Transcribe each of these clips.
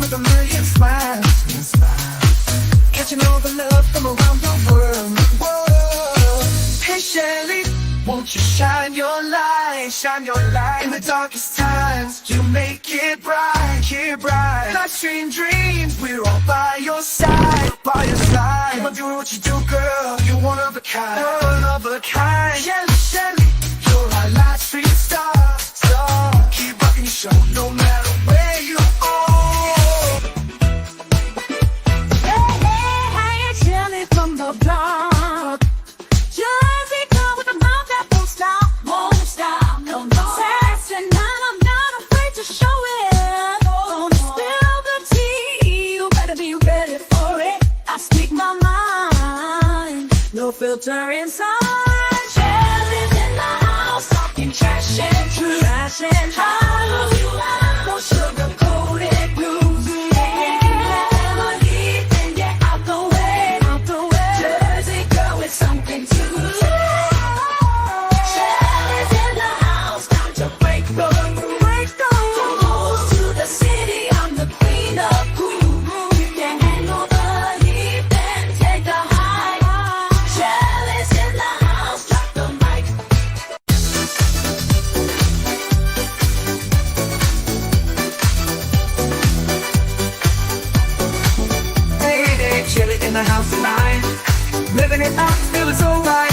with a million smiles. Catching all the love from around the world. Whoa. Hey Shelly, won't you shine your light? Shine your light in the darkest times. You make it bright, bright. Life's dreams, we're all by your side, by your side. Keep on doing what you do, girl. You're one of a kind, one of a kind. Shelly, Shelly, you're our life's street star. Keep rocking your show, no matter where you are. Hey, Shelly from the block. Jersey girl with a mouth that won't stop, no, no. Sassy, and I'm not afraid to show it. Gonna spill the tea, you better be ready for it. I speak my mind, no filter inside. Shelly's in the house, talking trash and truth. Trash and truth. No sugar-coated blues. Jersey girl with something to say. Shelly's in the house, time to break the rules. From Bulls to the city, I'm the queen of groove. You can handle the heat, then take the high. Shelly's in the house, drop the mic. Hey, Shelly in the house tonight. Living it up, feeling so right.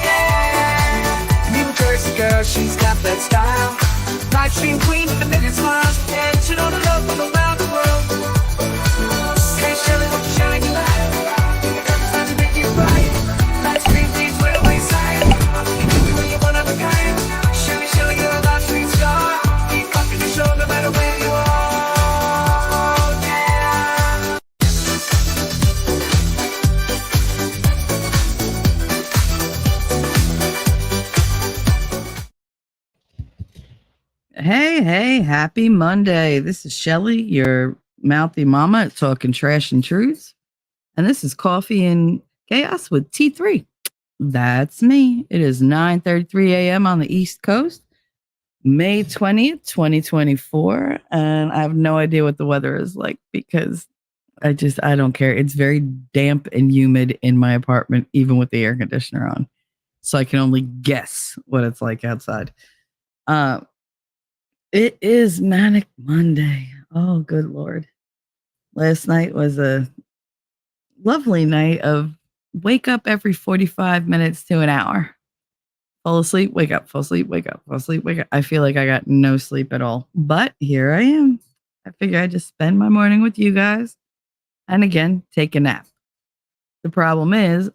Yeah. New Jersey girl, she's got that style. Live stream queen with a million smiles. And she know the love from around the world. Hey Shelly, won't you shine your light? It's time to make it right. Live stream queens with a wayside. You're one of a kind. Shelly, Shelly, you're a live stream star. Keep rocking the show no matter where you are. Yeah. Hey, happy Monday. This is Shelly, your mouthy mama at Talking Trash and Truths. And this is Coffee and Chaos with T3. That's me. It is 9:33 a.m. on the East Coast, May 20th, 2024. And I have no idea what the weather is like because I don't care. It's very damp and humid in my apartment, even with the air conditioner on. So I can only guess what it's like outside. It is Manic Monday. Oh, good Lord. Last night was a lovely night of wake up every 45 minutes to an hour. Fall asleep, wake up, fall asleep, wake up, fall asleep, wake up. I feel like I got no sleep at all. But here I am. I figure I just spend my morning with you guys. And again, take a nap. The problem is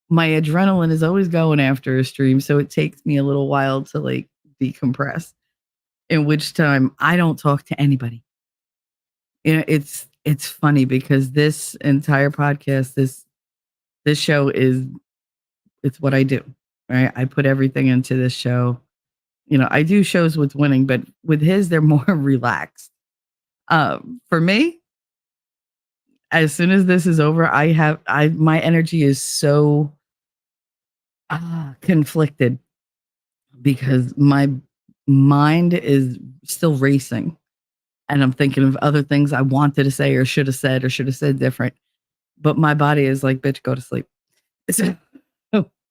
my adrenaline is always going after a stream. So it takes me a little while to like decompress. In which time I don't talk to anybody. You know, it's funny because this entire podcast, this show it's what I do, right? I put everything into this show. You know, I do shows with winning, but with his, they're more relaxed. For me, as soon as this is over, my energy is so conflicted because my mind is still racing and I'm thinking of other things I wanted to say or should have said different. But my body is like, bitch, go to sleep. So,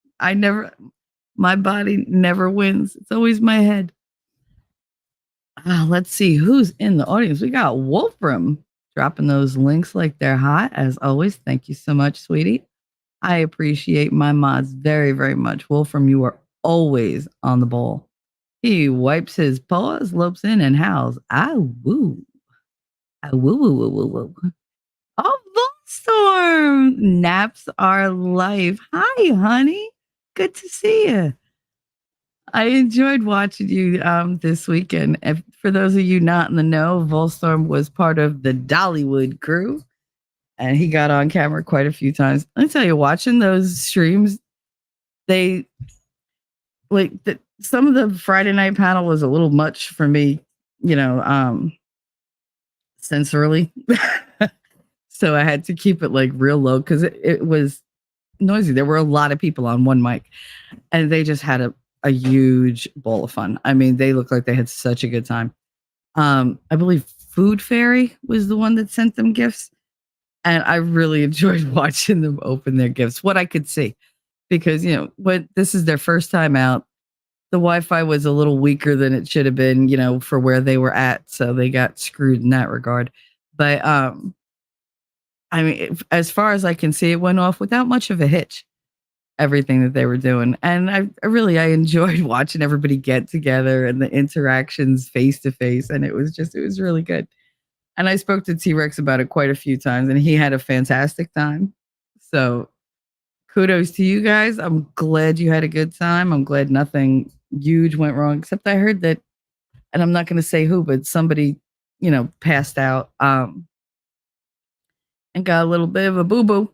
my body never wins. It's always my head. Let's see who's in the audience. We got Wolfram dropping those links like they're hot. As always, thank you so much, sweetie. I appreciate my mods very, very much. Wolfram, you are always on the ball. He wipes his paws, lopes in, and howls. Ah, woo. Ah, woo, woo, woo, woo, woo. Oh, Volstorm. Naps are life. Hi, honey. Good to see you. I enjoyed watching you this weekend. For those of you not in the know, Volstorm was part of the Dollywood crew, and he got on camera quite a few times. Let me tell you, watching those streams, they like some of the Friday night panel was a little much for me, you know, sensorily. So I had to keep it like real low because it was noisy. There were a lot of people on one mic, and they just had a huge bowl of fun. I mean, they looked like they had such a good time. I believe Food Fairy was the one that sent them gifts. And I really enjoyed watching them open their gifts, what I could see, because, when this is their first time out, the Wi-Fi was a little weaker than it should have been, for where they were at. So they got screwed in that regard. But I mean, as far as I can see, it went off without much of a hitch, everything that they were doing. And I enjoyed watching everybody get together and the interactions face to face. And it was really good. And I spoke to T Rex about it quite a few times, and he had a fantastic time. So kudos to you guys. I'm glad you had a good time. I'm glad nothing huge went wrong, except I heard that, and I'm not going to say who, but somebody, passed out and got a little bit of a boo boo,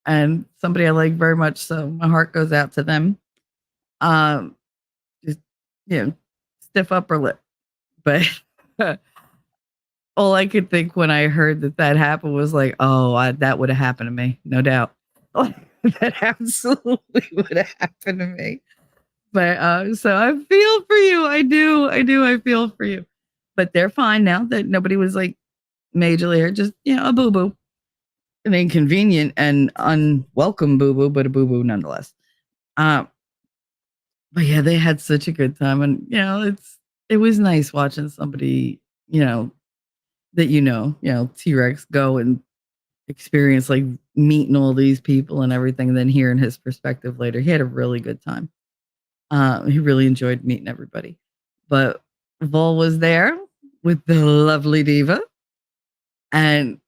and somebody I like very much. So my heart goes out to them. Um, just, stiff upper lip. But all I could think when I heard that happened was like, oh, that would have happened to me, no doubt. That absolutely would have happened to me. But so I feel for you. I do. I feel for you. But they're fine now that nobody was like majorly hurt. Just a boo boo, an inconvenient and unwelcome boo boo, but a boo boo nonetheless. But yeah, they had such a good time, and it was nice watching somebody that T Rex go and experience like meeting all these people and everything, and then hearing his perspective later. He had a really good time. He really enjoyed meeting everybody. But Vol was there with the lovely diva, and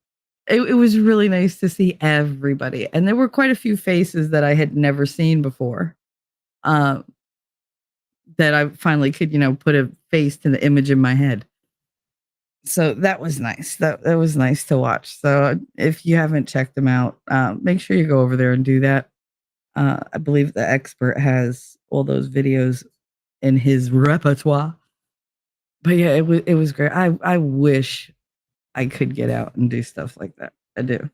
it was really nice to see everybody. And there were quite a few faces that I had never seen before. Um, that I finally could, put a face to the image in my head. So that was nice. That was nice to watch. So if you haven't checked them out, make sure you go over there and do that. I believe the expert has all those videos in his repertoire. But yeah, it was great. I wish I could get out and do stuff like that. I do.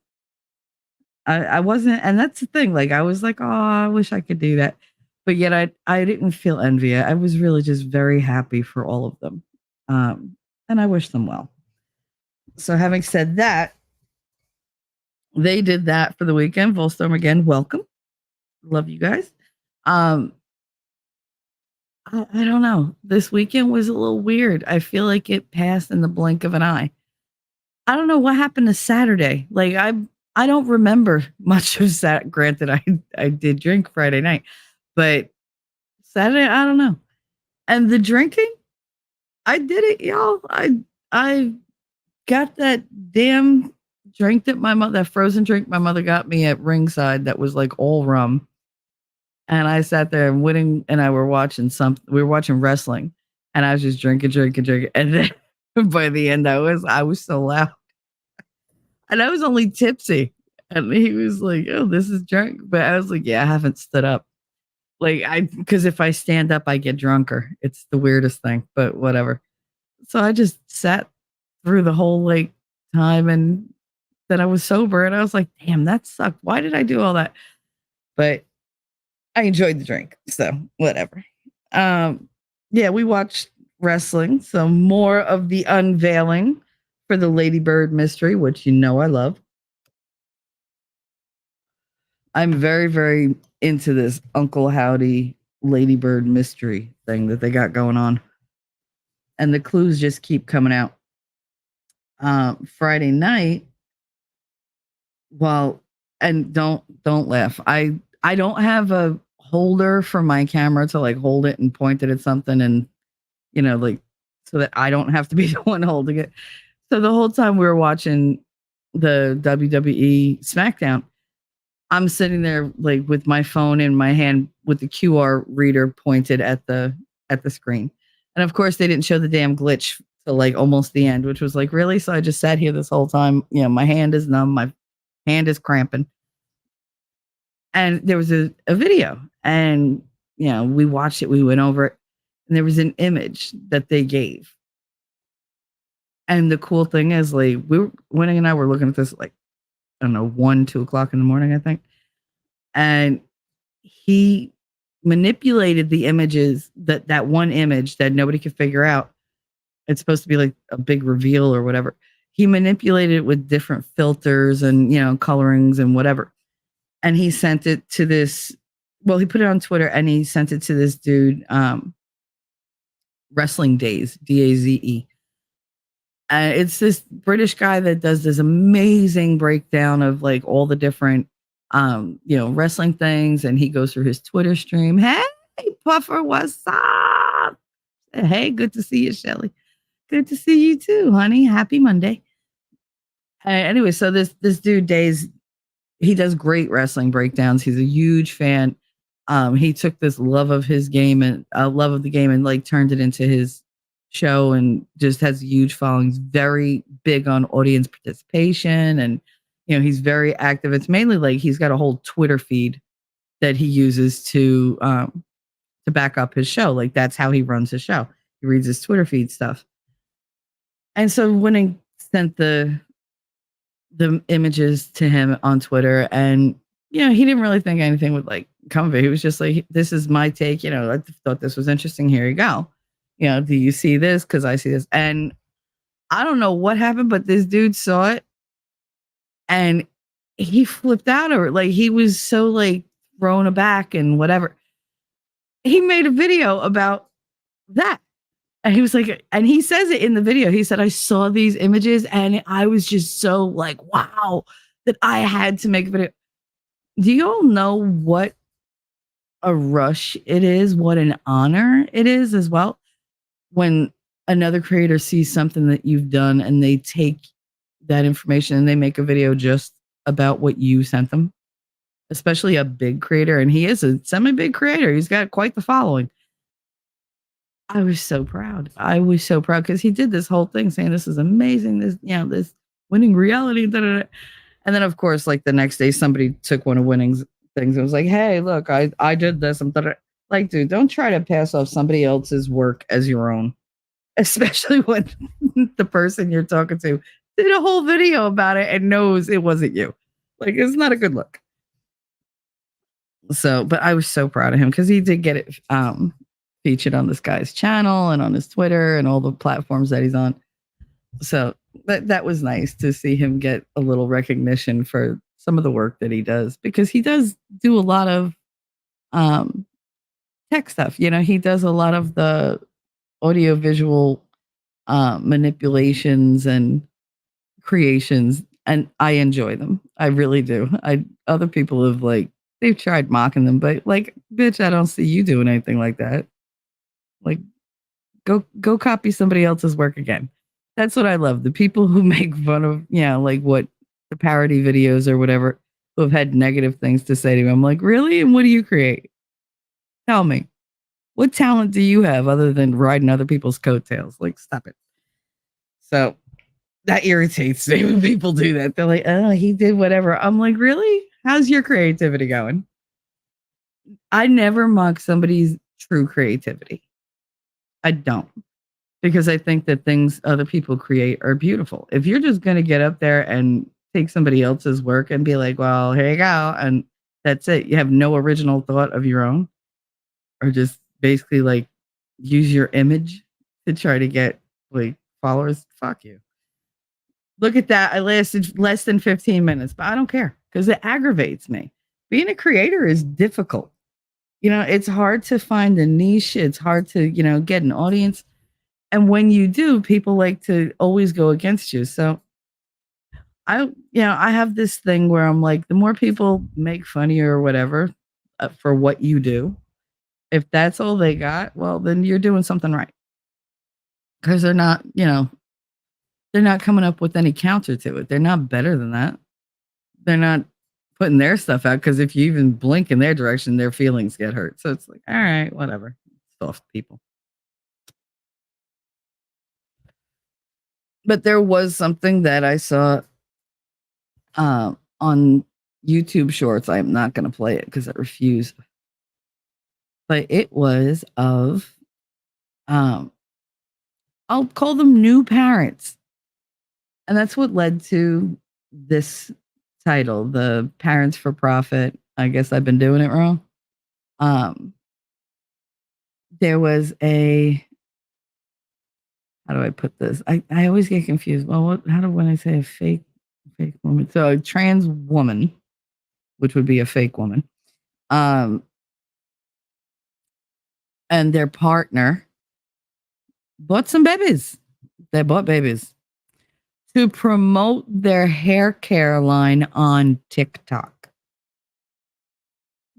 I wasn't, and that's the thing. Like I was like, oh, I wish I could do that. But yet I didn't feel envy. I was really just very happy for all of them. And I wish them well. So having said that, they did that for the weekend. Volstorm again, welcome. Love you guys. I don't know. This weekend was a little weird. I feel like it passed in the blink of an eye. I don't know what happened to Saturday. Like I don't remember much of that. Granted, I did drink Friday night, but Saturday, I don't know. And the drinking, I did it, y'all. I got that damn drink that frozen drink my mother got me at Ringside that was like all rum. And I sat there and Winning and I were watching we were watching wrestling, and I was just drinking. And then by the end I was so loud. And I was only tipsy. And he was like, oh, this is drunk. But I was like, yeah, I haven't stood up. Like because if I stand up, I get drunker. It's the weirdest thing, but whatever. So I just sat through the whole like time, and then I was sober, and I was like, damn, that sucked. Why did I do all that? But I enjoyed the drink. So whatever. Yeah, we watched wrestling. So more of the unveiling for the Ladybird mystery, which I love. I'm very, very into this Uncle Howdy Ladybird mystery thing that they got going on. And the clues just keep coming out. Friday night, and don't laugh. I don't have a holder for my camera to like hold it and point it at something, and like so that I don't have to be the one holding it. So the whole time we were watching the WWE SmackDown, I'm sitting there like with my phone in my hand with the QR reader pointed at the screen. And of course they didn't show the damn glitch till like almost the end, which was like, really? So I just sat here this whole time. My hand is numb, my hand is cramping. And there was a video, and we watched it, we went over it, and there was an image that they gave. And the cool thing is, like, Winning and I were looking at this like, I don't know, 1, 2 o'clock in the morning, I think. And he manipulated the images, that one image that nobody could figure out. It's supposed to be like a big reveal or whatever. He manipulated it with different filters and, colorings and whatever. And he sent it to this, well, he put it on Twitter and he sent it to this dude, Wrestling Days, Daze. It's this British guy that does this amazing breakdown of like all the different, wrestling things. And he goes through his Twitter stream. Hey, Puffer, what's up? Hey, good to see you, Shelly. Good to see you too, honey. Happy Monday. Anyway, so this dude Daze, he does great wrestling breakdowns. He's a huge fan. He took this love of his game and love of the game and like turned it into his show and just has a huge following. He's very big on audience participation and he's very active. It's mainly like he's got a whole Twitter feed that he uses to back up his show. Like that's how he runs his show. He reads his Twitter feed stuff. And so when I sent the images to him on Twitter, and he didn't really think anything would like come of it. He was just like, "This is my take. I thought this was interesting. Here you go. Do you see this? Because I see this." And I don't know what happened, but this dude saw it, and he flipped out over it. Like he was so like thrown aback and whatever. He made a video about that. And he was like, and he says it in the video. He said, I saw these images and I was just so like, wow, that I had to make a video. Do you all know what a rush it is? What an honor it is as well? When another creator sees something that you've done and they take that information and they make a video just about what you sent them, especially a big creator. And he is a semi-big creator. He's got quite the following. I was so proud. I was so proud because he did this whole thing saying this is amazing. This, this winning reality. Da, da, da. And then, of course, like the next day, somebody took one of Winning's things and was like, "Hey, look, I did this." I'm like, dude, don't try to pass off somebody else's work as your own, especially when the person you're talking to did a whole video about it and knows it wasn't you. Like, it's not a good look. So, but I was so proud of him because he did get it featured on this guy's channel and on his Twitter and all the platforms that he's on. So that was nice to see him get a little recognition for some of the work that he does, because he does do a lot of tech stuff. He does a lot of the audio visual manipulations and creations, and I enjoy them. I really do. Other people have they've tried mocking them, but like, bitch, I don't see you doing anything like that. Like, go copy somebody else's work again. That's what I love. The people who make fun of, like what the parody videos or whatever, who have had negative things to say to me. I'm like, really? And what do you create? Tell me. What talent do you have other than riding other people's coattails? Like, stop it. So that irritates me when people do that. They're like, oh, he did whatever. I'm like, really? How's your creativity going? I never mock somebody's true creativity. I don't, because I think that things other people create are beautiful. If you're just going to get up there and take somebody else's work and be like, well, here you go, and that's it, you have no original thought of your own, or just basically like use your image to try to get like followers, fuck you. Look at that. I lasted less than 15 minutes, but I don't care because it aggravates me. Being a creator is difficult. It's hard to find a niche. It's hard to, get an audience. And when you do, people like to always go against you. So I have this thing where I'm like, the more people make fun of you or whatever for what you do, if that's all they got, well, then you're doing something right. Because they're not, they're not coming up with any counter to it. They're not better than that. They're not putting their stuff out, because if you even blink in their direction, their feelings get hurt. So it's like, all right, whatever. Soft people. But there was something that I saw on YouTube Shorts. I'm not going to play it because I refuse. But it was of, I'll call them new parents. And that's what led to this title, the Parents for Profit. I guess I've been doing it wrong. There was a, how do I put this? I always get confused. Well, how do when I say a fake woman? So a trans woman, which would be a fake woman, um, and their partner bought some babies. They bought babies to promote their hair care line on TikTok.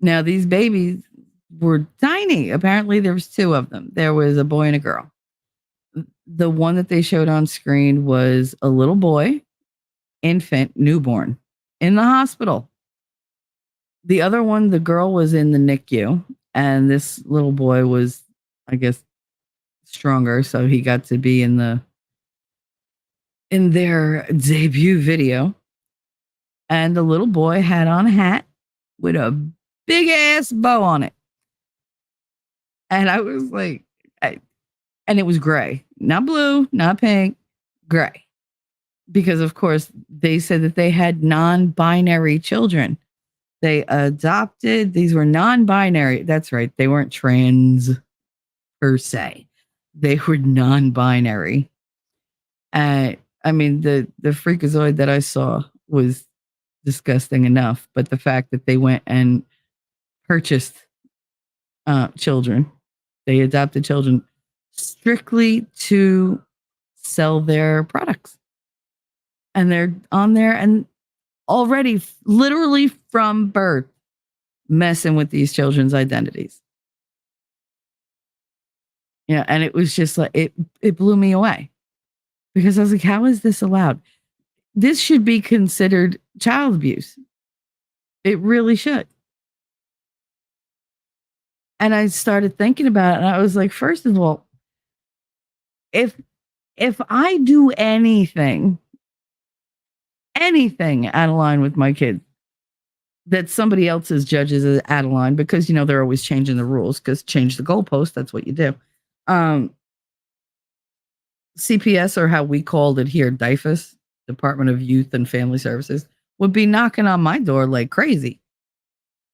Now these babies were tiny. Apparently there was two of them. There was a boy and a girl. The one that they showed on screen was a little boy, infant, newborn, in the hospital. The other one, the girl was in the NICU, and this little boy was, I guess, stronger, so he got to be in their debut video. And the little boy had on a hat with a big ass bow on it. And I was like, and it was gray, not blue, not pink, gray. Because, of course, they said that they had non-binary children. They adopted, these were non-binary. That's right. They weren't trans per se. They were non-binary. I mean, the freakazoid that I saw was disgusting enough, but the fact that they went and purchased children, they adopted children strictly to sell their products. And they're on there and already literally from birth messing with these children's identities. Yeah, and it was just like it blew me away. Because I was like, how is this allowed? This should be considered child abuse. It really should. And I started thinking about it, and I was like, first of all, if I do anything out of line with my kids that somebody else's judges is out of line, because they're always changing the rules, because change the goalpost, that's what you do. CPS, or how we called it here, DYFS, Department of Youth and Family Services, would be knocking on my door like crazy.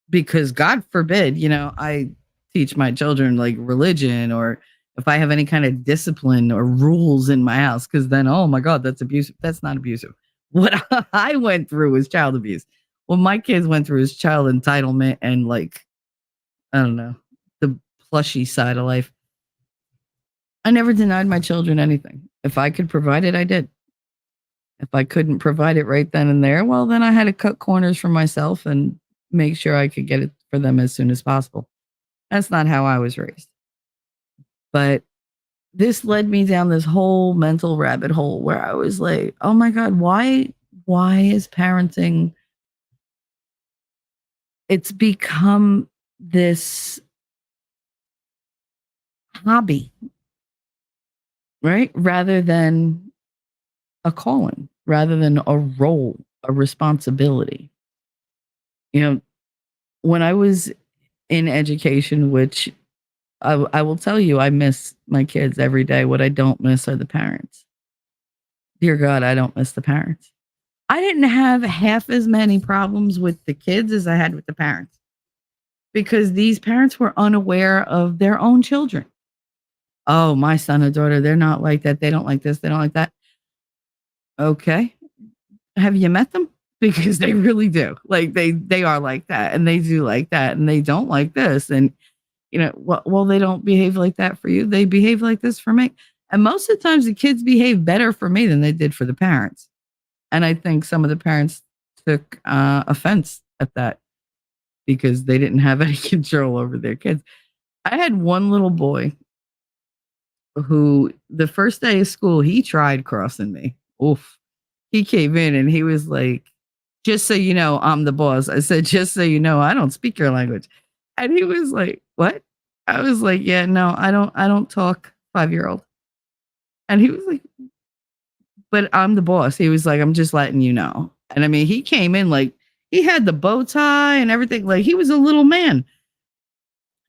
Because God forbid, I teach my children like religion, or if I have any kind of discipline or rules in my house, because then, oh my God, that's abusive. That's not abusive. What I went through was child abuse. What my kids went through is child entitlement and, like, I don't know, the plushy side of life. I never denied my children anything. If I could provide it, I did. If I couldn't provide it right then and there, well, then I had to cut corners for myself and make sure I could get it for them as soon as possible. That's not how I was raised. But this led me down this whole mental rabbit hole where I was like, oh my God, why is parenting? It's become this hobby, right? Rather than a calling, rather than a role, a responsibility. When I was in education, which I will tell you, I miss my kids every day. What I don't miss are the parents. Dear God, I don't miss the parents. I didn't have half as many problems with the kids as I had with the parents, because these parents were unaware of their own children. Oh, my son or daughter, they're not like that. They don't like this. They don't like that. Okay. Have you met them? Because they really do. Like they are like that, and they do like that, and they don't like this. And well, they don't behave like that for you. They behave like this for me. And most of the times the kids behave better for me than they did for the parents. And I think some of the parents took offense at that because they didn't have any control over their kids. I had one little boy who, the first day of school, he tried crossing me. Oof. He came in and he was like, just so you know, I'm the boss. I said, just so you know, I don't speak your language. And he was like, what? I was like, yeah, no, I don't talk 5-year-old. And he was like, but I'm the boss. He was like, I'm just letting you know. And I mean, he came in like, he had the bow tie and everything. Like, he was a little man.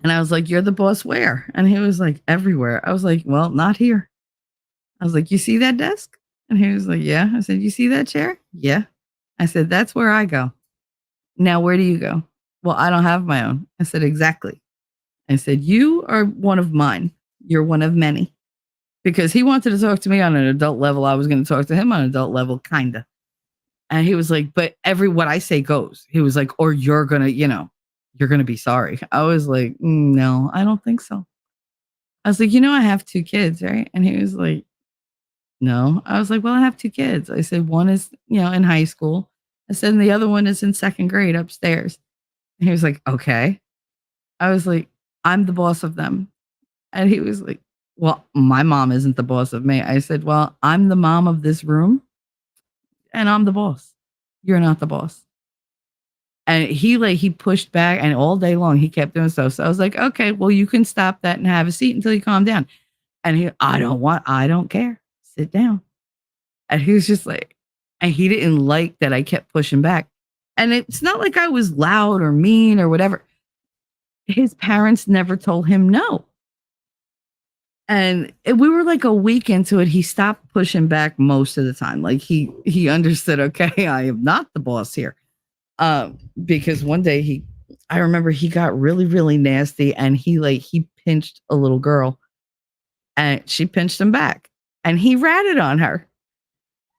And I was like, you're the boss where? And he was like, everywhere. I was like, well, not here. I was like, you see that desk? And he was like, yeah. I said, you see that chair? Yeah. I said, that's where I go. Now, where do you go? Well, I don't have my own. I said, exactly. I said, you are one of mine. You're one of many. because he wanted to talk to me on an adult level. I was going to talk to him on an adult level, kind of. And he was like, but what I say goes. He was like, or you're going to, you're going to be sorry. I was like, no, I don't think so. I was like, I have 2 kids, right? And he was like, no. I was like, well, I have 2 kids. I said, one is, in high school. I said, and the other one is in 2nd grade upstairs. And he was like, okay. I was like, I'm the boss of them. And he was like, well, my mom isn't the boss of me. I said, well, I'm the mom of this room and I'm the boss. You're not the boss. And he pushed back, and all day long he kept doing so. So I was like, okay, well, you can stop that and have a seat until you calm down. And I don't care. Sit down. And he was just like, and he didn't like that I kept pushing back. And it's not like I was loud or mean or whatever. His parents never told him no. And we were like a week into it. He stopped pushing back most of the time. Like he understood, okay, I am not the boss here. Because one day I remember he got really, really nasty, and he pinched a little girl, and she pinched him back, and he ratted on her.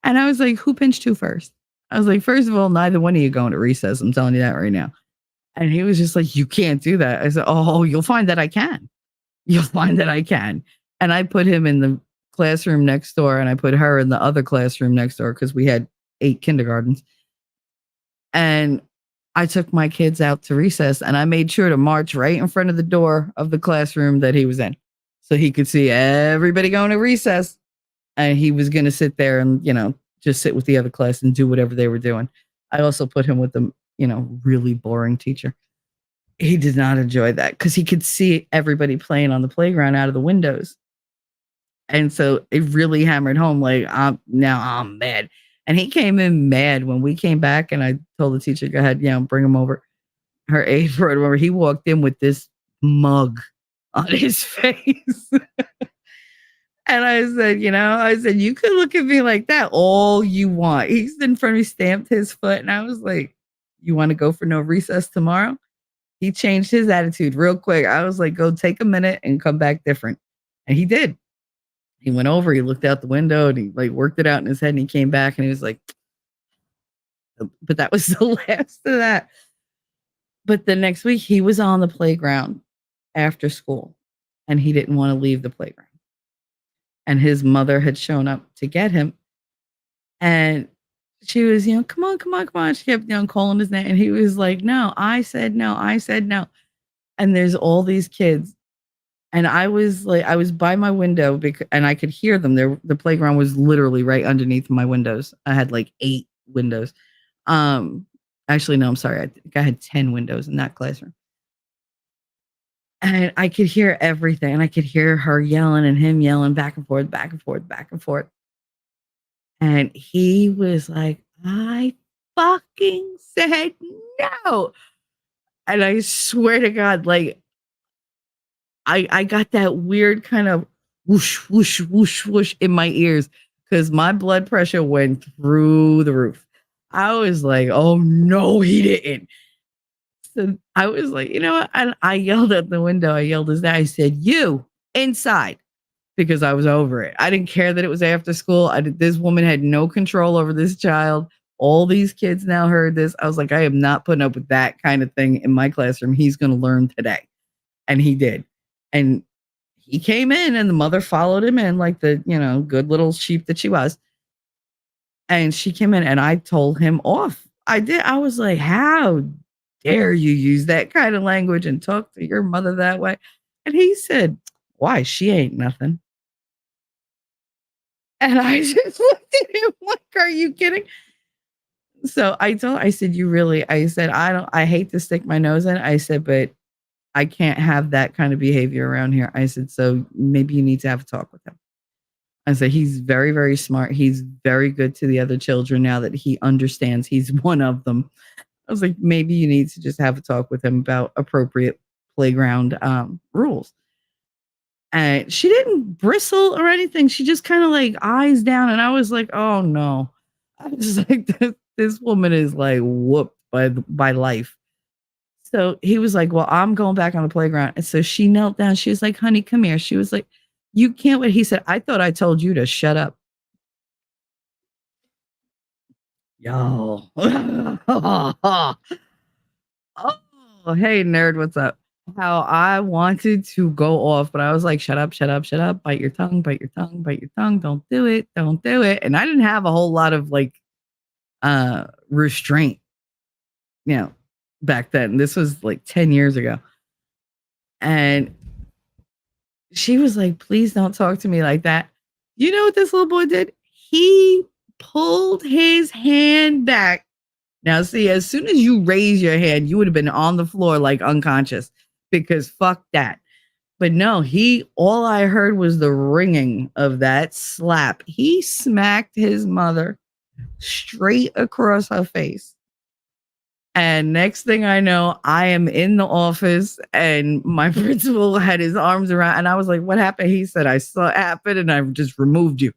And I was like, who pinched who first? I was like, first of all, neither one of you going to recess. I'm telling you that right now. And he was just like, you can't do that. I said, oh, you'll find that I can. You'll find that I can. And I put him in the classroom next door, and I put her in the other classroom next door because we had 8 kindergartens. And I took my kids out to recess, and I made sure to march right in front of the door of the classroom that he was in so he could see everybody going to recess. And he was going to sit there and, just sit with the other class and do whatever they were doing. I also put him with the, really boring teacher. He did not enjoy that because he could see everybody playing on the playground out of the windows. And so it really hammered home, like, now I'm mad. And he came in mad when we came back, and I told the teacher, go ahead, bring him over. Her aide or whatever. He walked in with this mug on his face. And I said, you could look at me like that all you want. He's in front of me, stamped his foot. And I was like, you want to go for no recess tomorrow? He changed his attitude real quick. I was like, go take a minute and come back different. And he did. He went over, he looked out the window, and he worked it out in his head, and he came back, and he was like, but that was the last of that. But the next week he was on the playground after school, and he didn't want to leave the playground. And his mother had shown up to get him, and she was, come on. She kept, calling his name, and he was like, no, I said no. And there's all these kids. And I was by my window and I could hear them. The playground was literally right underneath my windows. I had like 8 windows. Actually, no, I'm sorry. I think I had 10 windows in that classroom. And I could hear everything. And I could hear her yelling and him yelling back and forth, back and forth, back and forth. And he was like, I fucking said no. And I swear to God, like, I got that weird kind of whoosh, whoosh, whoosh, whoosh in my ears because my blood pressure went through the roof. I was like, oh, no, he didn't. So I was like, you know what? And I yelled at the window. I yelled at that. I said, you inside, because I was over it. I didn't care that it was after school. This woman had no control over this child. All these kids now heard this. I was like, I am not putting up with that kind of thing in my classroom. He's going to learn today. And he did. And he came in, and the mother followed him in like the, good little sheep that she was. And she came in, and I told him off. I did. I was like, how dare you use that kind of language and talk to your mother that way? And he said, why? She ain't nothing. And I just looked at him like, are you kidding? So I said, I hate to stick my nose in. I said, but I can't have that kind of behavior around here. I said, so maybe you need to have a talk with him. I said, he's very, very smart. He's very good to the other children now that he understands he's one of them. I was like, maybe you need to just have a talk with him about appropriate playground rules. And she didn't bristle or anything. She just kind of like eyes down. And I was like, oh no. I was like, this woman is like whooped by life. So he was like, well, I'm going back on the playground. And so she knelt down. She was like, honey, come here. She was like, You can't wait. He said, I thought I told you to shut up. Yo. Oh, hey, nerd, what's up? How I wanted to go off, but I was like, shut up, shut up, shut up, bite your tongue, bite your tongue, bite your tongue, don't do it, don't do it. And I didn't have a whole lot of like restraint, you know, back then. This was like 10 years ago. And she was like, please don't talk to me like that. You know what this little boy did? He pulled his hand back. Now, see, as soon as you raise your hand, you would have been on the floor like unconscious because fuck that. But no, all I heard was the ringing of that slap. He smacked his mother straight across her face. And next thing I know, I am in the office and my principal had his arms around, and I was like, what happened? He said, I saw it happen and I just removed you.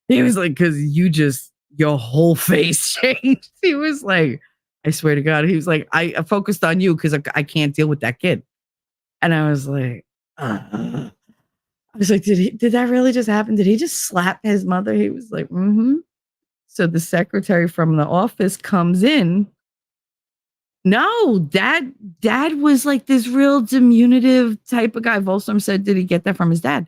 He was like, because your whole face changed. He was like, I swear to God. He was like, I focused on you because I can't deal with that kid. And I was like, I was like, did that really just happen? Did he just slap his mother? He was like, mm-hmm. So the secretary from the office comes in. No, dad was like this real diminutive type of guy. Volstrom said, did he get that from his dad?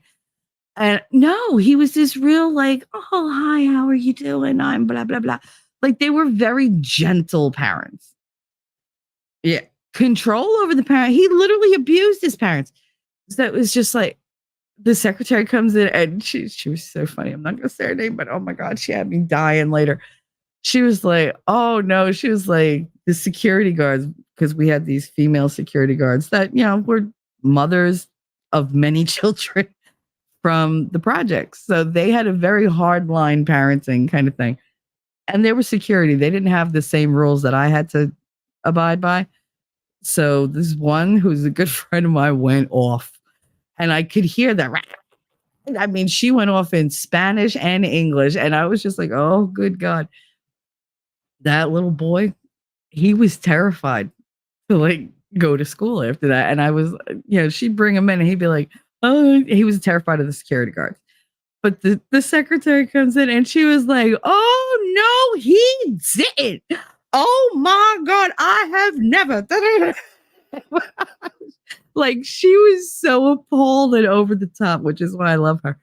And no, he was this real like, oh, hi, how are you doing? I'm blah, blah, blah. Like they were very gentle parents. Yeah. Control over the parent. He literally abused his parents. So it was just like the secretary comes in and she was so funny. I'm not going to say her name, but oh my God, she had me dying later. She was like, oh no, she was like the security guards, because we had these female security guards that, you know, were mothers of many children from the projects. So they had a very hard line parenting kind of thing. And they were security. They didn't have the same rules that I had to abide by. So this one who's a good friend of mine went off and I could hear that. I mean, she went off in Spanish and English. And I was just like, oh, good God. That little boy, he was terrified to like go to school after that. And I was, you know, she'd bring him in and he'd be like, oh, he was terrified of the security guards. But the secretary comes in and she was like, oh, no, he didn't. Oh, my God, I have never. Like, she was so appalled and over the top, which is why I love her.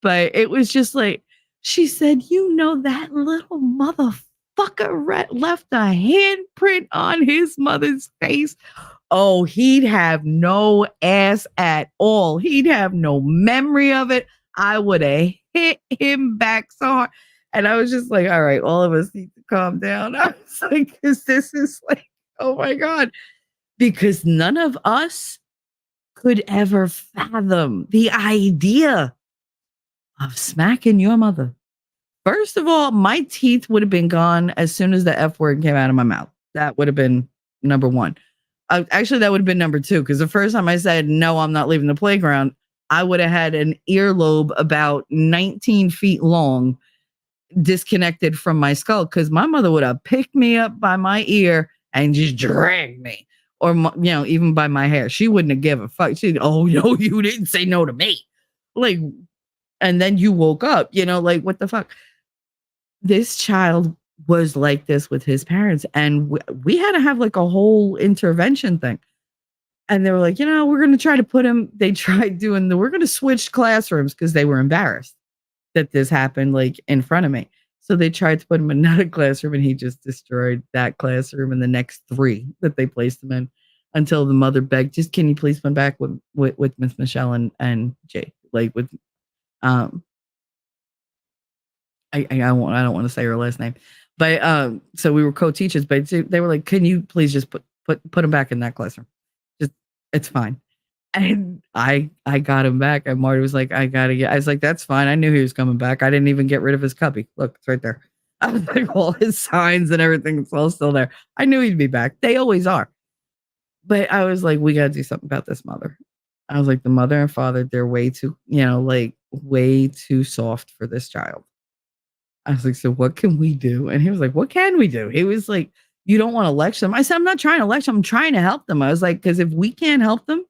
But it was just like, she said, you know, that little motherfucker left a handprint on his mother's face. Oh, he'd have no ass at all. He'd have no memory of it. I would have hit him back so hard. And I was just like, all right, all of us need to calm down. I was like, because this is like, oh my God. Because none of us could ever fathom the idea of smacking your mother. First of all, my teeth would have been gone as soon as the F word came out of my mouth. That would have been number one. Actually, that would have been number two, because the first time I said, no, I'm not leaving the playground, I would have had an earlobe about 19 feet long disconnected from my skull, because my mother would have picked me up by my ear and just dragged me, or, you know, even by my hair. She wouldn't have given a fuck. She'd, oh, no, you didn't say no to me. Like, and then you woke up, you know, like, what the fuck? This child was like this with his parents. And we had to have like a whole intervention thing. And they were like, you know, we're going to try to put him. They tried doing we're going to switch classrooms because they were embarrassed that this happened like in front of me. So they tried to put him in another classroom and he just destroyed that classroom and the next three that they placed him in, until the mother begged, just, can you please come back with Miss Michelle and Jay? Like with, I don't want to say her last name, but so we were co-teachers, but they were like, can you please just put him back in that classroom? Just, it's fine. And I got him back, and Marty was like, I was like, that's fine. I knew he was coming back. I didn't even get rid of his cubby. Look, it's right there. I was like, all his signs and everything, it's all still there. I knew he'd be back. They always are. But I was like, we got to do something about this mother. I was like, the mother and father, they're way too, you know, like way too soft for this child. I was like, so what can we do? And he was like, what can we do? He was like, you don't want to lecture them. I said, I'm not trying to lecture them. I'm trying to help them. I was like, because if we can't help them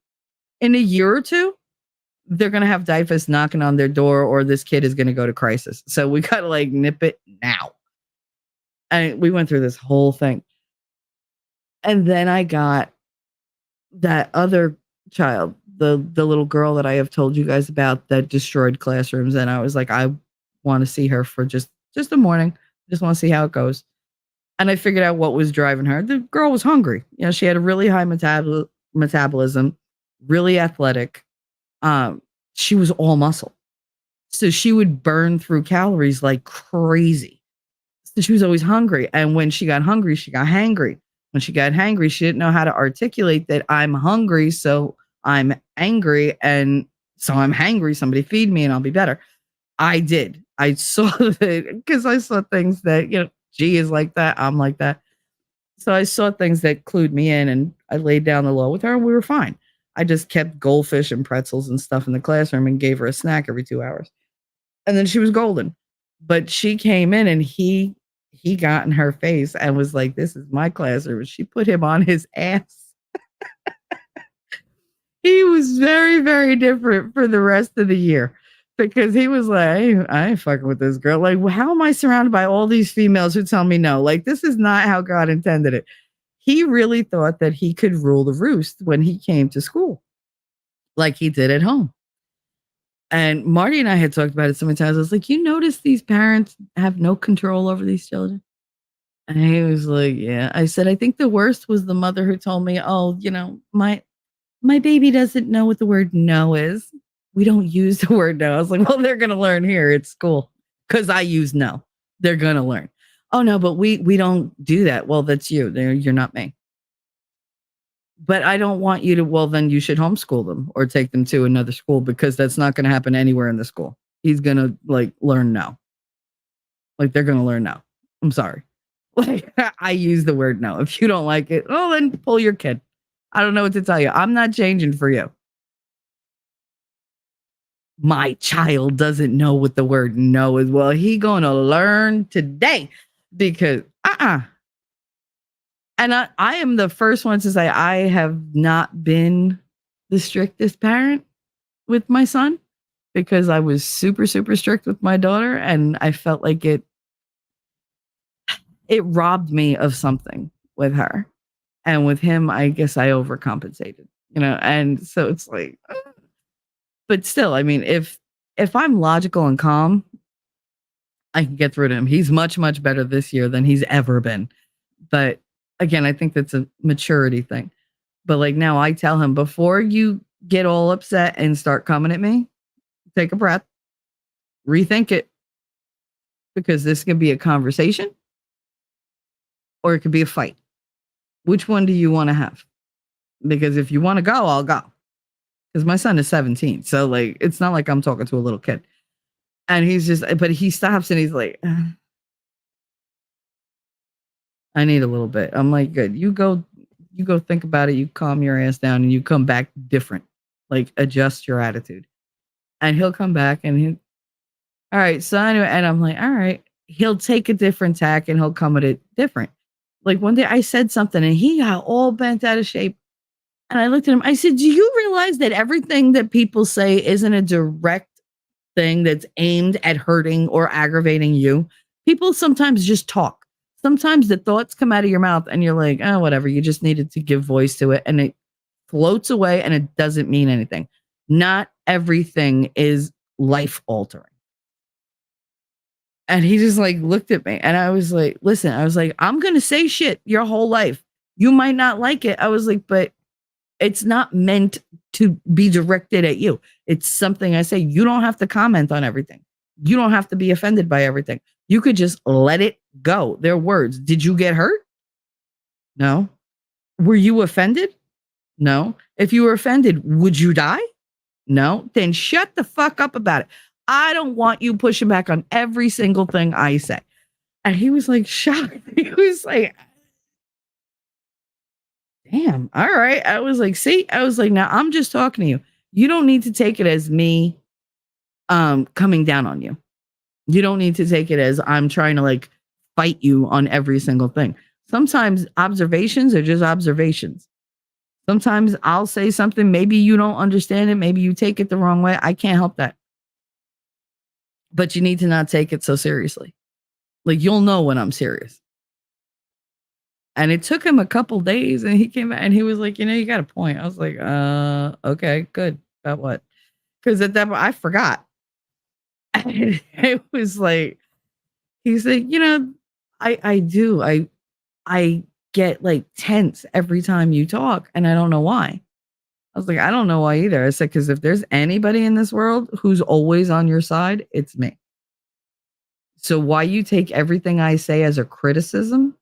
in a year or two, they're going to have DIFUS knocking on their door or this kid is going to go to crisis. So we got to like nip it now. And we went through this whole thing. And then I got that other child, the little girl that I have told you guys about that destroyed classrooms. And I was like, I want to see her for just a morning. Just want to see how it goes. And I figured out what was driving her. The girl was hungry. You know, she had a really high metabolism, really athletic. She was all muscle. So she would burn through calories like crazy. So she was always hungry. And when she got hungry, she got hangry. When she got hangry, she didn't know how to articulate that I'm hungry, so I'm angry. And so I'm hangry. Somebody feed me and I'll be better. I did. I saw that because I saw things that, you know, G is like that. I'm like that. So I saw things that clued me in and I laid down the law with her and we were fine. I just kept goldfish and pretzels and stuff in the classroom and gave her a snack every 2 hours. And then she was golden. But she came in and he got in her face and was like, this is my classroom. She put him on his ass. He was very, very different for the rest of the year because he was like, I ain't fucking with this girl. Like, how am I surrounded by all these females who tell me no? Like, this is not how God intended it. He really thought that he could rule the roost when he came to school, like he did at home. And Marty and I had talked about it so many times. I was like, you notice these parents have no control over these children? And he was like, yeah. I said, I think the worst was the mother who told me, oh, you know, my baby doesn't know what the word no is. We don't use the word no. I was like, well, they're going to learn here at school because I use no. They're going to learn. Oh, no, but we don't do that. Well, that's you. You're not me. But I don't want you to, well, then you should homeschool them or take them to another school because that's not going to happen anywhere in the school. He's going to like learn no. Like they're going to learn no. I'm sorry. Like I use the word no. If you don't like it, oh, then pull your kid. I don't know what to tell you. I'm not changing for you. My child doesn't know what the word no is. Well, he going to learn today because, And I am the first one to say I have not been the strictest parent with my son because I was super, super strict with my daughter. And I felt like it robbed me of something with her. And with him, I guess I overcompensated, you know? And so it's like, but still, I mean, if I'm logical and calm, I can get through to him. He's much, much better this year than he's ever been. But again, I think that's a maturity thing. But like now I tell him before you get all upset and start coming at me, take a breath, rethink it. Because this can be a conversation or it could be a fight. Which one do you want to have? Because if you want to go, I'll go. Because my son is 17. So like, it's not like I'm talking to a little kid. And he's just, but he stops and he's like, I need a little bit. I'm like, good. You go think about it. You calm your ass down and you come back different. Like adjust your attitude. And he'll come back and all right. So anyway, and I'm like, all right. He'll take a different tack and he'll come at it different. Like one day I said something and he got all bent out of shape. And I looked at him. I said, do you realize that everything that people say isn't a direct thing that's aimed at hurting or aggravating you? People sometimes just talk. Sometimes the thoughts come out of your mouth and you're like, oh, whatever. You just needed to give voice to it. And it floats away and it doesn't mean anything. Not everything is life altering. And he just like looked at me and I was like, listen, I was like, I'm going to say shit your whole life. You might not like it. I was like, but it's not meant to be directed at you. It's something I say. You don't have to comment on everything. You don't have to be offended by everything. You could just let it go. They're words. Did you get hurt? No. Were you offended? No. If you were offended, would you die? No. Then shut the fuck up about it. I don't want you pushing back on every single thing I say. And he was like shocked. He was like, damn, all right. I was like, see, I was like, now I'm just talking to you. You don't need to take it as me coming down on you. You don't need to take it as I'm trying to like fight you on every single thing. Sometimes observations are just observations. Sometimes I'll say something, maybe you don't understand it, maybe you take it the wrong way. I can't help that. But you need to not take it so seriously. Like, you'll know when I'm serious. And it took him a couple days and he came back and he was like, you got a point. I was like, okay, good. About what? Because at that point, I forgot. It was like, he's like, I do. I get like tense every time you talk and I don't know why. I was like, I don't know why either. I said, because if there's anybody in this world who's always on your side, it's me. So why you take everything I say as a criticism,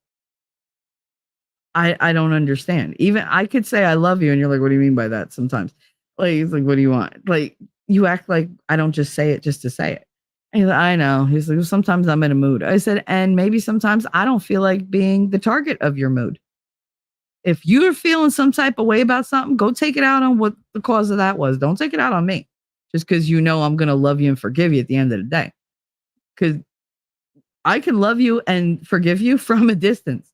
I don't understand. Even I could say I love you and you're like, what do you mean by that sometimes? Like, it's like, what do you want? Like, you act like I don't just say it just to say it. And he's like, I know. He's like, well, sometimes I'm in a mood. I said, and maybe sometimes I don't feel like being the target of your mood. If you're feeling some type of way about something, go take it out on what the cause of that was. Don't take it out on me just because I'm going to love you and forgive you at the end of the day. Because I can love you and forgive you from a distance.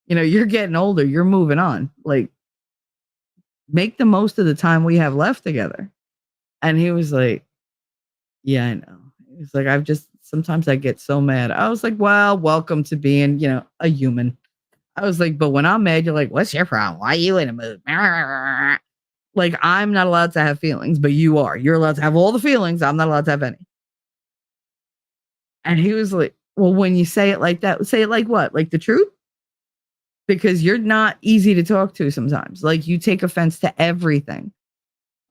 You're getting older. You're moving on. Like, make the most of the time we have left together. And he was like, yeah, I know. He's like, sometimes I get so mad. I was like, well, welcome to being, a human. I was like, but when I'm mad, you're like, what's your problem? Why are you in a mood? Like, I'm not allowed to have feelings, but you are. You're allowed to have all the feelings. I'm not allowed to have any. And he was like, well, when you say it like that, say it like what? Like the truth? Because you're not easy to talk to sometimes. Like, you take offense to everything.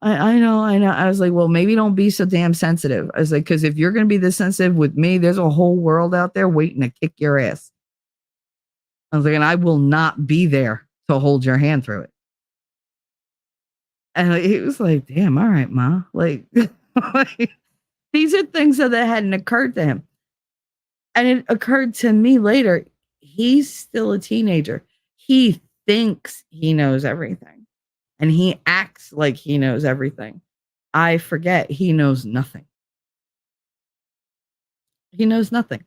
I know. I was like, well, maybe don't be so damn sensitive. I was like, because if you're going to be this sensitive with me, there's a whole world out there waiting to kick your ass. I was like, and I will not be there to hold your hand through it. And he was like, damn, all right, Ma. Like, these are things that hadn't occurred to him. And it occurred to me later. He's still a teenager. He thinks he knows everything. And he acts like he knows everything. I forget he knows nothing. He knows nothing.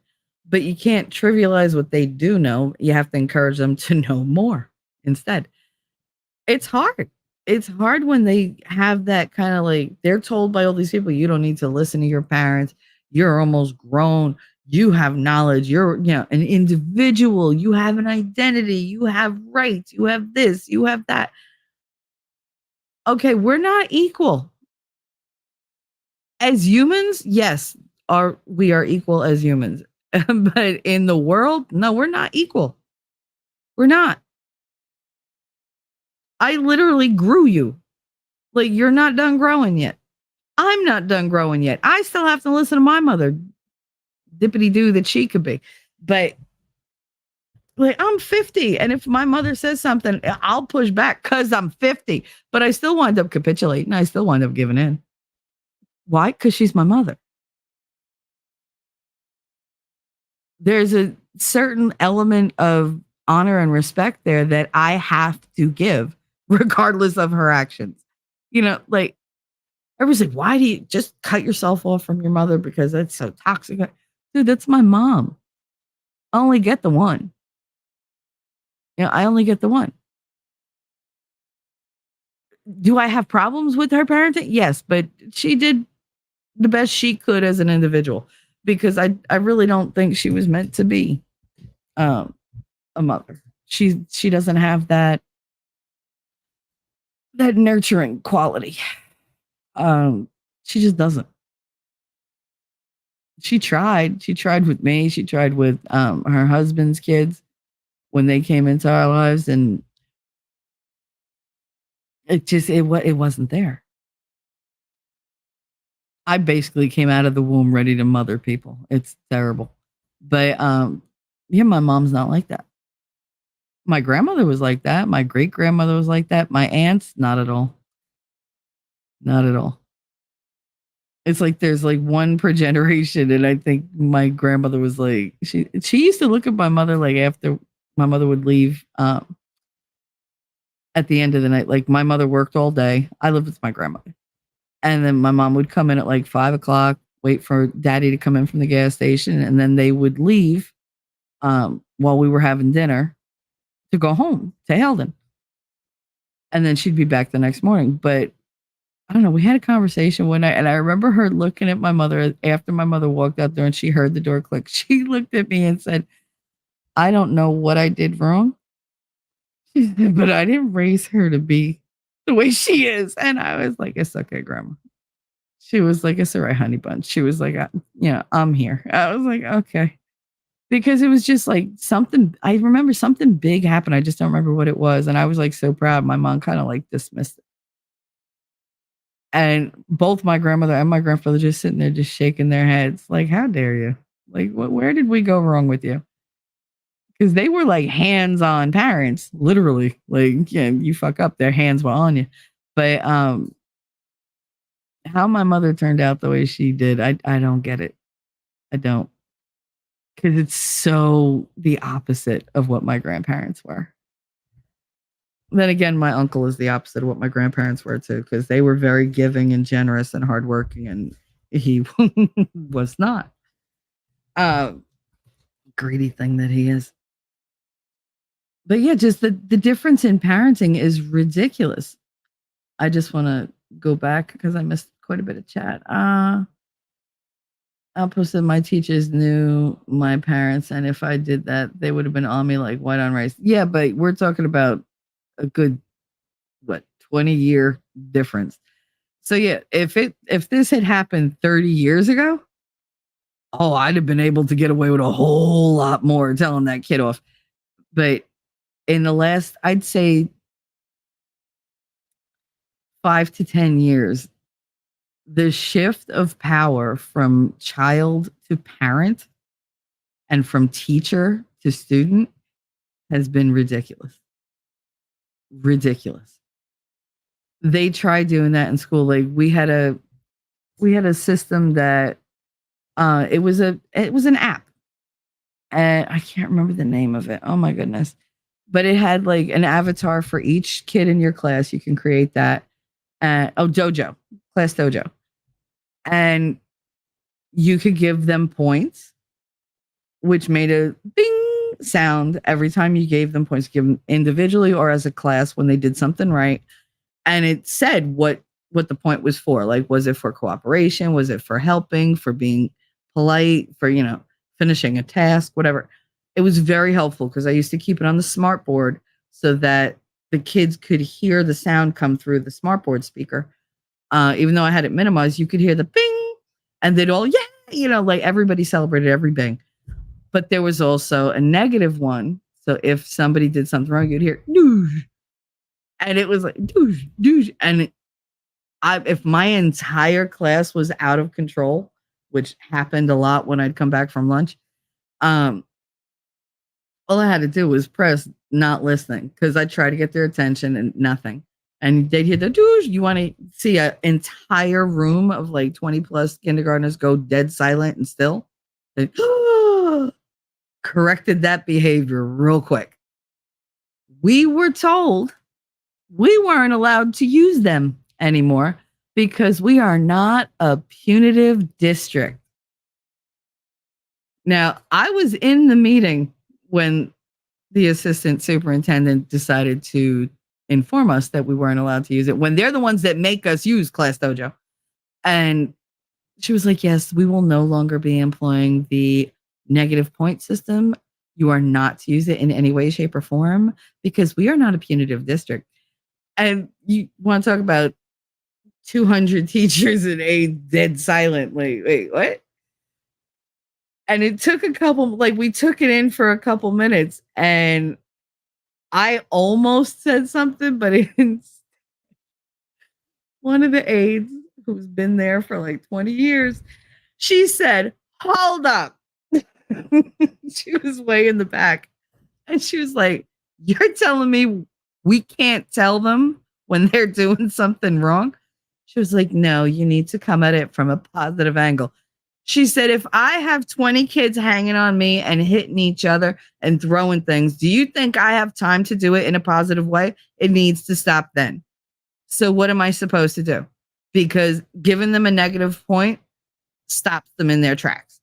But you can't trivialize what they do know. You have to encourage them to know more instead. It's hard. It's hard when they have that kind of like, they're told by all these people, you don't need to listen to your parents. You're almost grown. You have knowledge. You're, an individual. You have an identity. You have rights. You have this. You have that. Okay, we're not equal. As humans, yes, we are equal as humans. But in the world, no, we're not equal. We're not. I literally grew you. Like, you're not done growing yet. I'm not done growing yet. I still have to listen to my mother, dippity doo that she could be. But like, I'm 50. And if my mother says something, I'll push back because I'm 50. But I still wind up capitulating. I still wind up giving in. Why? Because she's my mother. There's a certain element of honor and respect there that I have to give, regardless of her actions. Like, everybody's like, why do you just cut yourself off from your mother because that's so toxic? Dude, that's my mom. I only get the one. I only get the one. Do I have problems with her parenting? Yes, but she did the best she could as an individual because I really don't think she was meant to be a mother. She doesn't have that nurturing quality. She just doesn't. She tried with me. She tried with her husband's kids when they came into our lives, and it wasn't there. I basically came out of the womb ready to mother people. It's terrible. But my mom's not like that. My grandmother was like that. My great grandmother was like that. My aunts, not at all. Not at all. It's like there's like one per generation, and I think my grandmother was like she used to look at my mother like after my mother would leave at the end of the night. Like, my mother worked all day. I lived with my grandmother. And then my mom would come in at like 5:00, wait for daddy to come in from the gas station. And then they would leave while we were having dinner to go home to Helden. and then she'd be back the next morning. But I don't know. We had a conversation one night, and I remember her looking at my mother after my mother walked out there and she heard the door click. She looked at me and said, I don't know what I did wrong. She said, but I didn't raise her to be the way she is. And I was like, it's okay, Grandma. She was like, it's all right, honey bun. She was like, I'm here. I was like, okay. Because it was just like something, I remember something big happened. I just don't remember what it was. And I was like so proud. My mom kind of like dismissed it. And both my grandmother and my grandfather just sitting there, just shaking their heads. Like, how dare you? Like, where did we go wrong with you? Because they were like hands-on parents, literally. Like, yeah, you fuck up, their hands were on you. But how my mother turned out the way she did, I don't get it. I don't. Because it's so the opposite of what my grandparents were. Then again, my uncle is the opposite of what my grandparents were too, because they were very giving and generous and hardworking, and he was not. Greedy thing that he is. But yeah, just the difference in parenting is ridiculous. I just want to go back because I missed quite a bit of chat. I posted my teachers knew my parents, and if I did that, they would have been on me like white on rice. Yeah, but we're talking about a good 20-year difference. So yeah, if this had happened 30 years ago, oh, I'd have been able to get away with a whole lot more telling that kid off. But in the last, I'd say 5 to 10 years, the shift of power from child to parent and from teacher to student has been ridiculous. Ridiculous. They tried doing that in school. Like we had a system that it was an app, and I can't remember the name of it. Oh my goodness. But it had like an avatar for each kid in your class. You can create that. Dojo, class dojo. And you could give them points, which made a bing sound every time you gave them points, give them individually or as a class when they did something right. And it said what the point was for. Like, was it for cooperation? Was it for helping, for being polite, for, finishing a task, whatever. It was very helpful because I used to keep it on the smart board so that the kids could hear the sound come through the smart board speaker. Even though I had it minimized, you could hear the bing and they'd all, like everybody celebrated every bing. But there was also a negative one. So if somebody did something wrong, you'd hear doosh. And it was like doosh, doosh. And if my entire class was out of control, which happened a lot when I'd come back from lunch, all I had to do was press not listening because I tried to get their attention and nothing. And they'd hear the doosh. You want to see an entire room of like 20 plus kindergartners go dead silent and still? They corrected that behavior real quick. We were told we weren't allowed to use them anymore because we are not a punitive district. Now, I was in the meeting when the assistant superintendent decided to inform us that we weren't allowed to use it when they're the ones that make us use Class Dojo. And she was like, yes, we will no longer be employing the negative point system. You are not to use it in any way, shape, or form because we are not a punitive district. And you want to talk about 200 teachers and aides dead silent. Like, wait, what? And it took we took it in for a couple minutes and I almost said something, but one of the aides who's been there for like 20 years, she said, hold up. She was way in the back. And she was like, you're telling me we can't tell them when they're doing something wrong? She was like, no, you need to come at it from a positive angle. She said, if I have 20 kids hanging on me and hitting each other and throwing things, do you think I have time to do it in a positive way? It needs to stop then. So what am I supposed to do? Because giving them a negative point stops them in their tracks.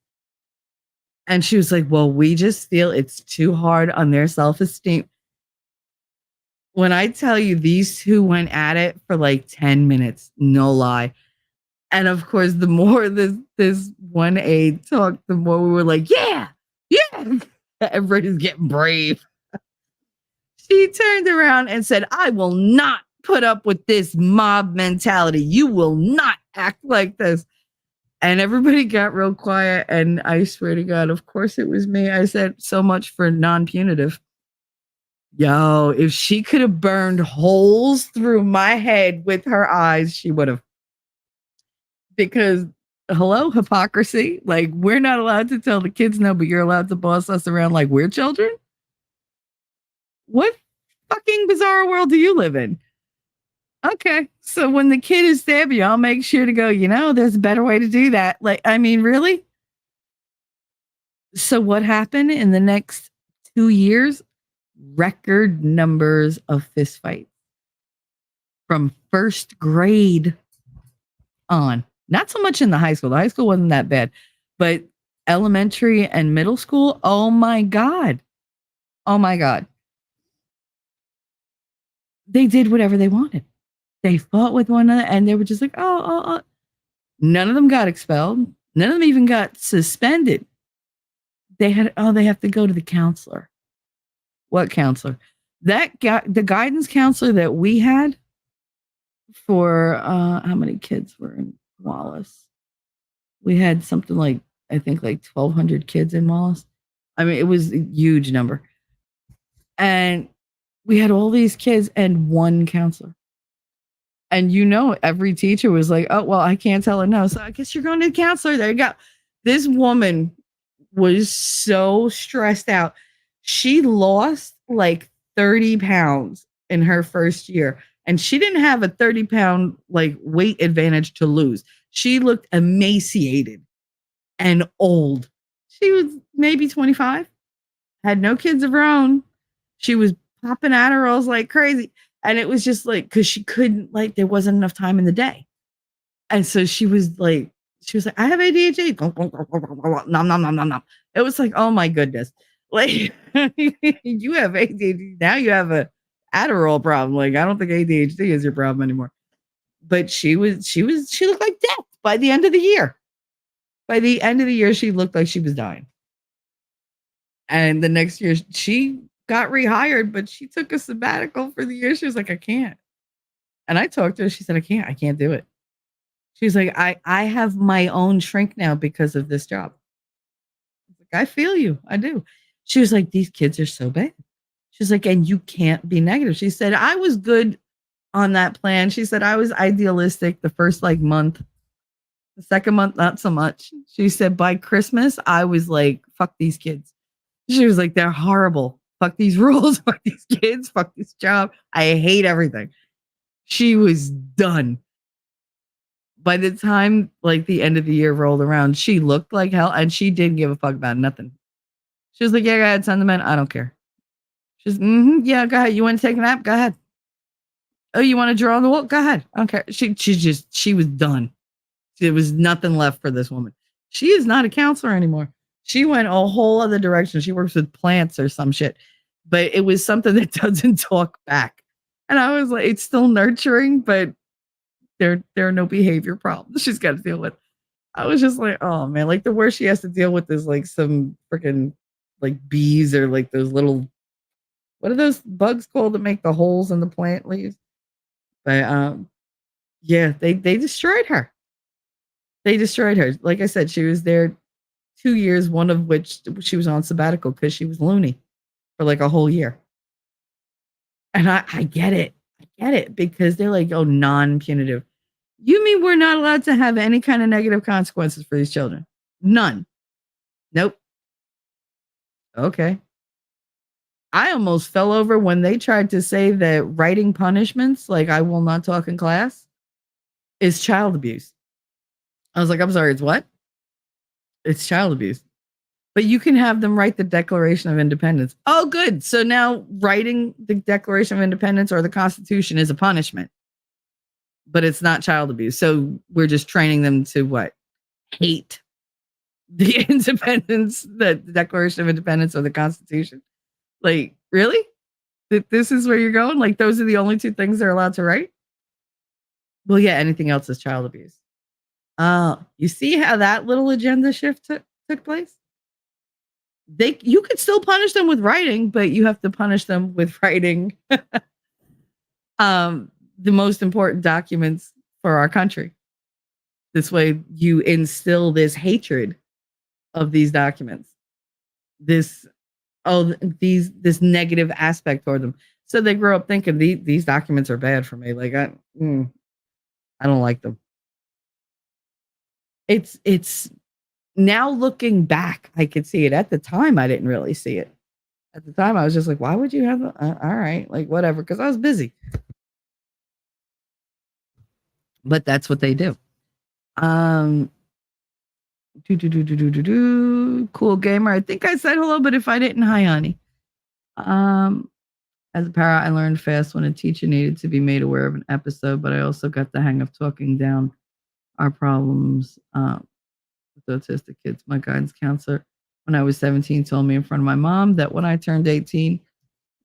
And she was like, well, we just feel it's too hard on their self-esteem. When I tell you these two went at it for like 10 minutes, no lie. And of course, the more this one aide talked, the more we were like, yeah, yeah. Everybody's getting brave. She turned around and said, I will not put up with this mob mentality. You will not act like this. And everybody got real quiet. And I swear to God, of course it was me. I said, so much for non-punitive. Yo, if she could have burned holes through my head with her eyes, she would have. Because, hello, hypocrisy. Like, we're not allowed to tell the kids no, but you're allowed to boss us around like we're children? What fucking bizarre world do you live in? Okay, so when the kid is stabbing you, I'll make sure to go, there's a better way to do that. Like, I mean, really? So what happened in the next 2 years? Record numbers of fistfights from first grade on. Not so much in the high school. The high school wasn't that bad, but elementary and middle school, oh my God. Oh my God. They did whatever they wanted. They fought with one another and they were just like, oh. None of them got expelled. None of them even got suspended. They have to go to the counselor. What counselor? That guy, the guidance counselor that we had for how many kids were in Wallace? We had something like, I think like 1,200 kids in Wallace. I mean, it was a huge number. And we had all these kids and one counselor. And every teacher was like, oh, well, I can't tell her no. So I guess you're going to the counselor. There you go. This woman was so stressed out. She lost like 30 pounds in her first year. And she didn't have a 30-pound like weight advantage to lose. She looked emaciated and old. She was maybe 25, had no kids of her own. She was popping Adderalls like crazy. And it was just like, because she couldn't, like, there wasn't enough time in the day. And so she was like, I have ADHD. Nom, nom, nom, nom, nom. It was like, oh my goodness. Like, you have ADHD. Now you have a Adderall problem. Like, I don't think ADHD is your problem anymore. But she looked like death by the end of the year. By the end of the year, she looked like she was dying. And the next year, she got rehired, but she took a sabbatical for the year. She was like, I can't. And I talked to her. She said, I can't do it. She's like, I have my own shrink now because of this job. I feel you. I do. She was like, these kids are so bad. She's like, and you can't be negative. She said, I was good on that plan. She said, I was idealistic the first like month. The second month, not so much. She said, by Christmas, I was like, fuck these kids. She was like, they're horrible. Fuck these rules. Fuck these kids. Fuck this job. I hate everything. She was done. By the time like the end of the year rolled around, she looked like hell and she didn't give a fuck about nothing. She was like, yeah, go ahead, send them in. I don't care. She's, yeah, go ahead. You want to take a nap? Go ahead. Oh, you want to draw on the wall? Go ahead. I don't care. She was done. There was nothing left for this woman. She is not a counselor anymore. She went a whole other direction. She works with plants or some shit, but it was something that doesn't talk back. And I was like, it's still nurturing, but there are no behavior problems she's got to deal with. I was just like, oh man, like the worst she has to deal with is like some freaking like bees or like those little, what are those bugs called that make the holes in the plant leaves? But yeah, they destroyed her. They destroyed her. Like I said, she was there 2 years, one of which she was on sabbatical because she was loony for like a whole year. And I get it. I get it because they're like, oh, non-punitive. You mean we're not allowed to have any kind of negative consequences for these children? None. Nope. Okay. I almost fell over when they tried to say that writing punishments, like I will not talk in class, is child abuse. I was like, I'm sorry, it's what? It's child abuse. But you can have them write the Declaration of Independence. Oh, good. So now writing the Declaration of Independence or the Constitution is a punishment. But it's not child abuse. So we're just training them to what? Hate the independence, the Declaration of Independence or the Constitution. Like, really? This is where you're going? Like, those are the only two things they're allowed to write? Well, yeah, anything else is child abuse. You see how that little agenda shift took place? You could still punish them with writing, but you have to punish them with writing the most important documents for our country. This way you instill this hatred of these documents. This negative aspect toward them. So they grow up thinking these documents are bad for me. Like I don't like them. It's now looking back, I could see it. At the time, I didn't really see it. At the time, I was just like, why would you have all right, like whatever, because I was busy. But that's what they do. Cool gamer. I think I said hello, but if I didn't, hi, honey. As a para, I learned fast when a teacher needed to be made aware of an episode, but I also got the hang of talking down our problems with autistic kids. My guidance counselor, when I was 17, told me in front of my mom that when I turned 18,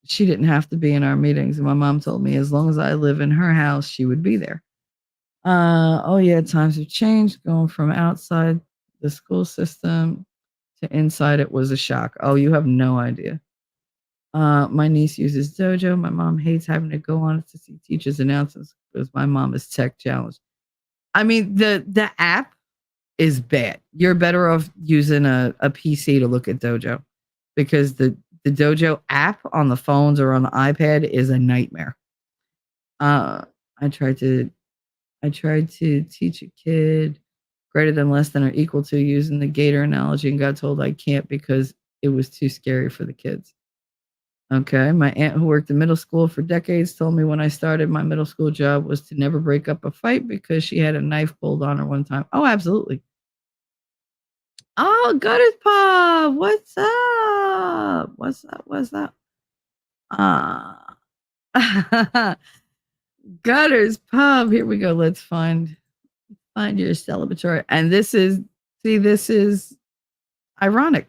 she didn't have to be in our meetings. And my mom told me as long as I live in her house, she would be there. Oh, yeah, times have changed. Going from outside the school system to inside it was a shock. Oh, you have no idea. My niece uses Dojo. My mom hates having to go on it to see teachers' announcements because my mom is tech challenged. I mean, the app is bad. You're better off using a PC to look at Dojo because the Dojo app on the phones or on the iPad is a nightmare. I tried to teach a kid greater than, less than, or equal to using the gator analogy and got told I can't because it was too scary for the kids. Okay. My aunt, who worked in middle school for decades, told me when I started my middle school job was to never break up a fight because she had a knife pulled on her one time. Oh, absolutely. Oh, Gutters Pop. What's up? What's up? Gutters Pub. Here we go. Let's find your celebratory. And this is ironic.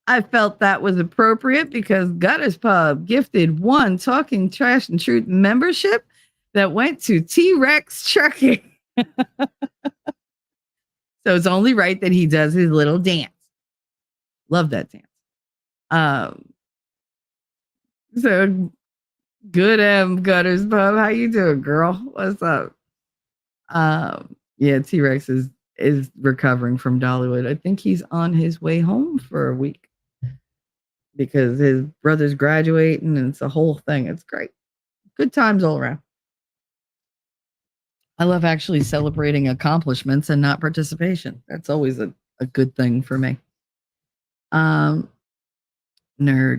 I felt that was appropriate because Gutters Pub gifted one Talking Trash and Truth membership that went to T-Rex Trucking. So it's only right that he does his little dance. Love that dance. So good Gutters Pub. How you doing, girl? What's up? Yeah, T-Rex is recovering from Dollywood. I think he's on his way home for a week because his brother's graduating and it's a whole thing. It's great. Good times all around. I love actually celebrating accomplishments and not participation. That's always a good thing for me. Nerd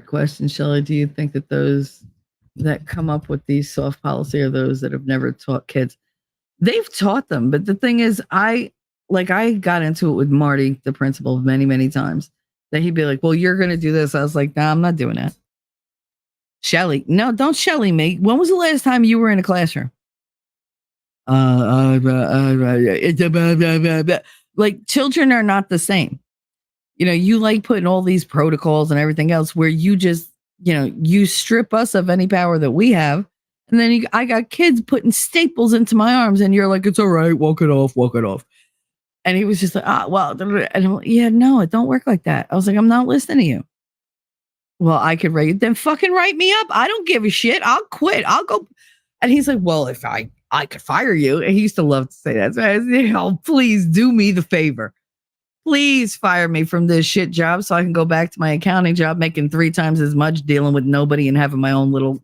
question, Shelley. Do you think that those that come up with these soft policy are those that have never taught kids? They've taught them, but the thing is, I got into it with Marty, the principal, many, many times. That he'd be like, well, you're going to do this. I was like, nah, I'm not doing that. Shelley, no, don't Shelley me. When was the last time you were in a classroom? Like, children are not the same. You know, you like putting all these protocols and everything else where you just, you strip us of any power that we have. And then I got kids putting staples into my arms and you're like, it's all right. Walk it off. And he was just like, yeah, no, it don't work like that. I was like, I'm not listening to you. Well, I could write, then fucking write me up. I don't give a shit. I'll quit. I'll go. And he's like, well, if I could fire you. And he used to love to say that. So I said, oh, please do me the favor. Please fire me from this shit job so I can go back to my accounting job, making 3 times as much, dealing with nobody and having my own little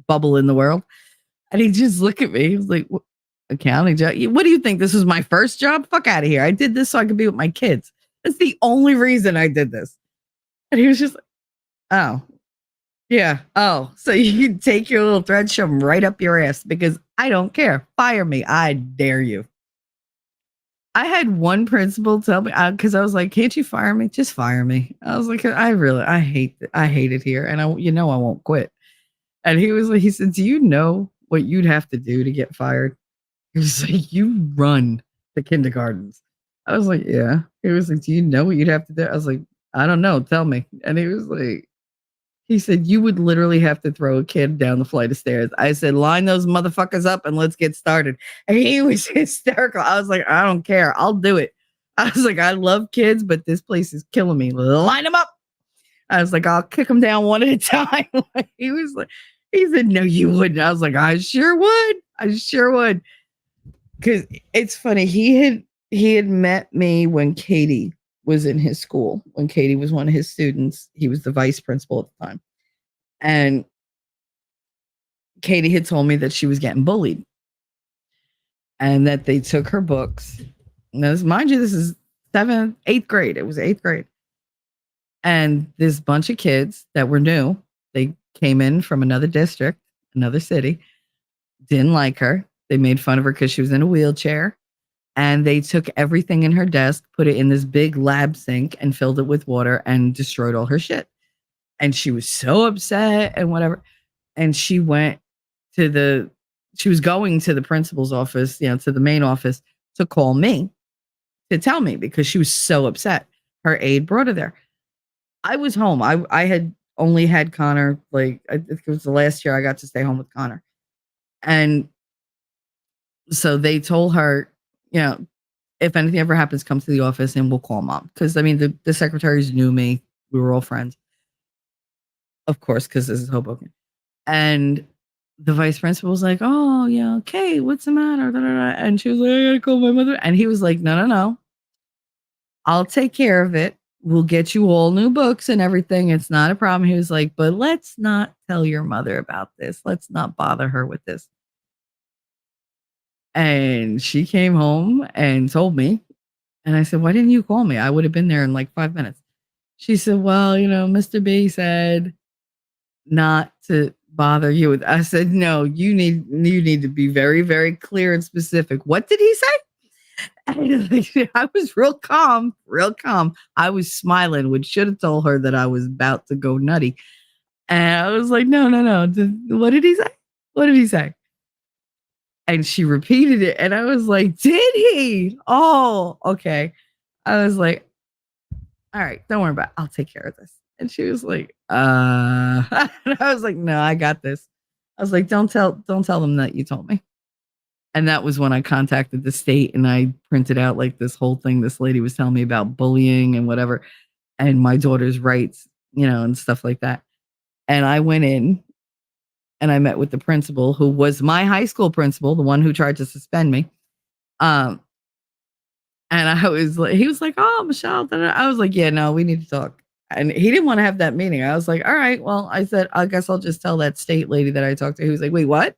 bubble in the world. And he just looked at me. He was like, accounting job? What do you think? This was my first job? Fuck out of here. I did this so I could be with my kids. That's the only reason I did this. And he was just like, oh, yeah. Oh, so you can take your little thread, shove them right up your ass because I don't care. Fire me. I dare you. I had one principal tell me because I was like, "Can't you fire me? Just fire me." I was like, I hate it here, and I won't quit." And he said, "Do you know what you'd have to do to get fired?" He was like, "You run the kindergartens." I was like, "Yeah." He was like, "Do you know what you'd have to do?" I was like, "I don't know. Tell me." And he said, "You would literally have to throw a kid down the flight of stairs." I said, "Line those motherfuckers up and let's get started." And he was hysterical. I was like, "I don't care. I'll do it." I was like, "I love kids, but this place is killing me. Line them up." I was like, "I'll kick them down one at a time." He said, "No, you wouldn't." I was like, "I sure would. I sure would." Because it's funny. He had met me when Katie was in his school. When Katie was one of his students, he was the vice principal at the time. And Katie had told me that she was getting bullied and that they took her books. Now, mind you, this is eighth grade. It was eighth grade. And this bunch of kids that were new, they came in from another district, another city, didn't like her. They made fun of her because she was in a wheelchair. And they took everything in her desk, put it in this big lab sink, and filled it with water and destroyed all her shit. And she was so upset and whatever. And she was going to the principal's office, to the main office to call me to tell me because she was so upset. Her aide brought her there. I was home. I had only had Connor, I think it was the last year I got to stay home with Connor. And so they told her, if anything ever happens, come to the office and we'll call mom. Because, the secretaries knew me. We were all friends. Of course, because this is Hoboken. And the vice principal was like, "Oh, yeah, okay, what's the matter?" Da, da, da. And she was like, "I gotta call my mother." And he was like, "No, no, no. I'll take care of it. We'll get you all new books and everything. It's not a problem." He was like, "But let's not tell your mother about this. Let's not bother her with this." And she came home and told me. And I said, "Why didn't you call me? I would have been there in like 5 minutes." She said, "Well, Mr. B said not to bother you with." I said, "No, you need to be very, very clear and specific. What did he say?" And I was real calm, real calm. I was smiling, which should have told her that I was about to go nutty. And I was like, "No, no, no. What did he say? What did he say?" And she repeated it. And I was like, "Did he? Oh, okay." I was like, "All right, don't worry about it. I'll take care of this." And she was like, and I was like, "No, I got this." I was like, don't tell them that you told me." And that was when I contacted the state and I printed out like this whole thing this lady was telling me about bullying and whatever, and my daughter's rights, and stuff like that. And I went in and I met with the principal, who was my high school principal, the one who tried to suspend me. Um, and he was like, "Oh, Michelle." Da, da. I was like, "Yeah, no, we need to talk." And he didn't want to have that meeting. I was like, "All right, well," I said, "I guess I'll just tell that state lady that I talked to." He was like, "Wait, what?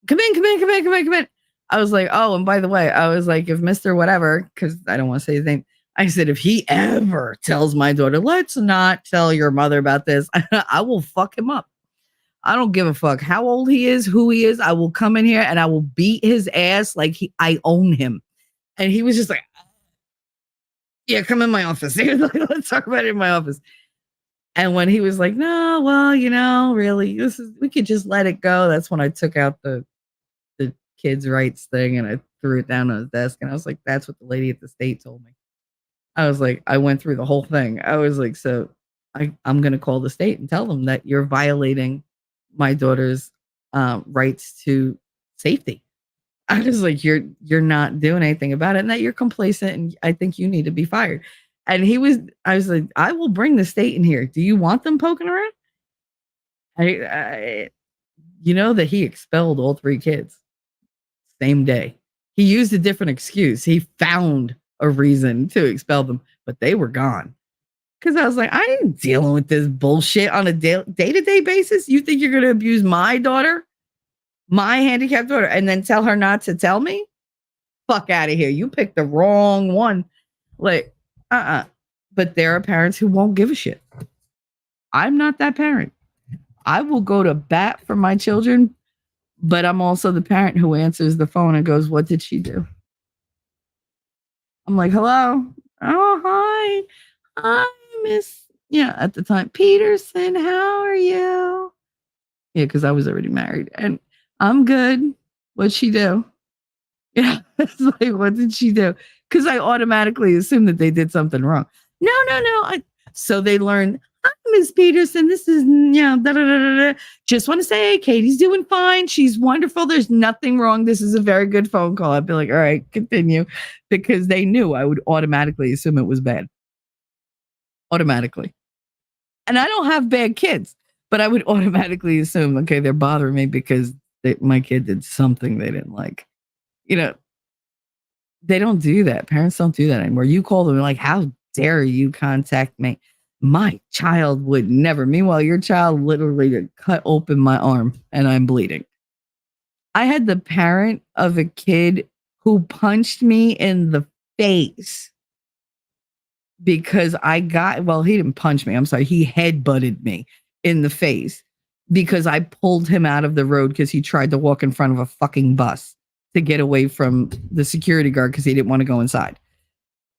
Come in, come in, come in, come in, come in." I was like, "Oh, and by the way," I was like, "if Mr. Whatever," because I don't want to say his name, I said, "if he ever tells my daughter, let's not tell your mother about this, I will fuck him up. I don't give a fuck how old he is, who he is. I will come in here and I will beat his ass like I own him." And he was just like, "Yeah, come in my office." He was like, "Let's talk about it in my office." And when he was like, "No, well, really, we could just let it go." That's when I took out the kids' rights thing and I threw it down on his desk. And I was like, "That's what the lady at the state told me." I was like, I went through the whole thing. I was like, "So I'm going to call the state and tell them that you're violating my daughter's rights to safety." I was like, you're not doing anything about it and that you're complacent and I think you need to be fired." And I was like, "I will bring the state in here. Do you want them poking around?" That he expelled all 3 kids same day. He used a different excuse. He found a reason to expel them, but they were gone. Because I was like, I ain't dealing with this bullshit on a day-to-day basis. You think you're going to abuse my daughter, my handicapped daughter, and then tell her not to tell me? Fuck out of here. You picked the wrong one. Like, But there are parents who won't give a shit. I'm not that parent. I will go to bat for my children, but I'm also the parent who answers the phone and goes, "What did she do?" I'm like, hello. Oh, hi. Hi, Miss. Yeah, at the time, Peterson, how are you? Yeah, because I was already married. And I'm good. What'd she do? Yeah. It's like, what did she do? Because I automatically assumed that they did something wrong. No, no, no. So they learned, hi, Miss Peterson. This is, yeah, da, da, da, da, da. Just want to say, Katie's doing fine. She's wonderful. There's nothing wrong. This is a very good phone call. I'd be like, all right, continue. Because they knew I would automatically assume it was bad. Automatically. And I don't have bad kids, but I would automatically assume, okay, they're bothering me because my kid did something they didn't like. You know, they don't do that. Parents don't do that anymore. You call them like, how dare you contact me? My child would never. Meanwhile, your child literally cut open my arm and I'm bleeding. I had the parent of a kid who punched me in the face because he didn't punch me. I'm sorry. He headbutted me in the face because I pulled him out of the road because he tried to walk in front of a fucking bus to get away from the security guard because he didn't want to go inside.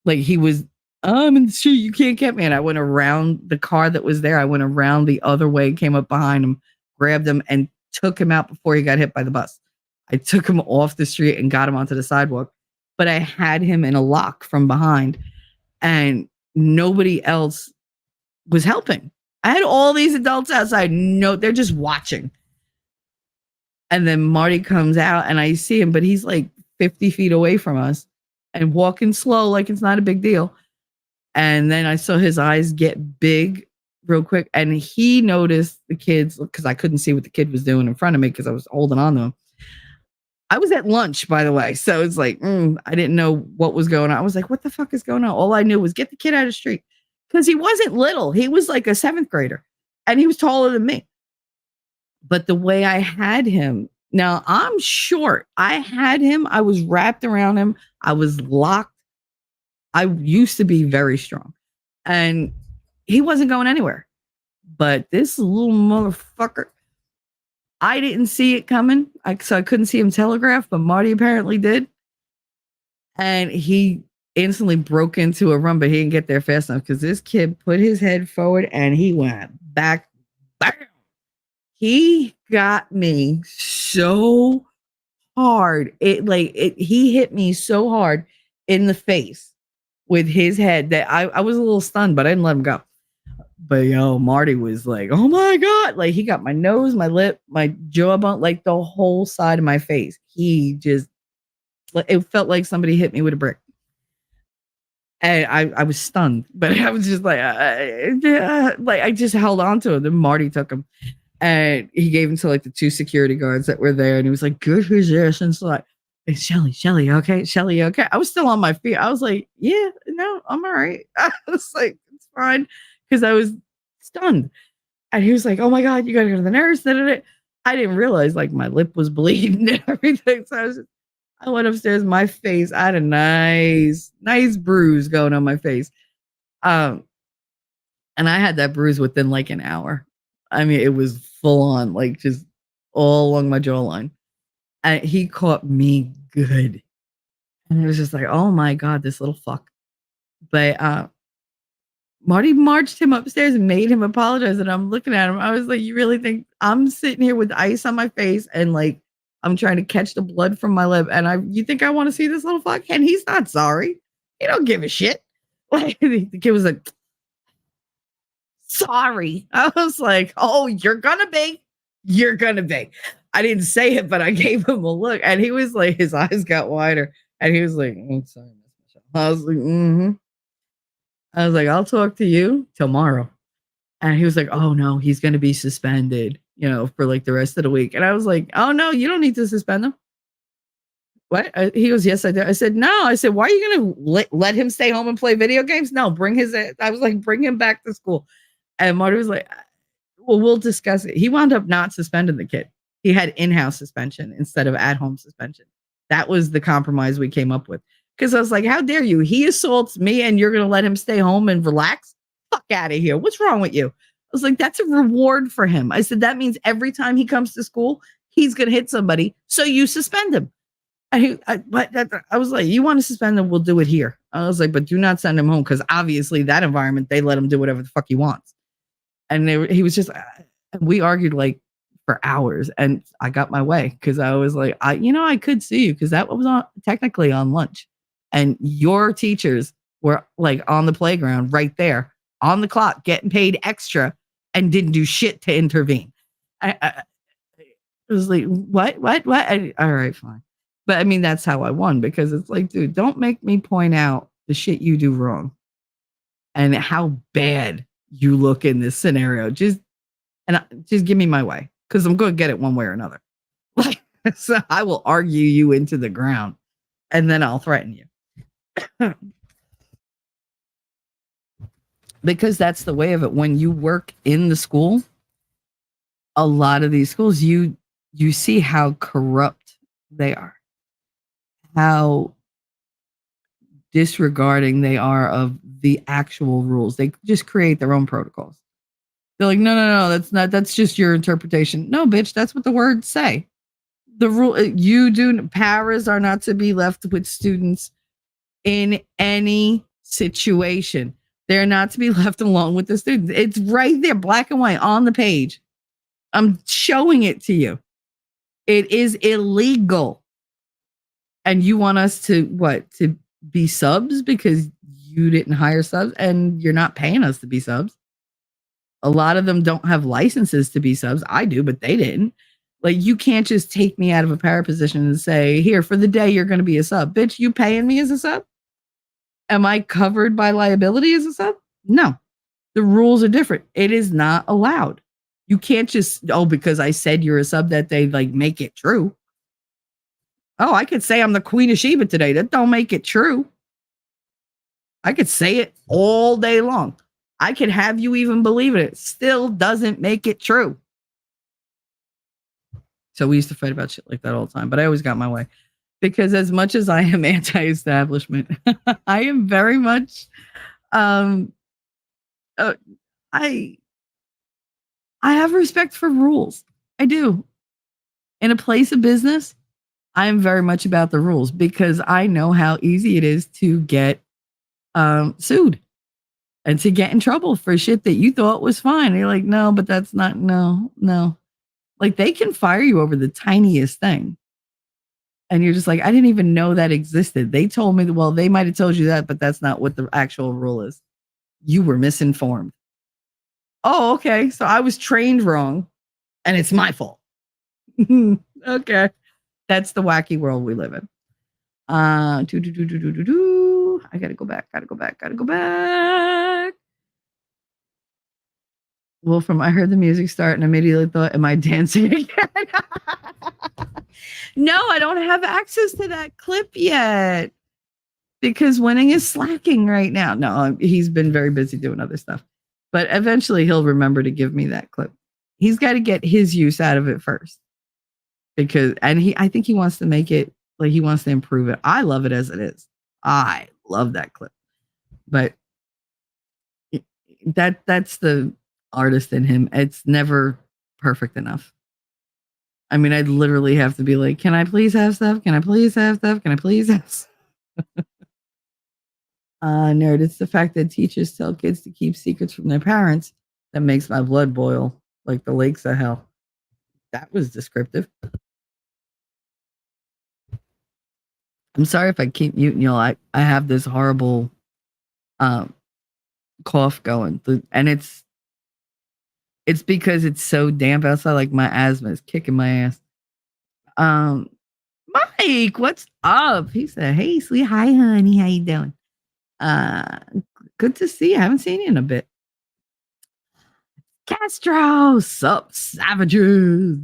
Like he was, I'm in the street, you can't get me. And I went around the car that was there. I went around the other way, came up behind him, grabbed him, and took him out before he got hit by the bus. I took him off the street and got him onto the sidewalk, but I had him in a lock from behind and nobody else was helping. I had all these adults outside. No, they're just watching. And then Marty comes out and I see him, but he's like 50 feet away from us and walking slow like it's not a big deal. And then I saw his eyes get big real quick. And he noticed the kids because I couldn't see what the kid was doing in front of me because I was holding on to him. I was at lunch, by the way. So it's like, I didn't know what was going on. I was like, what the fuck is going on? All I knew was get the kid out of the street because he wasn't little. He was like a 7th grader and he was taller than me. But the way I had him, now I'm short. I had him. I was wrapped around him. I was locked. I used to be very strong and he wasn't going anywhere. But this little motherfucker, I didn't see it coming. So I couldn't see him telegraph, but Marty apparently did. And he instantly broke into a run, but he didn't get there fast enough because this kid put his head forward and he went back. Bam! He got me so hard. He hit me so hard in the face with his head that I was a little stunned, but I didn't let him go. But Marty was like, oh my God. Like he got my nose, my lip, my jawbone, like the whole side of my face. It felt like somebody hit me with a brick. And I was stunned, but I was just like I just held on to him. Then Marty took him and he gave him to like the 2 security guards that were there. And he was like, good for this. And so like, hey, Shelly, okay? Shelly, okay? I was still on my feet. I was like, yeah, no, I'm all right. I was like, it's fine. Because I was stunned. And he was like, oh my God, you got to go to the nurse. I didn't realize like my lip was bleeding and everything. So I went upstairs, my face, I had a nice bruise going on my face. And I had that bruise within like an hour. I mean, it was full on, like just all along my jawline. And he caught me good. And it was just like, oh my God, this little fuck. But Marty marched him upstairs and made him apologize. And I'm looking at him. I was like, you really think I'm sitting here with ice on my face and like I'm trying to catch the blood from my lip? And you think I want to see this little fuck? And he's not sorry. He don't give a shit. Like the kid was like, sorry. I was like, oh, you're gonna be. I didn't say it, but I gave him a look. And he was like, his eyes got wider. And he was like, sorry, Miss Michelle. I was like, I was like, I'll talk to you tomorrow. And he was like, oh no, he's going to be suspended, for like the rest of the week. And I was like, oh no, you don't need to suspend him. What? He goes, yes, I do. I said, no. I said, why are you going to let him stay home and play video games? No, I was like, bring him back to school. And Marty was like, well, we'll discuss it. He wound up not suspending the kid. He had in-house suspension instead of at-home suspension. That was the compromise we came up with. Because I was like, how dare you? He assaults me and you're going to let him stay home and relax? Fuck out of here. What's wrong with you? I was like, that's a reward for him. I said, that means every time he comes to school, he's going to hit somebody. So you suspend him. I was like, you want to suspend them? We'll do it here. I was like, but do not send him home because obviously that environment, they let him do whatever the fuck he wants. And he was just, we argued like for hours and I got my way because I was like, I could see you because that was technically on lunch. And your teachers were like on the playground right there on the clock, getting paid extra and didn't do shit to intervene. I was like, what? All right, fine. But I mean, that's how I won because it's like, dude, don't make me point out the shit you do wrong and how bad you look in this scenario. Just give me my way because I'm going to get it one way or another. Like, so I will argue you into the ground and then I'll threaten you. Because that's the way of it. When you work in the school, a lot of these schools, you see how corrupt they are, how disregarding they are of the actual rules. They just create their own protocols. They're like, no, that's just your interpretation. No, bitch, that's what the words say. The rule, powers are not to be left with students in any situation. They're not to be left alone with the students. It's right there, black and white on the page. I'm showing it to you. It is illegal. And you want us to be subs because you didn't hire subs and you're not paying us to be subs. A lot of them don't have licenses to be subs. I do, but they didn't. Like, you can't just take me out of a para position and say, here, for the day, you're going to be a sub. Bitch, you paying me as a sub? Am I covered by liability as a sub? No. The rules are different. It is not allowed. You can't just, because I said you're a sub that day, like, make it true. Oh, I could say I'm the Queen of Sheba today. That don't make it true. I could say it all day long. I could have you even believe it. It still doesn't make it true. So we used to fight about shit like that all the time, but I always got my way. Because as much as I am anti-establishment, I am very much, I have respect for rules. I do. In a place of business, I am very much about the rules because I know how easy it is to get sued and to get in trouble for shit that you thought was fine. And you're like, no, but that's not, no. Like, they can fire you over the tiniest thing. And you're just like, I didn't even know that existed. They told me, well, they might have told you that, but that's not what the actual rule is. You were misinformed. Oh, okay. So I was trained wrong and it's my fault. Okay. That's the wacky world we live in. I gotta go back. Wolfram, I heard the music start and immediately thought, am I dancing again? No, I don't have access to that clip yet because Winning is slacking right now. No, he's been very busy doing other stuff, but eventually he'll remember to give me that clip. He's got to get his use out of it first I think he wants to make it, like, he wants to improve it. I love it as it is. I love that clip, but that's the artist in him. It's never perfect enough. I mean, I'd literally have to be like, can I please have stuff? Can I please have stuff? Can I please have stuff? Nerd, it's the fact that teachers tell kids to keep secrets from their parents that makes my blood boil like the lakes of hell. That was descriptive. I'm sorry if I keep muting y'all. I have this horrible cough going. And it's because it's so damp outside. Like, my asthma is kicking my ass. Mike, what's up? He said, hey, sweet. Hi, honey. How you doing? Good to see you. I haven't seen you in a bit. Castro, sup, savages.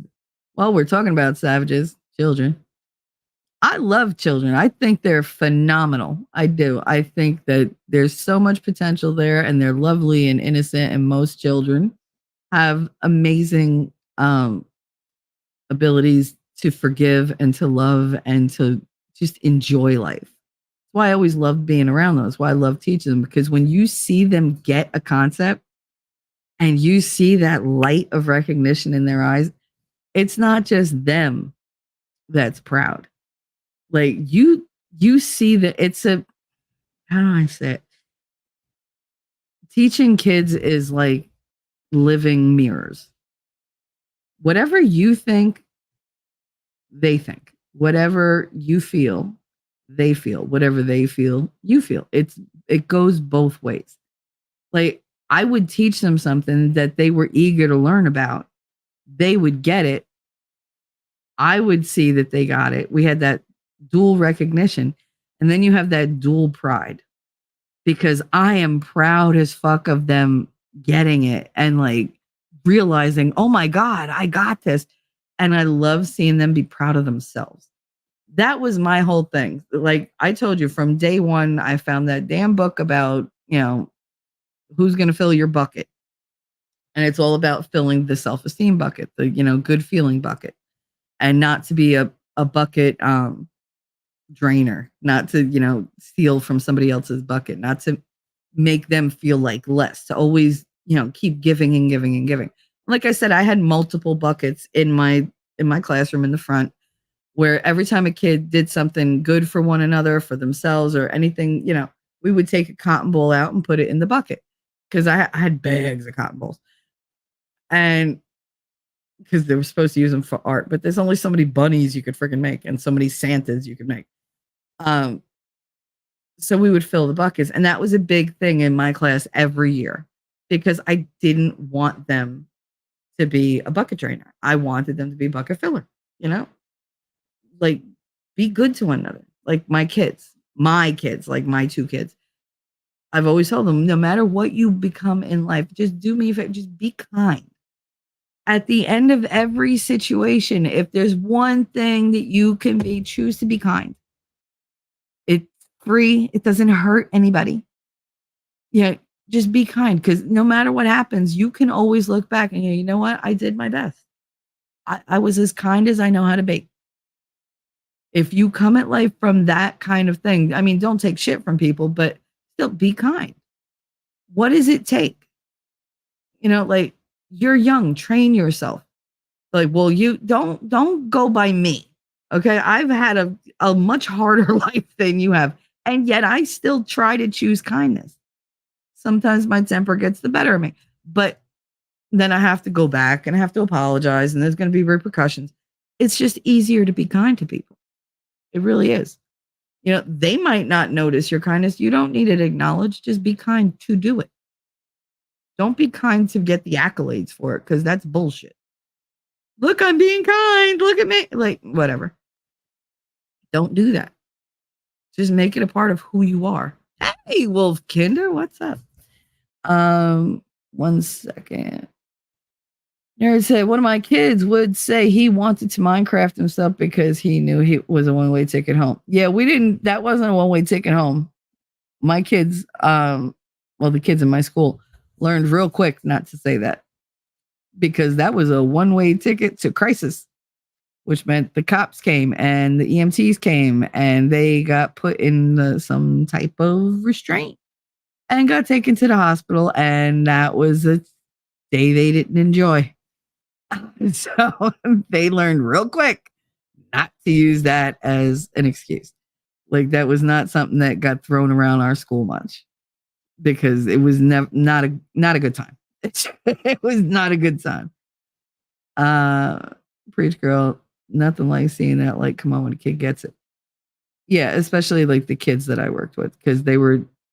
Well, we're talking about savages, children. I love children. I think they're phenomenal. I do. I think that there's so much potential there and they're lovely and innocent, and most children have amazing abilities to forgive and to love and to just enjoy life. That's why I always love being around them. That's why I love teaching them, because when you see them get a concept and you see that light of recognition in their eyes, it's not just them that's proud. Like you see that it's a, how do I say it? Teaching kids is like living mirrors. Whatever you think, they think. Whatever you feel, they feel. Whatever they feel, you feel. It goes both ways. Like I would teach them something that they were eager to learn about. They would get it. I would see that they got it. We had that dual recognition. And then you have that dual pride because I am proud as fuck of them getting it and like realizing, oh my God, I got this. And I love seeing them be proud of themselves. That was my whole thing. Like I told you from day one, I found that damn book about, who's going to fill your bucket. And it's all about filling the self-esteem bucket, the, good feeling bucket, and not to be a bucket drainer, not to, steal from somebody else's bucket, not to make them feel like less, to always, keep giving and giving and giving. Like I said, I had multiple buckets in my classroom in the front where every time a kid did something good for one another, for themselves or anything, we would take a cotton ball out and put it in the bucket because I had bags of cotton balls. And because they were supposed to use them for art, but there's only so many bunnies you could freaking make and so many Santas you could make. So we would fill the buckets. And that was a big thing in my class every year because I didn't want them to be a bucket drainer. I wanted them to be bucket filler, like be good to one another. Like my kids, like my two kids. I've always told them, no matter what you become in life, just do me a favor, just be kind. At the end of every situation, if there's one thing that you can be, choose to be kind. It's free. It doesn't hurt anybody. Just be kind because no matter what happens, you can always look back and you know what? I did my best. I was as kind as I know how to be. If you come at life from that kind of thing, I mean, don't take shit from people, but still be kind. What does it take? Like you're young, train yourself. Like, well, you don't go by me. Okay. I've had a much harder life than you have. And yet I still try to choose kindness. Sometimes my temper gets the better of me, but then I have to go back and I have to apologize and there's going to be repercussions. It's just easier to be kind to people. It really is. They might not notice your kindness. You don't need it acknowledged. Just be kind to do it. Don't be kind to get the accolades for it because that's bullshit. Look, I'm being kind. Look at me. Like, whatever. Don't do that. Just make it a part of who you are. Hey, Wolf Kinder, what's up? 1 second. Nerd said, one of my kids would say he wanted to Minecraft himself because he knew he was a one-way ticket home. Yeah, that wasn't a one-way ticket home. My kids, the kids in my school learned real quick not to say that because that was a one-way ticket to crisis, which meant the cops came and the EMTs came and they got put in some type of restraint and got taken to the hospital. And that was a day they didn't enjoy. So they learned real quick not to use that as an excuse. Like that was not something that got thrown around our school much because it was not a good time. It was not a good time. Preach girl, nothing like seeing that. Like, come on, when a kid gets it. Yeah, especially like the kids that I worked with because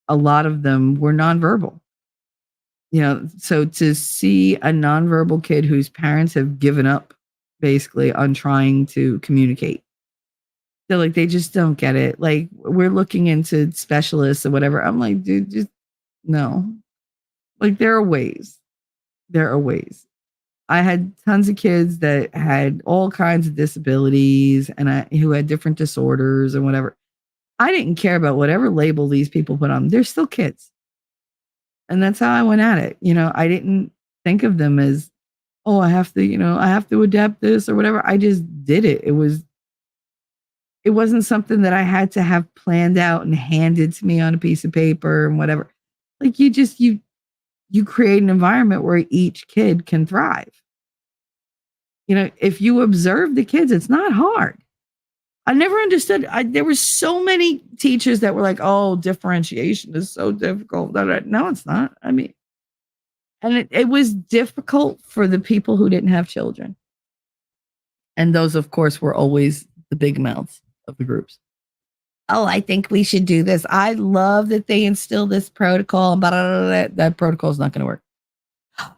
a lot of them were nonverbal. So to see a nonverbal kid whose parents have given up basically on trying to communicate. They're like, they just don't get it. Like, we're looking into specialists or whatever. I'm like, dude, just no. Like, there are ways. There are ways. I had tons of kids that had all kinds of disabilities and who had different disorders and whatever. I didn't care about whatever label these people put on them. They're still kids. And that's how I went at it. I didn't think of them as, oh, I have to adapt this or whatever. I just did it. It wasn't something that I had to have planned out and handed to me on a piece of paper and whatever. Like you create an environment where each kid can thrive. If you observe the kids, it's not hard. I never understood. There were so many teachers that were like, "Oh, differentiation is so difficult." No, it's not. I mean, and it was difficult for the people who didn't have children. And those, of course, were always the big mouths of the groups. Oh, I think we should do this. I love that they instill this protocol, but that protocol is not going to work.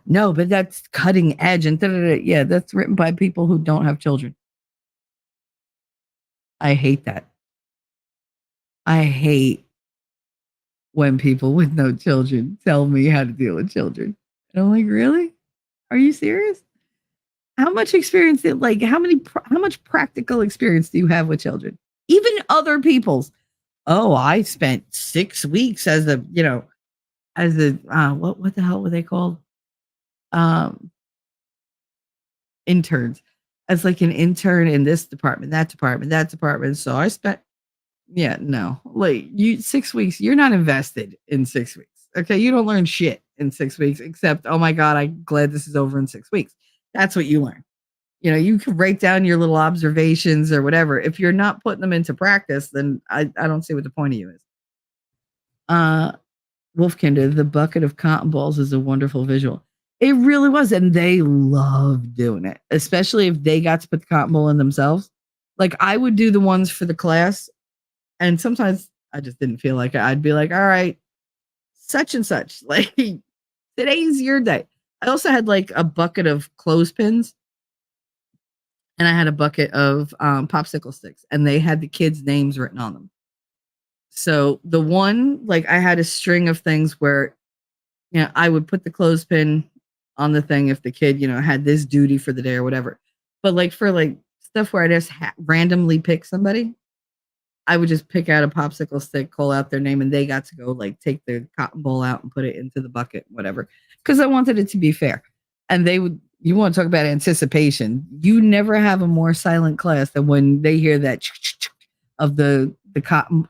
No, but that's cutting edge and yeah, that's written by people who don't have children. I hate that. I hate when people with no children tell me how to deal with children. And I'm like, really? Are you serious? How much experience how much practical experience do you have with children? Even other people's. Oh, I spent 6 weeks as a, what the hell were they called? Interns. As like an intern in this department, that department, that department. So I spent no. Like 6 weeks, you're not invested in 6 weeks. Okay. You don't learn shit in 6 weeks except, oh my God, I'm glad this is over in 6 weeks. That's what you learn. You can write down your little observations or whatever. If you're not putting them into practice, then I don't see what the point of you is. Wolfkinder, the bucket of cotton balls is a wonderful visual. It really was. And they love doing it, especially if they got to put the cotton ball in themselves. Like I would do the ones for the class. And sometimes I just didn't feel like it. I'd be like, all right, such and such. Like today's your day. I also had like a bucket of clothespins. And I had a bucket of popsicle sticks. And they had the kids' names written on them. So the one, like I had a string of things where, I would put the clothespin on the thing if the kid, had this duty for the day or whatever. But like for like stuff where I just randomly pick somebody, I would just pick out a popsicle stick, call out their name, and they got to go like take the cotton ball out and put it into the bucket, whatever. Because I wanted it to be fair. And you want to talk about anticipation. You never have a more silent class than when they hear that of the cotton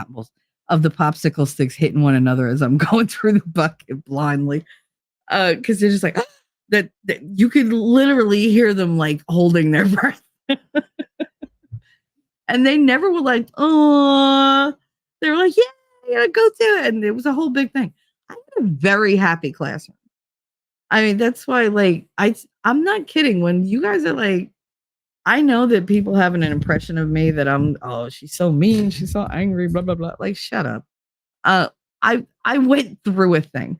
balls, of the popsicle sticks hitting one another as I'm going through the bucket blindly. Because they're just like, that you could literally hear them like holding their breath. And they never were like, oh, they were like, yeah, go do it. And it was a whole big thing. I had a very happy classroom. I mean, that's why, like, I'm not kidding. When you guys are like, I know that people have an impression of me that she's so mean, she's so angry, blah, blah, blah. Like, shut up. I went through a thing.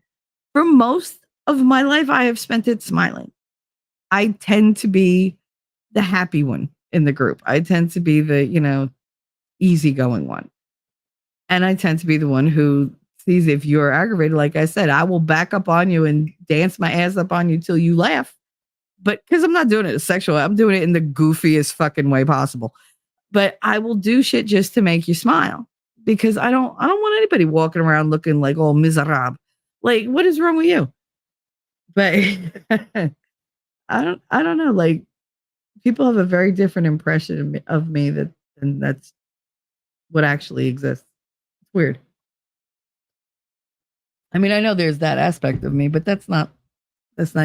For most of my life, I have spent it smiling. I tend to be the happy one in the group. I tend to be the, easygoing one. And I tend to be the one who sees if you're aggravated. Like I said, I will back up on you and dance my ass up on you till you laugh. But because I'm not doing it sexual, I'm doing it in the goofiest fucking way possible. But I will do shit just to make you smile because I don't want anybody walking around looking like all miserable. Like, what is wrong with you? But I don't know. Like, people have a very different impression of me and that's what actually exists. It's weird. I mean, I know there's that aspect of me, but that's not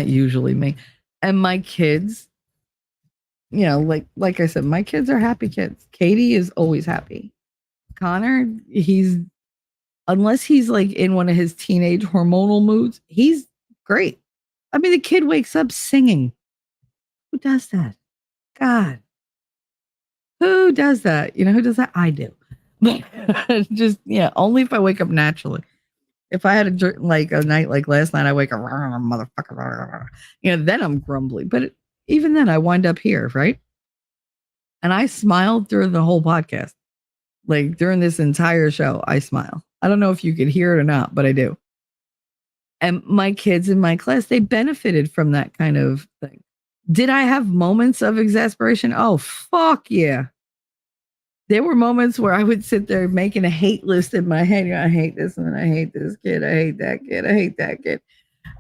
usually me. And my kids, like I said, my kids are happy kids. Katie is always happy. Connor, unless he's like in one of his teenage hormonal moods, he's great. I mean, the kid wakes up singing. Who does that? God. Who does that? Who does that? I do. Just, only if I wake up naturally. If I had a night like last night, I wake up, motherfucker, then I'm grumbly. But even then, I wind up here, right? And I smiled through the whole podcast. Like during this entire show, I smile. I don't know if you could hear it or not, but I do. And my kids in my class, they benefited from that kind of thing. Did I have moments of exasperation? Oh, fuck yeah. There were moments where I would sit there making a hate list in my head. I hate this one. I hate this kid. I hate that kid. I hate that kid.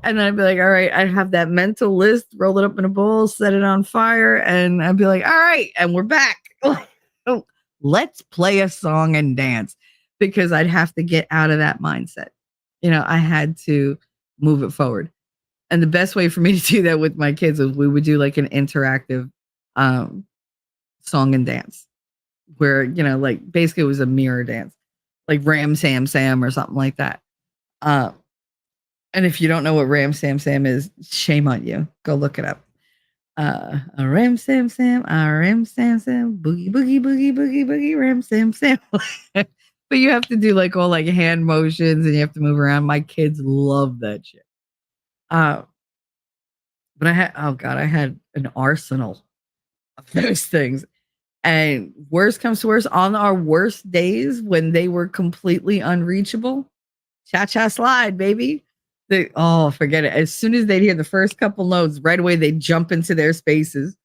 And I'd be like, all right, I'd have that mental list, roll it up in a bowl, set it on fire. And I'd be like, all right, and we're back. Let's play a song and dance because I'd have to get out of that mindset. I had to move it forward. And the best way for me to do that with my kids is we would do like an interactive song and dance. where, like basically it was a mirror dance, like Ram Sam Sam or something like that. Uh, and if you don't know what Ram Sam Sam is, shame on you. Go look it up. A Ram Sam Sam, a Ram Sam Sam, boogie boogie boogie boogie boogie Ram Sam Sam. But you have to do like all like hand motions and you have to move around. My kids love that shit. Uh, but I had an arsenal of those things. And worst comes to worst, on our worst days when they were completely unreachable, cha cha slide, baby. Forget it. As soon as they'd hear the first couple notes, right away they'd jump into their spaces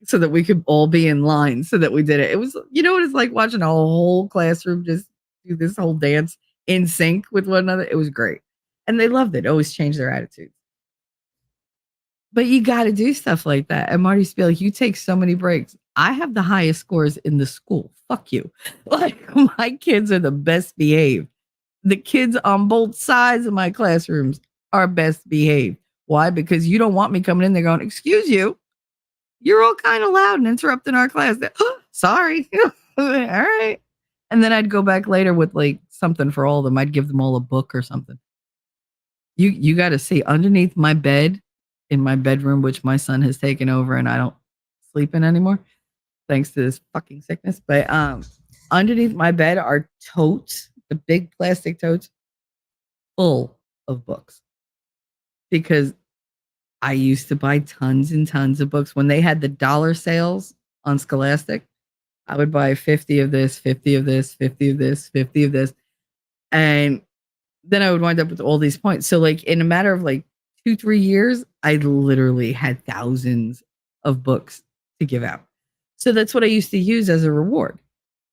so that we could all be in line so that we did it. It was, what it's like watching a whole classroom just do this whole dance in sync with one another. It was great. And they loved it. Always changed their attitudes. But you got to do stuff like that. And Marty Spiel, you take so many breaks. I have the highest scores in the school. Fuck you. Like, my kids are the best behaved. The kids on both sides of my classrooms are best behaved. Why? Because you don't want me coming in there going, excuse you, you're all kind of loud and interrupting our class. Sorry. All right. And then I'd go back later with like something for all of them. I'd give them all a book or something. You got to see underneath my bed in my bedroom, which my son has taken over and I don't sleep in anymore, thanks to this fucking sickness. But underneath my bed are totes, the big plastic totes, full of books. Because I used to buy tons and tons of books. When they had the dollar sales on Scholastic, I would buy 50 of this, 50 of this, 50 of this, 50 of this. And then I would wind up with all these points. So like in a matter of like 2-3 years, I literally had thousands of books to give out. So that's what I used to use as a reward.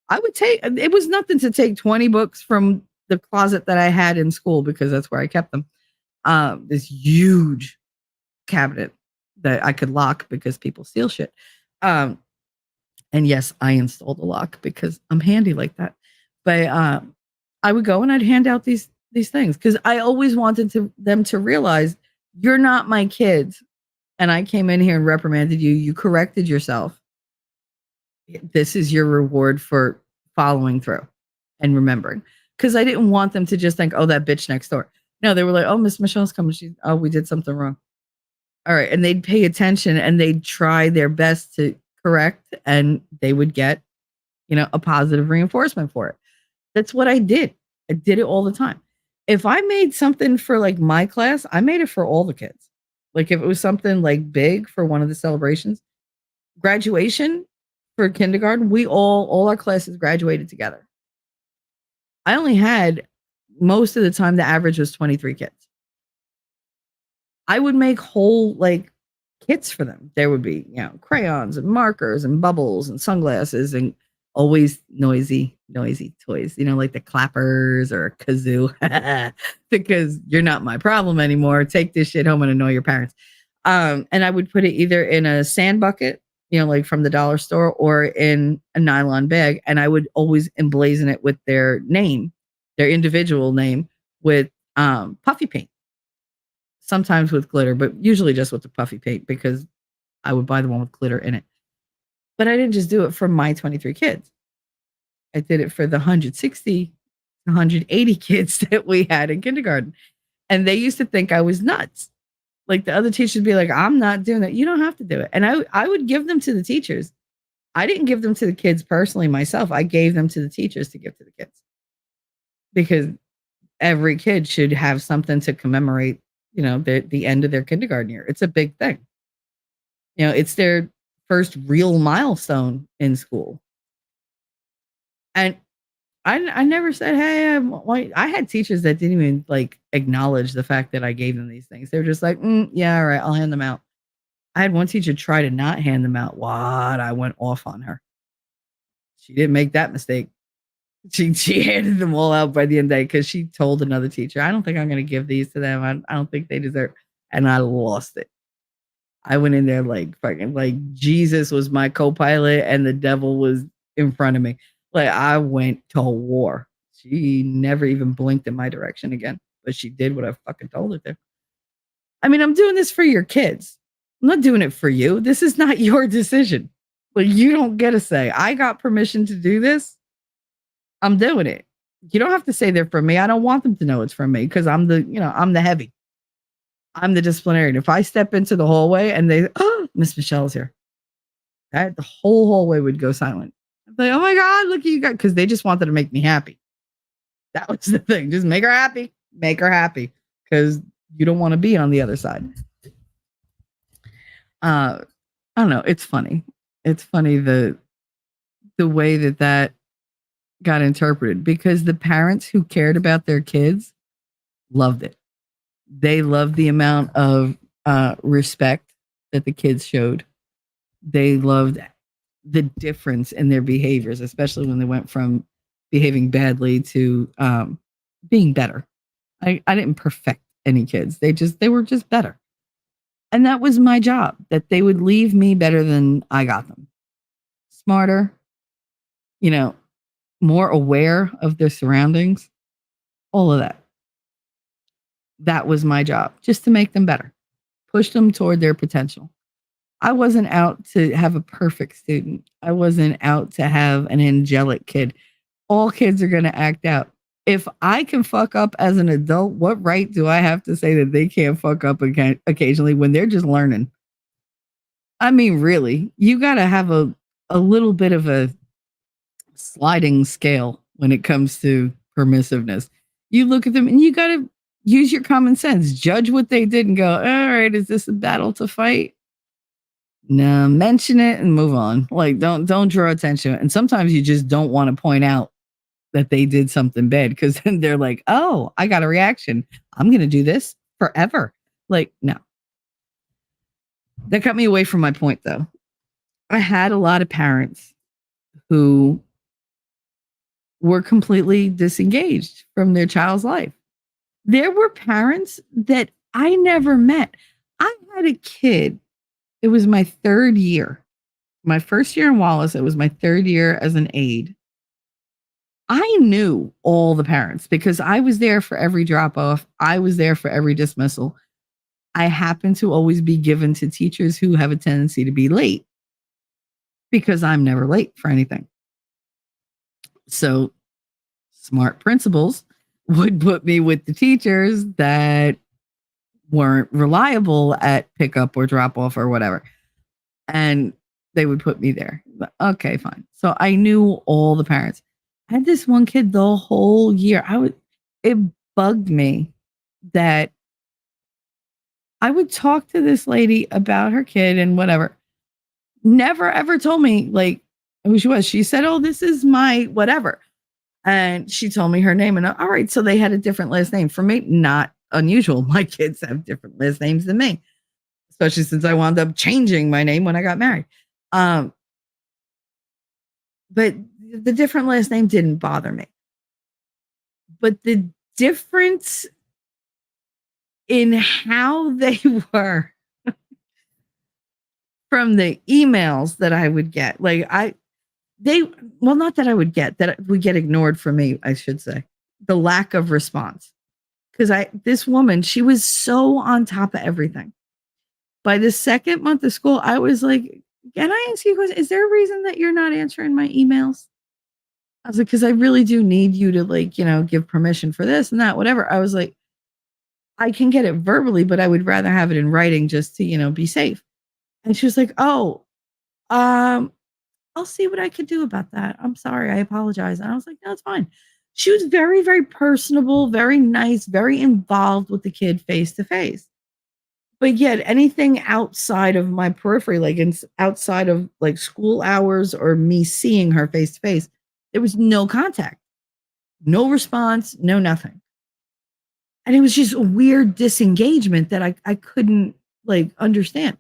I would it was nothing to take 20 books from the closet that I had in school because that's where I kept them. This huge cabinet that I could lock because people steal shit. And yes, I installed a lock because I'm handy like that. But I would go and I'd hand out these things because I always wanted them to realize you're not my kids. And I came in here and reprimanded you. You corrected yourself. This is your reward for following through and remembering. Because I didn't want them to just think, oh, that bitch next door. No, they were like, oh, Miss Michelle's coming. We did something wrong. All right. And they'd pay attention and they'd try their best to correct and they would get, a positive reinforcement for it. That's what I did. I did it all the time. If I made something for like my class, I made it for all the kids. Like if it was something like big for one of the celebrations, graduation for kindergarten, we all our classes graduated together. I only had, most of the time, the average was 23 kids. I would make whole like kits for them. There would be, crayons and markers and bubbles and sunglasses and always noisy toys, like the clappers or a kazoo, because you're not my problem anymore. Take this shit home and annoy your parents. And I would put it either in a sand bucket, like from the dollar store, or in a nylon bag. And I would always emblazon it with their name, their individual name, with puffy paint. Sometimes with glitter, but usually just with the puffy paint because I would buy the one with glitter in it. But I didn't just do it for my 23 kids. I did it for the 160, 180 kids that we had in kindergarten. And they used to think I was nuts. Like the other teachers would be like, I'm not doing that. You don't have to do it. And I would give them to the teachers. I didn't give them to the kids personally myself. I gave them to the teachers to give to the kids. Because every kid should have something to commemorate, the end of their kindergarten year. It's a big thing. It's their first real milestone in school. And I never said, hey, I had teachers that didn't even like acknowledge the fact that I gave them these things. They were just like, yeah, all right, I'll hand them out. I had one teacher try to not hand them out. What? I went off on her. She didn't make that mistake. She handed them all out by the end of the day because she told another teacher, I don't think I'm going to give these to them. I don't think they deserve. And I lost it. I went in there like fucking like Jesus was my co-pilot and the devil was in front of me. Like I went to war. She never even blinked in my direction again, but she did what I fucking told her to. I mean, I'm doing this for your kids. I'm not doing it for you. This is not your decision. Like, you don't get a say. I got permission to do this. I'm doing it. You don't have to say they're from me. I don't want them to know it's from me because I'm the heavy. I'm the disciplinarian. If I step into the hallway and they, oh, Miss Michelle's here, the whole hallway would go silent. I'm like, oh my God, look at you guys. Because they just wanted to make me happy. That was the thing. Just make her happy. Make her happy. Because you don't want to be on the other side. I don't know. It's funny. It's funny the way that got interpreted because the parents who cared about their kids loved it. They loved the amount of respect that the kids showed. They loved the difference in their behaviors, especially when they went from behaving badly to being better. I didn't perfect any kids. They were just better. And that was my job, that they would leave me better than I got them. Smarter, more aware of their surroundings, all of that. That was my job, just to make them better, push them toward their potential. I wasn't out to have a perfect student. I wasn't out to have an angelic kid. All kids are going to act out. If I can fuck up as an adult, what right do I have to say that they can't fuck up occasionally when they're just learning? I mean, really, you got to have a little bit of a sliding scale when it comes to permissiveness. You look at them and you got to use your common sense, judge what they did and go, all right, is this a battle to fight? No, mention it and move on. Like, don't draw attention. And sometimes you just don't want to point out that they did something bad because then they're like, oh, I got a reaction. I'm going to do this forever. Like, no. That got me away from my point, though. I had a lot of parents who were completely disengaged from their child's life. There were parents that I never met. I had a kid. It was my third year. My first year in Wallace, it was my third year as an aide. I knew all the parents because I was there for every drop off. I was there for every dismissal. I happen to always be given to teachers who have a tendency to be late because I'm never late for anything. So smart principals would put me with the teachers that weren't reliable at pickup or drop off or whatever. And they would put me there. Okay, fine. So I knew all the parents. I had this one kid the whole year. It bugged me that I would talk to this lady about her kid and whatever. Never ever told me like who she was. She said, oh, this is my whatever. And she told me her name. And all right, so they had a different last name. For me, not unusual. My kids have different last names than me, especially since I wound up changing my name when I got married. But the different last name didn't bother me. But the difference in how they were from the emails that I would get, not that I would get, that would get ignored from me, I should say, the lack of response. Because this woman, she was so on top of everything. By the second month of school, I was like, can I ask you a question? Is there a reason that you're not answering my emails? I was like, because I really do need you to give permission for this and that, whatever. I was like, I can get it verbally, but I would rather have it in writing just to, be safe. And she was like, oh, I'll see what I could do about that. I'm sorry. I apologize. And I was like, no, it's fine. She was very, very personable, very nice, very involved with the kid face to face. But yet anything outside of my periphery, outside of school hours or me seeing her face to face, there was no contact, no response, no nothing. And it was just a weird disengagement that I couldn't understand.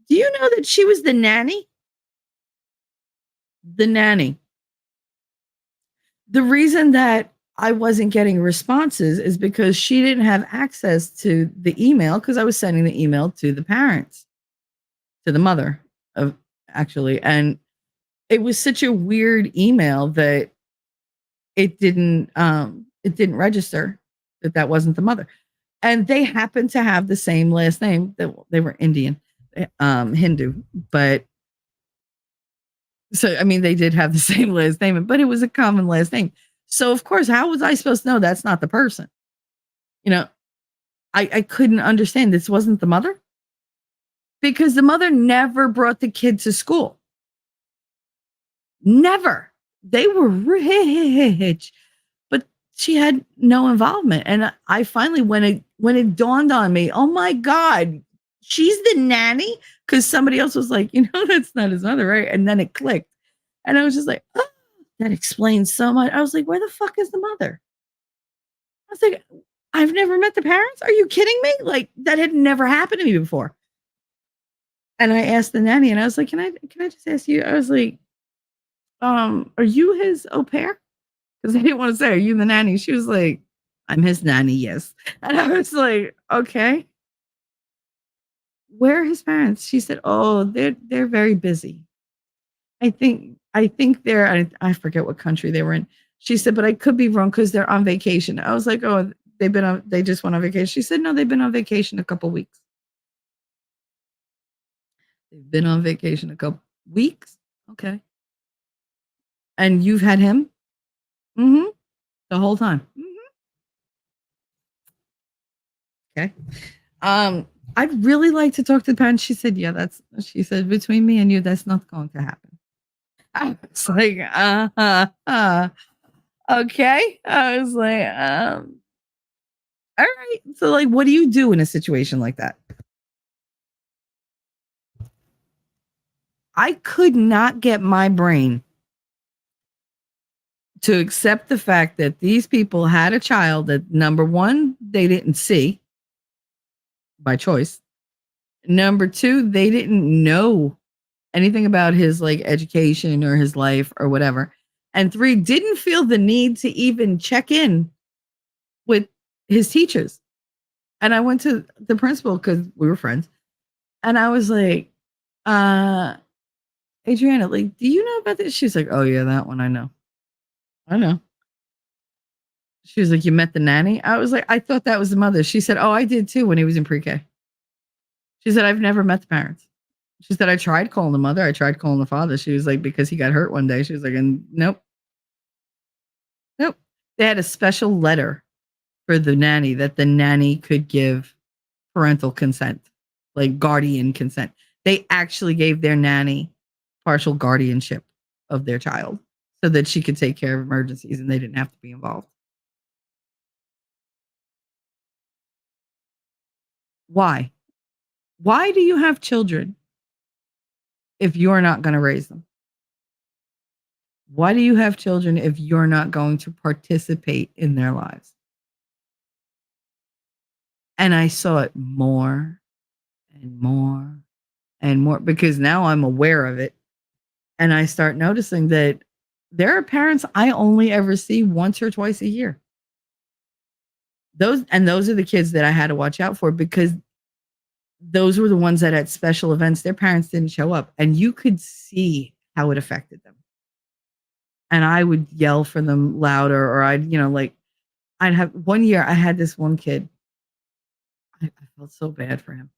Do you know that she was the nanny? The nanny. The reason that I wasn't getting responses is because she didn't have access to the email because I was sending the email to the parents, to the mother actually. And it was such a weird email that it didn't register that wasn't the mother. And they happened to have the same last name. They were Indian, Hindu, but So, I mean, they did have the same last name, but it was a common last name. So, of course, how was I supposed to know that's not the person? You know, I couldn't understand. This wasn't the mother because the mother never brought the kid to school. Never. They were rich, but she had no involvement. And I finally, when it dawned on me, oh my God, she's the nanny. Because somebody else was like, that's not his mother, right? And then it clicked. And I was just like, oh, that explains so much. I was like, where the fuck is the mother? I was like, I've never met the parents. Are you kidding me? Like that had never happened to me before. And I asked the nanny and I was like, can I just ask you? I was like, are you his au pair? Because I didn't want to say, are you the nanny? She was like, I'm his nanny, yes. And I was like, okay. Where are his parents? She said, oh, they're very busy. I think they're I forget what country they were in. She said, but I could be wrong because they're on vacation. I was like, oh, they just went on vacation. She said, no, they've been on vacation a couple weeks. They've been on vacation a couple weeks. Okay. And you've had him? Mm-hmm. The whole time. Mm-hmm. Okay. I'd really like to talk to the parents. She said, yeah, she said, between me and you, that's not going to happen. I was like, okay. I was like, all right. So, like, what do you do in a situation like that? I could not get my brain to accept the fact that these people had a child that, number one, they didn't see by choice. Number two, they didn't know anything about his like education or his life or whatever. And three, didn't feel the need to even check in with his teachers. And I went to the principal because we were friends. And I was like, Adriana, like, do you know about this? She's like, oh yeah, that one I know. I know. She was like, you met the nanny? I was like, I thought that was the mother. She said, oh, I did too when he was in pre-K. She said, I've never met the parents. She said, I tried calling the mother. I tried calling the father. She was like, because he got hurt one day. She was like, and nope. Nope. They had a special letter for the nanny that the nanny could give parental consent, like guardian consent. They actually gave their nanny partial guardianship of their child so that she could take care of emergencies and they didn't have to be involved. Why? Why do you have children if you're not going to raise them? Why do you have children if you're not going to participate in their lives? And I saw it more and more and more because now I'm aware of it. And I start noticing that there are parents I only ever see once or twice a year. Those are the kids that I had to watch out for because those were the ones that at special events, their parents didn't show up and you could see how it affected them. And I would yell for them louder or I'd have one year I had this one kid. I felt so bad for him.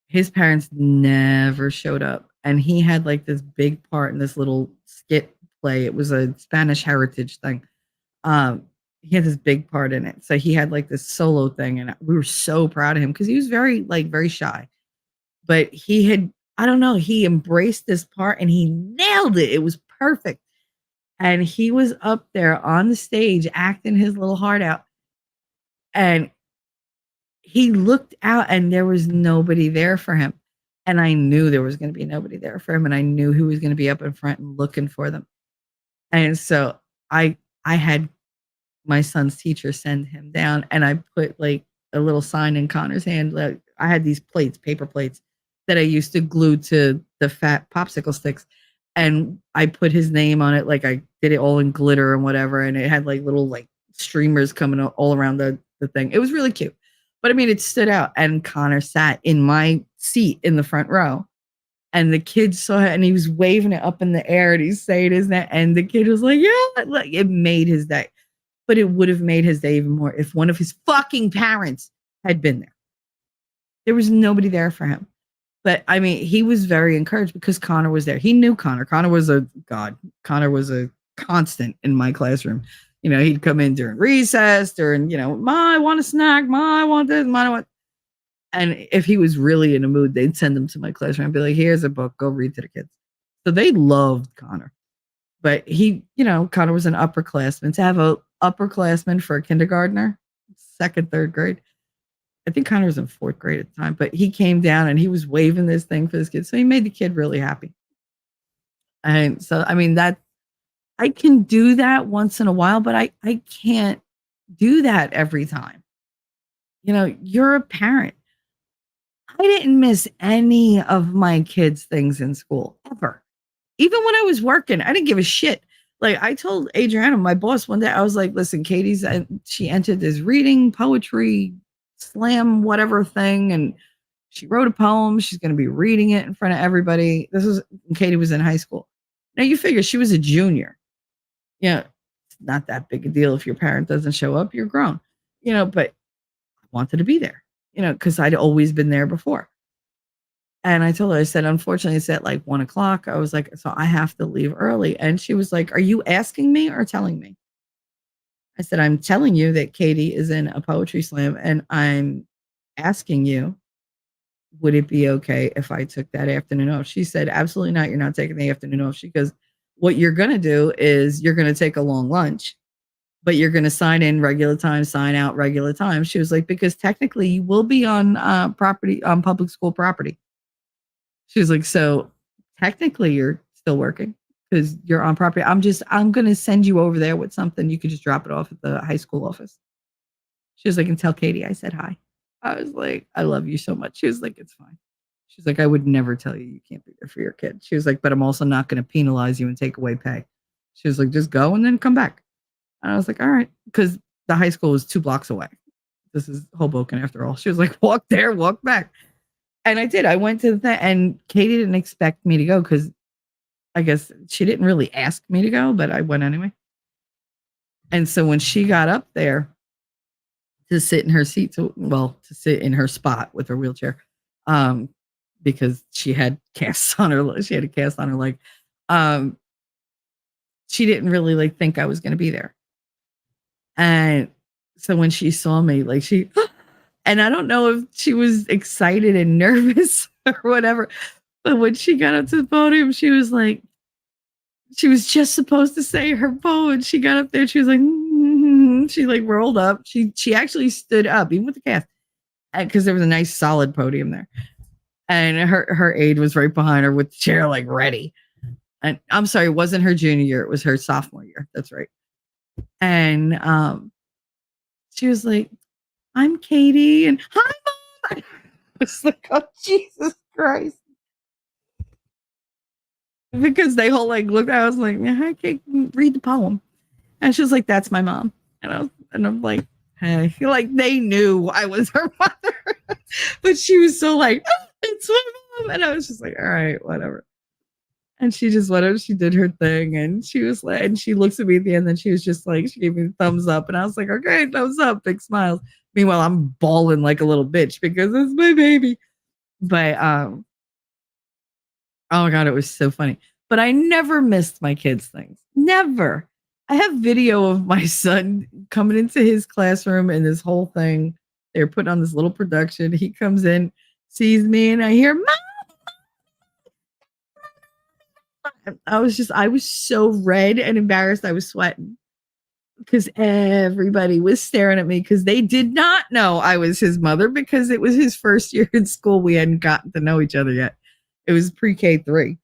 His parents never showed up and he had like this big part in this little skit play. It was a Spanish heritage thing. He had this big part in it. So he had like this solo thing and we were so proud of him because he was very shy. But he had, I don't know, he embraced this part and he nailed it. It was perfect. And he was up there on the stage acting his little heart out. And he looked out and there was nobody there for him. And I knew there was going to be nobody there for him. And I knew who was going to be up in front and looking for them. And so I had my son's teacher send him down and I put like a little sign in Connor's hand. Like, I had these plates, paper plates that I used to glue to the fat popsicle sticks. And I put his name on it. Like I did it all in glitter and whatever. And it had like little like streamers coming all around the thing. It was really cute. But I mean, it stood out. And Connor sat in my seat in the front row. And the kid saw it and he was waving it up in the air and he's saying his name. And the kid was like, yeah, like it made his day. But it would have made his day even more if one of his fucking parents had been there. There was nobody there for him. But I mean, he was very encouraged because Connor was there. He knew Connor. Connor was a god. Connor was a constant in my classroom. He'd come in during recess, during, Ma, I want a snack. Ma, I want this. Ma, I want. And if he was really in a mood, they'd send him to my classroom and be like, here's a book, go read to the kids. So they loved Connor. But Connor was an upperclassman. To have a upperclassman for a kindergartner, second, third grade. I think Connor was in fourth grade at the time, but he came down and he was waving this thing for this kid. So he made the kid really happy. And so, I mean, that I can do that once in a while, but I can't do that every time. You're a parent. I didn't miss any of my kids' things in school ever. Even when I was working, I didn't give a shit. Like I told Adriana, my boss, one day, I was like, listen, she entered this reading, poetry, slam, whatever thing. And she wrote a poem. She's going to be reading it in front of everybody. This was when Katie was in high school. Now you figure she was a junior. It's not that big a deal if your parent doesn't show up, you're grown, but I wanted to be there, because I'd always been there before. And I told her, I said, unfortunately, it's at like 1:00. I was like, so I have to leave early. And she was like, are you asking me or telling me? I said, I'm telling you that Katie is in a poetry slam and I'm asking you, would it be okay if I took that afternoon off? She said, absolutely not. You're not taking the afternoon off. She goes, what you're going to do is you're going to take a long lunch, but you're going to sign in regular time, sign out regular time. She was like, because technically you will be on public school property. She was like, so technically you're still working because you're on property. I'm going to send you over there with something. You could just drop it off at the high school office. She was like, and tell Katie I said hi. I was like, I love you so much. She was like, it's fine. She's like, I would never tell you can't be there for your kid. She was like, but I'm also not going to penalize you and take away pay. She was like, just go and then come back. And I was like, all right. Because the high school was 2 blocks away. This is Hoboken after all. She was like, walk there, walk back. And I did. I went to the thing, and Katie didn't expect me to go because I guess she didn't really ask me to go, but I went anyway. And so when she got up there to sit in her seat, to sit in her spot with her wheelchair, because she had casts on her, she had a cast on her leg. She didn't really think I was going to be there. And so when she saw me, and I don't know if she was excited and nervous or whatever, but when she got up to the podium, she was like, she was just supposed to say her poem. And she got up there. She was like, she rolled up. She actually stood up, even with the cast, because there was a nice solid podium there. And her aide was right behind her with the chair ready. And I'm sorry, it wasn't her junior year. It was her sophomore year. That's right. And she was like, I'm Katie, and hi, Mom. I was like, oh, Jesus Christ. Because they all looked, I was like, yeah, hi, Kate, read the poem. And she was like, that's my mom. And I'm like, hey, they knew I was her mother. But she was so oh, it's my mom. And I was just like, all right, whatever. And she just whatever, she did her thing, and she was and she looks at me at the end, and she was just she gave me the thumbs up, and I was like, okay, thumbs up, big smiles. Meanwhile, I'm bawling like a little bitch because it's my baby. But oh my God, it was so funny. But I never missed my kids' things. Never. I have video of my son coming into his classroom and this whole thing. They're putting on this little production. He comes in, sees me, and I hear, Mom. I was so red and embarrassed. I was sweating because everybody was staring at me because they did not know I was his mother because it was his first year in school. We hadn't gotten to know each other yet. It was pre-K 3.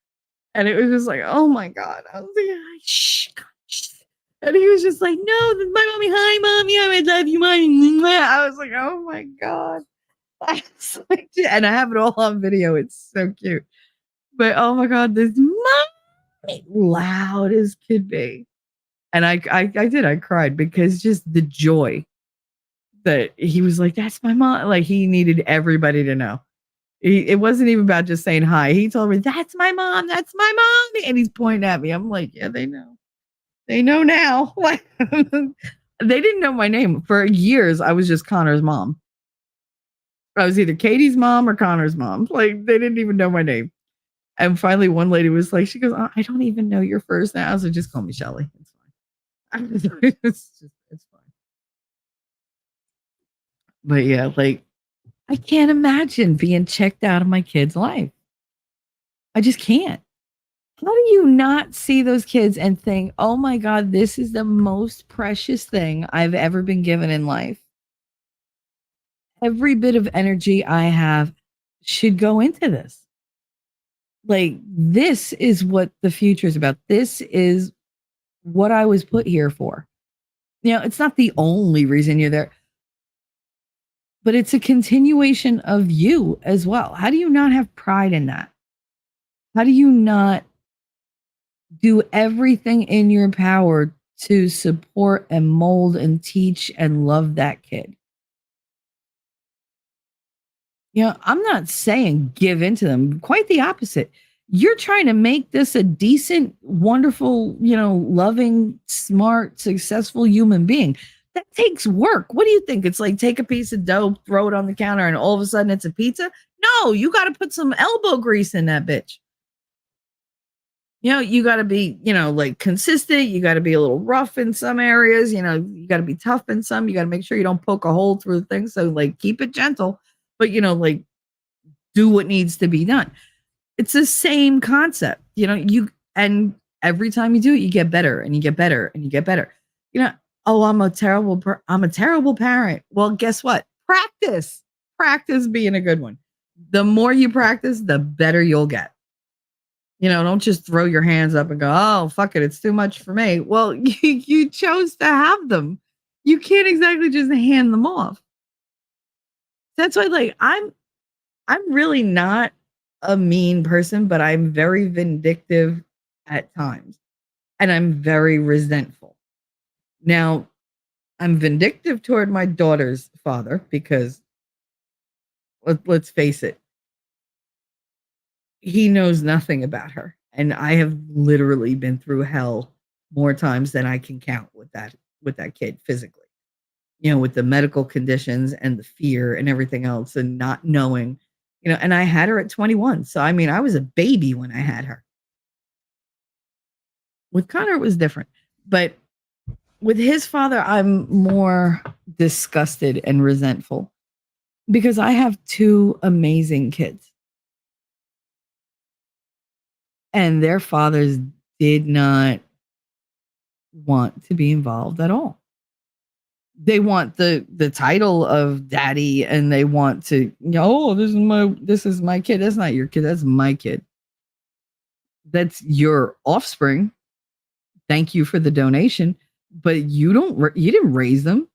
And it was just oh my God. I was like, shh. And he was just like, no, this is my mommy. Hi, Mommy. I love you, Mommy. I was like, oh my God. And I have it all on video. It's so cute. But oh my God, this Mommy loud as could be. And I did. I cried because just the joy that he was like, that's my mom. He needed everybody to know. It wasn't even about just saying hi. He told me, that's my mom. That's my mom. And he's pointing at me. I'm like, yeah, they know. They know now. They didn't know my name. For years, I was just Connor's mom. I was either Katie's mom or Connor's mom. Like, they didn't even know my name. And finally, one lady was like, she goes, I don't even know your first name. I was like, just call me Shelly. It's fine. It's fine. But yeah, like, I can't imagine being checked out of my kid's life. I just can't. How do you not see those kids and think, oh my God, this is the most precious thing I've ever been given in life? Every bit of energy I have should go into this. Like, this is what the future is about. This is what I was put here for. It's not the only reason you're there, but it's a continuation of you as well. How do you not have pride in that? How do you not do everything in your power to support and mold and teach and love that kid? I'm not saying give in to them. Quite the opposite. You're trying to make this a decent, wonderful, loving, smart, successful human being. That takes work. What do you think? It's like take a piece of dough, throw it on the counter, and all of a sudden it's a pizza? No, you got to put some elbow grease in that bitch. You got to be, like consistent. You got to be a little rough in some areas. You got to be tough in some. You got to make sure you don't poke a hole through the thing. So, like, keep it gentle, but, like, do what needs to be done. It's the same concept, and every time you do it, you get better and you get better and you get better. Oh, I'm a terrible parent. Well, guess what? Practice being a good one. The more you practice, the better you'll get. Don't just throw your hands up and go, oh, fuck it. It's too much for me. Well, you chose to have them. You can't exactly just hand them off. That's why, like, I'm really not a mean person, but I'm very vindictive at times. And I'm very resentful. Now, I'm vindictive toward my daughter's father because let's face it, he knows nothing about her. And I have literally been through hell more times than I can count with that kid physically. With the medical conditions and the fear and everything else and not knowing, and I had her at 21. So, I mean, I was a baby when I had her. With Connor, it was different. But with his father, I'm more disgusted and resentful because I have two amazing kids. And their fathers did not want to be involved at all. They want the title of daddy and they want to, oh, this is my kid. That's not your kid. That's my kid. That's your offspring. Thank you for the donation, but you didn't raise them.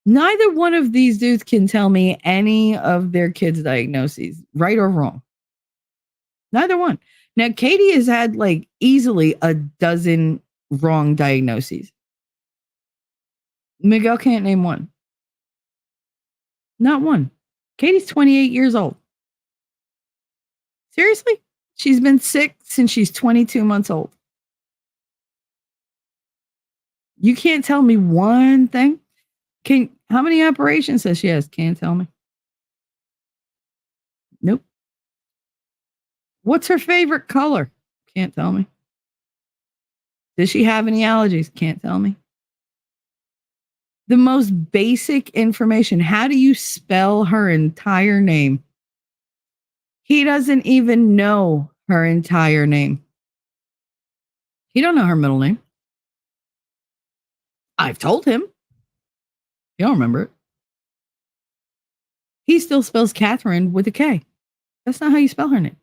Neither one of these dudes can tell me any of their kids' diagnoses, right or wrong. Neither one. Now, Katie has had like easily a dozen wrong diagnoses. Miguel can't name one. Not one. Katie's 28 years old. Seriously? She's been sick since she's 22 months old. You can't tell me one thing? How many operations does she has? Can't tell me. Nope. What's her favorite color? Can't tell me. Does she have any allergies? Can't tell me. The most basic information. How do you spell her entire name? He doesn't even know her entire name. He don't know her middle name. I've told him. You don't remember it. He still spells Catherine with a K. That's not how you spell her name.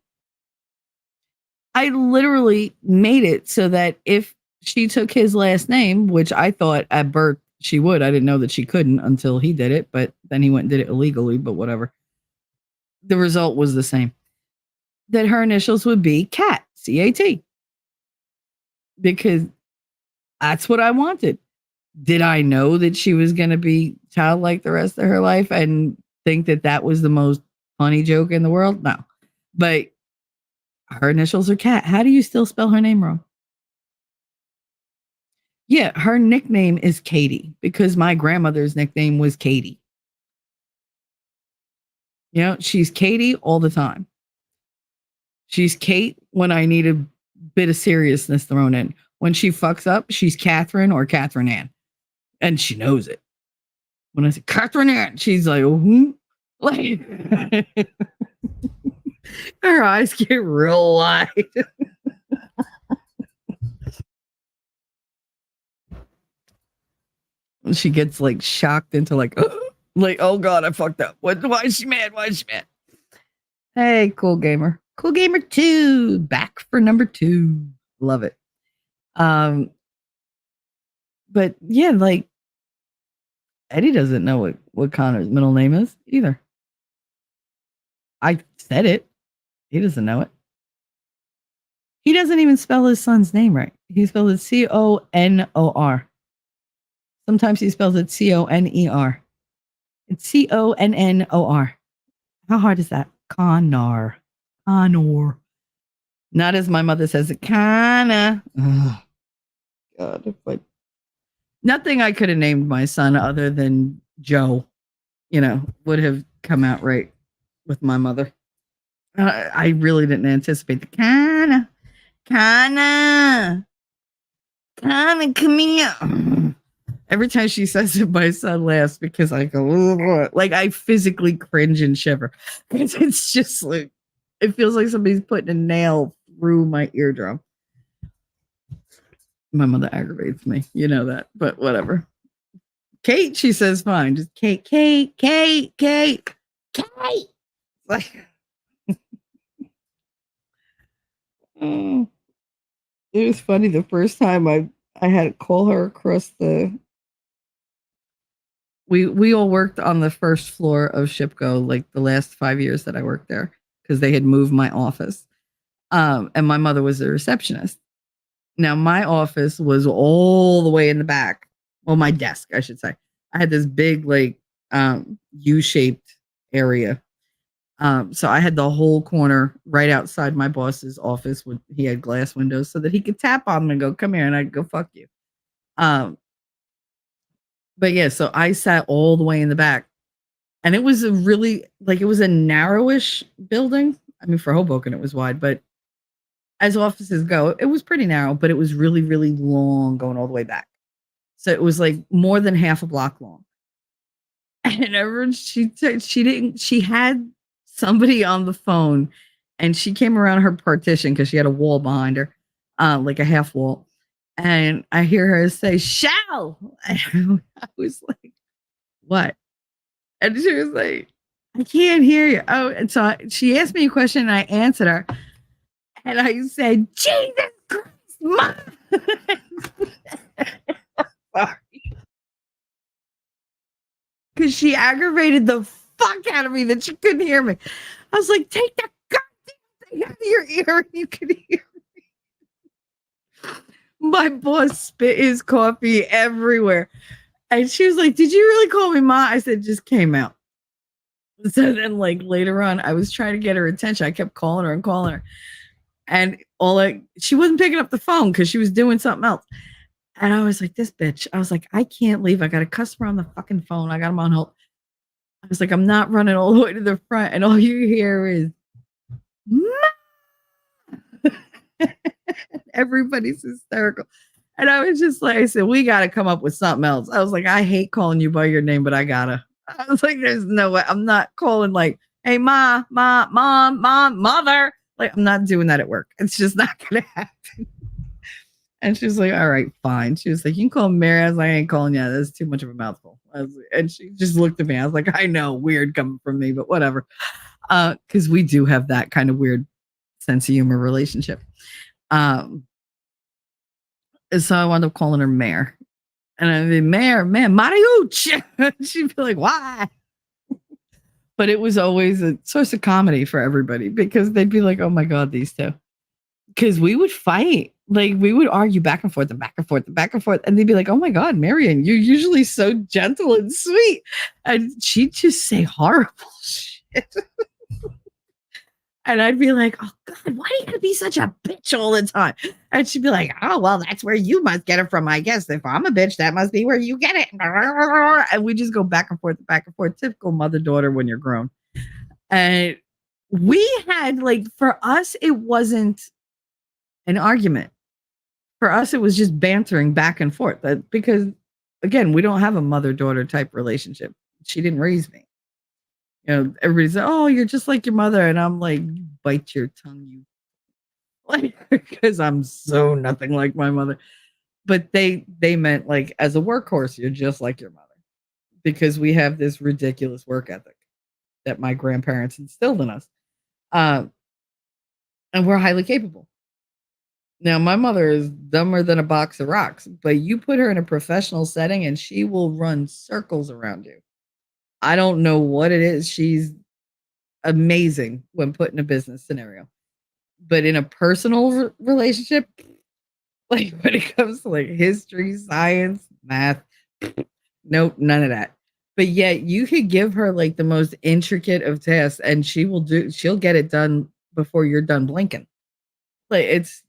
I literally made it so that if she took his last name, which I thought at birth she would, I didn't know that she couldn't until he did it, but then he went and did it illegally, but whatever. The result was the same. That her initials would be Cat, C-A-T. Because that's what I wanted. Did I know that she was going to be childlike the rest of her life and think that that was the most funny joke in the world? No. But her initials are Cat. How do you still spell her name wrong? Yeah, her nickname is Katie because my grandmother's nickname was Katie. You know, she's Katie all the time. She's Kate when I need a bit of seriousness thrown in. When she fucks up, she's Catherine or Catherine Ann. And she knows it. When I say Catherine Ann, she's like, like her eyes get real wide. She gets like shocked into like, oh God, I fucked up. Why is she mad? Why is she mad? Hey, Cool Gamer. Cool Gamer 2, back for number 2. Love it. But yeah, like Eddie doesn't know what Connor's middle name is either. I said it. He doesn't know it. He doesn't even spell his son's name right. He spells it Conor. Sometimes he spells it Conner. It's Connor. How hard is that? Connor. Not as my mother says it. Connor. Oh, God. But nothing I could have named my son other than Joe, would have come out right with my mother. I really didn't anticipate the Connor, come here. Every time she says it, my son laughs because I go, like I physically cringe and shiver. It's just like, it feels like somebody's putting a nail through my eardrum. My mother aggravates me. You know that, but whatever. Kate, she says, fine. Just Kate. Like, it was funny the first time I had to call her across the. We all worked on the first floor of Shipco, like the last 5 years that I worked there, because they had moved my office. And my mother was the receptionist. Now my office was all the way in the back. Well, my desk, I should say. I had this big, like, U-shaped area. So I had the whole corner right outside my boss's office. He had glass windows so that he could tap on them and go, come here, and I'd go, fuck you. But yeah, so I sat all the way in the back, and it was it was a narrowish building. I mean, for Hoboken, it was wide, but as offices go, it was pretty narrow, but it was really, really long going all the way back. So it was like more than half a block long. And everyone, she had somebody on the phone, and she came around her partition because she had a wall behind her, like a half wall. And I hear her say, "Shall." And I was like, "What?" And she was like, "I can't hear you." Oh, and so she asked me a question, and I answered her. And I said, "Jesus Christ, Mom." Sorry. Because she aggravated the fuck out of me that she couldn't hear me. I was like, take that goddamn thing out of your ear and you can hear me. My boss spit his coffee everywhere. And she was like, "Did you really call me Ma?" I said, "It just came out." So then, like, later on, I was trying to get her attention. I kept calling her. And she wasn't picking up the phone because she was doing something else. And I was like, this bitch. I was like, I can't leave. I got a customer on the fucking phone. I got him on hold. I was like, I'm not running all the way to the front. And all you hear is, everybody's hysterical. And I was just like, I said, we got to come up with something else. I was like, I hate calling you by your name, but I gotta. I was like, there's no way. I'm not calling like, hey, mom, mother. Like, I'm not doing that at work. It's just not going to happen. And she was like, all right, fine. She was like, you can call me Mary. I was like, I ain't calling you. That's too much of a mouthful. And she just looked at me. I was like, I know, weird coming from me, but whatever. Because we do have that kind of weird sense of humor relationship. So I wound up calling her Mare. And I'd be, Mare, Mariucci. She'd be like, why? But it was always a source of comedy for everybody because they'd be like, oh my God, these two. Because we would fight. Like, we would argue back and forth and back and forth and back and forth. And they'd be like, oh my God, Marion, you're usually so gentle and sweet. And she'd just say horrible shit. And I'd be like, oh God, why do you gotta be such a bitch all the time? And she'd be like, oh, well, that's where you must get it from, I guess. If I'm a bitch, that must be where you get it. And we just go back and forth, typical mother-daughter when you're grown. And we had like, for us, it wasn't an argument. For us, it was just bantering back and forth. Because again, we don't have a mother-daughter type relationship. She didn't raise me. Everybody's like, "Oh, you're just like your mother," and I'm like, "You bite your tongue, you," like, because I'm so nothing like my mother. But they meant like as a workhorse, you're just like your mother, because we have this ridiculous work ethic that my grandparents instilled in us, um, and we're highly capable. Now, my mother is dumber than a box of rocks, but you put her in a professional setting and she will run circles around you. I don't know what it is. She's amazing when put in a business scenario, but in a personal relationship, like when it comes to like history, science, math, nope, none of that. But yet you could give her like the most intricate of tasks and she'll get it done before you're done blinking. Like, it's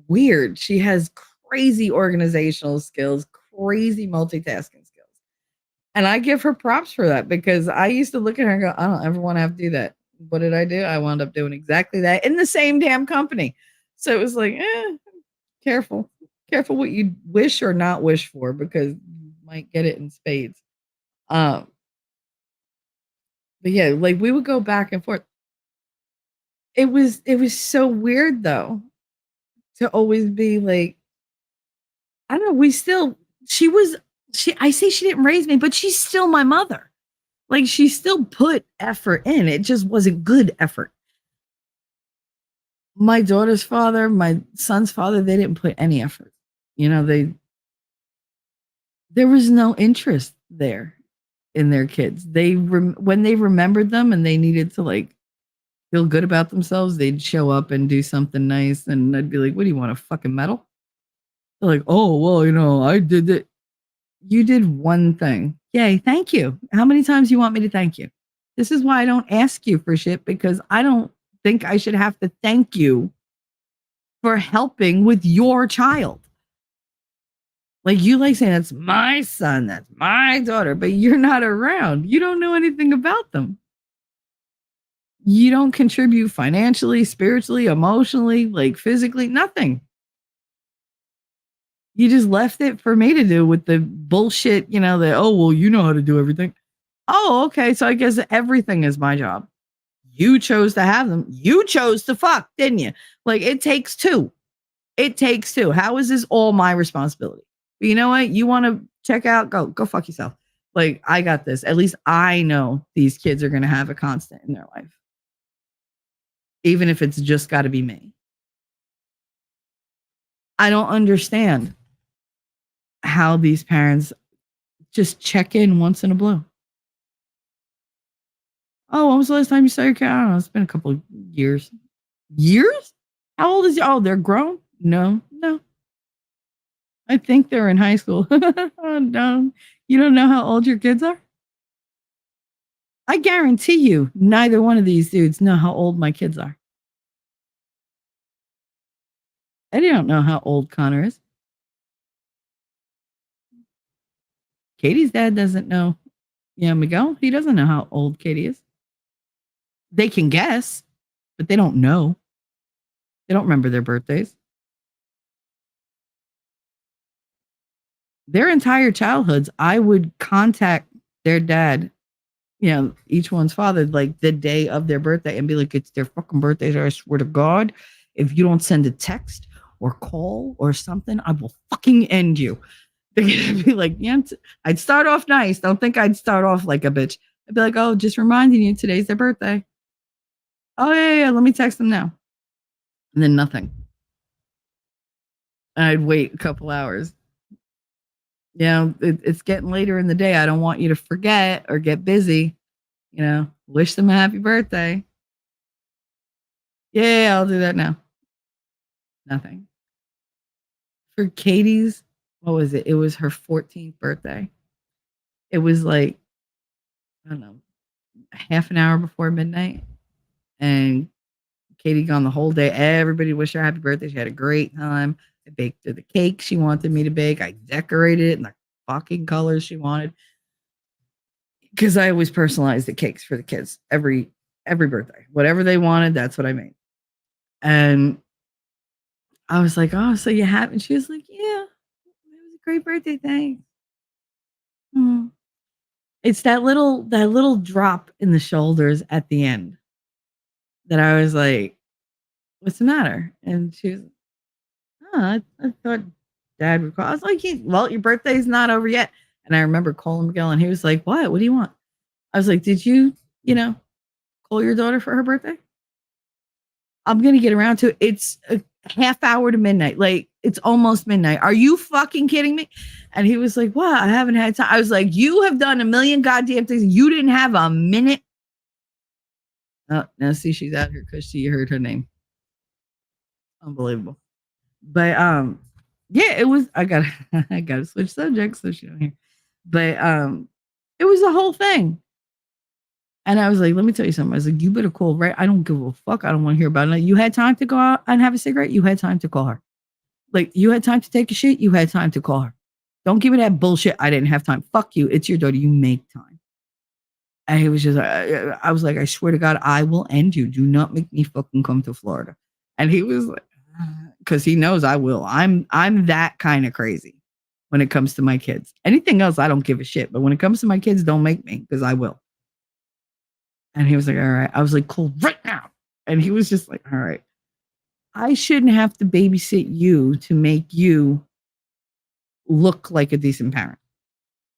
weird. She has crazy organizational skills, crazy multitasking skills. And I give her props for that, because I used to look at her and go, I don't ever want to have to do that. What did I do? I wound up doing exactly that in the same damn company. So it was like, careful. Careful what you wish or not wish for, because you might get it in spades. Um, but yeah, like we would go back and forth. It was so weird though, to always be like, I don't know, she was she I say she didn't raise me, but she's still my mother. Like, she still put effort in. It just wasn't good effort. My daughter's father, my son's father, they didn't put any effort. There was no interest there in their kids. When they remembered them and they needed to like feel good about themselves, they'd show up and do something nice, and I'd be like, "What do you want, a fucking medal?" They're like, "Oh, well, I did it." You did one thing. Yay, thank you. How many times do you want me to thank you? This is why I don't ask you for shit, because I don't think I should have to thank you for helping with your child. Like, you like saying, that's my son, that's my daughter, but you're not around. You don't know anything about them. You don't contribute financially, spiritually, emotionally, like physically, nothing. You just left it for me to do with the bullshit, that, oh, well, you know how to do everything. Oh, okay. So I guess everything is my job. You chose to have them. You chose to fuck, didn't you? Like, it takes two. It takes two. How is this all my responsibility? But you know what? You want to check out? Go fuck yourself. Like, I got this. At least I know these kids are going to have a constant in their life, even if it's just got to be me. I don't understand how these parents just check in once in a blue. Oh, when was the last time you saw your kid? I don't know. It's been a couple of years. Years? How old is you? Oh, they're grown? No. I think they're in high school. Oh, no. You don't know how old your kids are? I guarantee you, neither one of these dudes know how old my kids are. I don't know how old Connor is. Katie's dad doesn't know. Yeah, Miguel, he doesn't know how old Katie is. They can guess, but they don't know. They don't remember their birthdays. Their entire childhoods, I would contact their dad, each one's father, like the day of their birthday, and be like, it's their fucking birthdays. I swear to God, if you don't send a text or call or something, I will fucking end you. They'd be like, yeah, I'd start off nice. Don't think I'd start off like a bitch. I'd be like, oh, just reminding you, today's their birthday. Oh, yeah, let me text them now. And then nothing. And I'd wait a couple hours. It's getting later in the day. I don't want you to forget or get busy. Wish them a happy birthday. Yeah, I'll do that now. Nothing. For Katie's, what was it? It was her 14th birthday. It was like, I don't know, half an hour before midnight. And Katie gone the whole day. Everybody wished her happy birthday. She had a great time. I baked her the cake she wanted me to bake. I decorated it in the fucking colors she wanted. Because I always personalize the cakes for the kids every every birthday. Whatever they wanted, that's what I made. And I was like, "Oh, so you have?" And she was like, "Yeah, it was a great birthday, thanks." Mm. It's that little drop in the shoulders at the end that I was like, "What's the matter?" And she was, "Oh, I thought Dad would call." I was like, "Well, your birthday's not over yet." And I remember calling Miguel, and he was like, "What? What do you want?" I was like, "Did you call your daughter for her birthday?" I'm gonna get around to it. It's a half hour to midnight. Like, it's almost midnight. Are you fucking kidding me? And he was like, "What? I haven't had time." I was like, "You have done a million goddamn things. You didn't have a minute." Oh, now see, she's out here because she heard her name. Unbelievable. But yeah, it was. I got I got to switch subjects so she don't hear. But it was the whole thing. And I was like, let me tell you something. I was like, you better call, right? I don't give a fuck. I don't want to hear about it. You had time to go out and have a cigarette. You had time to call her. Like, you had time to take a shit. You had time to call her. Don't give me that bullshit. I didn't have time. Fuck you. It's your daughter. You make time. And he was just, I was like, I swear to God, I will end you. Do not make me fucking come to Florida. And he was like, because he knows I will. I'm that kind of crazy when it comes to my kids. Anything else, I don't give a shit. But when it comes to my kids, don't make me, because I will. And he was like, all right. I was like, cool, right now. And he was just like, all right. I shouldn't have to babysit you to make you look like a decent parent.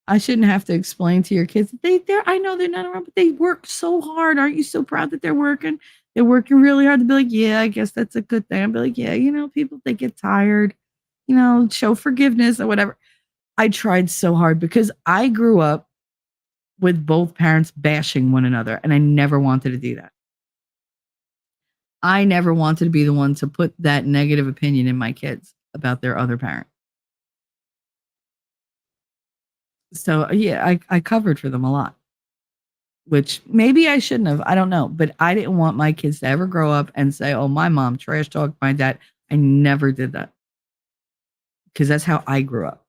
I shouldn't have to explain to your kids that I know they're not around, but they work so hard. Aren't you so proud that they're working? They're working really hard to be like, yeah, I guess that's a good thing. I'd be like, yeah, people, they get tired, show forgiveness or whatever. I tried so hard because I grew up with both parents bashing one another, and I never wanted to do that. I never wanted to be the one to put that negative opinion in my kids about their other parent. So yeah, I covered for them a lot, which maybe I shouldn't have. I don't know. But I didn't want my kids to ever grow up and say, oh, my mom trash talked my dad. I never did that because that's how I grew up.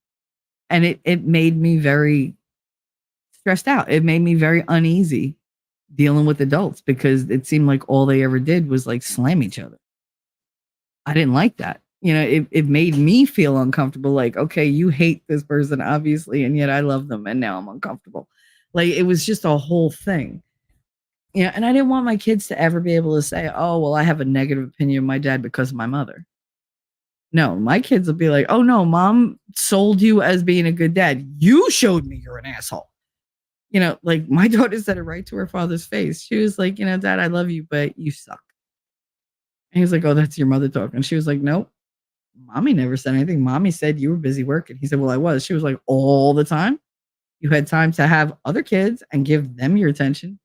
And it made me very stressed out. It made me very uneasy dealing with adults because it seemed like all they ever did was like slam each other. I didn't like that. It made me feel uncomfortable. Like, okay, you hate this person, obviously, and yet I love them, and now I'm uncomfortable. Like, it was just a whole thing. And I didn't want my kids to ever be able to say, oh, well, I have a negative opinion of my dad because of my mother. No, my kids will be like, oh, no, mom sold you as being a good dad. You showed me you're an asshole. Like my daughter said it right to her father's face. She was like, Dad, I love you, but you suck. And he was like, oh, that's your mother talking. She was like, nope. Mommy never said anything. Mommy said you were busy working. He said, well, I was. She was like, all the time? You had time to have other kids and give them your attention.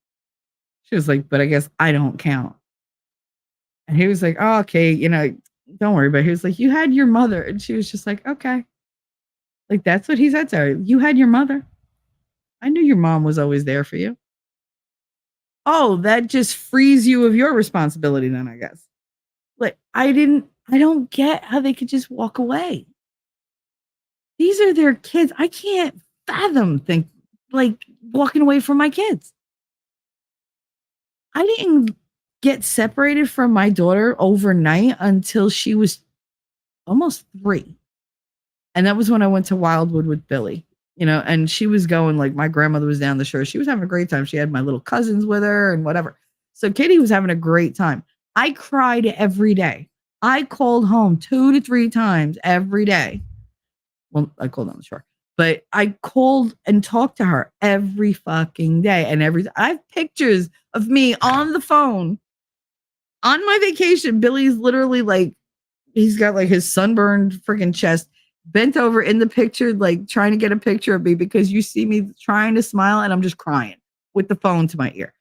She was like, but I guess I don't count. And he was like, oh, okay, don't worry. But he was like, you had your mother. And she was just like, okay. Like, that's what he said to her. You had your mother. I knew your mom was always there for you. Oh, that just frees you of your responsibility then, I guess. Like, I don't get how they could just walk away. These are their kids. I can't fathom walking away from my kids. I didn't get separated from my daughter overnight until she was almost 3. And that was when I went to Wildwood with Billy, and she was going, like, my grandmother was down the shore. She was having a great time. She had my little cousins with her and whatever. So Kitty was having a great time. I cried every day. I called home 2 to 3 times every day. Well, I called on the shore, but I called and talked to her every fucking day. And I have pictures of me on the phone on my vacation. Billy's literally like, he's got like his sunburned freaking chest bent over in the picture, like trying to get a picture of me because you see me trying to smile and I'm just crying with the phone to my ear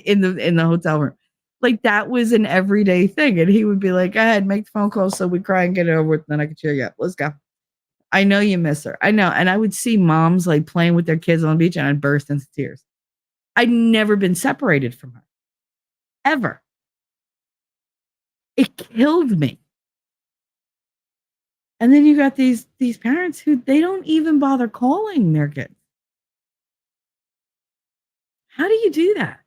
in the hotel room. Like, that was an everyday thing. And he would be like, go ahead, make the phone call so we cry and get it over with. And then I could cheer you up. Let's go. I know you miss her. I know. And I would see moms like playing with their kids on the beach and I'd burst into tears. I'd never been separated from her. Ever. It killed me. And then you got these parents who they don't even bother calling their kids. How do you do that?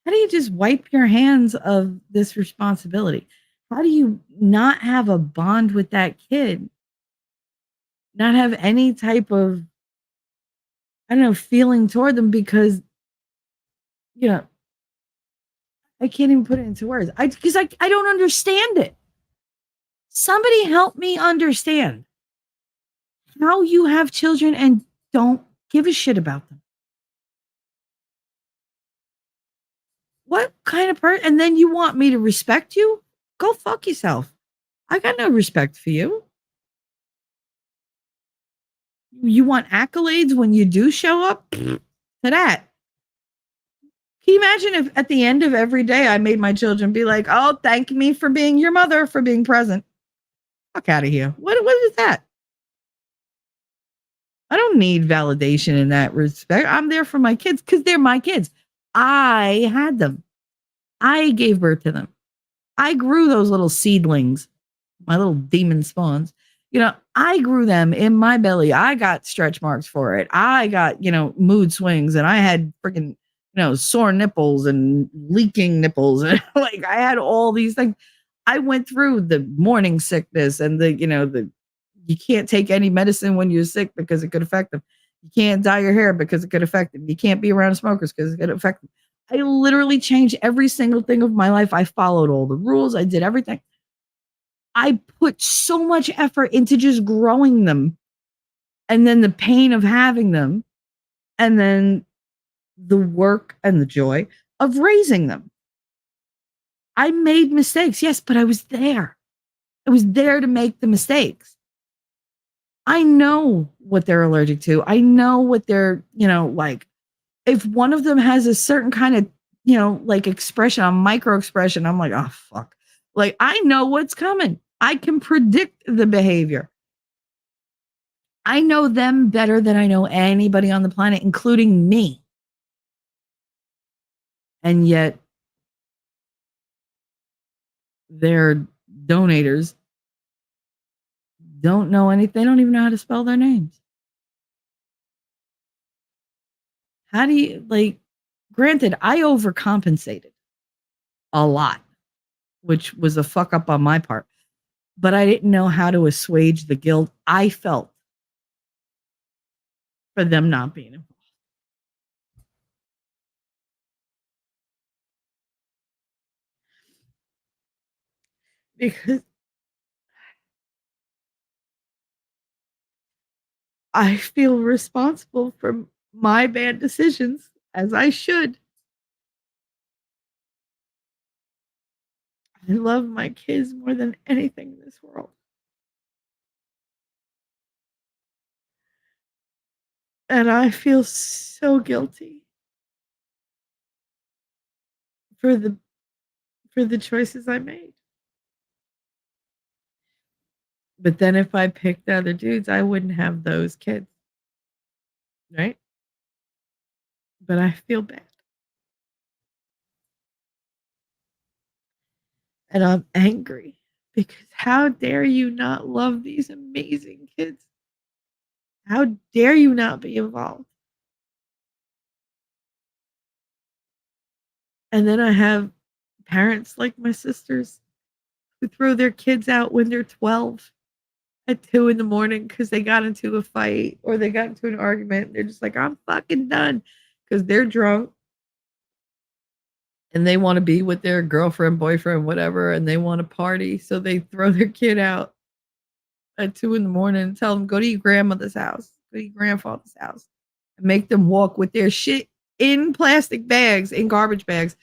How do you just wipe your hands of this responsibility? How do you not have a bond with that kid? Not have any type of, I don't know, feeling toward them because, you know, I can't even put it into words. I don't understand it. Somebody help me understand how you have children and don't give a shit about them. What kind of person? And then you want me to respect you? Go fuck yourself. I got no respect for you. You want accolades when you do show up to that. Can you imagine if at the end of every day I made my children be like, oh, thank me for being your mother, for being present? Fuck out of here. What is that? I don't need validation in that respect. I'm there for my kids because they're my kids. I had them. I gave birth to them. I grew those little seedlings, my little demon spawns. I grew them in my belly. I got stretch marks for it. I got, mood swings and I had freaking, sore nipples and leaking nipples. And like I had all these things. I went through the morning sickness and the you can't take any medicine when you're sick because it could affect them. You can't dye your hair because it could affect them. You can't be around smokers because it could affect them. I literally changed every single thing of my life. I followed all the rules. I did everything. I put so much effort into just growing them and then the pain of having them and then the work and the joy of raising them. I made mistakes, yes, but I was there. I was there to make the mistakes. I know what they're allergic to. I know what they're, like. If one of them has a certain kind of, like expression, a micro expression, I'm like, oh, fuck. Like, I know what's coming. I can predict the behavior. I know them better than I know anybody on the planet, including me. And yet, their donators don't know anything. They don't even know how to spell their names. How do you, like, granted, I overcompensated a lot, which was a fuck up on my part, but I didn't know how to assuage the guilt I felt for them not being involved. Because I feel responsible for my bad decisions, as I should. I love my kids more than anything in this world. And I feel so guilty for the choices I made. But then if I picked the other dudes, I wouldn't have those kids. Right? But I feel bad. And I'm angry because how dare you not love these amazing kids? How dare you not be involved? And then I have parents like my sisters who throw their kids out when they're 12 at 2 in the morning because they got into a fight or they got into an argument. They're just like, I'm fucking done because they're drunk and they want to be with their girlfriend, boyfriend, whatever, and they want to party. So they throw their kid out at 2 in the morning and tell them, go to your grandmother's house, go to your grandfather's house, and make them walk with their shit in plastic bags, in garbage bags,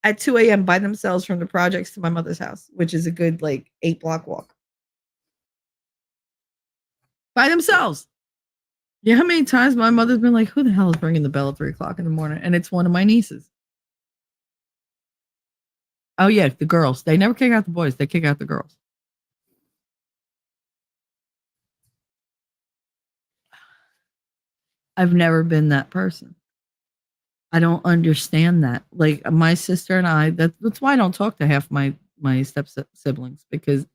at 2 a.m. by themselves from the projects to my mother's house, which is a good, like, 8-block walk. By themselves. You know how many times my mother's been like, who the hell is ringing the bell at 3 o'clock in the morning? And it's one of my nieces. Oh, yeah, the girls. They never kick out the boys. They kick out the girls. I've never been that person. I don't understand that. Like my sister and I, that's why I don't talk to half my step siblings because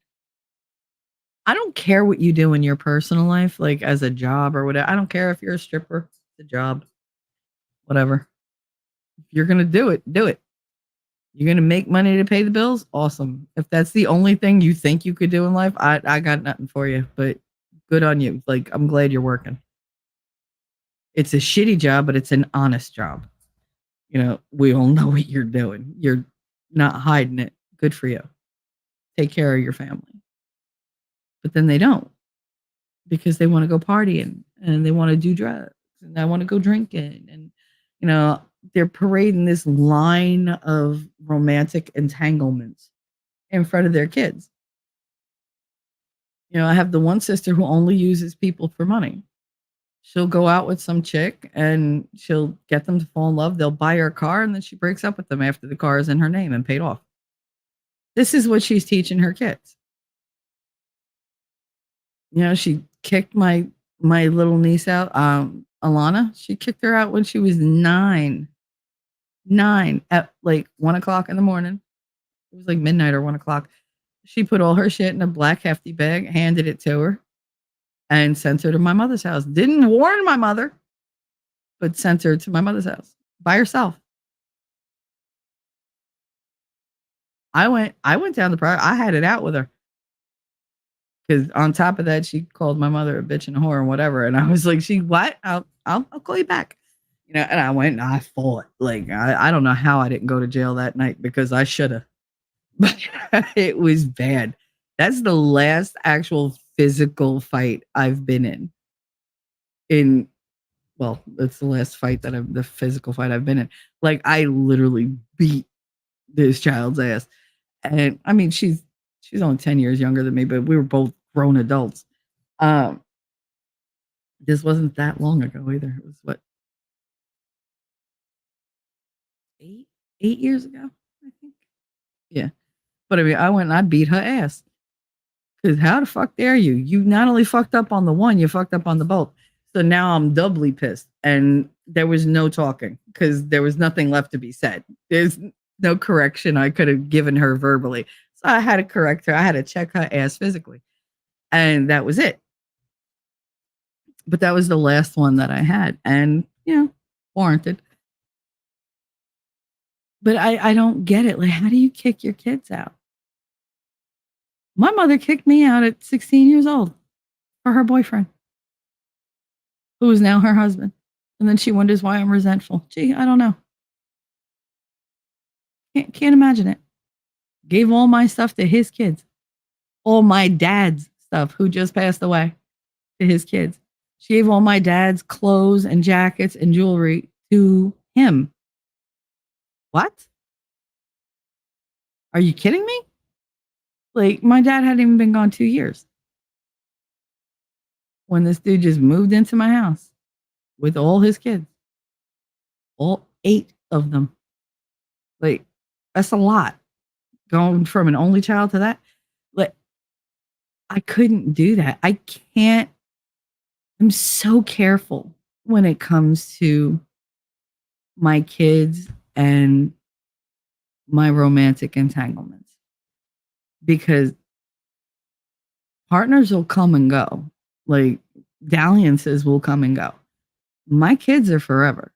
I don't care what you do in your personal life, like as a job or whatever. I don't care if you're a stripper, it's a job, whatever. If you're going to do it, do it. You're going to make money to pay the bills? Awesome. If that's the only thing you think you could do in life, I got nothing for you, but good on you. Like, I'm glad you're working. It's a shitty job, but it's an honest job. You know, we all know what you're doing. You're not hiding it. Good for you. Take care of your family. But then they don't because they want to go partying and they want to do drugs and they want to go drinking. And, you know, they're parading this line of romantic entanglements in front of their kids. You know, I have the one sister who only uses people for money. She'll go out with some chick and she'll get them to fall in love. They'll buy her a car and then she breaks up with them after the car is in her name and paid off. This is what she's teaching her kids. You know, she kicked my little niece out, Alana. She kicked her out when she was 9 at like 1:00 in the morning. It was like midnight or 1:00. She put all her shit in a black hefty bag, handed it to her, and sent her to my mother's house. Didn't warn my mother, but sent her to my mother's house by herself. I went down the prior. I had it out with her. Because on top of that, she called my mother a bitch and a whore and whatever. And I was like, she what? I'll call you back. You know, and I went and I fought. Like, I don't know how I didn't go to jail that night because I should have. But it was bad. That's the last actual physical fight I've been in. Well, that's the last fight the physical fight I've been in. Like, I literally beat this child's ass. And I mean, she's only 10 years younger than me, but we were both grown adults. This wasn't that long ago either. It was what, 8 years ago, I think. Yeah. But I mean, I went and I beat her ass. Because how the fuck dare you? You not only fucked up on the one, you fucked up on the both. So now I'm doubly pissed. And there was no talking because there was nothing left to be said. There's no correction I could have given her verbally. So I had to correct her. I had to check her ass physically. And that was it. But that was the last one that I had. And, you know, warranted. But I don't get it. Like, how do you kick your kids out? My mother kicked me out at 16 years old for her boyfriend, who is now her husband. And then she wonders why I'm resentful. Gee, I don't know. Can't imagine it. Gave all my stuff to his kids. All my dad's stuff, who just passed away, to his kids. She gave all my dad's clothes and jackets and jewelry to him. What? Are you kidding me? Like, my dad hadn't even been gone 2 years when this dude just moved into my house with all his kids. All 8 of them. Like, that's a lot. Going from an only child to that. Like, I couldn't do that. I can't. I'm so careful when it comes to my kids and my romantic entanglements. Because partners will come and go. Like, dalliances will come and go. My kids are forever.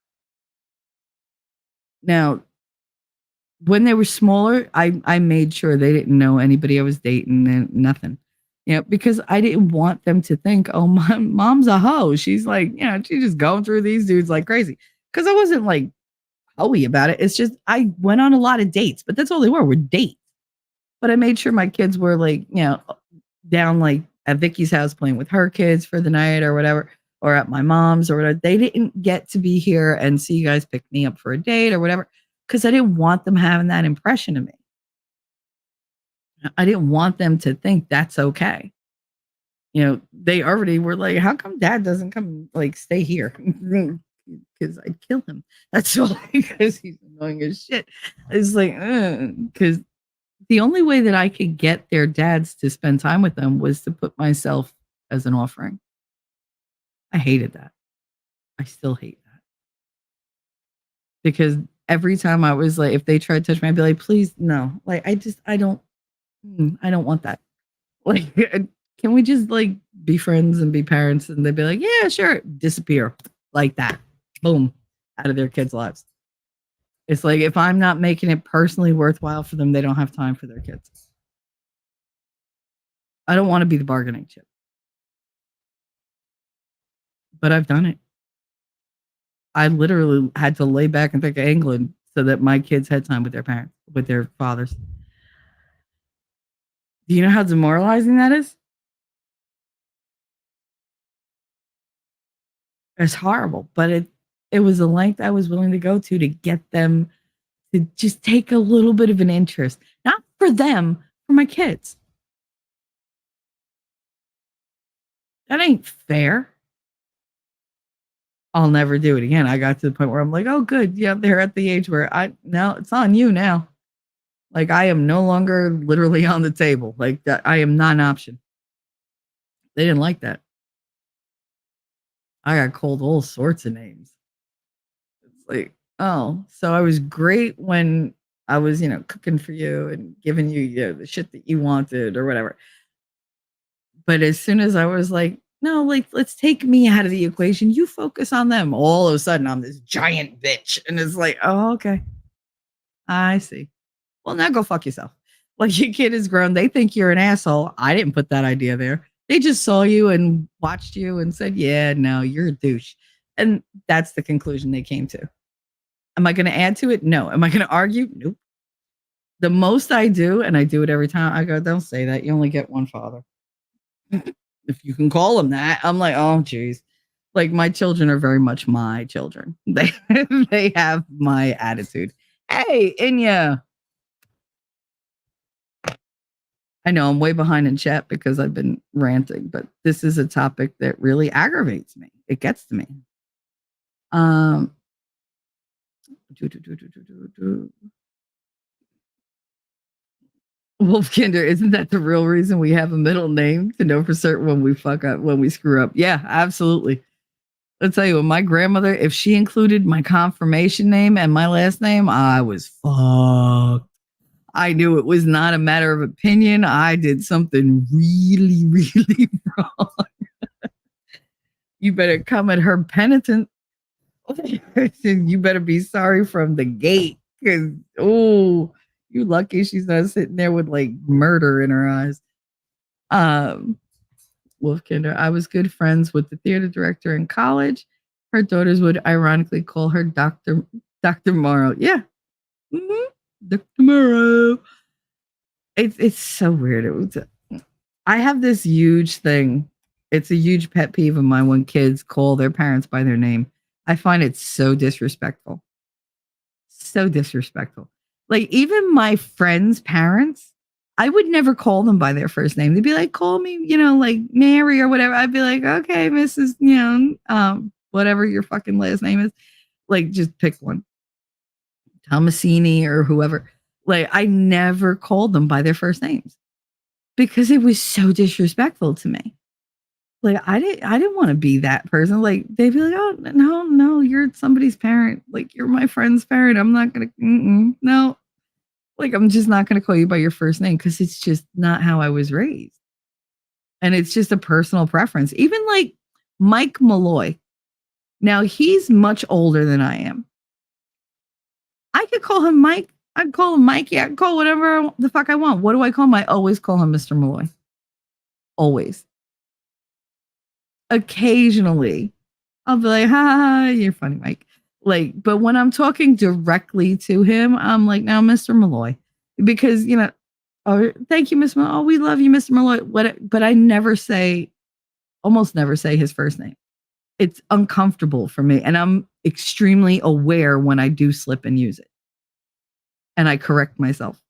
Now, when they were smaller, I made sure they didn't know anybody I was dating and nothing. You know, because I didn't want them to think, oh, my mom's a hoe. She's like, you know, she's just going through these dudes like crazy. Because I wasn't like hoey about it. It's just I went on a lot of dates, but that's all they were dates. But I made sure my kids were like, you know, down like at Vicky's house playing with her kids for the night or whatever, or at my mom's or whatever. They didn't get to be here and see you guys pick me up for a date or whatever, because I didn't want them having that impression of me. I didn't want them to think that's okay. You know, they already were like, how come dad doesn't come, like, stay here? Because I'd kill him. That's why, because he's annoying as shit. It's like, because the only way that I could get their dads to spend time with them was to put myself as an offering. I hated that. I still hate that. Because every time I was like, if they tried to touch me, I'd be like, please, no. Like, I don't want that. Like, can we just like be friends and be parents? And they'd be like, yeah, sure. Disappear like that. Boom. Out of their kids' lives. It's like if I'm not making it personally worthwhile for them, they don't have time for their kids. I don't want to be the bargaining chip, but I've done it. I literally had to lay back and think of England so that my kids had time with their parents, with their fathers. Do you know how demoralizing that is? It's horrible, but it was a length I was willing to go to get them to just take a little bit of an interest, not for them, for my kids. That ain't fair. I'll never do it again. I got to the point where I'm like, oh, good. Yeah, they're at the age where now it's on you now. Like I am no longer literally on the table. Like that, I am not an option. They didn't like that. I got called all sorts of names. It's like, oh, so I was great when I was, cooking for you and giving you, the shit that you wanted or whatever. But as soon as I was like, no, like, let's take me out of the equation. You focus on them. All of a sudden, I'm this giant bitch. And it's like, oh, okay. I see. Well, now go fuck yourself. Like, your kid is grown. They think you're an asshole. I didn't put that idea there. They just saw you and watched you and said, yeah, no, you're a douche. And that's the conclusion they came to. Am I going to add to it? No. Am I going to argue? Nope. The most I do, and I do it every time, I go, don't say that. You only get one father. If you can call them that, I'm like, oh, geez. Like my children are very much my children. They have my attitude. Hey, Inya. I know I'm way behind in chat because I've been ranting, but this is a topic that really aggravates me. It gets to me. Wolfkinder, isn't that the real reason we have a middle name to know for certain when we fuck up, when we screw up? Yeah, absolutely. I'll tell you, when my grandmother, if she included my confirmation name and my last name, I was fucked. I knew it was not a matter of opinion. I did something really, really wrong. You better come at her penitent. You better be sorry from the gate. Because, oh, you lucky she's not sitting there with like murder in her eyes. Wolfkinder, I was good friends with the theater director in college. Her daughters would ironically call her Dr. Morrow. Yeah. Mm-hmm. Dr. Morrow. It's so weird. I have this huge thing. It's a huge pet peeve of mine when kids call their parents by their name. I find it so disrespectful. So disrespectful. Like even my friends' parents, I would never call them by their first name. They'd be like, call me, like Mary or whatever. I'd be like, okay, Mrs. Whatever your fucking last name is. Like, just pick one. Tomasini or whoever. Like, I never called them by their first names because it was so disrespectful to me. Like, I didn't want to be that person. Like, they'd be like, oh, no, you're somebody's parent. Like, you're my friend's parent. I'm not going to, no. Like, I'm just not going to call you by your first name because it's just not how I was raised. And it's just a personal preference. Even like Mike Malloy. Now, he's much older than I am. I could call him Mike. I'd call him Mikey. I could call whatever the fuck I want. What do I call him? I always call him Mr. Malloy. Always. Occasionally, I'll be like, ha, you're funny, Mike. Like, but when I'm talking directly to him, I'm like, now, Mr. Malloy. Because, oh, thank you, Miss Malloy. Oh, we love you, Mr. Malloy. But I almost never say his first name. It's uncomfortable for me. And I'm extremely aware when I do slip and use it. And I correct myself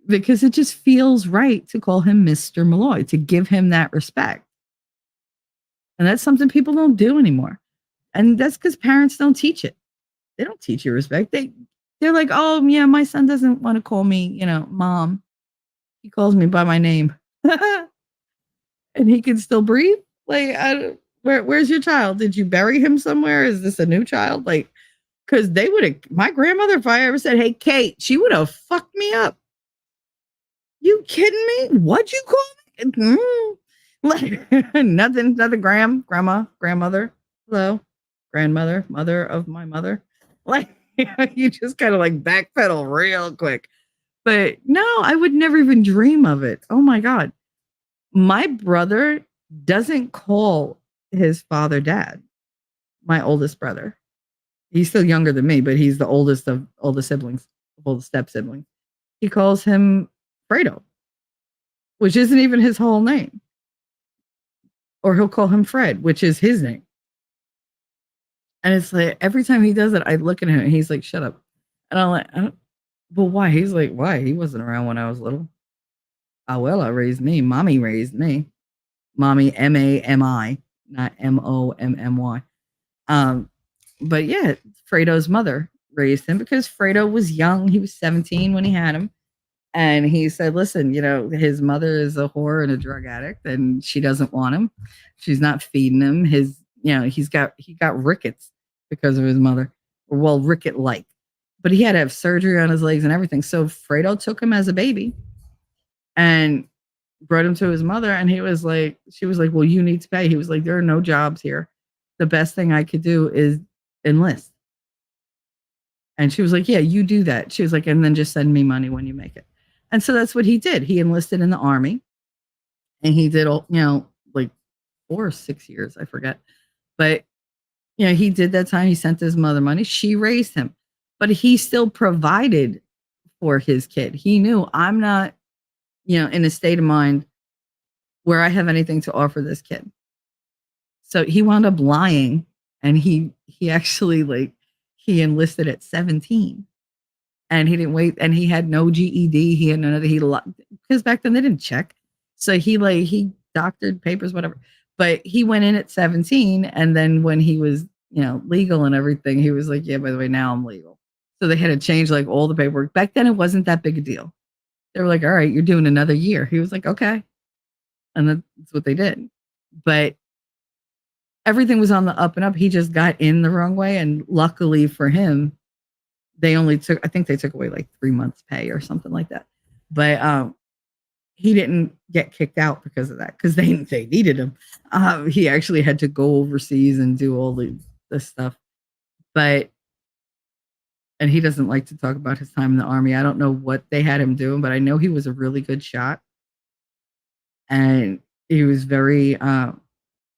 because it just feels right to call him Mr. Malloy, to give him that respect. And that's something people don't do anymore. And that's because parents don't teach it. They don't teach you respect. They're like, oh, yeah, my son doesn't want to call me, mom. He calls me by my name. And he can still breathe. Like, where's your child? Did you bury him somewhere? Is this a new child? Like, because they would have, my grandmother, if I ever said, hey, Kate, she would have fucked me up. You kidding me? What'd you call me? Like, nothing, grandma, grandmother, hello, grandmother, mother of my mother. Like, You just kind of like backpedal real quick. But no, I would never even dream of it. Oh my God. My brother doesn't call his father dad, my oldest brother. He's still younger than me, but he's the oldest of all the siblings, of all the step siblings. He calls him Fredo, which isn't even his whole name. Or he'll call him Fred, which is his name. And it's like every time he does it, I look at him and he's like, shut up. And I'm like, but why? He's like, why? He wasn't around when I was little. Abuela raised me. Mommy raised me. Mommy, Mami, not Mommy. But yeah, Fredo's mother raised him because Fredo was young. He was 17 when he had him. And he said, listen, his mother is a whore and a drug addict and she doesn't want him. She's not feeding him. He got rickets because of his mother. Well, ricket like. But he had to have surgery on his legs and everything. So Fredo took him as a baby and brought him to his mother. And she was like, well, you need to pay. He was like, there are no jobs here. The best thing I could do is enlist. And she was like, yeah, you do that. She was like, and then just send me money when you make it. And so that's what he did. He enlisted in the army and he did like 4 or 6 years, I forget. But he did that time. He sent his mother money. She raised him, but he still provided for his kid. He knew I'm not, in a state of mind where I have anything to offer this kid. So he wound up lying and he actually he enlisted at 17 and he didn't wait and he had no GED. He had none of the, because back then they didn't check. So he doctored papers, whatever, but he went in at 17. And then when he was, legal and everything, he was like, yeah, by the way, now I'm legal. So they had to change all the paperwork. Back then it wasn't that big a deal. They were like, all right, you're doing another year. He was like, okay. And that's what they did. But everything was on the up and up. He just got in the wrong way. And luckily for him, I think they took away 3 months pay or something like that. But he didn't get kicked out because of that, because they needed him. He actually had to go overseas and do all this stuff. And he doesn't like to talk about his time in the army. I don't know what they had him doing, but I know he was a really good shot. And he was very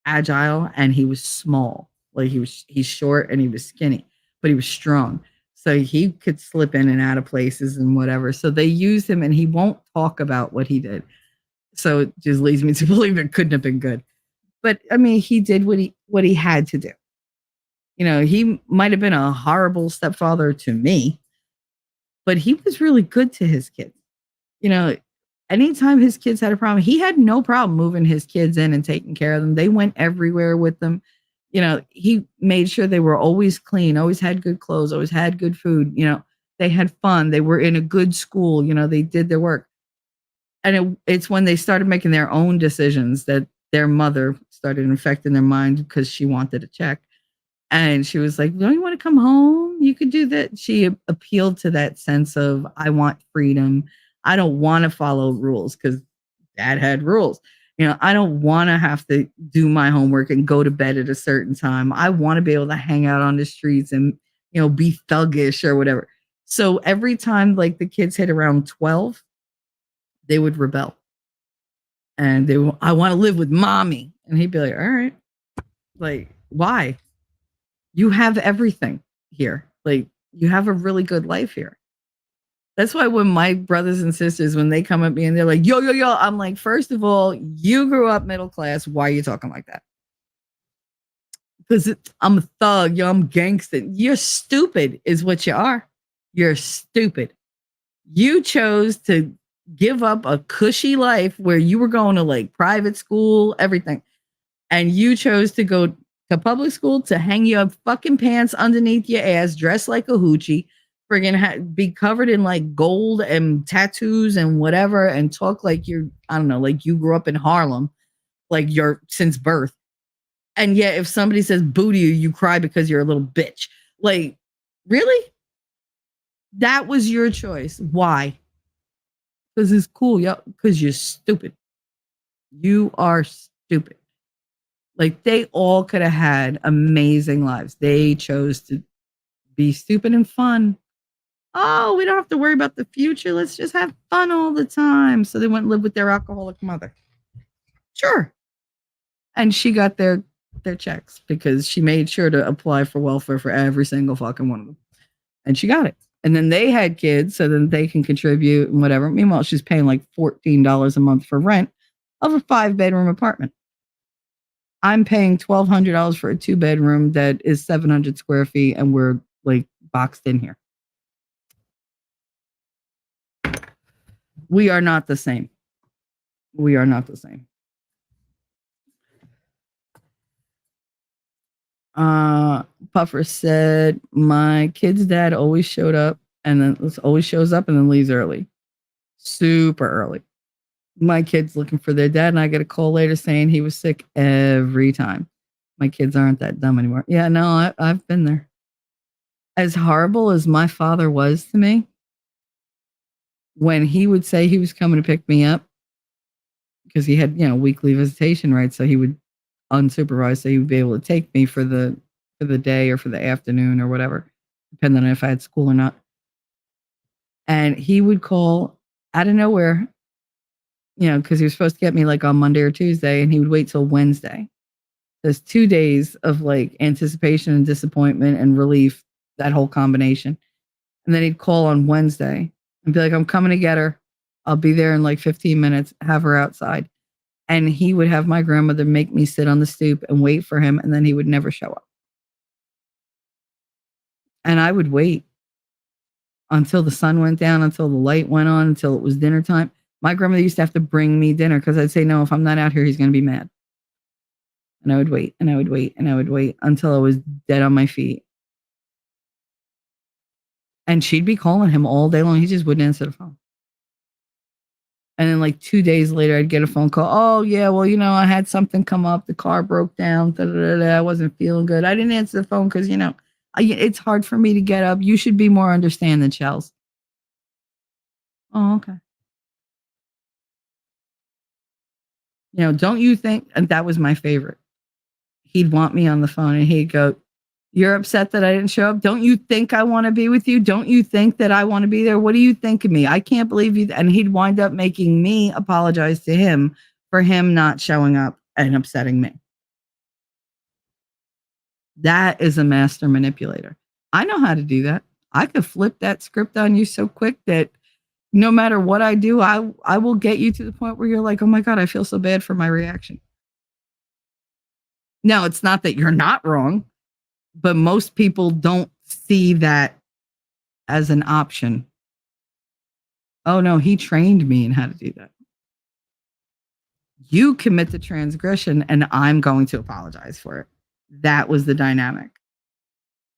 agile and he was small. He's short and he was skinny, but he was strong. So he could slip in and out of places and whatever. So they used him and he won't talk about what he did. So it just leads me to believe it couldn't have been good. But I mean, he did what he had to do. He might have been a horrible stepfather to me, but he was really good to his kids. Anytime his kids had a problem, he had no problem moving his kids in and taking care of them. They went everywhere with them. He made sure they were always clean, always had good clothes, always had good food. They had fun. They were in a good school. They did their work. And it's when they started making their own decisions that their mother started infecting their mind because she wanted a check. And she was like, don't you want to come home? You could do that. She appealed to that sense of, I want freedom. I don't want to follow rules because dad had rules. I don't want to have to do my homework and go to bed at a certain time. I want to be able to hang out on the streets and, be thuggish or whatever. So every time the kids hit around 12, they would rebel. And I want to live with mommy. And he'd be like, all right, why? You have everything here. You have a really good life here. That's why when my brothers and sisters, when they come at me and they're like, yo, I'm like, first of all, you grew up middle class. Why are you talking like that? Because I'm a thug. I'm gangster. You're stupid is what you are. You're stupid. You chose to give up a cushy life where you were going to private school, everything. And you chose to go to public school to hang your fucking pants underneath your ass, dress like a hoochie, friggin' be covered in gold and tattoos and whatever, and talk like you're, I don't know, like you grew up in Harlem, you're since birth. And yet if somebody says boo to you, you cry because you're a little bitch. Really? That was your choice. Why? Because it's cool, yo. Because you're stupid. You are stupid. They all could have had amazing lives. They chose to be stupid and fun. Oh, we don't have to worry about the future. Let's just have fun all the time. So they went and lived with their alcoholic mother. Sure. And she got their checks because she made sure to apply for welfare for every single fucking one of them. And she got it. And then they had kids so then they can contribute and whatever. Meanwhile, she's paying like $14 a month for rent of a 5-bedroom apartment. I'm paying $1,200 for a 2-bedroom that is 700 square feet and we're like boxed in here. We are not the same. We are not the same. Puffer said, my kid's dad always showed up and then always shows up and then leaves early. Super early. My kid's looking for their dad and I get a call later saying he was sick every time. My kids aren't that dumb anymore. Yeah, no, I've been there. As horrible as my father was to me, when he would say he was coming to pick me up, because he had, weekly visitation rights, so he would unsupervised, so he would be able to take me for the day or for the afternoon or whatever, depending on if I had school or not. And he would call out of nowhere, because he was supposed to get me like on Monday or Tuesday, and he would wait till Wednesday. There's 2 days of like anticipation and disappointment and relief, that whole combination. And then he'd call on Wednesday and be like, I'm coming to get her. I'll be there in like 15 minutes, have her outside. And he would have my grandmother make me sit on the stoop and wait for him, and then he would never show up. And I would wait until the sun went down, until the light went on, until it was dinner time. My grandmother used to have to bring me dinner because I'd say, no, if I'm not out here, he's going to be mad. And I would wait, and I would wait, and I would wait until I was dead on my feet. And she'd be calling him all day long. He just wouldn't answer the phone. And then like 2 days later, I'd get a phone call. Oh, yeah, well, I had something come up. The car broke down. I wasn't feeling good. I didn't answer the phone because, it's hard for me to get up. You should be more understanding, Chels. Oh, okay. Don't you think, and that was my favorite. He'd want me on the phone and he'd go, you're upset that I didn't show up? Don't you think I want to be with you? Don't you think that I want to be there? What do you think of me? I can't believe you. And he'd wind up making me apologize to him for him not showing up and upsetting me. That is a master manipulator. I know how to do that. I could flip that script on you so quick that no matter what I do, I will get you to the point where you're like, oh my God, I feel so bad for my reaction. Now, it's not that you're not wrong, but most people don't see that as an option. Oh no, he trained me in how to do that. You commit the transgression and I'm going to apologize for it. That was the dynamic.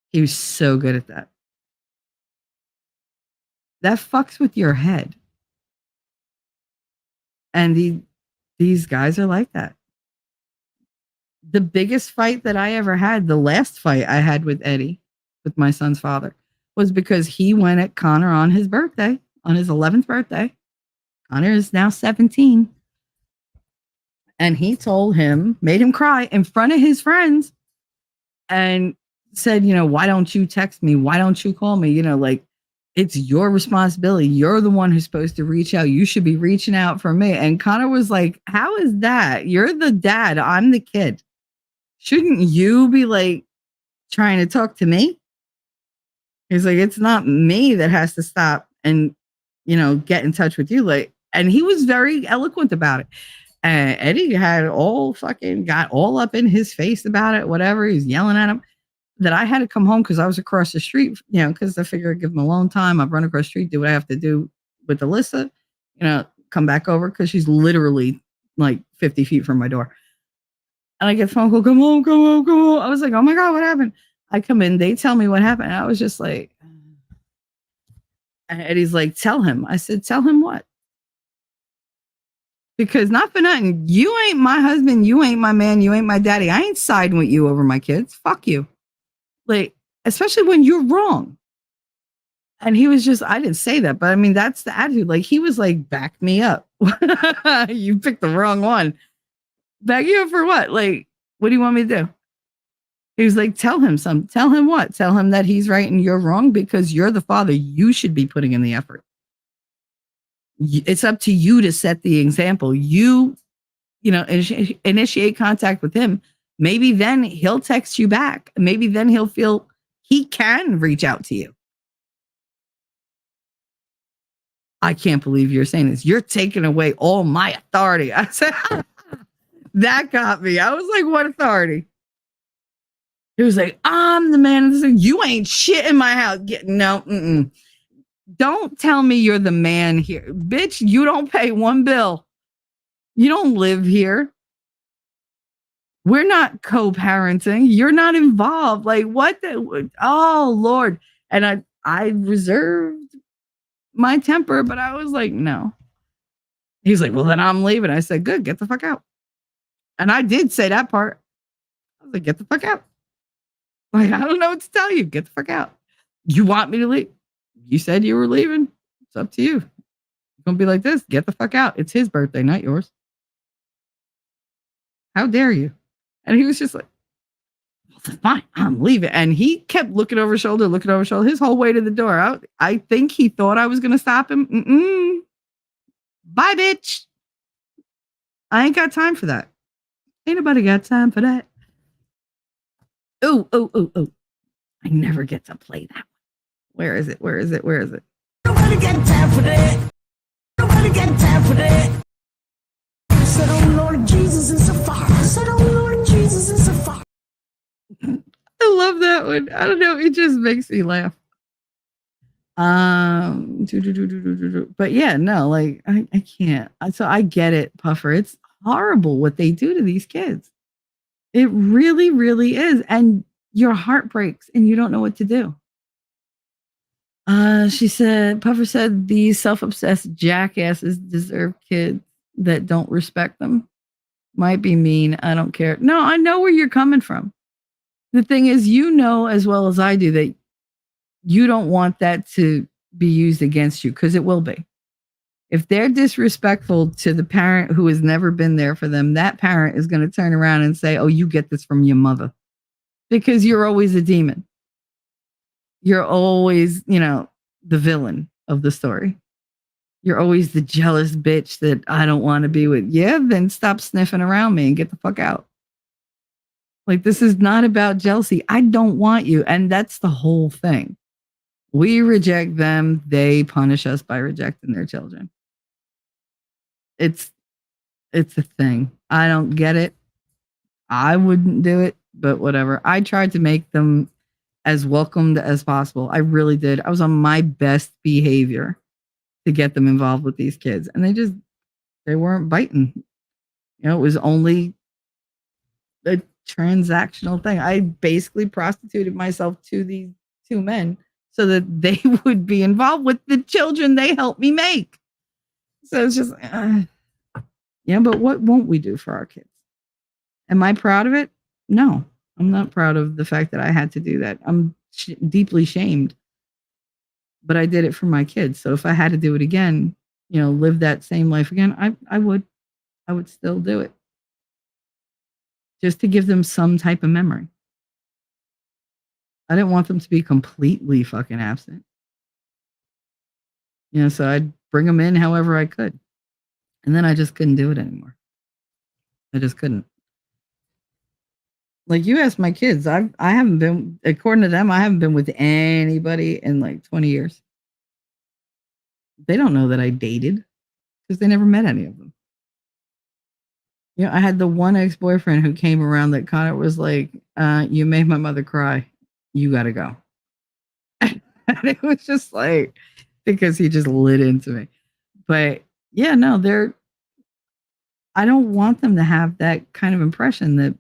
He was so good at that. That fucks with your head. And these guys are like that. The biggest fight that I ever had, the last fight I had with Eddie, with my son's father, was because he went at Connor on his birthday, on his 11th birthday. Connor is now 17. And he told him, made him cry in front of his friends and said, why don't you text me? Why don't you call me? Like, it's your responsibility. You're the one who's supposed to reach out. You should be reaching out for me. And Connor was like, how is that? You're the dad. I'm the kid. Shouldn't you be like trying to talk to me? He's like, it's not me that has to stop and, get in touch with you. Like, and he was very eloquent about it. And Eddie got all up in his face about it, whatever. He was yelling at him. That I had to come home because I was across the street, because I figured I'd give him alone time. I'd run across the street, do what I have to do with Alyssa, come back over because she's literally like 50 feet from my door. And I get a phone call, come on. I was like, oh my God, what happened? I come in, they tell me what happened. I was just like, and Eddie's like, tell him. I said, tell him what? Because not for nothing, you ain't my husband, you ain't my man, you ain't my daddy. I ain't siding with you over my kids. Fuck you. Like, especially when you're wrong. And he was just, I didn't say that, but I mean, that's the attitude. Like, he was like, back me up. You picked the wrong one. Back you up for what? Like, what do you want me to do? He was like, tell him what? Tell him that he's right and you're wrong because you're the father. You should be putting in the effort. It's up to you to set the example. You initiate contact with him. Maybe then he'll text you back. Maybe then he'll feel he can reach out to you. I can't believe you're saying this. You're taking away all my authority. I said, that got me. I was like, what authority? He was like, I'm the man of the thing. You ain't shit in my house. No. Don't tell me you're the man here. Bitch, you don't pay one bill. You don't live here. We're not co-parenting. You're not involved. Like what oh Lord. And I reserved my temper, but I was like, no. He's like, well, then I'm leaving. I said, good, get the fuck out. And I did say that part. I was like, get the fuck out. Like, I don't know what to tell you. Get the fuck out. You want me to leave? You said you were leaving. It's up to you. You're going to be like this. Get the fuck out. It's his birthday, not yours. How dare you? And he was just like, well, fine, I'm leaving. And he kept looking over his shoulder, his whole way to the door. I think he thought I was going to stop him. Bye, bitch. I ain't got time for that. Ain't nobody got time for that. Oh. I never get to play that one. Where is it? Nobody got time for that. Nobody got time for that. I said, oh Lord Jesus is a fire. I said, oh Lord Jesus is a fire. I love that one. I don't know. It just makes me laugh. But yeah, no, like I can't. So I get it, Puffer. It's horrible what they do to these kids. It really, really is. And your heart breaks and you don't know what to do. Puffer said, these self-obsessed jackasses deserve kids that don't respect them. Might be mean. I don't care. No, I know where you're coming from. The thing is, you know as well as I do that you don't want that to be used against you because it will be. If they're disrespectful to the parent who has never been there for them, that parent is going to turn around and say, oh, you get this from your mother because you're always a demon. You're always, the villain of the story. You're always the jealous bitch that I don't want to be with. Yeah, then stop sniffing around me and get the fuck out. Like, this is not about jealousy. I don't want you. And that's the whole thing. We reject them. They punish us by rejecting their children. It's a thing. I don't get it. I wouldn't do it, but whatever. I tried to make them as welcomed as possible. I really did. I was on my best behavior to get them involved with these kids. And they weren't biting. It was only a transactional thing. I basically prostituted myself to these two men so that they would be involved with the children they helped me make. So it's just, but what won't we do for our kids? Am I proud of it? No, I'm not proud of the fact that I had to do that. I'm deeply shamed, but I did it for my kids. So if I had to do it again, live that same life again, I would still do it. Just to give them some type of memory. I didn't want them to be completely fucking absent. So I'd bring them in however I could. And then I just couldn't do it anymore. I just couldn't. Like, you ask my kids, I haven't been, according to them, I haven't been with anybody in like 20 years. They don't know that I dated because they never met any of them. I had the one ex-boyfriend who came around that kind of was like, you made my mother cry. You got to go. And it was just like, because he just lit into me. But yeah, no, I don't want them to have that kind of impression that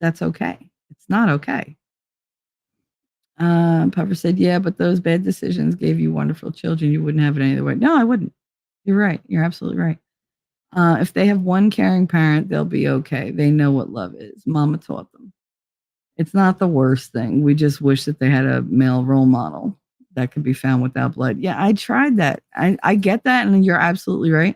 that's okay. It's not okay. Puffer said, yeah, but those bad decisions gave you wonderful children. You wouldn't have it any other way. No, I wouldn't. You're right. You're absolutely right. If they have one caring parent, they'll be okay. They know what love is. Mama taught them. It's not the worst thing. We just wish that they had a male role model that could be found without blood. Yeah, I tried that. I get that, and you're absolutely right.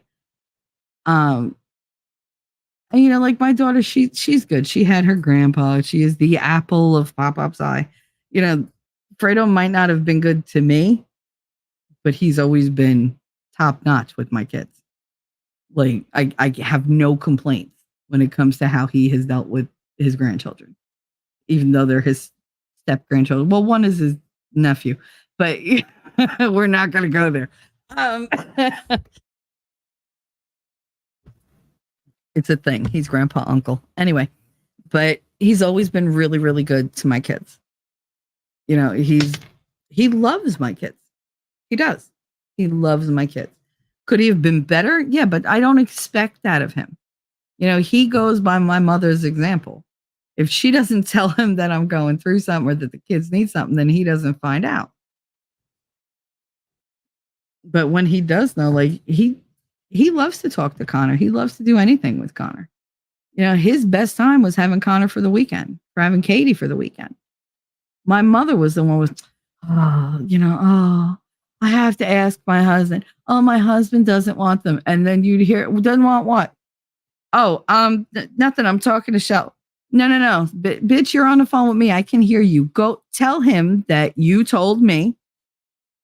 And, like my daughter, she's good. She had her grandpa. She is the apple of Pop-Pop's eye. You know, Fredo might not have been good to me, but he's always been top notch with my kids. Like I have no complaints when it comes to how he has dealt with his grandchildren, even though they're his step grandchildren. Well, one is his nephew, but we're not going to go there. It's a thing. He's grandpa uncle. Anyway, but he's always been really, really good to my kids. He loves my kids. He does. He loves my kids. Could he have been better? Yeah, but I don't expect that of him. He goes by my mother's example. If she doesn't tell him that I'm going through something or that the kids need something, then he doesn't find out. But when he does know, like he loves to talk to Connor. He loves to do anything with Connor. His best time was having Connor for the weekend, for having Katie for the weekend. My mother was the one with, I have to ask my husband. Oh, my husband doesn't want them. And then you'd hear, doesn't want what? Oh, nothing. I'm talking to Shell. No. Bitch, you're on the phone with me. I can hear you. Go tell him that you told me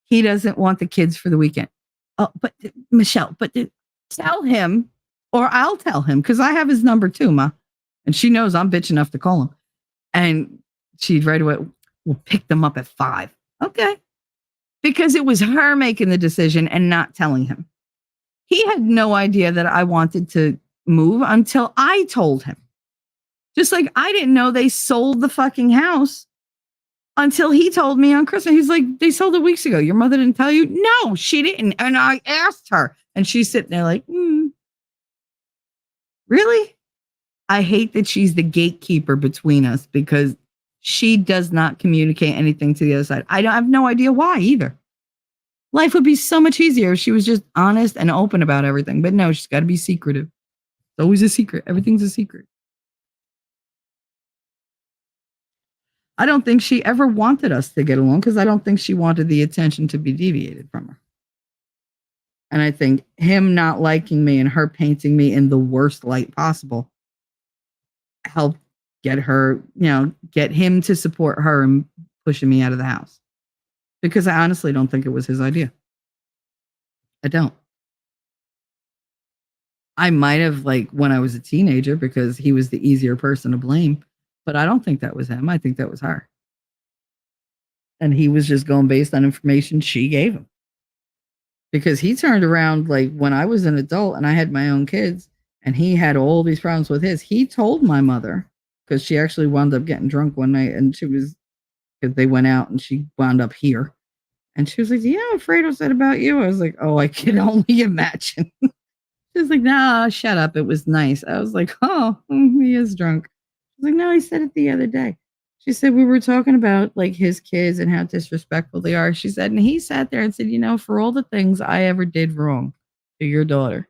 he doesn't want the kids for the weekend. Oh, but Michelle, tell him, or I'll tell him, because I have his number too, Ma. And she knows I'm bitch enough to call him. And she'd right away, we'll pick them up at 5. Okay. Because it was her making the decision and not telling him. He had no idea that I wanted to move until I told him. Just like I didn't know they sold the fucking house until he told me on Christmas. He's like, they sold it weeks ago. Your mother didn't tell you? No, she didn't. And I asked her. And she's sitting there like, really? I hate that she's the gatekeeper between us because she does not communicate anything to the other side. I have no idea why either. Life would be so much easier if she was just honest and open about everything. But no, she's got to be secretive. It's always a secret. Everything's a secret. I don't think she ever wanted us to get along because I don't think she wanted the attention to be deviated from her. And I think him not liking me and her painting me in the worst light possible helped get her, get him to support her and pushing me out of the house. Because I honestly don't think it was his idea. I don't. I might have, like, when I was a teenager, because he was the easier person to blame. But I don't think that was him. I think that was her. And he was just going based on information she gave him. Because he turned around, like, when I was an adult and I had my own kids and he had all these problems with his, he told my mother, because she actually wound up getting drunk one night and because they went out and she wound up here. And she was like, you know what Fredo said about you? I was like, oh, I can only imagine. She was like, nah, shut up. It was nice. I was like, oh, he is drunk. She's like, no, he said it the other day. She said, we were talking about like his kids and how disrespectful they are. She said, and he sat there and said, for all the things I ever did wrong to your daughter,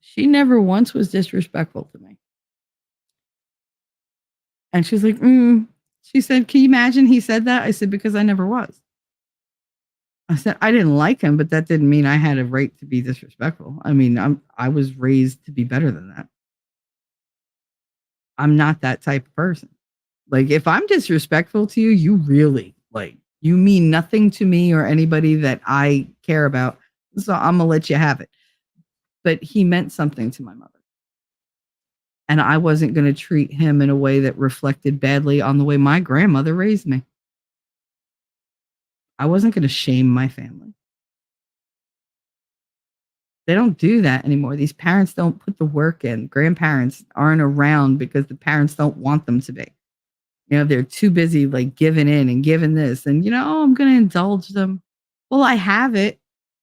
she never once was disrespectful to me. And she's like, She said, can you imagine he said that? I said, because I never was. I said, I didn't like him, but that didn't mean I had a right to be disrespectful. I mean, I was raised to be better than that. I'm not that type of person. Like, if I'm disrespectful to you, you really, like, you mean nothing to me or anybody that I care about. So I'm going to let you have it. But he meant something to my mother. And I wasn't going to treat him in a way that reflected badly on the way my grandmother raised me. I wasn't going to shame my family. They don't do that anymore. These parents don't put the work in. Grandparents aren't around because the parents don't want them to be. They're too busy like giving in and giving this and, I'm going to indulge them. Well, I have it.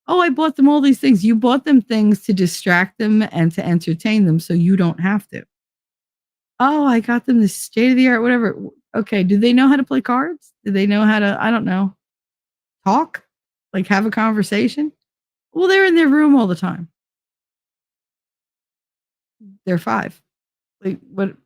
Oh, I bought them all these things. You bought them things to distract them and to entertain them so you don't have to. Oh, I got them this state of the art, whatever. Okay. Do they know how to play cards? Do they know how to, I don't know, talk? Like have a conversation? Well, they're in their room all the time. They're 5. Like, what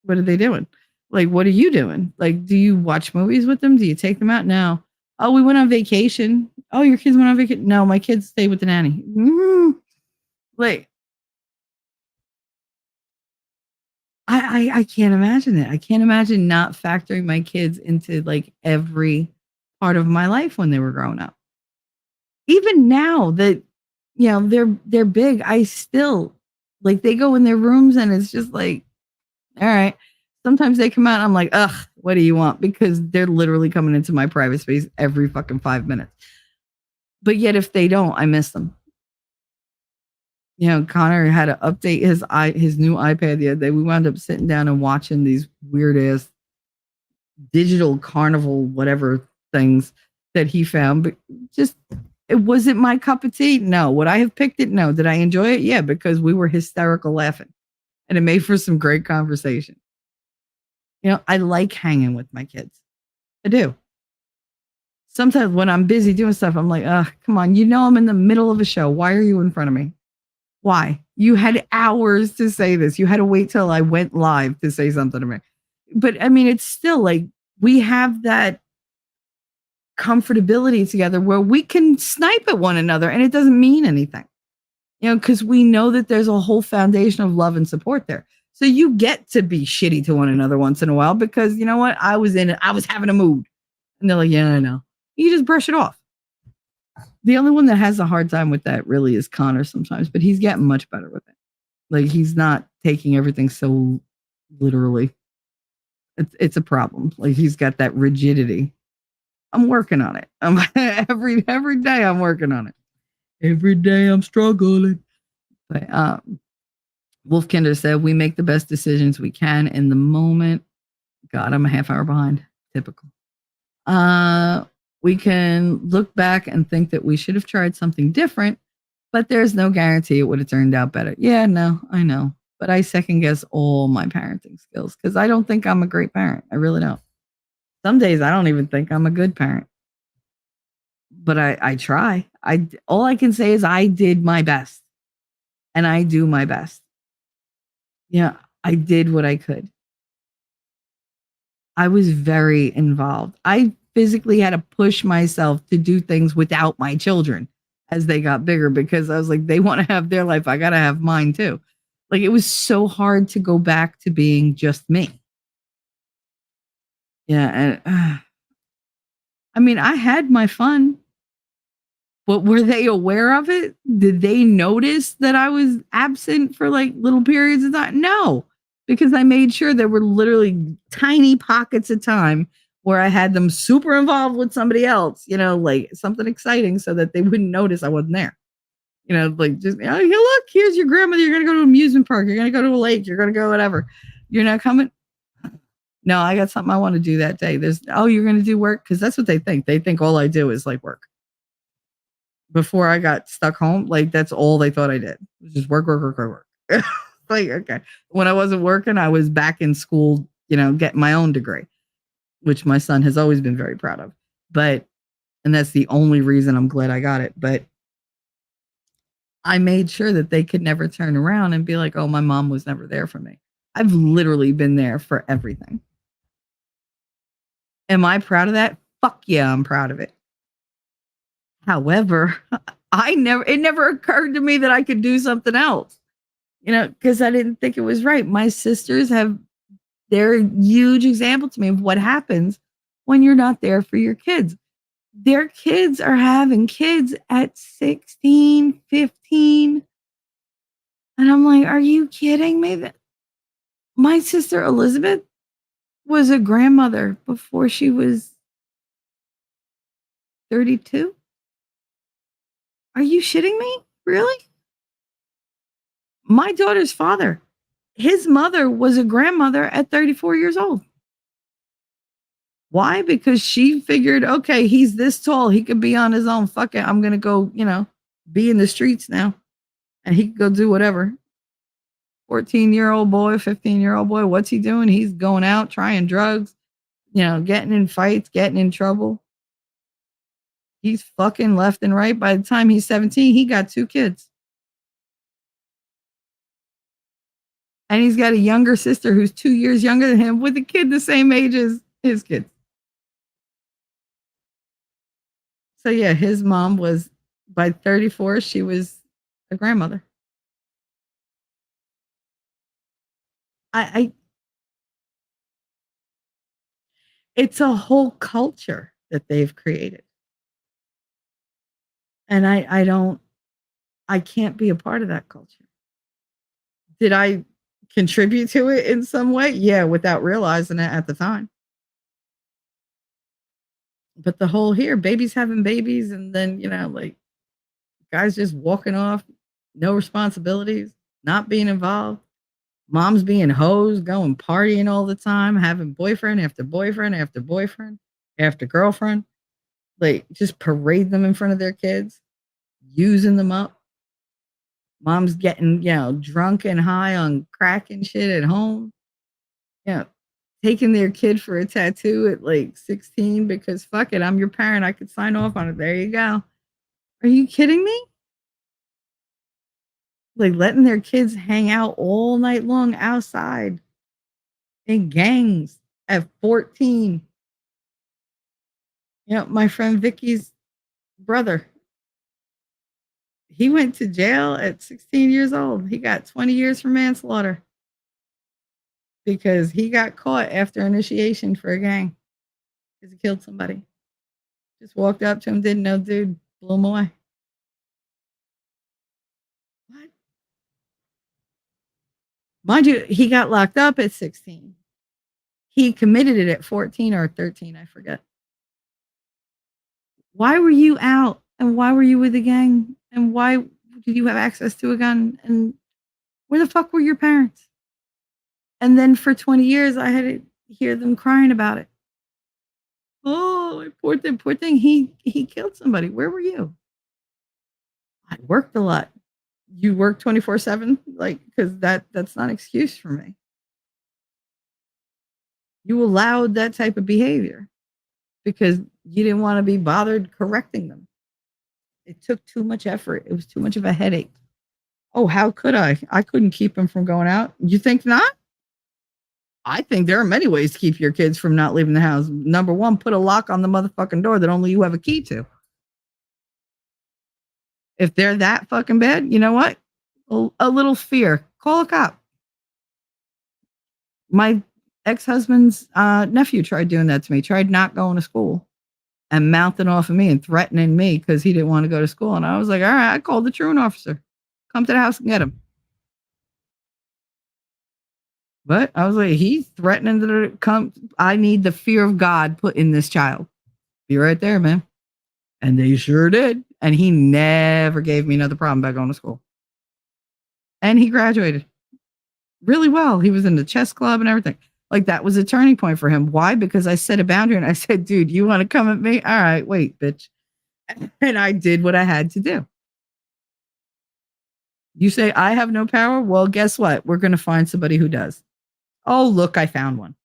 are they doing? Like, what are you doing? Like, do you watch movies with them? Do you take them out? No. Oh, we went on vacation. Oh, your kids went on vacation. No, my kids stay with the nanny. Like, I can't imagine it. I can't imagine not factoring my kids into like every part of my life when they were growing up. Even now that they're big, I still like they go in their rooms and it's just like, all right. Sometimes they come out and I'm like, ugh, what do you want? Because they're literally coming into my private space every fucking 5 minutes. But yet if they don't, I miss them. Connor had to update his new iPad the other day. We wound up sitting down and watching these weird ass digital carnival whatever things that he found. But just it wasn't my cup of tea. No. Would I have picked it? No. Did I enjoy it? Yeah, because we were hysterical laughing. And it made for some great conversation. I like hanging with my kids. I do. Sometimes when I'm busy doing stuff, I'm like, oh, come on. I'm in the middle of a show. Why are you in front of me? Why? You had hours to say this. You had to wait till I went live to say something to me. But I mean, it's still like we have that comfortability together where we can snipe at one another and it doesn't mean anything. Because we know that there's a whole foundation of love and support there. So you get to be shitty to one another once in a while because you know what? I was having a mood. And they're like, yeah, I know. You just brush it off. The only one that has a hard time with that really is Connor sometimes, but he's getting much better with it. Like he's not taking everything so literally. It's a problem. Like he's got that rigidity. I'm working on it. Every day I'm working on it. Every day I'm struggling. But Wolfkinder said, we make the best decisions we can in the moment. God, I'm a half hour behind. Typical. We can look back and think that we should have tried something different, but there's no guarantee it would have turned out better. Yeah, no, I know. But I second guess all my parenting skills because I don't think I'm a great parent. I really don't. Some days I don't even think I'm a good parent. But I try. All I can say is I did my best. And I do my best. Yeah, I did what I could. I was very involved. I physically had to push myself to do things without my children as they got bigger because I was like, they want to have their life. I got to have mine too. Like it was so hard to go back to being just me. Yeah. And I mean, I had my fun, but were they aware of it? Did they notice that I was absent for like little periods of time? No, because I made sure there were literally tiny pockets of time where I had them super involved with somebody else, like something exciting so that they wouldn't notice I wasn't there. Like just, oh, look, here's your grandmother. You're going to go to an amusement park. You're going to go to a lake. You're going to go whatever. You're not coming. No, I got something I want to do that day. You're going to do work? Because that's what they think. They think all I do is like work. Before I got stuck home, like that's all they thought I did. It was just work. Like, okay. When I wasn't working, I was back in school, getting my own degree, which my son has always been very proud of. And that's the only reason I'm glad I got it. But I made sure that they could never turn around and be like, oh, my mom was never there for me. I've literally been there for everything. Am I proud of that? Fuck yeah, I'm proud of it. However, it never occurred to me that I could do something else, because I didn't think it was right. My sisters they're a huge example to me of what happens when you're not there for your kids. Their kids are having kids at 16, 15. And I'm like, are you kidding me? My sister Elizabeth was a grandmother before she was 32. Are you shitting me? Really? My daughter's father, his mother was a grandmother at 34 years old. Why? Because she figured, okay, he's this tall. He could be on his own. Fuck it. I'm going to go, be in the streets now. And he could go do whatever. 14-year-old boy, 15-year-old boy, what's he doing? He's going out, trying drugs, getting in fights, getting in trouble. He's fucking left and right. By the time he's 17, he got 2 kids. And he's got a younger sister who's 2 years younger than him with a kid the same age as his kids. So yeah, his mom was, by 34, she was a grandmother. I it's a whole culture that they've created. And I can't be a part of that culture. Did I contribute to it in some way? Yeah, without realizing it at the time. But the whole here, babies having babies, and then, like guys just walking off, no responsibilities, not being involved, moms being hoes, going partying all the time, having boyfriend after boyfriend after boyfriend after girlfriend, like just parade them in front of their kids, using them up. Mom's getting, drunk and high on crack and shit at home. Yeah, taking their kid for a tattoo at like 16 because fuck it, I'm your parent. I could sign off on it. There you go. Are you kidding me? Like letting their kids hang out all night long outside in gangs at 14. My friend Vicky's brother, he went to jail at 16 years old. He got 20 years for manslaughter because he got caught after initiation for a gang because he killed somebody. Just walked up to him, didn't know dude, blew him away. What? Mind you, he got locked up at 16. He committed it at 14 or 13, I forget. Why were you out? And why were you with the gang? And why did you have access to a gun? And where the fuck were your parents? And then for 20 years, I had to hear them crying about it. Oh, poor thing, poor thing. He killed somebody. Where were you? I worked a lot. You work 24/7, like because that's not an excuse for me. You allowed that type of behavior because you didn't want to be bothered correcting them. It took too much effort. It was too much of a headache. Oh, how could I? I couldn't keep him from going out. You think not? I think there are many ways to keep your kids from not leaving the house. Number one, put a lock on the motherfucking door that only you have a key to. If they're that fucking bad, you know what? A little fear. Call a cop. My ex-husband's nephew tried doing that to me, tried not going to school and mounting off of me and threatening me because he didn't want to go to school. And I was like, all right, I called the truant officer. Come to the house and get him. But I was like, he's threatening to come. I need the fear of God put in this child. Be right there, man. And they sure did. And he never gave me another problem about going to school. And he graduated really well. He was in the chess club and everything. Like that was a turning point for him. Why? Because I set a boundary and I said, dude, you want to come at me? All right, wait, bitch. And I did what I had to do. You say I have no power? Well, guess what? We're going to find somebody who does. Oh, look, I found one.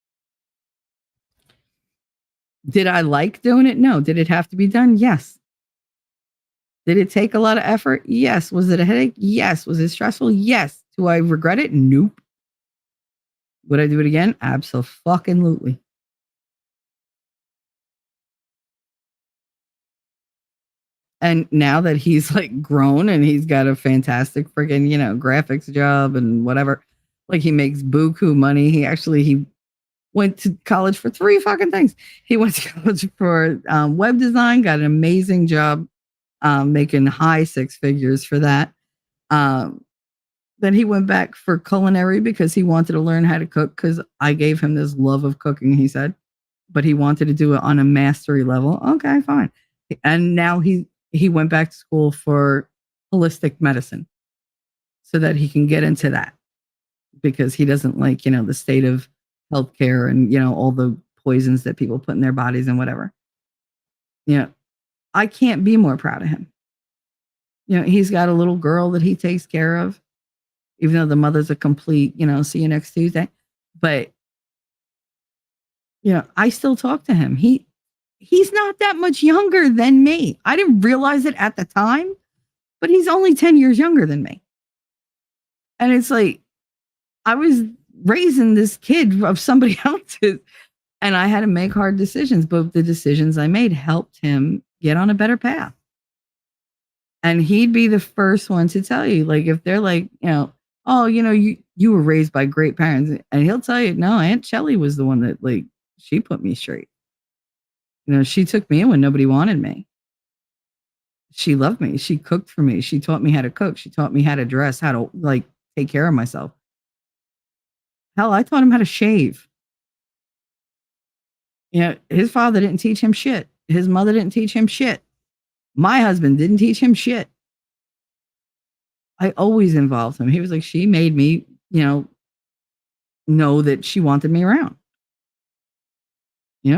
Did I like doing it? No. Did it have to be done? Yes. Did it take a lot of effort? Yes. Was it a headache? Yes. Was it stressful? Yes. Do I regret it? Nope. Would I do it again? Absolutely. And now that he's like grown and he's got a fantastic friggin', graphics job and whatever, like he makes buku money. He went to college for 3 fucking things. He went to college for web design, got an amazing job, making high 6 figures for that. Then he went back for culinary because he wanted to learn how to cook because I gave him this love of cooking, he said, but he wanted to do it on a mastery level. Okay, fine. And now he went back to school for holistic medicine so that he can get into that because he doesn't like, the state of healthcare and, all the poisons that people put in their bodies and whatever. I can't be more proud of him. He's got a little girl that he takes care of, even though the mother's a complete, see you next Tuesday. But, I still talk to him. He's not that much younger than me. I didn't realize it at the time, but he's only 10 years younger than me. And it's like, I was raising this kid of somebody else's and I had to make hard decisions, but the decisions I made helped him get on a better path. And he'd be the first one to tell you, like, if they're like, oh, "Oh, you were raised by great parents." And he'll tell you, "No, Aunt Shelly was the one that, like, she put me straight. She took me in when nobody wanted me. She loved me. She cooked for me. She taught me how to cook. She taught me how to dress, how to, like, take care of myself. Hell, I taught him how to shave." His father didn't teach him shit. His mother didn't teach him shit. My husband didn't teach him shit. I always involved him. He was like, "She made me, know that she wanted me around.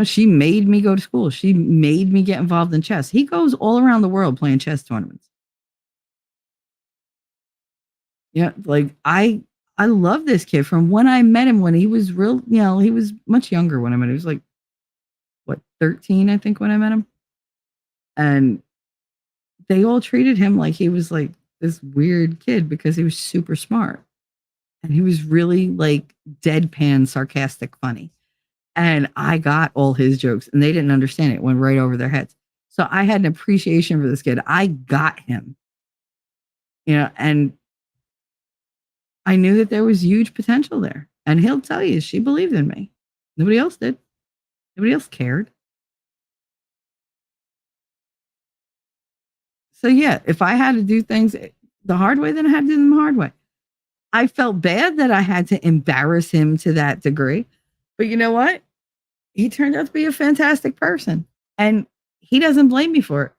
She made me go to school. She made me get involved in chess." He goes all around the world playing chess tournaments. Like I love this kid from when I met him when he was real, he was much younger when I met him. He was like, what, 13, I think, when I met him. And they all treated him like he was like this weird kid because he was super smart. And he was really like deadpan, sarcastic, funny. And I got all his jokes and they didn't understand it. It went right over their heads. So I had an appreciation for this kid. I got him, and I knew that there was huge potential there. And he'll tell you, she believed in me. Nobody else did. Nobody else cared. So yeah, if I had to do things the hard way, then I had to do them the hard way. I felt bad that I had to embarrass him to that degree. But you know what? He turned out to be a fantastic person. And he doesn't blame me for it.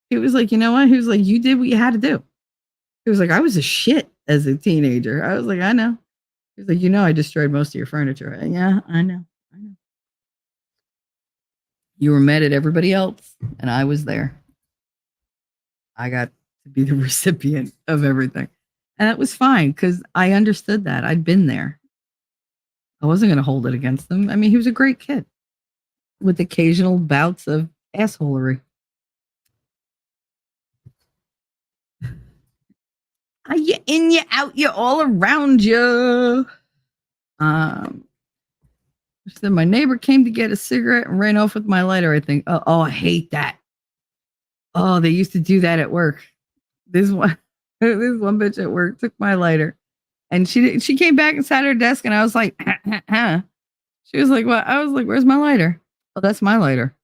He was like, "You know what?" He was like, "You did what you had to do." He was like, "I was a shit as a teenager." I was like, "I know." He was like, "I destroyed most of your furniture." Yeah, I know. I know. You were mad at everybody else, and I was there. I got to be the recipient of everything. And it was fine because I understood that. I'd been there. I wasn't going to hold it against him. I mean, he was a great kid with occasional bouts of assholery. You in, you out, you all around you. She said, "My neighbor came to get a cigarette and ran off with my lighter." I think, oh, I hate that. Oh, they used to do that at work. This one, this one bitch at work took my lighter, and she came back and sat at her desk, and I was like, huh. She was like, "What?" I was like, "Where's my lighter?" "Oh, that's my lighter."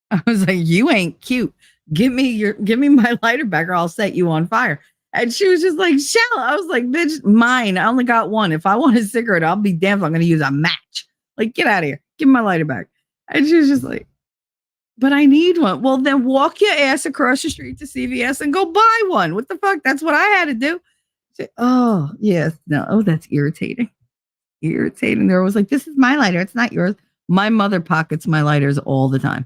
I was like, "You ain't cute. Give me my lighter back, or I'll set you on fire." And she was just like, "Shell." I was like, "Bitch, mine. I only got one. If I want a cigarette, I'll be damned if I'm going to use a match. Like, get out of here. Give me my lighter back." And she was just like, "But I need one." "Well, then walk your ass across the street to CVS and go buy one. What the fuck? That's what I had to do." She, "Oh, yes. No. Oh, that's irritating." Irritating. There was like, "This is my lighter. It's not yours." My mother pockets my lighters all the time.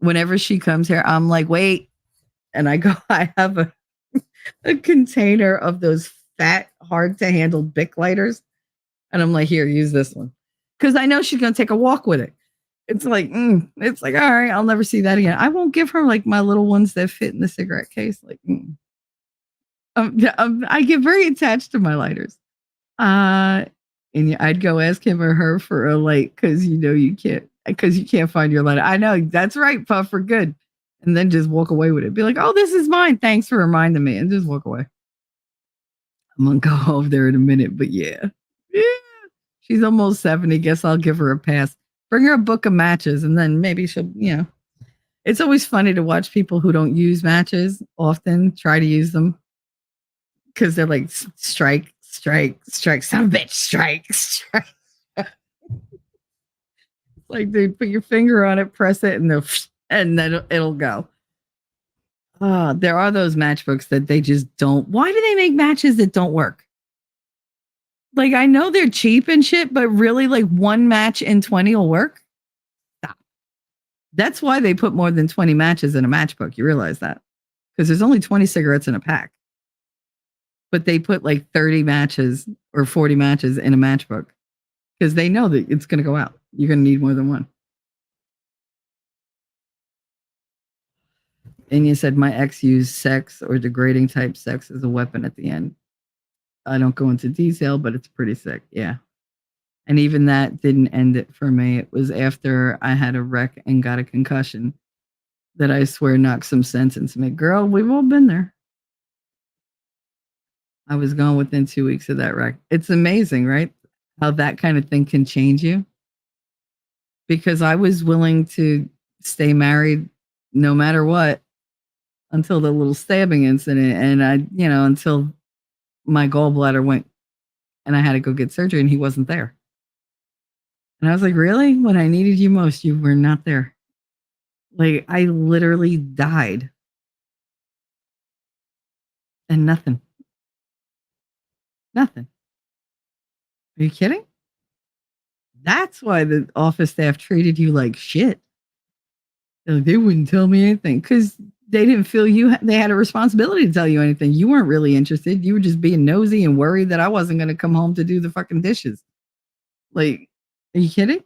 Whenever she comes here, I'm like, "Wait." And I go, I have a container of those fat, hard to handle Bic lighters. And I'm like, "Here, use this one." Because I know she's going to take a walk with it. It's like, all right, I'll never see that again. I won't give her like my little ones that fit in the cigarette case. Like, I get very attached to my lighters. And I'd go ask him or her for a light because you can't find your lighter. I know, that's right, Puff, for good. And then just walk away with it. Be like, "Oh, this is mine. Thanks for reminding me," and just walk away. I'm gonna go over there in a minute, but yeah. She's almost 70. Guess I'll give her a pass. Bring her a book of matches, and then maybe she'll. It's always funny to watch people who don't use matches often try to use them because they're like, strike, strike, strike, son of a bitch, strike, strike. Like, dude, put your finger on it, press it, and then it'll go. There are those matchbooks that they just don't. Why do they make matches that don't work? Like, I know they're cheap and shit, but really, like, one match in 20 will work? Stop. That's why they put more than 20 matches in a matchbook. You realize that? Because there's only 20 cigarettes in a pack. But they put like 30 matches or 40 matches in a matchbook because they know that it's going to go out. You're going to need more than one. And you said, "My ex used sex or degrading type sex as a weapon at the end." I don't go into detail, but it's pretty sick. Yeah. And even that didn't end it for me. It was after I had a wreck and got a concussion that I swear knocked some sense into me. Girl, we've all been there. I was gone within 2 weeks of that wreck. It's amazing, right? How that kind of thing can change you. Because I was willing to stay married no matter what until the little stabbing incident. And until my gallbladder went and I had to go get surgery and he wasn't there. And I was like, really? When I needed you most, you were not there. Like, I literally died. And nothing. Nothing. Are you kidding? That's why the office staff treated you like shit. They wouldn't tell me anything because they didn't feel they had a responsibility to tell you anything. You weren't really interested. You were just being nosy and worried that I wasn't going to come home to do the fucking dishes. Like, are you kidding?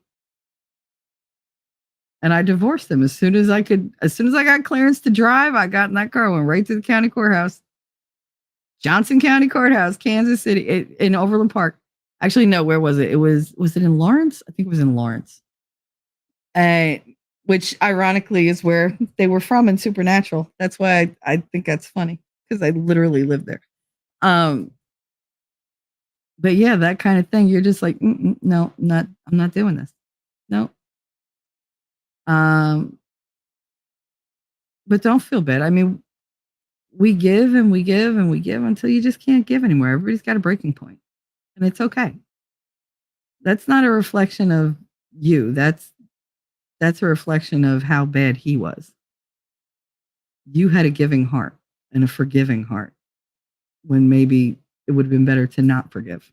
And I divorced him as soon as I could. As soon as I got clearance to drive, I got in that car, went right to the county courthouse. Johnson County Courthouse, Kansas City, in Overland Park. Actually, no, where was it? Was it in Lawrence? I think it was in Lawrence. Which ironically is where they were from in Supernatural. That's why I think that's funny because I literally lived there. But yeah, that kind of thing. You're just like, no, I'm not doing this. No. But don't feel bad. I mean, we give and we give and we give until you just can't give anymore. Everybody's got a breaking point, and it's okay. That's not a reflection of you. That's a reflection of how bad he was. You had a giving heart and a forgiving heart when maybe it would have been better to not forgive.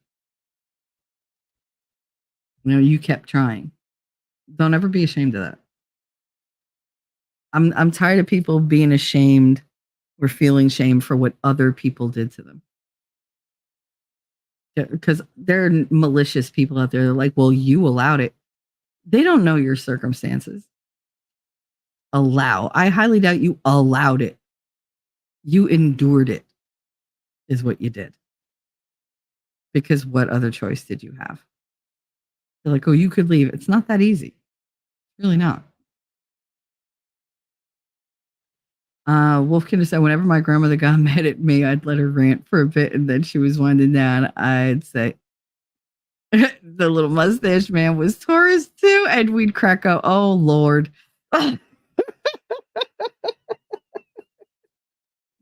You kept trying. Don't ever be ashamed of that. I'm tired of people being ashamed or feeling shame for what other people did to them. Because there are malicious people out there that are like, well, you allowed it. They don't know your circumstances. I highly doubt you allowed it. You endured it, is what you did. Because what other choice did you have? They're like, oh, you could leave. It's not that easy. Really not. Wolfkind said, whenever my grandmother got mad at me, I'd let her rant for a bit, and then she was winding down. I'd say, the little mustache man was Taurus too, and we'd crack up. Oh, Lord.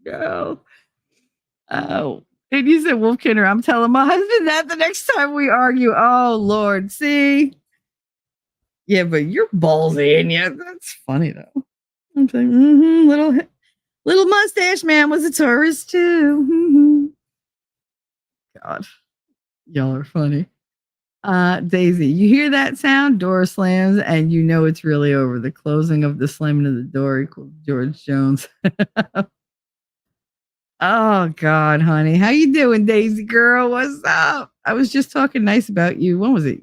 No. Oh. And you said, Wolfkinder, I'm telling my husband that the next time we argue. Oh, Lord. See? Yeah, but you're ballsy, and yeah, that's funny, though. I'm saying, little mustache man was a Taurus, too. God. Y'all are funny. Daisy, you hear that sound? Door slams, and you know it's really over. The closing of the slamming of the door equals George Jones. Oh God, honey, how you doing, Daisy girl? What's up? I was just talking nice about you. When was it?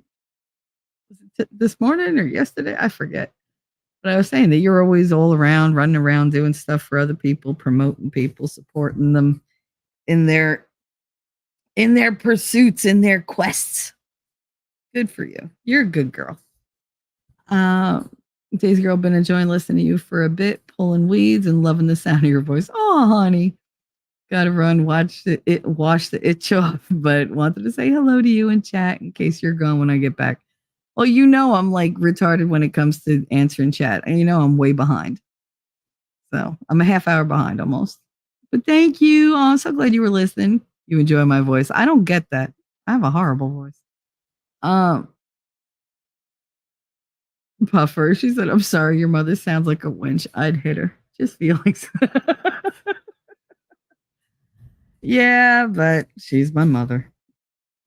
Was it this morning or yesterday? I forget. But I was saying that you're always all around, running around, doing stuff for other people, promoting people, supporting them in their pursuits, in their quests. Good for you. You're a good girl. Daisy girl, been enjoying listening to you for a bit, pulling weeds and loving the sound of your voice. Oh, honey. Gotta run, wash the itch off, but wanted to say hello to you and chat in case you're gone when I get back. Well, I'm like retarded when it comes to answering chat. And I'm way behind. So I'm a half hour behind almost. But thank you. Oh, I'm so glad you were listening. You enjoy my voice. I don't get that. I have a horrible voice. Puffer, she said, I'm sorry, your mother sounds like a wench. I'd hit her. Just feelings. Yeah, but she's my mother.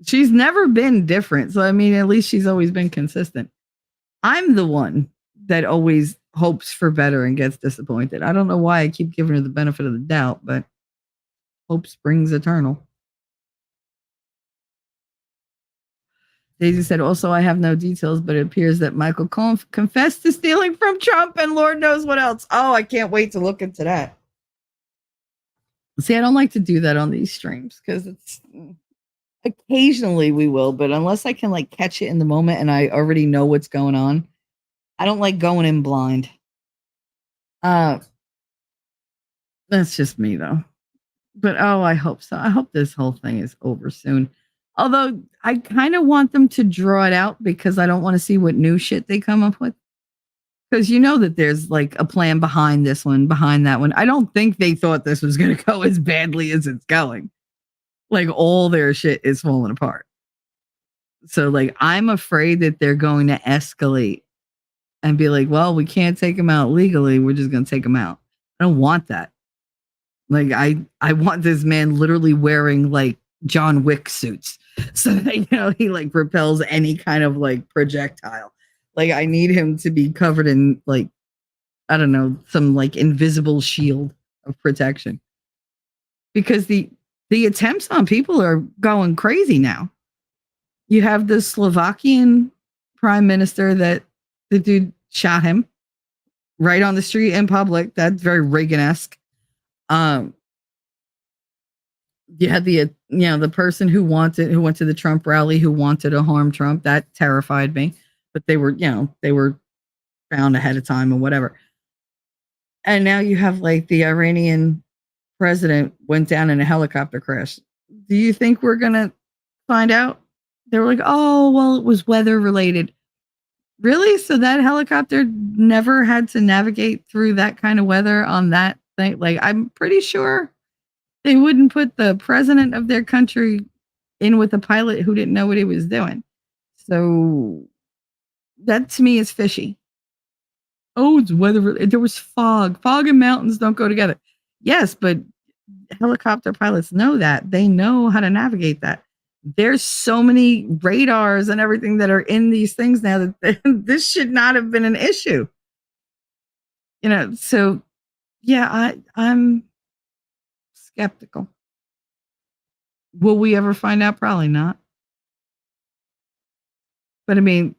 She's never been different. So, I mean, at least she's always been consistent. I'm the one that always hopes for better and gets disappointed. I don't know why I keep giving her the benefit of the doubt, but hope springs eternal. Daisy said, also, I have no details, but it appears that Michael Cohen confessed to stealing from Trump and Lord knows what else. Oh, I can't wait to look into that. See, I don't like to do that on these streams because it's occasionally we will, but unless I can like catch it in the moment and I already know what's going on, I don't like going in blind. That's just me though. But oh, I hope so. I hope this whole thing is over soon. Although I kind of want them to draw it out because I don't want to see what new shit they come up with. Because you know that there's like a plan behind this one, behind that one. I don't think they thought this was going to go as badly as it's going. Like all their shit is falling apart. So like I'm afraid that they're going to escalate and be like, well, we can't take them out legally. We're just going to take them out. I don't want that. Like I want this man literally wearing like John Wick suits so that he like repels any kind of like projectile. Like I need him to be covered in like I don't know, some like invisible shield of protection. Because the attempts on people are going crazy now. You have the Slovakian prime minister that the dude shot him right on the street in public. That's very Reagan-esque. You had the person who went to the Trump rally who wanted to harm Trump. That terrified me. But they were found ahead of time or whatever. And now you have like the Iranian president went down in a helicopter crash. Do you think we're gonna find out? They were like, oh, well, it was weather related. Really? So that helicopter never had to navigate through that kind of weather on that thing? Like, I'm pretty sure they wouldn't put the president of their country in with a pilot who didn't know what he was doing. So that to me is fishy. Oh, it's weather. There was fog. Fog and mountains don't go together. Yes, but helicopter pilots know that. They know how to navigate that. There's so many radars and everything that are in these things now that this should not have been an issue. So yeah, I'm skeptical. Will we ever find out? Probably not. But I mean,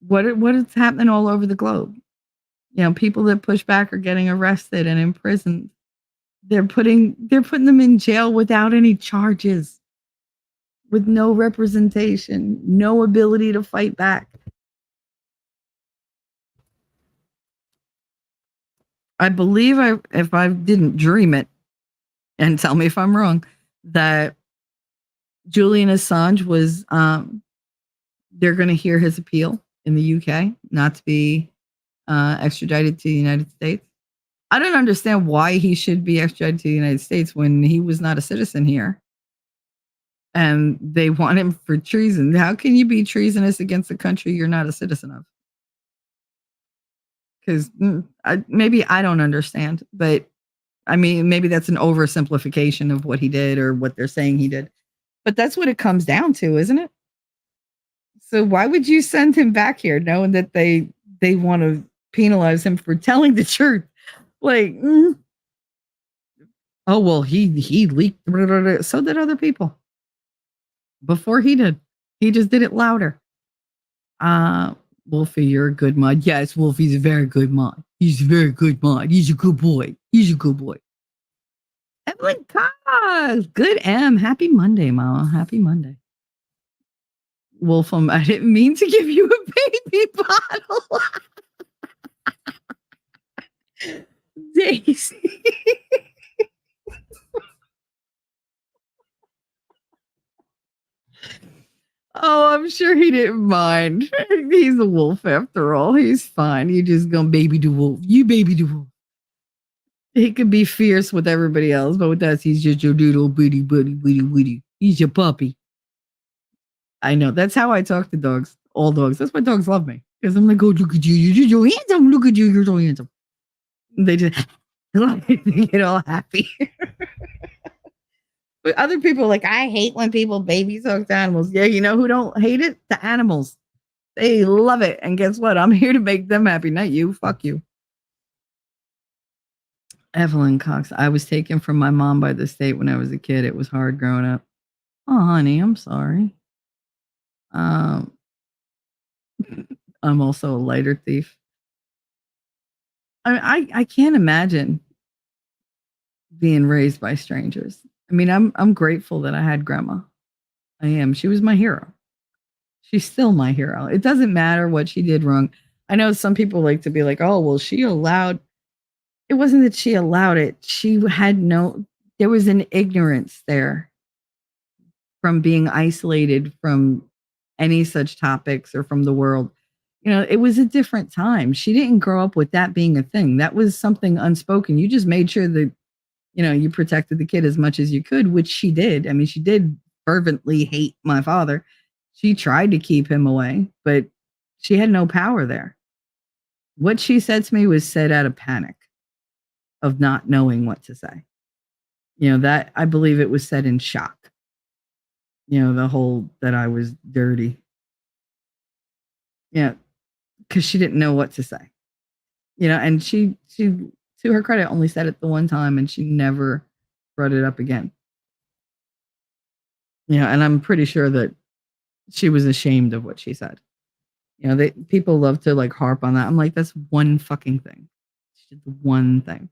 what is happening all over the globe? People that push back are getting arrested and imprisoned. They're putting them in jail without any charges, with no representation, no ability to fight back. I believe if I didn't dream it, and tell me if I'm wrong, that Julian Assange was they're going to hear his appeal in the UK not to be extradited to the United States. I don't understand why he should be extradited to the United States when he was not a citizen here. And they want him for treason. How can you be treasonous against a country you're not a citizen of? Because maybe I don't understand, but I mean, maybe that's an oversimplification of what he did or what they're saying he did. But that's what it comes down to, isn't it? So why would you send him back here knowing that they want to penalize him for telling the truth? Like, oh, well, he leaked. So did other people before he did. He just did it louder. Wolfie, you're a good mod. Yes, Wolfie's a very good mod. He's a very good mod. He's a good boy. He's a good boy. Evelyn Cos. Good M. Happy Monday, Mama. Happy Monday. Wolfam, I didn't mean to give you a baby bottle. Daisy. Oh, I'm sure he didn't mind. He's a wolf after all. He's fine. You just gonna baby the wolf. You baby the wolf. He could be fierce with everybody else, but with us, he's just your little bitty buddy. He's your puppy. I know. That's how I talk to dogs. All dogs. That's why dogs love me. Because I'm like, oh, look at you. You're so handsome. Look at you. You're so handsome. They just they get all happy. But other people are like, I hate when people baby talk to animals. Yeah, you know who don't hate it? The animals. They love it. And guess what? I'm here to make them happy, not you. Fuck you. Evelyn Cox. I was taken from my mom by the state when I was a kid. It was hard growing up. Oh, honey, I'm sorry. I'm also a lighter thief. I can't imagine being raised by strangers. I mean, I'm grateful that I had grandma. I am. She was my hero. She's still my hero. It doesn't matter what she did wrong. I know some people like to be like, oh, well, she allowed. It wasn't that she allowed it. She had there was an ignorance there from being isolated from any such topics or from the world. It was a different time. She didn't grow up with that being a thing. That was something unspoken. You just made sure that, you protected the kid as much as you could, which she did. I mean, she did fervently hate my father. She tried to keep him away, but she had no power there. What she said to me was said out of panic of not knowing what to say. That I believe it was said in shock. The whole that I was dirty. Yeah, because she didn't know what to say. And she, to her credit, only said it the one time and she never brought it up again. And I'm pretty sure that she was ashamed of what she said. People love to like harp on that. I'm like, that's one fucking thing. She did the one thing.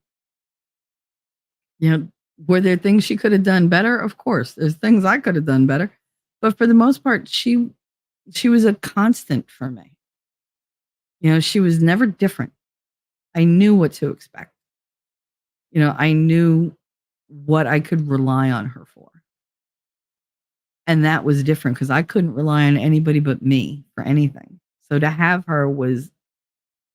Were there things she could have done better? Of course. There's things I could have done better. But for the most part, she was a constant for me. She was never different. I knew what to expect. I knew what I could rely on her for. And that was different because I couldn't rely on anybody but me for anything. So to have her was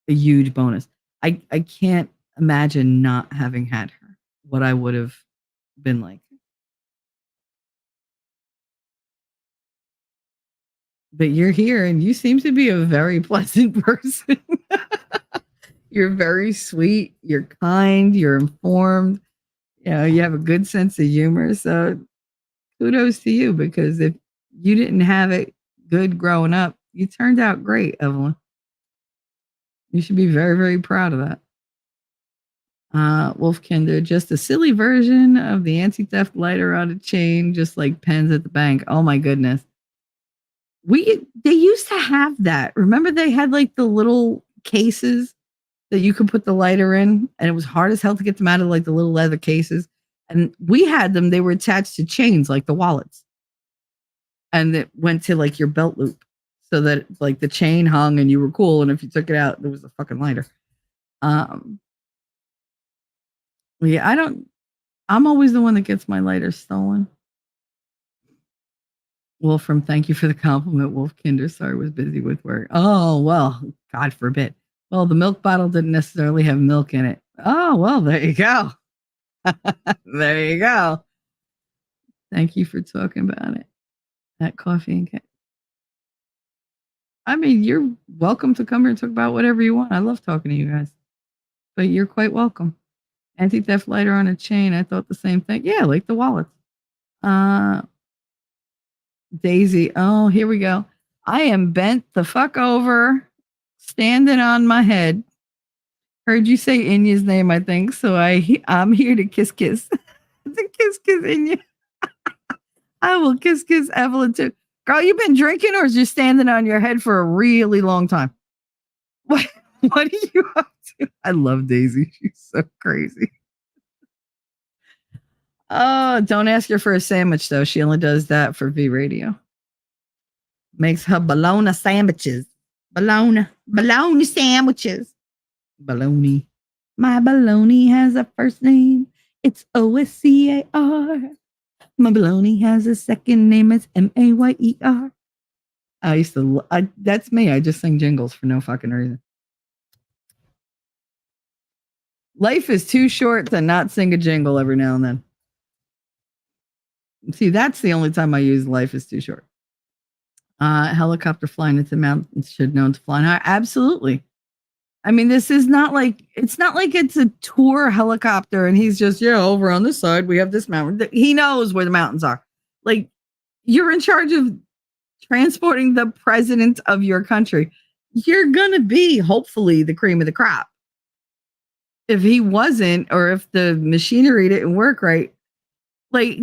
a huge bonus. I can't imagine not having had her, what I would have been like. But you're here and you seem to be a very pleasant person. You're very sweet. You're kind. You're informed. You have a good sense of humor. So kudos to you, because if you didn't have it good growing up, you turned out great, Evelyn. You should be very, very proud of that. Wolfkinder, just a silly version of the anti-theft lighter on a chain, just like pens at the bank. Oh my goodness. They used to have that. Remember they had like the little cases that you could put the lighter in, and it was hard as hell to get them out of like the little leather cases. And we had them, they were attached to chains like the wallets. And it went to like your belt loop so that like the chain hung and you were cool. And if you took it out, there was a fucking lighter. Yeah, I'm always the one that gets my lighter stolen. Wolfram, thank you for the compliment. Wolfkinder, sorry, was busy with work. Oh, well, God forbid. Well, the milk bottle didn't necessarily have milk in it. Oh, well, there you go. There you go. Thank you for talking about it. That coffee and cake. I mean, you're welcome to come here and talk about whatever you want. I love talking to you guys. But you're quite welcome. Anti-theft lighter on a chain. I thought the same thing. Yeah, like the wallets. Daisy. Oh, here we go. I am bent the fuck over, standing on my head. Heard you say Inya's name, I think. So I'm here to kiss. To kiss Inya. I will kiss Evelyn too. Girl, you been drinking or is you standing on your head for a really long time? What are you up to? I love Daisy. She's so crazy. Oh, don't ask her for a sandwich, though. She only does that for V Radio. Makes her bologna sandwiches. Bologna sandwiches. Bologna. My bologna has a first name. It's OSCAR. My bologna has a second name. It's MAYER. I used to, that's me. I just sing jingles for no fucking reason. Life is too short to not sing a jingle every now and then. See, that's the only time I use life is too short. Helicopter flying into mountains should know to fly high. Absolutely. I mean, this is not like, it's a tour helicopter and he's just, over on this side, we have this mountain. He knows where the mountains are. Like, you're in charge of transporting the president of your country. You're going to be, hopefully, the cream of the crop. If he wasn't, or if the machinery didn't work right, like,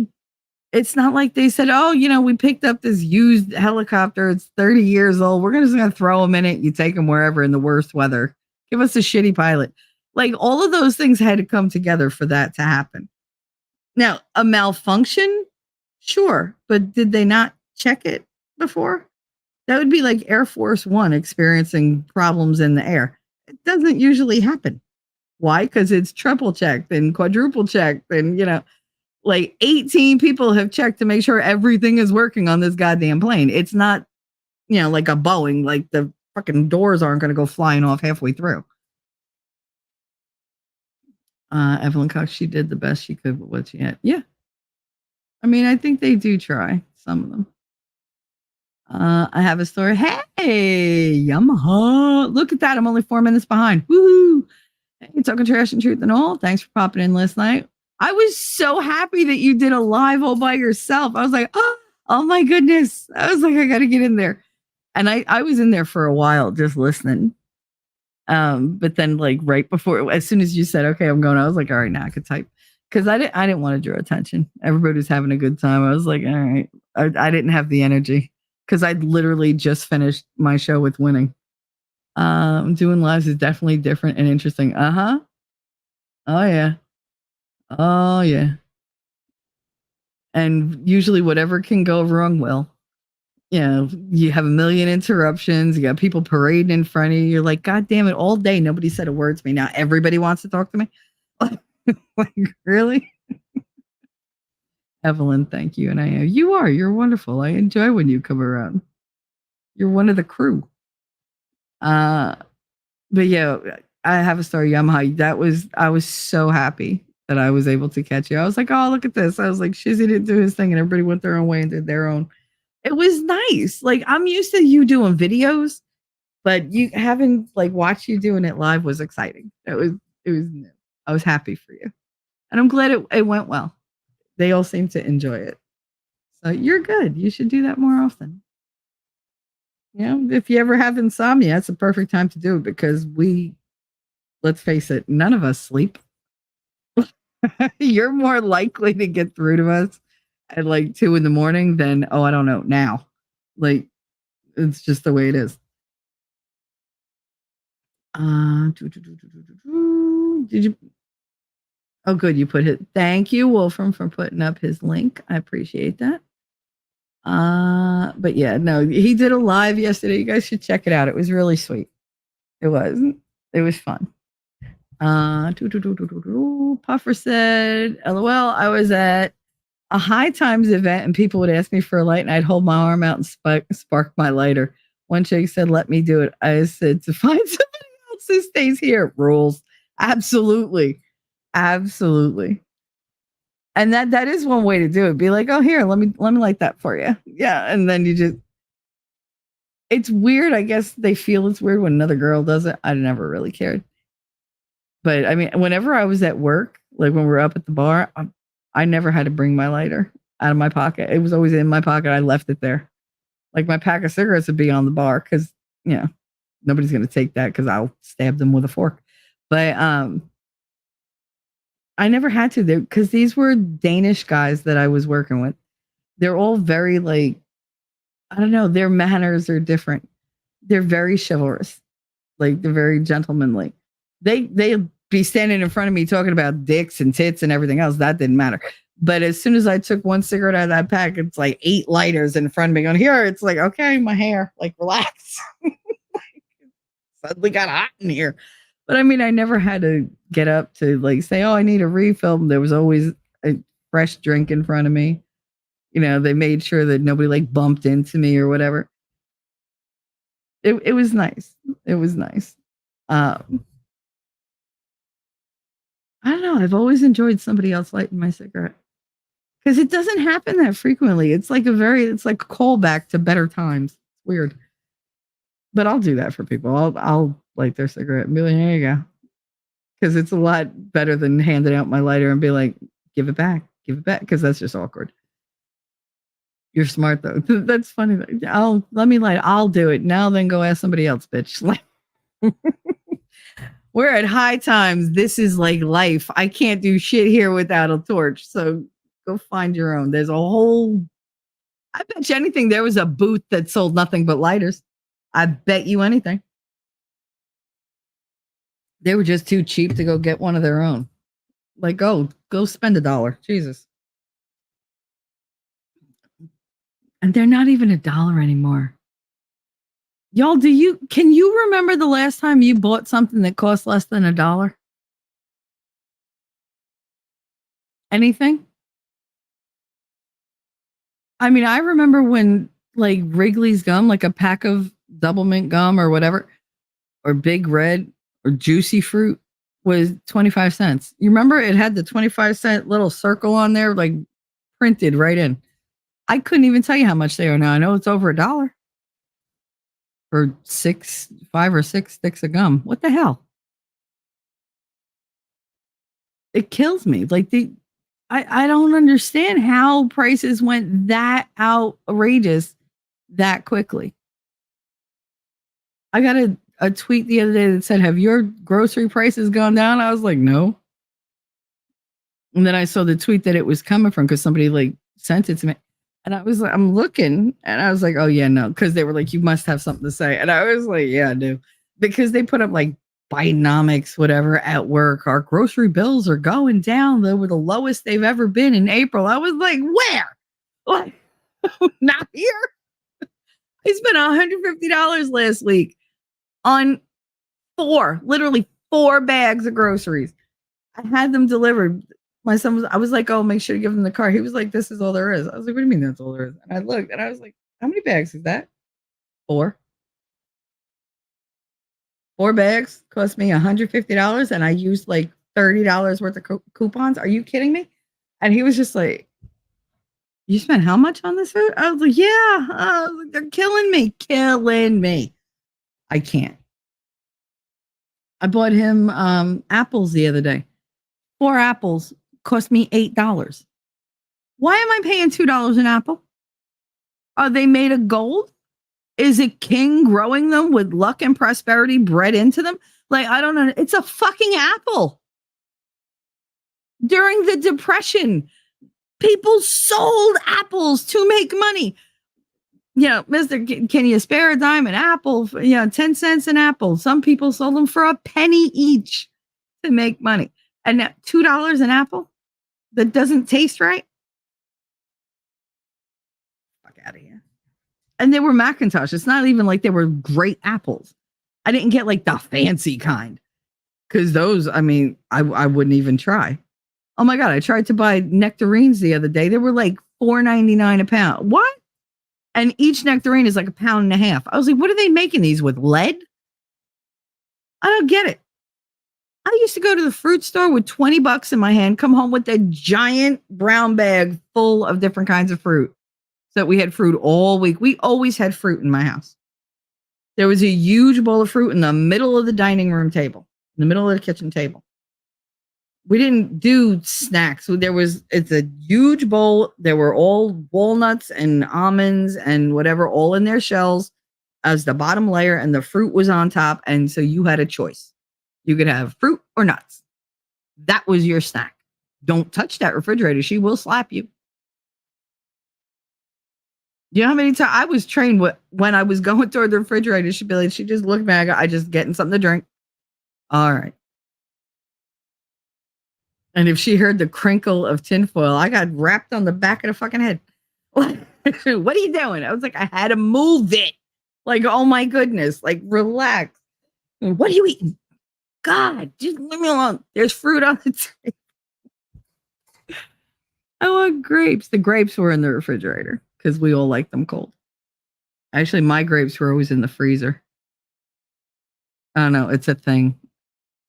it's not like they said, we picked up this used helicopter. It's 30 years old. We're just going to throw him in it. You take him wherever in the worst weather. Give us a shitty pilot. Like, all of those things had to come together for that to happen. Now, a malfunction? Sure. But did they not check it before? That would be like Air Force One experiencing problems in the air. It doesn't usually happen. Why? Because it's triple checked and quadruple checked and, Like 18 people have checked to make sure everything is working on this goddamn plane. It's not, like a Boeing, like the fucking doors aren't going to go flying off halfway through. Evelyn Cox, she did the best she could with what she had. Yeah. I mean, I think they do try, some of them. I have a story. Hey, Yamaha. Look at that. I'm only 4 minutes behind. Woohoo. Hey, talking trash and truth and all. Thanks for popping in last night. I was so happy that you did a live all by yourself. I was like, oh my goodness. I was like, I got to get in there. And I was in there for a while just listening. But then like right before, as soon as you said, okay, I'm going, I was like, all right, now I could type. Because I didn't want to draw attention. Everybody was having a good time. I was like, all right. I didn't have the energy because I'd literally just finished my show with winning. Doing lives is definitely different and interesting. Uh-huh. Oh yeah. Oh yeah. And usually whatever can go wrong will. You have a million interruptions. You got people parading in front of you. You're like, God damn it, all day nobody said a word to me. Now everybody wants to talk to me. Like, really? Evelyn, thank you. And you're wonderful. I enjoy when you come around. You're one of the crew. But yeah, I have a story, Yamaha. I was so happy that I was able to catch you. I was like, oh, look at this. I was like, Shizzy didn't do his thing and everybody went their own way and did their own. It was nice. Like, I'm used to you doing videos, but you having like watched you doing it live was exciting. It was new. I was happy for you. And I'm glad it went well. They all seem to enjoy it. So you're good. You should do that more often. If you ever have insomnia, it's a perfect time to do it because let's face it, none of us sleep. You're more likely to get through to us at like 2 a.m. than, I don't know, now. Like, it's just the way it is. Did you? Oh, good. You put it. Thank you, Wolfram, for putting up his link. I appreciate that. But yeah, no, he did a live yesterday. You guys should check it out. It was really sweet. It was fun. Puffer said, LOL, I was at a High Times event and people would ask me for a light and I'd hold my arm out and spark my lighter. One chick said, let me do it. I said, to find somebody else who stays here. Rules. Absolutely. Absolutely. And that is one way to do it. Be like, oh, here, let me light that for you. Yeah. And then it's weird. I guess they feel it's weird when another girl does it. I never really cared. But I mean, whenever I was at work, like when we were up at the bar, I never had to bring my lighter out of my pocket. It was always in my pocket. I left it there. Like my pack of cigarettes would be on the bar because, nobody's going to take that because I'll stab them with a fork. But I never had to because these were Danish guys that I was working with. They're all very like, I don't know, their manners are different. They're very chivalrous. Like they're very gentlemanly. They'll be standing in front of me talking about dicks and tits and everything else. That didn't matter. But as soon as I took one cigarette out of that pack, it's like 8 lighters in front of me. On here, it's like, okay, my hair, like relax. Suddenly got hot in here. But I mean, I never had to get up to like say, oh, I need a refill. There was always a fresh drink in front of me. They made sure that nobody like bumped into me or whatever. It was nice. It was nice. I don't know. I've always enjoyed somebody else lighting my cigarette because it doesn't happen that frequently. It's like it's like a callback to better times. It's weird. But I'll do that for people. I'll light their cigarette and be like, here you go. Because it's a lot better than handing out my lighter and be like, give it back. Because that's just awkward. You're smart though. That's funny. Let me light. I'll do it. Now then go ask somebody else, bitch. We're at High Times. This is like life. I can't do shit here without a torch. So go find your own. There's a whole, I bet you anything. There was a booth that sold nothing but lighters. I bet you anything. They were just too cheap to go get one of their own. Like, go spend $1. Jesus. And they're not even $1 anymore. Y'all, can you remember the last time you bought something that cost less than $1? Anything? I mean, I remember when like Wrigley's gum, like a pack of double mint gum or whatever, or Big Red or Juicy Fruit was 25 cents. You remember it had the 25-cent little circle on there, like printed right in. I couldn't even tell you how much they are now. I know it's over $1 for 5 or 6 sticks of gum. What the hell? It kills me. Like I don't understand how prices went that outrageous that quickly. I got a tweet the other day that said, "Have your grocery prices gone down?" I was like, "No." And then I saw the tweet that it was coming from because somebody like sent it to me. And I was like, I'm looking and I was like, oh yeah, no. Because they were like, you must have something to say. And I was like, yeah, I do. Because they put up like Bidenomics, whatever, at work. Our grocery bills are going down. They were the lowest they've ever been in April. I was like, where? Like, not here. I spent $150 last week on literally 4 bags of groceries. I had them delivered. My son I was like, oh, make sure to give him the car. He was like, this is all there is. I was like, what do you mean that's all there is? And I looked and I was like, how many bags is that? 4. 4 bags cost me $150 and I used like $30 worth of coupons. Are you kidding me? And he was just like, you spent how much on this food? I was like, yeah. I was like, they're killing me. I can't. I bought him apples the other day. 4 apples cost me $8. Why am I paying $2 an apple? Are they made of gold? Is it king growing them with luck and prosperity bred into them? Like, I don't know. It's a fucking apple. During the Depression, people sold apples to make money. You know, Mister, can you spare a dime an apple? 10 cents an apple. Some people sold them for a penny each to make money. And now $2 an apple that doesn't taste right? Fuck out of here. And they were Macintosh. It's not even like they were great apples. I didn't get like the fancy kind. Because those, I mean, I wouldn't even try. Oh my God, I tried to buy nectarines the other day. They were like $4.99 a pound. What? And each nectarine is like £1.50 pounds. I was like, what are they making these with? Lead? I don't get it. I used to go to the fruit store with $20 in my hand, come home with a giant brown bag full of different kinds of fruit. So we had fruit all week. We always had fruit in my house. There was a huge bowl of fruit in the middle of the dining room table, in the middle of the kitchen table. We didn't do snacks. So it's a huge bowl. There were all walnuts and almonds and whatever, all in their shells as the bottom layer, and the fruit was on top. And so you had a choice. You could have fruit or nuts. That was your snack. Don't touch that refrigerator. She will slap you. You know how many times I was trained when I was going toward the refrigerator, she'd be like, she just looked back. I just getting something to drink. All right. And if she heard the crinkle of tinfoil, I got wrapped on the back of the fucking head. What are you doing? I was like, I had to move it. Like, oh my goodness. Like, relax. What are you eating? God, just leave me alone. There's fruit on the table. I want grapes. The grapes were in the refrigerator because we all like them cold. Actually, my grapes were always in the freezer. I don't know. It's a thing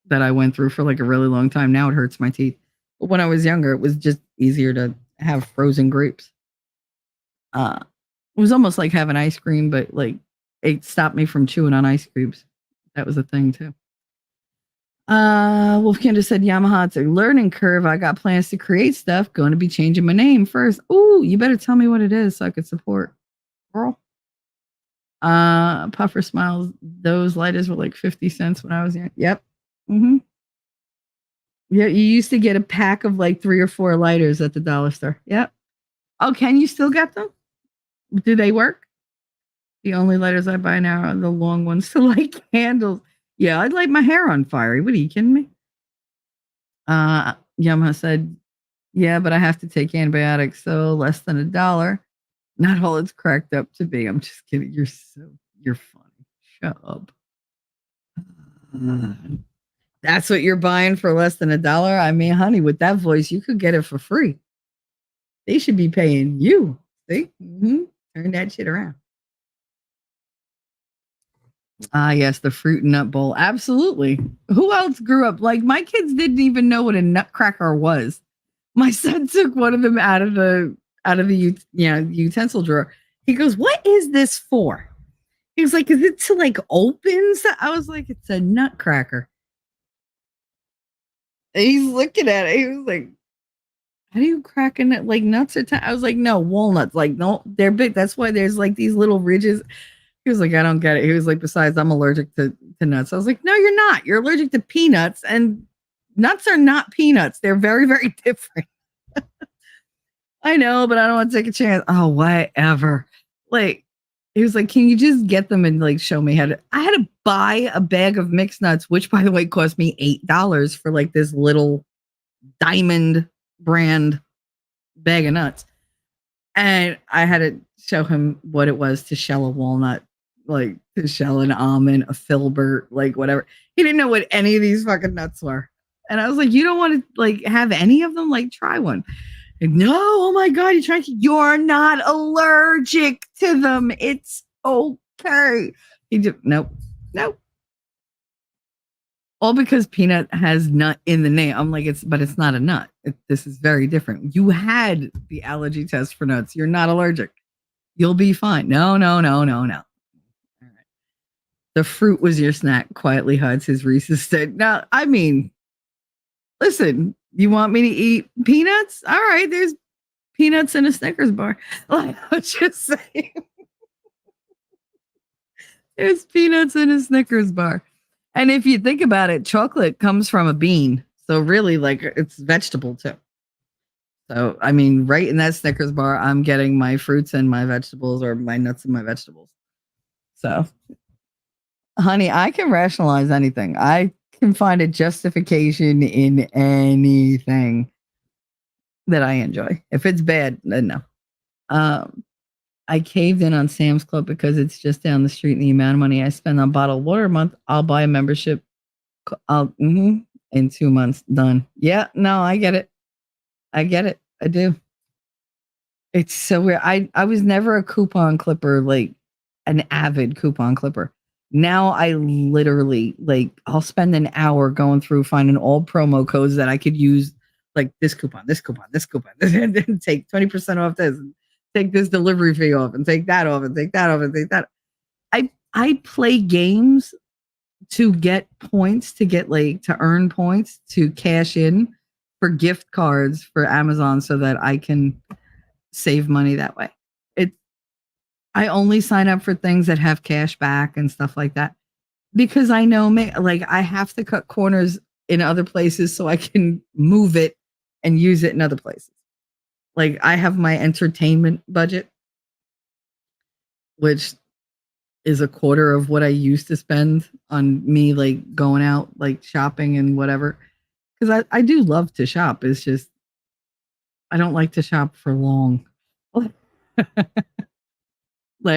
that I went through for like a really long time. Now it hurts my teeth. But when I was younger, it was just easier to have frozen grapes. It was almost like having ice cream, but like it stopped me from chewing on ice cubes. That was a thing too. Wolfgang just said Yamaha, it's a learning curve. I got plans to create stuff. Going to be changing my name first. Ooh, you better tell me what it is so I could support. Girl. Puffer smiles. Those lighters were like 50 cents when I was young. Yep. Mm-hmm. Yeah, you used to get a pack of like 3 or 4 lighters at the dollar store. Yep. Oh, can you still get them? Do they work? The only lighters I buy now are the long ones to light candles. Yeah, I'd light my hair on fire. What are you kidding me? Yamaha said, yeah, but I have to take antibiotics, so less than $1. Not all it's cracked up to be. I'm just kidding. You're funny. Shut up. That's what you're buying for less than $1? I mean, honey, with that voice, you could get it for free. They should be paying you See? Turn that shit around. Ah, yes, the fruit and nut bowl. Absolutely. Who else grew up? Like my kids didn't even know what a nutcracker was. My son took one of them out of the utensil drawer. He goes, "What is this for?" He was like, "Is it to like open?" I was like, "It's a nutcracker." And he's looking at it. He was like, "How do you crack a nut? Like nuts are I was like, "No, walnuts. Like no, they're big. That's why there's like these little ridges." He was like, "I don't get it." He was like, "Besides, I'm allergic to nuts." I was like, "No, you're not. You're allergic to peanuts, and nuts are not peanuts. They're very, very different." I know, but I don't want to take a chance. Oh, whatever. Like, he was like, "Can you just get them and like show me how to?" I had to buy a bag of mixed nuts, which by the way cost me $8 for like this little diamond brand bag of nuts. And I had to show him what it was to shell a walnut, like to shell an almond, a filbert, like whatever. He didn't know what any of these fucking nuts were. And I was like, "You don't want to like have any of them? Like try one." Like, "No, oh my God, you're not allergic to them. It's okay." He just, nope, nope. All because peanut has nut in the name. I'm like, but it's not a nut. This is very different. You had the allergy test for nuts. You're not allergic. You'll be fine. No, no, no, no, no. All right. The fruit was your snack, quietly hides his Reese's said. Now, I mean, listen, you want me to eat peanuts? All right, there's peanuts in a Snickers bar. Like, I was just saying, there's peanuts in a Snickers bar. And if you think about it, chocolate comes from a bean. So really, like, it's vegetable too. So, I mean, right in that Snickers bar, I'm getting my fruits and my vegetables or my nuts and my vegetables. So, honey, I can rationalize anything. I can find a justification in anything that I enjoy. If it's bad, then no. Um, I caved in on Sam's Club because it's just down the street and the amount of money I spend on bottled water a month, I'll buy a membership. In 2 months, done. Yeah, no, I get it. I get it. I do. It's so weird. I was never a coupon clipper, like an avid coupon clipper. Now I literally like I'll spend an hour going through finding all promo codes that I could use, like this coupon, this coupon, this coupon, and then take 20% off this, and take this delivery fee off, and take that off, and take that off, and take that. I play games to get points, to get like to earn points to cash in for gift cards for Amazon so that I can save money that way. It I only sign up for things that have cash back and stuff like that because I know like I have to cut corners in other places so I can move it and use it in other places. Like I have my entertainment budget, which is a quarter of what I used to spend on me like going out, like shopping and whatever. Because I do love to shop. It's just I don't like to shop for long. Like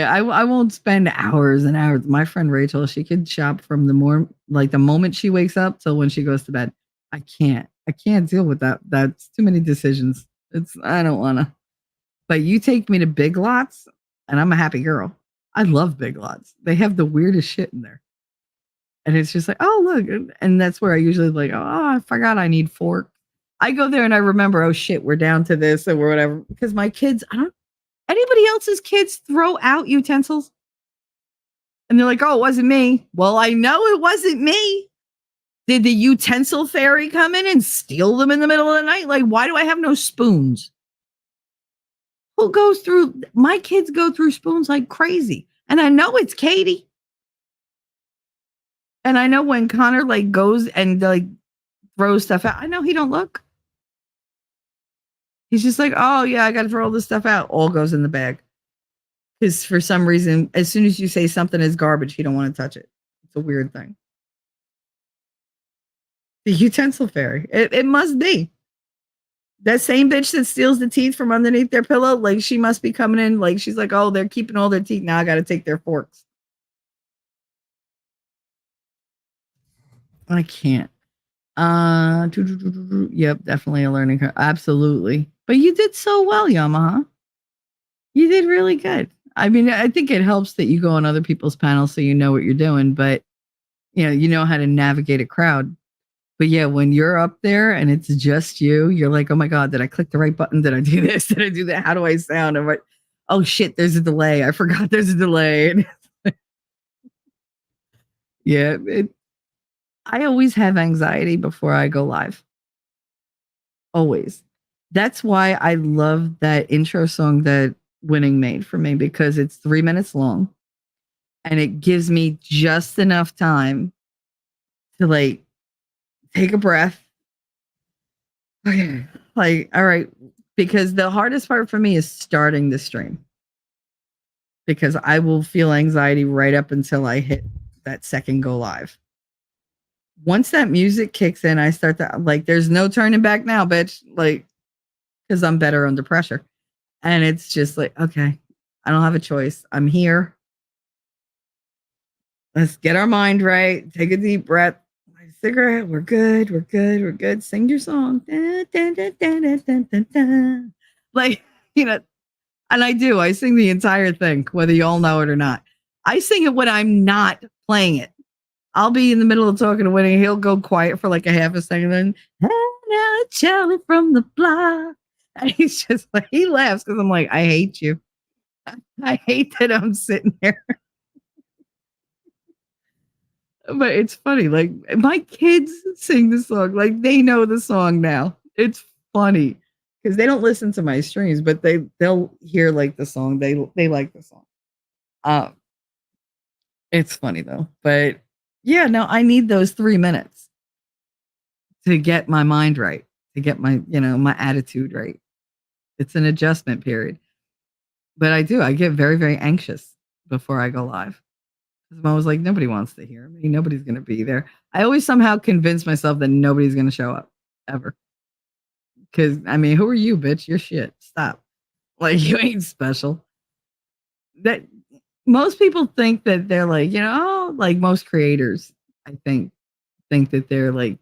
I won't spend hours and hours. My friend Rachel, she could shop from the moment she wakes up till when she goes to bed. I can't. I can't deal with that. That's too many decisions. I don't wanna. But you take me to Big Lots and I'm a happy girl. I love Big Lots. They have the weirdest shit in there. And it's just like, oh look. And that's where I usually like, oh, I forgot I need fork. I go there and I remember, oh shit, we're down to this or whatever. Because my kids, anybody else's kids throw out utensils? And they're like, oh, it wasn't me. Well, I know it wasn't me. Did the utensil fairy come in and steal them in the middle of the night? Like, why do I have no spoons? Who goes through? My kids go through spoons like crazy. And I know it's Katie. And I know when Connor like goes and like throws stuff out, I know he don't look. He's just like, oh yeah, I got to throw all this stuff out. All goes in the bag. Because for some reason, as soon as you say something is garbage, he don't want to touch it. It's a weird thing. The utensil fairy. It must be. That same bitch that steals the teeth from underneath their pillow, like she must be coming in, like she's like, oh, they're keeping all their teeth. Now I got to take their forks. I can't. Yep, definitely a learning curve. Absolutely. But you did so well, Yamaha. You did really good. I mean, I think it helps that you go on other people's panels so you know what you're doing, but you know how to navigate a crowd. But yeah, when you're up there and it's just you, you're like, oh my God, did I click the right button? Did I do this? Did I do that? How do I sound? Am I, oh shit, there's a delay. I forgot there's a delay. Yeah, I always have anxiety before I go live. Always. That's why I love that intro song that Winning made for me because it's 3 minutes long and it gives me just enough time to like take a breath. Okay. Like, all right. Because the hardest part for me is starting the stream because I will feel anxiety right up until I hit that second go live. Once that music kicks in, I start to like, there's no turning back now, bitch. Like, because I'm better under pressure. And it's just like, okay, I don't have a choice. I'm here. Let's get our mind right. Take a deep breath. Light a cigarette. We're good. We're good. We're good. Sing your song. Dun, dun, dun, dun, dun, dun, dun, dun. Like, and I do. I sing the entire thing, whether you all know it or not. I sing it when I'm not playing it. I'll be in the middle of talking to Winnie. He'll go quiet for like a half a second. Then, hey, now Charlie from the block. And he's just like, he laughs because I'm like, I hate you. I hate that I'm sitting here. But it's funny. Like, my kids sing the song. Like, they know the song now. It's funny because they don't listen to my streams, but they'll hear like the song. They like the song. It's funny though. But yeah, no, I need those 3 minutes to get my mind right, to get my, my attitude right. It's an adjustment period. But I get very, very anxious before I go live. Because I'm always like, nobody wants to hear me. Nobody's going to be there. I always somehow convince myself that nobody's going to show up ever. Because, I mean, who are you, bitch? You're shit. Stop. Like, you ain't special. That most people think that they're like, like most creators, I think that they're like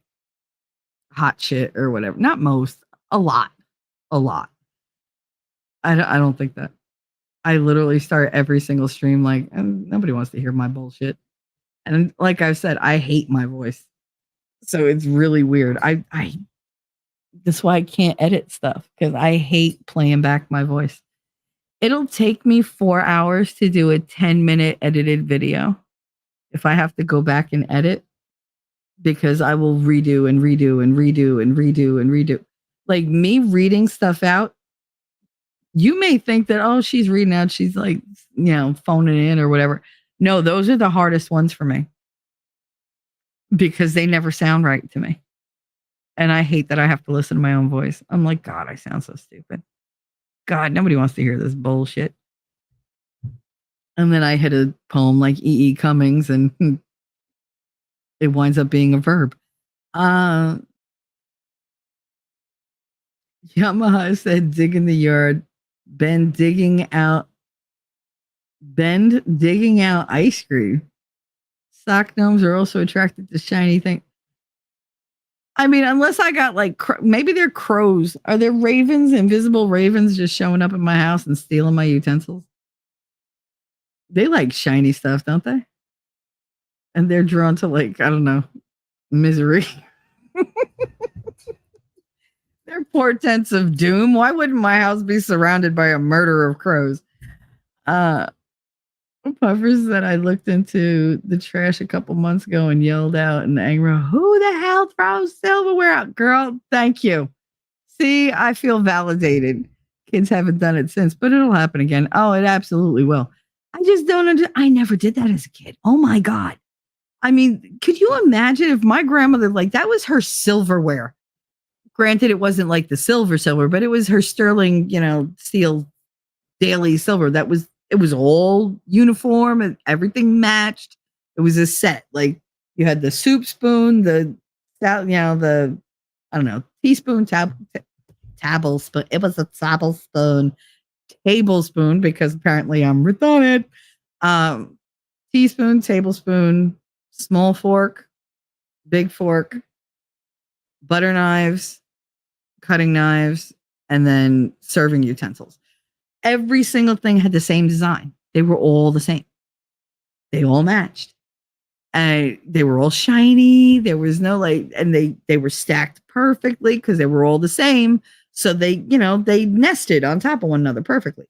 hot shit or whatever. Not most, a lot. I don't think that. I literally start every single stream like, nobody wants to hear my bullshit. And like I've said, I hate my voice. So it's really weird. I that's why I can't edit stuff because I hate playing back my voice. It'll take me 4 hours to do a 10-minute edited video if I have to go back and edit because I will redo and redo and redo and redo and redo. Like me reading stuff out, you may think that, oh, she's reading out, she's like, phoning in or whatever. No, those are the hardest ones for me because they never sound right to me. And I hate that I have to listen to my own voice. I'm like, God, I sound so stupid. God, nobody wants to hear this bullshit. And then I hit a poem like E. E. Cummings and it winds up being a verb. Yamaha said, dig in the yard, Bend digging out ice cream. Sock gnomes are also attracted to shiny things. I mean, unless I got like, maybe they're crows. Are there ravens, invisible ravens just showing up at my house and stealing my utensils? They like shiny stuff, don't they? And they're drawn to like, I don't know, misery. They're portents of doom. Why wouldn't my house be surrounded by a murder of crows? Puffers said I looked into the trash a couple months ago and yelled out in anger, who the hell throws silverware out? Girl, thank you. See, I feel validated. Kids haven't done it since, but it'll happen again. Oh, it absolutely will. I just don't understand. I never did that as a kid. Oh my God. I mean, could you imagine if my grandmother, like, that was her silverware? Granted, it wasn't like the silver, but it was her sterling, steel daily silver. It was all uniform and everything matched. It was a set. Like you had the soup spoon, the I don't know, teaspoon, tablespoon. It was a tablespoon because apparently I'm retarded. Teaspoon, tablespoon, small fork, big fork, butter knives, cutting knives, and then serving utensils. every single thing had the same design. They were all the same. They all matched. And they were all shiny. There was no like, and they were stacked perfectly because they were all the same. So they, they nested on top of one another perfectly.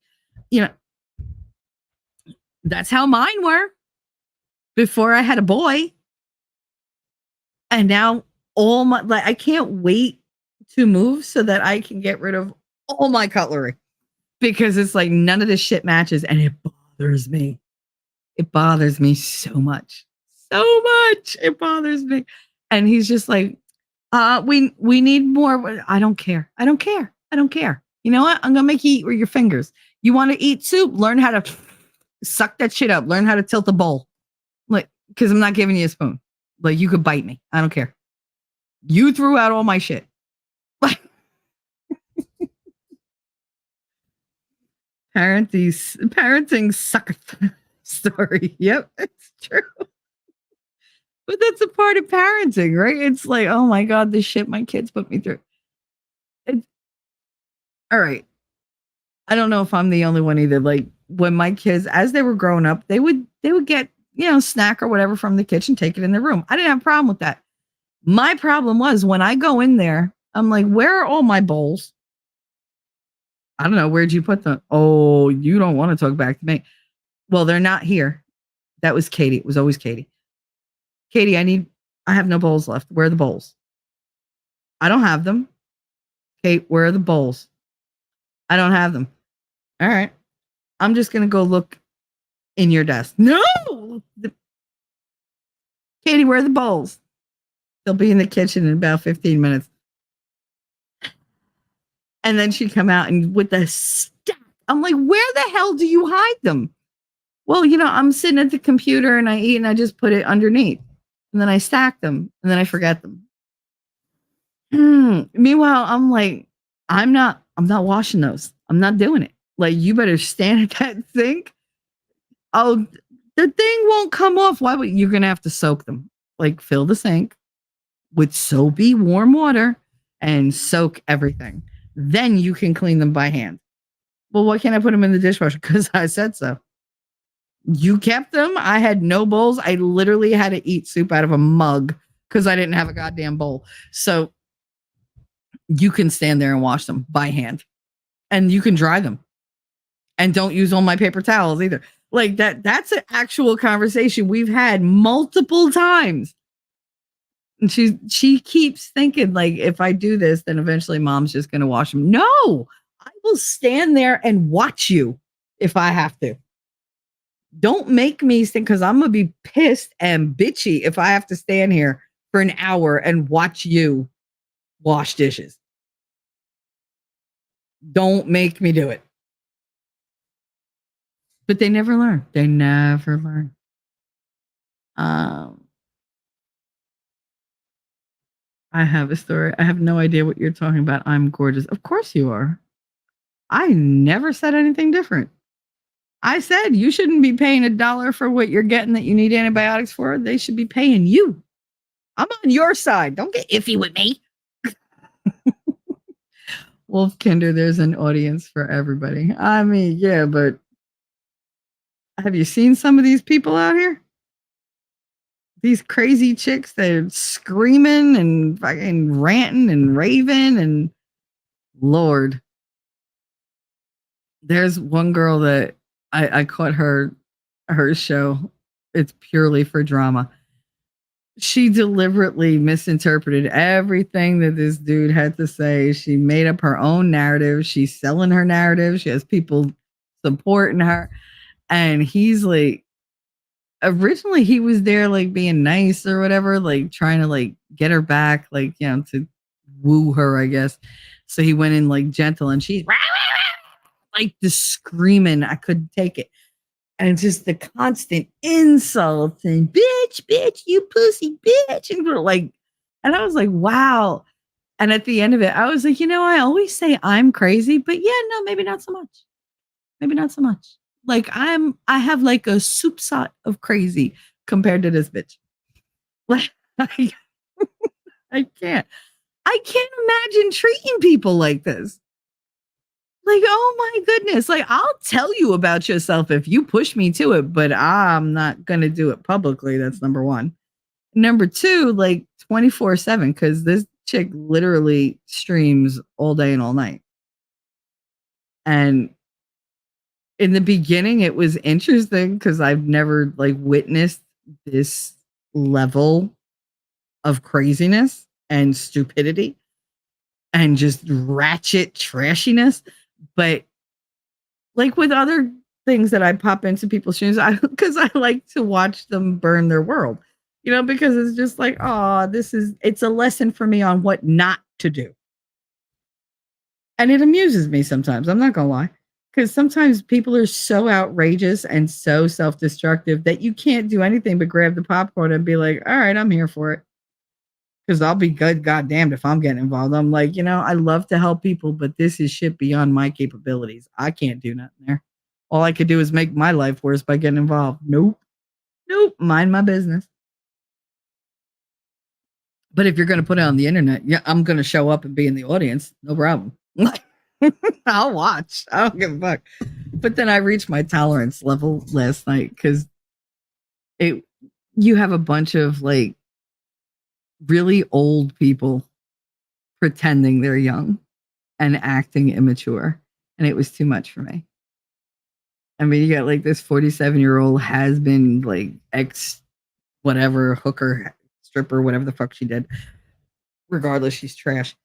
That's how mine were before I had a boy. And now I can't wait to move so that I can get rid of all my cutlery because it's like none of this shit matches and it bothers me. It bothers me so much. So much. It bothers me. And he's just like, we need more. I don't care. I don't care. I don't care. You know what? I'm going to make you eat with your fingers. You want to eat soup? Learn how to suck that shit up. Learn how to tilt the bowl. Like, because I'm not giving you a spoon. Like, you could bite me. I don't care. You threw out all my shit. Parenting sucker story. Yep, it's true. But that's a part of parenting, right? It's like, oh my God, the shit my kids put me through. All right. I don't know if I'm the only one either. Like when my kids, as they were growing up, they would get, snack or whatever from the kitchen, take it in their room. I didn't have a problem with that. My problem was when I go in there, I'm like, where are all my bowls? I don't know. Where'd you put them? Oh, you don't want to talk back to me. Well, they're not here. That was Katie. It was always Katie. Katie, I have no bowls left. Where are the bowls? I don't have them. Kate, where are the bowls? I don't have them. All right. I'm just going to go look in your desk. No! Katie, where are the bowls? They'll be in the kitchen in about 15 minutes. And then she'd come out and with the stack. I'm like, where the hell do you hide them? Well, I'm sitting at the computer and I eat and I just put it underneath. And then I stack them and then I forget them. Meanwhile, I'm like, I'm not washing those. I'm not doing it. Like, you better stand at that sink. Oh, the thing won't come off. Why would you're gonna have to soak them? Like, fill the sink with soapy warm water and soak everything. Then you can clean them by hand. Well, why can't I put them in the dishwasher? Because I said so. You kept them. I had no bowls. I literally had to eat soup out of a mug because I didn't have a goddamn bowl. So you can stand there and wash them by hand. And you can dry them. And don't use all my paper towels either. Like that's an actual conversation we've had multiple times. And she keeps thinking, like, if I do this, then eventually mom's just going to wash them. No, I will stand there and watch you if I have to. Don't make me think, because I'm going to be pissed and bitchy if I have to stand here for an hour and watch you wash dishes. Don't make me do it. But they never learn. They never learn. I have a story. I have no idea what you're talking about. I'm gorgeous. Of course you are. I never said anything different. I said you shouldn't be paying $1 for what you're getting that you need antibiotics for. They should be paying you. I'm on your side. Don't get iffy with me. Wolf Kinder, there's an audience for everybody. I mean, yeah, but have you seen some of these people out here? These crazy chicks that are screaming and fucking ranting and raving, and Lord. There's one girl that I caught her show. It's purely for drama. She deliberately misinterpreted everything that this dude had to say. She made up her own narrative. She's selling her narrative. She has people supporting her. And he's like, originally he was there like being nice or whatever, like trying to like get her back, like, to woo her, I guess. So he went in like gentle and she's like just screaming. I couldn't take it. And just the constant insults and bitch, you pussy bitch. And I was like, wow. And at the end of it, I was like, I always say I'm crazy, but yeah, no, maybe not so much. Maybe not so much. Like I have like a soup sot of crazy compared to this bitch. Like I can't imagine treating people like this. Like, oh my goodness. Like, I'll tell you about yourself if you push me to it, but I'm not going to do it publicly. That's number one. Number two, like 24/7, because this chick literally streams all day and all night. And in the beginning, it was interesting because I've never like witnessed this level of craziness and stupidity and just ratchet trashiness. But like with other things that I pop into people's streams, because I like to watch them burn their world, because it's just like, oh, it's a lesson for me on what not to do. And it amuses me sometimes. I'm not going to lie. Because sometimes people are so outrageous and so self destructive that you can't do anything but grab the popcorn and be like, all right, I'm here for it. Because I'll be good, goddamned if I'm getting involved. I'm like, I love to help people, but this is shit beyond my capabilities. I can't do nothing there. All I could do is make my life worse by getting involved. Nope. Mind my business. But if you're going to put it on the internet, yeah, I'm going to show up and be in the audience. No problem. I'll watch. I don't give a fuck. But then I reached my tolerance level last night because you have a bunch of like really old people pretending they're young and acting immature. And it was too much for me. I mean, you got like this 47-year-old has been like ex whatever hooker, stripper, whatever the fuck she did. Regardless, she's trash.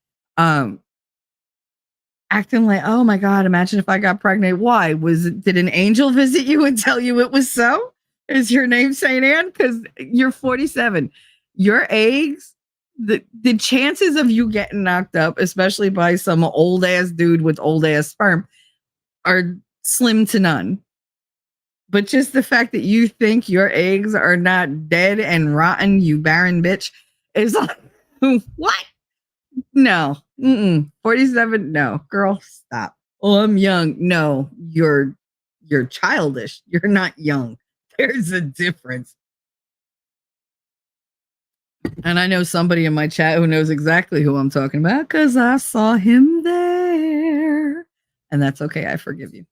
Acting like, oh my God, imagine if I got pregnant. Why? Did an angel visit you and tell you it was so? Is your name Saint Anne? Because you're 47. Your eggs, the chances of you getting knocked up, especially by some old ass dude with old ass sperm, are slim to none. But just the fact that you think your eggs are not dead and rotten, you barren bitch, is like, what? No. 47, no. Girl, stop. Oh, I'm young. No, you're childish. You're not young. There's a difference. And I know somebody in my chat who knows exactly who I'm talking about because I saw him there. And that's okay. I forgive you.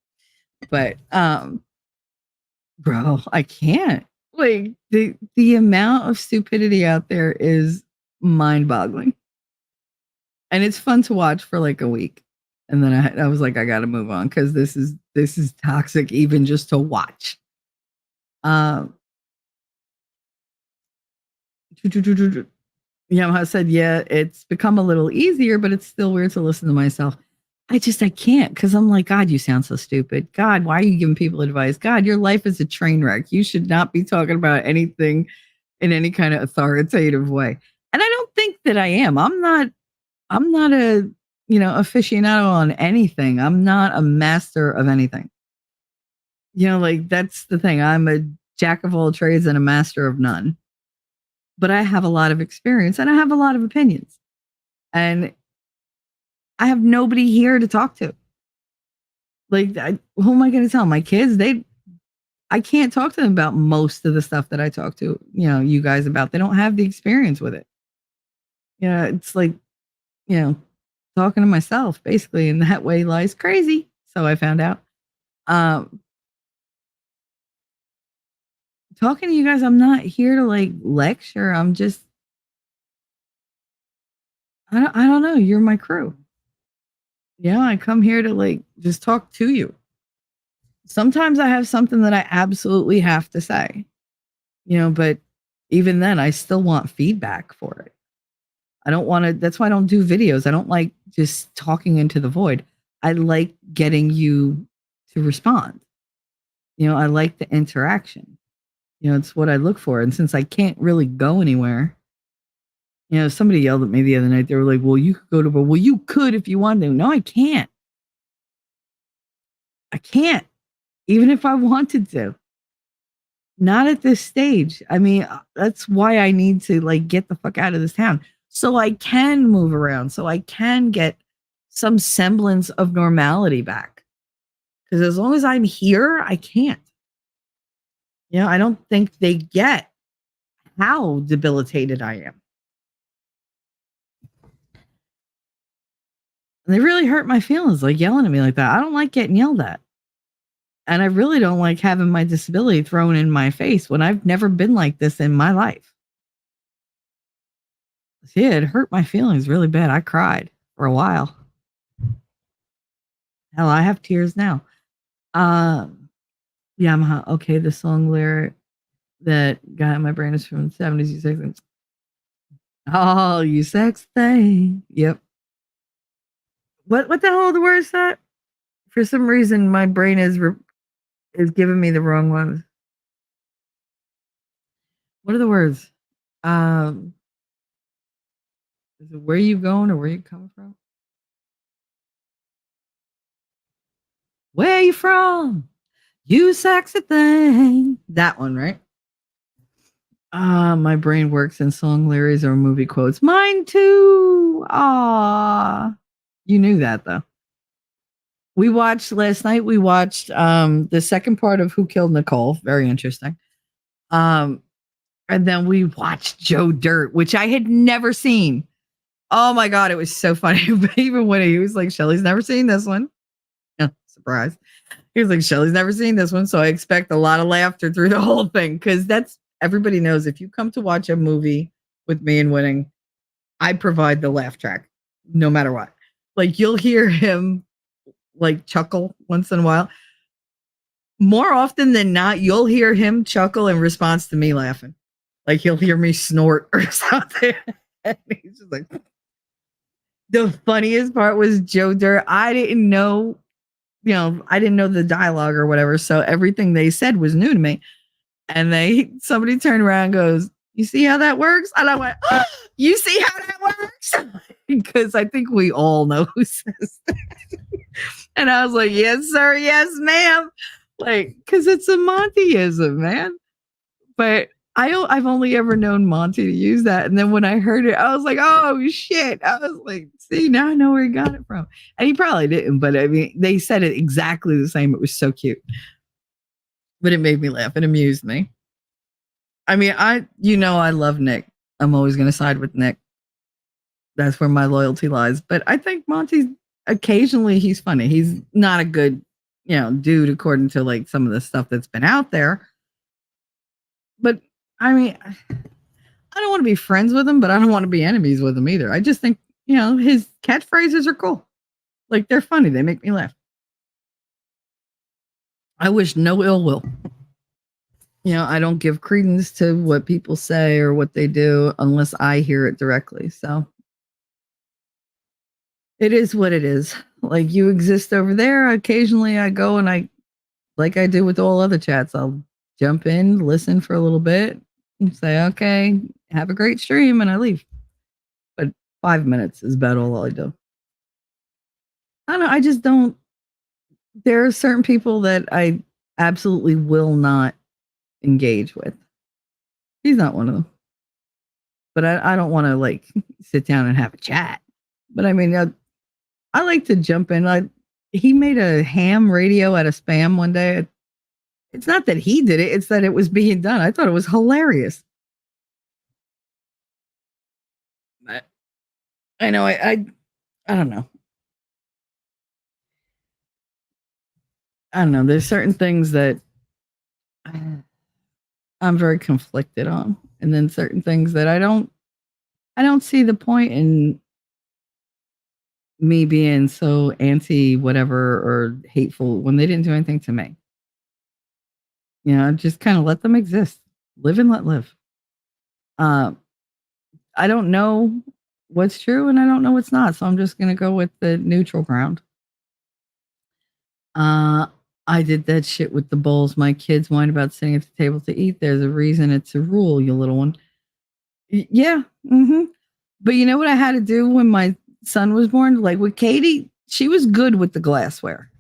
But bro, I can't. Like the amount of stupidity out there is mind-boggling. And it's fun to watch for like a week. And then I was like, I got to move on because this is toxic even just to watch. Yamaha said, yeah, it's become a little easier, but it's still weird to listen to myself. I can't because I'm like, God, you sound so stupid. God, why are you giving people advice? God, your life is a train wreck. You should not be talking about anything in any kind of authoritative way. And I don't think that I am. I'm not a, aficionado on anything. I'm not a master of anything. Like that's the thing. I'm a jack of all trades and a master of none. But I have a lot of experience and I have a lot of opinions. And I have nobody here to talk to. Like, who am I going to tell? My kids, I can't talk to them about most of the stuff that I talk to, you guys about. They don't have the experience with it. It's like, talking to myself, basically, and that way lies crazy. So I found out. Talking to you guys, I'm not here to like lecture. I'm just, I don't know. You're my crew. I come here to like just talk to you. Sometimes I have something that I absolutely have to say, but even then I still want feedback for it. I don't want to, that's why I don't do videos. I don't like just talking into the void. I like getting you to respond. I like the interaction. It's what I look for. And since I can't really go anywhere, somebody yelled at me the other night. They were like, well, you could go to, well, you could if you wanted to. No, I can't. I can't, even if I wanted to. Not at this stage. I mean, that's why I need to like get the fuck out of this town so I can move around, so I can get some semblance of normality back. Because as long as I'm here, I can't. I don't think they get how debilitated I am. And they really hurt my feelings, like yelling at me like that. I don't like getting yelled at. And I really don't like having my disability thrown in my face when I've never been like this in my life. Yeah, it hurt my feelings really bad. I cried for a while. Hell, I have tears now. Yamaha. Okay, the song lyric that got in my brain is from the 70s. You sex. Oh, you sex thing. Yep. What the hell are the words that? For some reason, my brain is giving me the wrong ones. What are the words? Um, is it where you going or where you coming from? Where you from? You sexy thing. That one, right? My brain works in song lyrics or movie quotes. Mine too. Ah, you knew that though. We watched last night. We watched the second part of Who Killed Nicole. Very interesting. And then we watched Joe Dirt, which I had never seen. Oh my god, it was so funny. Even when he was like, "Shelly's never seen this one." Yeah, surprise. He was like, "Shelly's never seen this one," so I expect a lot of laughter through the whole thing because that's everybody knows if you come to watch a movie with me and Winning, I provide the laugh track no matter what. Like you'll hear him like chuckle once in a while. More often than not, you'll hear him chuckle in response to me laughing. Like he'll hear me snort or something. And he's just like, the funniest part was Joe Dirt. I didn't know, I didn't know the dialogue or whatever. So everything they said was new to me. And somebody turned around and goes, "You see how that works?" And I went, "Oh, you see how that works?" Because I think we all know who says that. And I was like, "Yes, sir. Yes, ma'am." Like, because it's a Montyism, man. But I've only ever known Monty to use that. And then when I heard it, I was like, "Oh shit." I was like, "See, now I know where he got it from." And he probably didn't, but I mean, they said it exactly the same. It was so cute. But it made me laugh. It amused me. I mean, I love Nick. I'm always going to side with Nick. That's where my loyalty lies. But I think Monty, occasionally he's funny. He's not a good, dude according to like some of the stuff that's been out there. But I mean, I don't want to be friends with him, but I don't want to be enemies with him either. I just think, his catchphrases are cool. Like they're funny. They make me laugh. I wish no ill will. I don't give credence to what people say or what they do unless I hear it directly. So it is what it is. Like you exist over there. Occasionally I go and like I do with all other chats, I'll jump in, listen for a little bit and say, "Okay, have a great stream," and I leave. But 5 minutes is about all I do. I don't know. I just don't. There are certain people that I absolutely will not engage with. He's not one of them. But I don't want to like sit down and have a chat. But I mean, I like to jump in. He made a ham radio out of spam one day. It's not that he did it; it's that it was being done. I thought it was hilarious. I know. I don't know. I don't know. There's certain things that I'm very conflicted on, and then certain things that I don't see the point in me being so anti whatever or hateful when they didn't do anything to me. Just kind of let them exist. Live and let live. I don't know what's true and I don't know what's not. So I'm just gonna go with the neutral ground. I did that shit with the bowls. My kids whine about sitting at the table to eat. There's a reason. It's a rule, you little one. Yeah. But you know what I had to do when my son was born? Like with Katie, she was good with the glassware.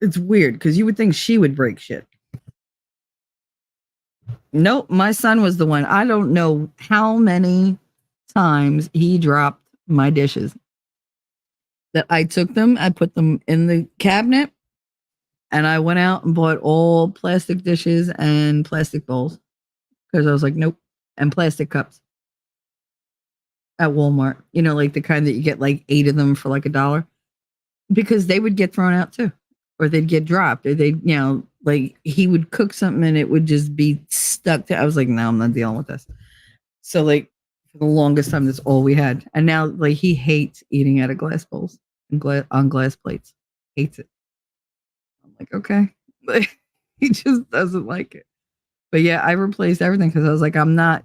It's weird because you would think she would break shit. Nope, my son was the one. I don't know how many times he dropped my dishes. That I took them, I put them in the cabinet, and I went out and bought all plastic dishes and plastic bowls because I was like, nope, and plastic cups at Walmart. Like the kind that you get like 8 of them for like $1. because they would get thrown out too, or they'd get dropped, or they'd, like he would cook something and it would just be stuck to. I was like, no, I'm not dealing with this. So like for the longest time, that's all we had. And now like he hates eating out of glass bowls and on glass plates. Hates it. I'm like, okay. Like, he just doesn't like it. But yeah, I replaced everything because I was like, I'm not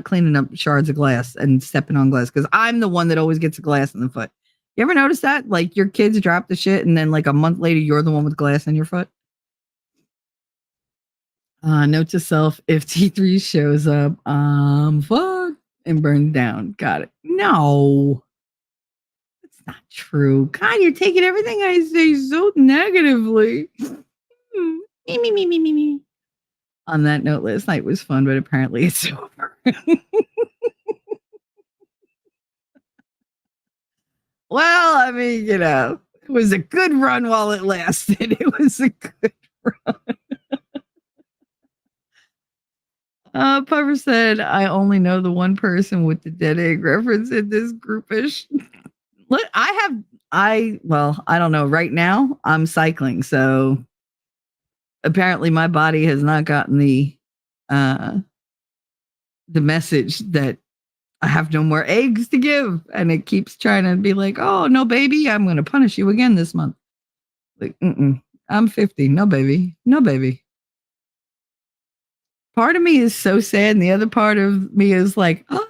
cleaning up shards of glass and stepping on glass because I'm the one that always gets a glass in the foot. You ever notice that? Like your kids drop the shit and then like a month later, you're the one with glass in your foot. Note to self, if T3 shows up, fuck, and burned down. Got it. No, that's not true. God, you're taking everything I say so negatively. Me. On that note, last night was fun, but apparently it's over. Well, I mean, it was a good run while it lasted. It was a good run. Puffer said, I only know the one person with the dead egg reference in this groupish. Look, I don't know. Right now, I'm cycling. So apparently my body has not gotten the message that I have no more eggs to give. And it keeps trying to be like, oh, no, baby, I'm going to punish you again this month. Like, I'm 50. No, baby. No, baby. Part of me is so sad. And the other part of me is like, oh,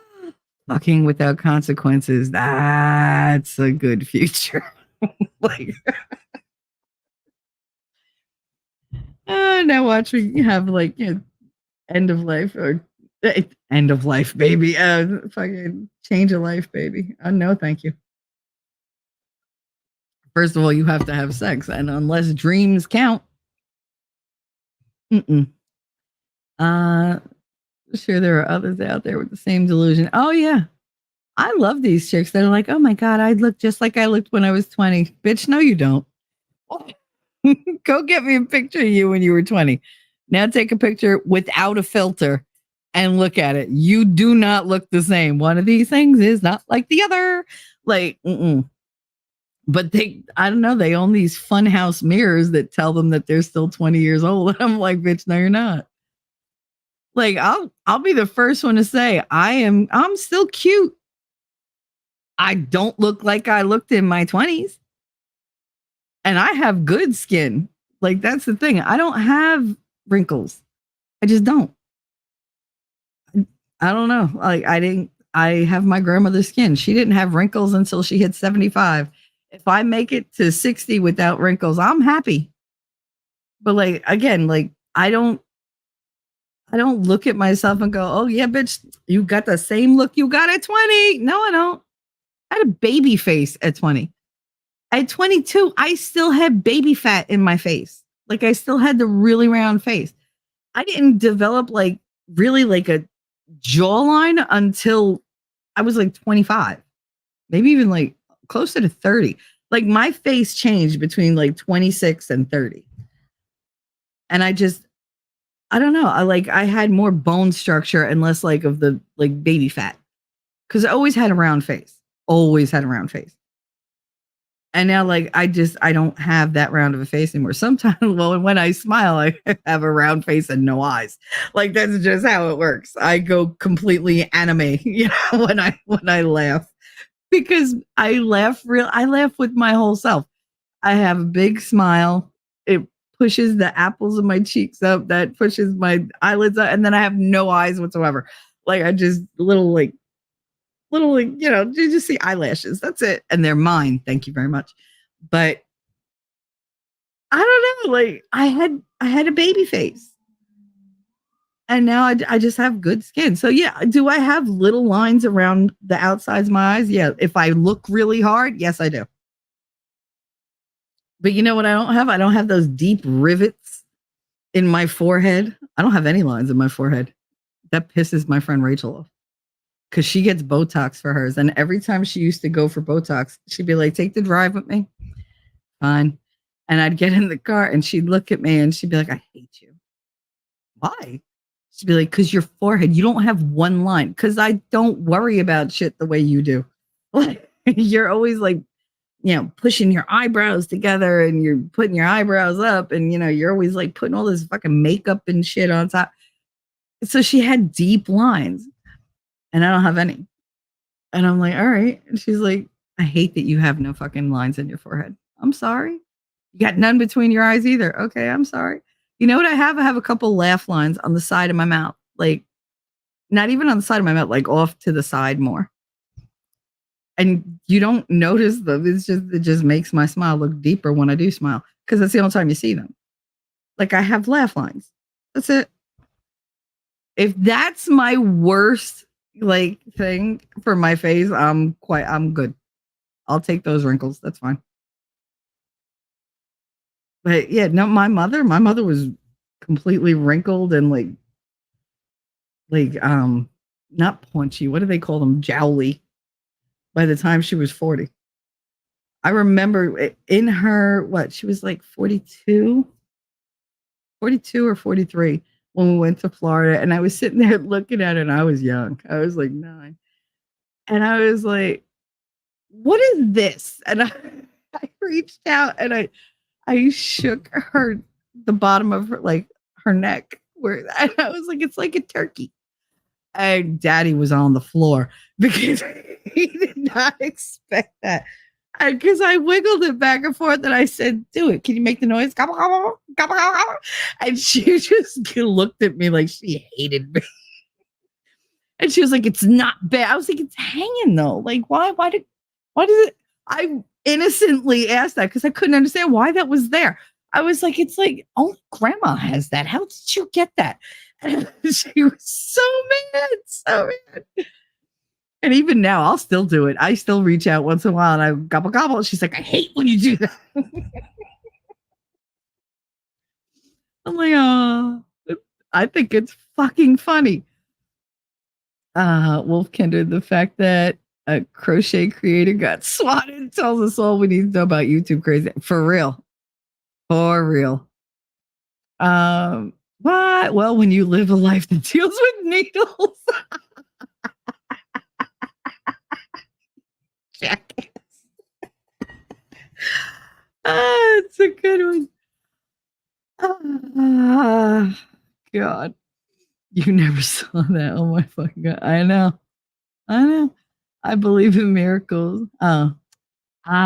fucking without consequences. That's a good future. Like, now watch me have like, end of life or end of life, baby. Fucking change of life, baby. No, thank you. First of all, you have to have sex, and unless dreams count, sure there are others out there with the same delusion. Oh yeah, I love these chicks that are like, oh my god, I look just like I looked when I was 20. Bitch, no, you don't. Go get me a picture of you when you were 20. Now take a picture without a filter and look at it. You do not look the same. One of these things is not like the other. Like, But I don't know, they own these funhouse mirrors that tell them that they're still 20 years old. And I'm like, bitch, no, you're not. Like, I'll be the first one to say I'm still cute. I don't look like I looked in my 20s. And I have good skin. Like, that's the thing. I don't have wrinkles. I just don't. I don't know. Like, I have my grandmother's skin. She didn't have wrinkles until she hit 75. If I make it to 60 without wrinkles, I'm happy. But like, again, like I don't look at myself and go, oh yeah, bitch, you got the same look you got at 20. No, I don't. I had a baby face at 20. At 22, I still had baby fat in my face. Like I still had the really round face. I didn't develop like really like a jawline until I was like 25, maybe even like closer to 30. Like my face changed between like 26 and 30. And I don't know. I had more bone structure and less like of the like baby fat. Cause I always had a round face. Always had a round face. And now like I don't have that round of a face anymore. Sometimes when I smile, I have a round face and no eyes. Like that's just how it works. I go completely anime, when I laugh. Because I laugh with my whole self. I have a big smile. It pushes the apples of my cheeks up. That pushes my eyelids up. And then I have no eyes whatsoever. Like I just little, you just see eyelashes. That's it. And they're mine. Thank you very much. But I don't know. Like I had a baby face. And now I just have good skin. So yeah, do I have little lines around the outsides of my eyes? Yeah. If I look really hard, yes, I do. But you know what I don't have? I don't have those deep rivets in my forehead. I don't have any lines in my forehead. That pisses my friend Rachel off. Because she gets Botox for hers. And every time she used to go for Botox, she'd be like, take the drive with me. Fine. And I'd get in the car and she'd look at me and she'd be like, I hate you. Why? She'd be like, because your forehead, you don't have one line. Because I don't worry about shit the way you do. You're always like pushing your eyebrows together and you're putting your eyebrows up and, you're always like putting all this fucking makeup and shit on top. So she had deep lines and I don't have any. And I'm like, all right. And she's like, I hate that you have no fucking lines in your forehead. I'm sorry. You got none between your eyes either. Okay, I'm sorry. You know what I have? I have a couple laugh lines on the side of my mouth. Like, not even on the side of my mouth, like off to the side more. And you don't notice them. It just makes my smile look deeper when I do smile. Because that's the only time you see them. Like I have laugh lines. That's it. If that's my worst like thing for my face, I'm good. I'll take those wrinkles. That's fine. But yeah, no, my mother was completely wrinkled and like not paunchy. What do they call them? Jowly. By the time she was 40. I remember in her, she was like 42 or 43 when we went to Florida. And I was sitting there looking at her and I was young. I was like 9. And I was like, what is this? And I reached out and I shook the bottom of her neck and I was like, it's like a turkey. And Daddy was on the floor because he did not expect that. Because I wiggled it back and forth and I said, do it. Can you make the noise? Gobble, gobble, gobble, gobble. And she just looked at me like she hated me. And she was like, it's not bad. I was like, it's hanging though. Like, why does it? I innocently asked that because I couldn't understand why that was there. I was like, it's like only grandma has that. How did you get that? And she was so mad. And even now, I'll still do it. I still reach out once in a while and I gobble gobble. She's like, I hate when you do that. I'm like, oh, I think it's fucking funny. Wolfkinder, the fact that a crochet creator got swatted tells us all we need to know about YouTube crazy. For real. What? Well, when you live a life that deals with needles. Jackass. It's a good one. God. You never saw that. Oh my fucking God. I know. I believe in miracles. I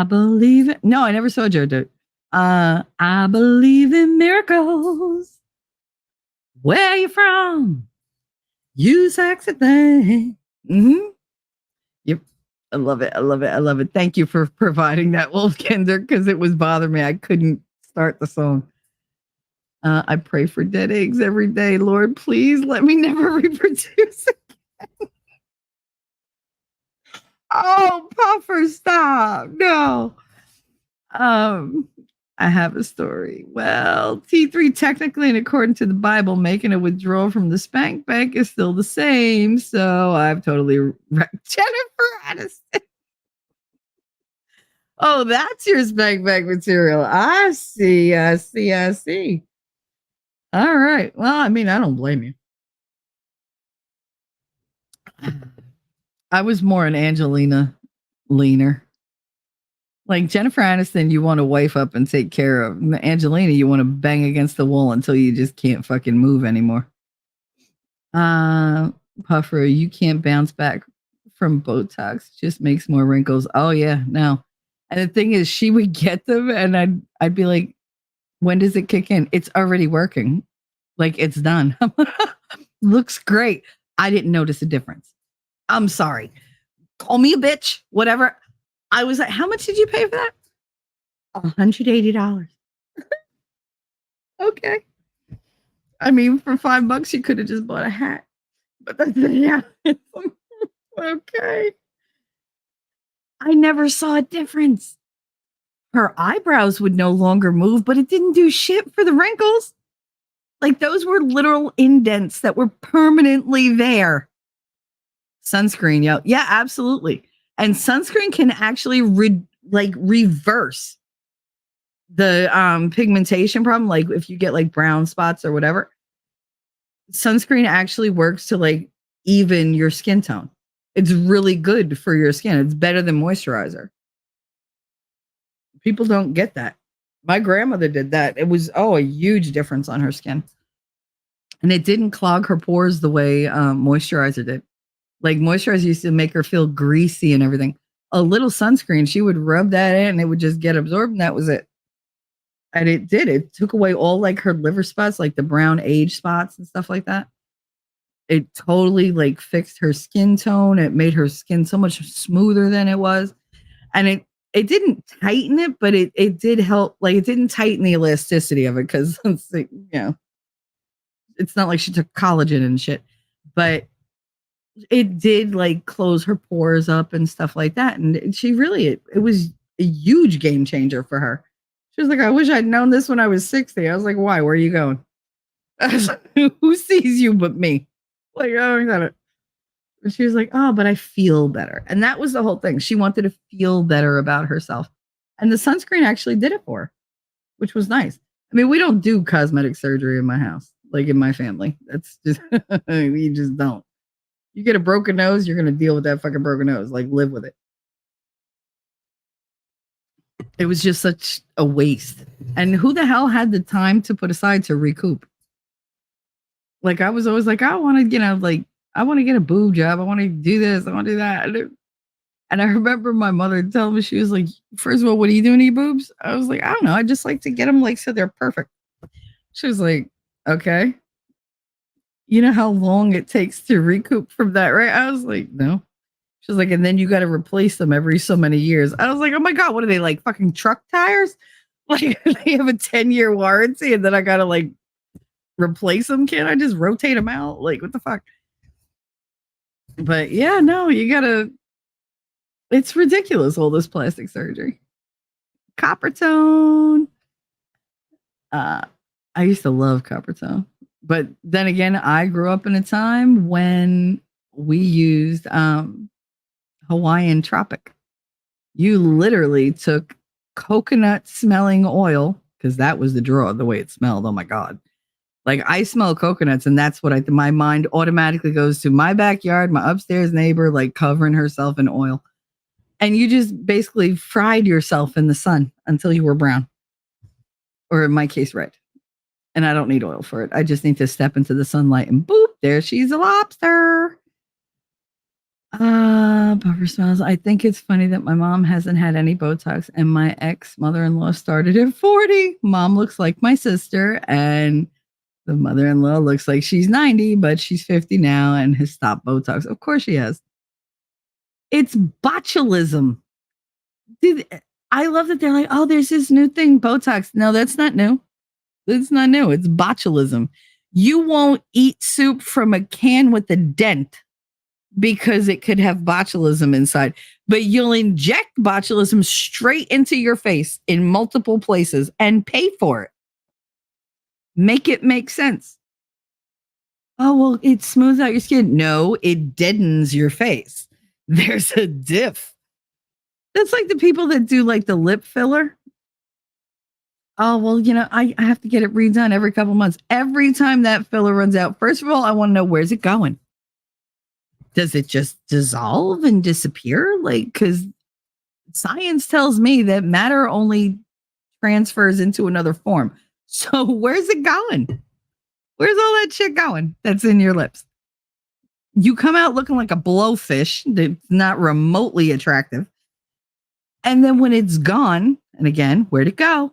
believe it. No, I never saw Joe do it. I believe in miracles. Where are you from? You sexy thing. Mm-hmm. Yep. I love it. Thank you for providing that, Wolfkinder, because it was bothering me. I couldn't start the song. I pray for dead eggs every day. Lord, please let me never reproduce again. Oh, Puffer, stop. No. I have a story. Well, T3 technically, and according to the Bible, making a withdrawal from the spank bank is still the same. So I've totally wrecked Jennifer Aniston. Oh, that's your spank bank material. I see. All right. Well, I mean, I don't blame you. I was more an Angelina leaner. Like Jennifer Aniston, you want to wife up and take care of. Angelina, you want to bang against the wall until you just can't fucking move anymore. Puffer, you can't bounce back from Botox. Just makes more wrinkles. Oh yeah, no. And the thing is, she would get them, and I'd be like, when does it kick in? It's already working. Like it's done. Looks great. I didn't notice a difference. I'm sorry. Call me a bitch. Whatever. I was like, how much did you pay for that? $180. Okay. I mean, for $5, you could have just bought a hat. But that's, yeah. Okay. I never saw a difference. Her eyebrows would no longer move, but it didn't do shit for the wrinkles. Like those were literal indents that were permanently there. Sunscreen, yo. Yeah, absolutely. And sunscreen can actually reverse the pigmentation problem. Like if you get like brown spots or whatever, sunscreen actually works to like even your skin tone. It's really good for your skin. It's better than moisturizer. People don't get that. My grandmother did that. It was a huge difference on her skin. And it didn't clog her pores the way moisturizer did. Like moisturizer used to make her feel greasy and everything. A little sunscreen, she would rub that in and it would just get absorbed and that was it. And it did. It took away all like her liver spots, like the brown age spots and stuff like that. It totally like fixed her skin tone. It made her skin so much smoother than it was. And it didn't tighten it, but it did help. Like it didn't tighten the elasticity of it because it's not like she took collagen and shit. But it did like close her pores up and stuff like that. And she really it was a huge game changer for her. She was like, I wish I'd known this when I was 60. I was like, why? Where are you going? Who sees you but me? Like, I don't got it. And she was like, oh, but I feel better. And that was the whole thing. She wanted to feel better about herself. And the sunscreen actually did it for her, which was nice. I mean, we don't do cosmetic surgery in my house, like in my family. That's just, we just don't. You get a broken nose, you're going to deal with that fucking broken nose. Like, live with it. It was just such a waste. And who the hell had the time to put aside to recoup? Like, I was always like, I want to, I want to get a boob job. I want to do this. I want to do that. And I remember my mother telling me, she was like, first of all, what are you doing to your boobs? I was like, I don't know. I just like to get them like so they're perfect. She was like, okay. You know how long it takes to recoup from that, right? I was like, no. She was like, and then you got to replace them every so many years. I was like, oh my God, what are they like fucking truck tires? Like they have a 10-year warranty and then I got to like replace them. Can't I just rotate them out? Like, what the fuck? But yeah, no, you got to, it's ridiculous, all this plastic surgery. Copper tone. I used to love copper tone. But then again, I grew up in a time when we used Hawaiian Tropic. You literally took coconut smelling oil, because that was the draw, the way it smelled. Oh my God. Like I smell coconuts and that's what my mind automatically goes to my backyard, my upstairs neighbor, like covering herself in oil. And you just basically fried yourself in the sun until you were brown. Or in my case, red. And I don't need oil for it. I just need to step into the sunlight and boop, there she's a lobster. Buffer smells. I think it's funny that my mom hasn't had any Botox and my ex mother-in-law started at 40. Mom looks like my sister and the mother-in-law looks like she's 90, but she's 50 now and has stopped Botox. Of course she has. It's botulism. Dude, I love that they're like, oh, there's this new thing, Botox. No, that's not new. It's not new. It's botulism. You won't eat soup from a can with a dent because it could have botulism inside, but you'll inject botulism straight into your face in multiple places and pay for it. Make it make sense. Oh, well, it smooths out your skin. No, it deadens your face. There's a diff. That's like the people that do like the lip filler. Oh, well, I have to get it redone every couple months. Every time that filler runs out, first of all, I want to know, where's it going? Does it just dissolve and disappear? Like, because science tells me that matter only transfers into another form. So where's it going? Where's all that shit going that's in your lips? You come out looking like a blowfish that's not remotely attractive. And then when it's gone, and again, where'd it go?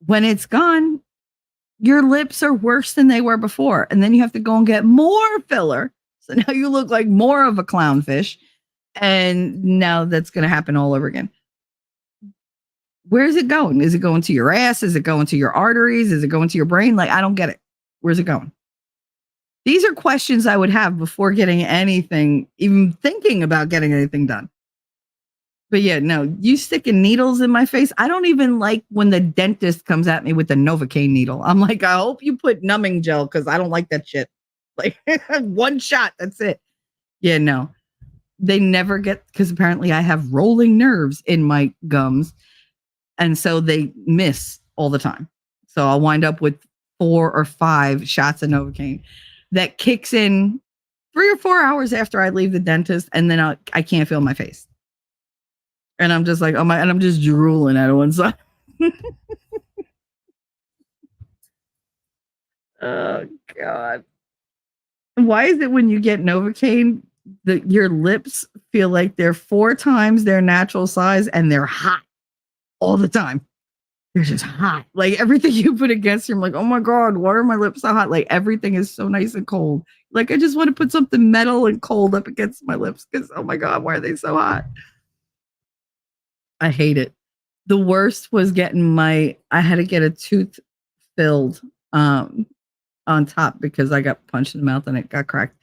When it's gone, your lips are worse than they were before. And then you have to go and get more filler. So now you look like more of a clownfish. And now that's going to happen all over again. Where is it going? Is it going to your ass? Is it going to your arteries? Is it going to your brain? Like, I don't get it. Where's it going? These are questions I would have before getting anything, even thinking about getting anything done. But yeah, no, you sticking needles in my face. I don't even like when the dentist comes at me with the Novocaine needle. I'm like, I hope you put numbing gel because I don't like that shit. Like one shot, that's it. Yeah, no. They never get, because apparently I have rolling nerves in my gums. And so they miss all the time. So I'll wind up with 4 or 5 shots of Novocaine that kicks in 3 or 4 hours after I leave the dentist. And then I can't feel my face. And I'm just like, oh my, and I'm just drooling at one side. Oh God. Why is it when you get Novocaine, your lips feel like they're 4 times their natural size and they're hot all the time? They're just hot. Like everything you put against you, I'm like, oh my God, why are my lips so hot? Like everything is so nice and cold. Like I just want to put something metal and cold up against my lips because, oh my God, why are they so hot? I hate it. The worst was I had to get a tooth filled on top because I got punched in the mouth and it got cracked.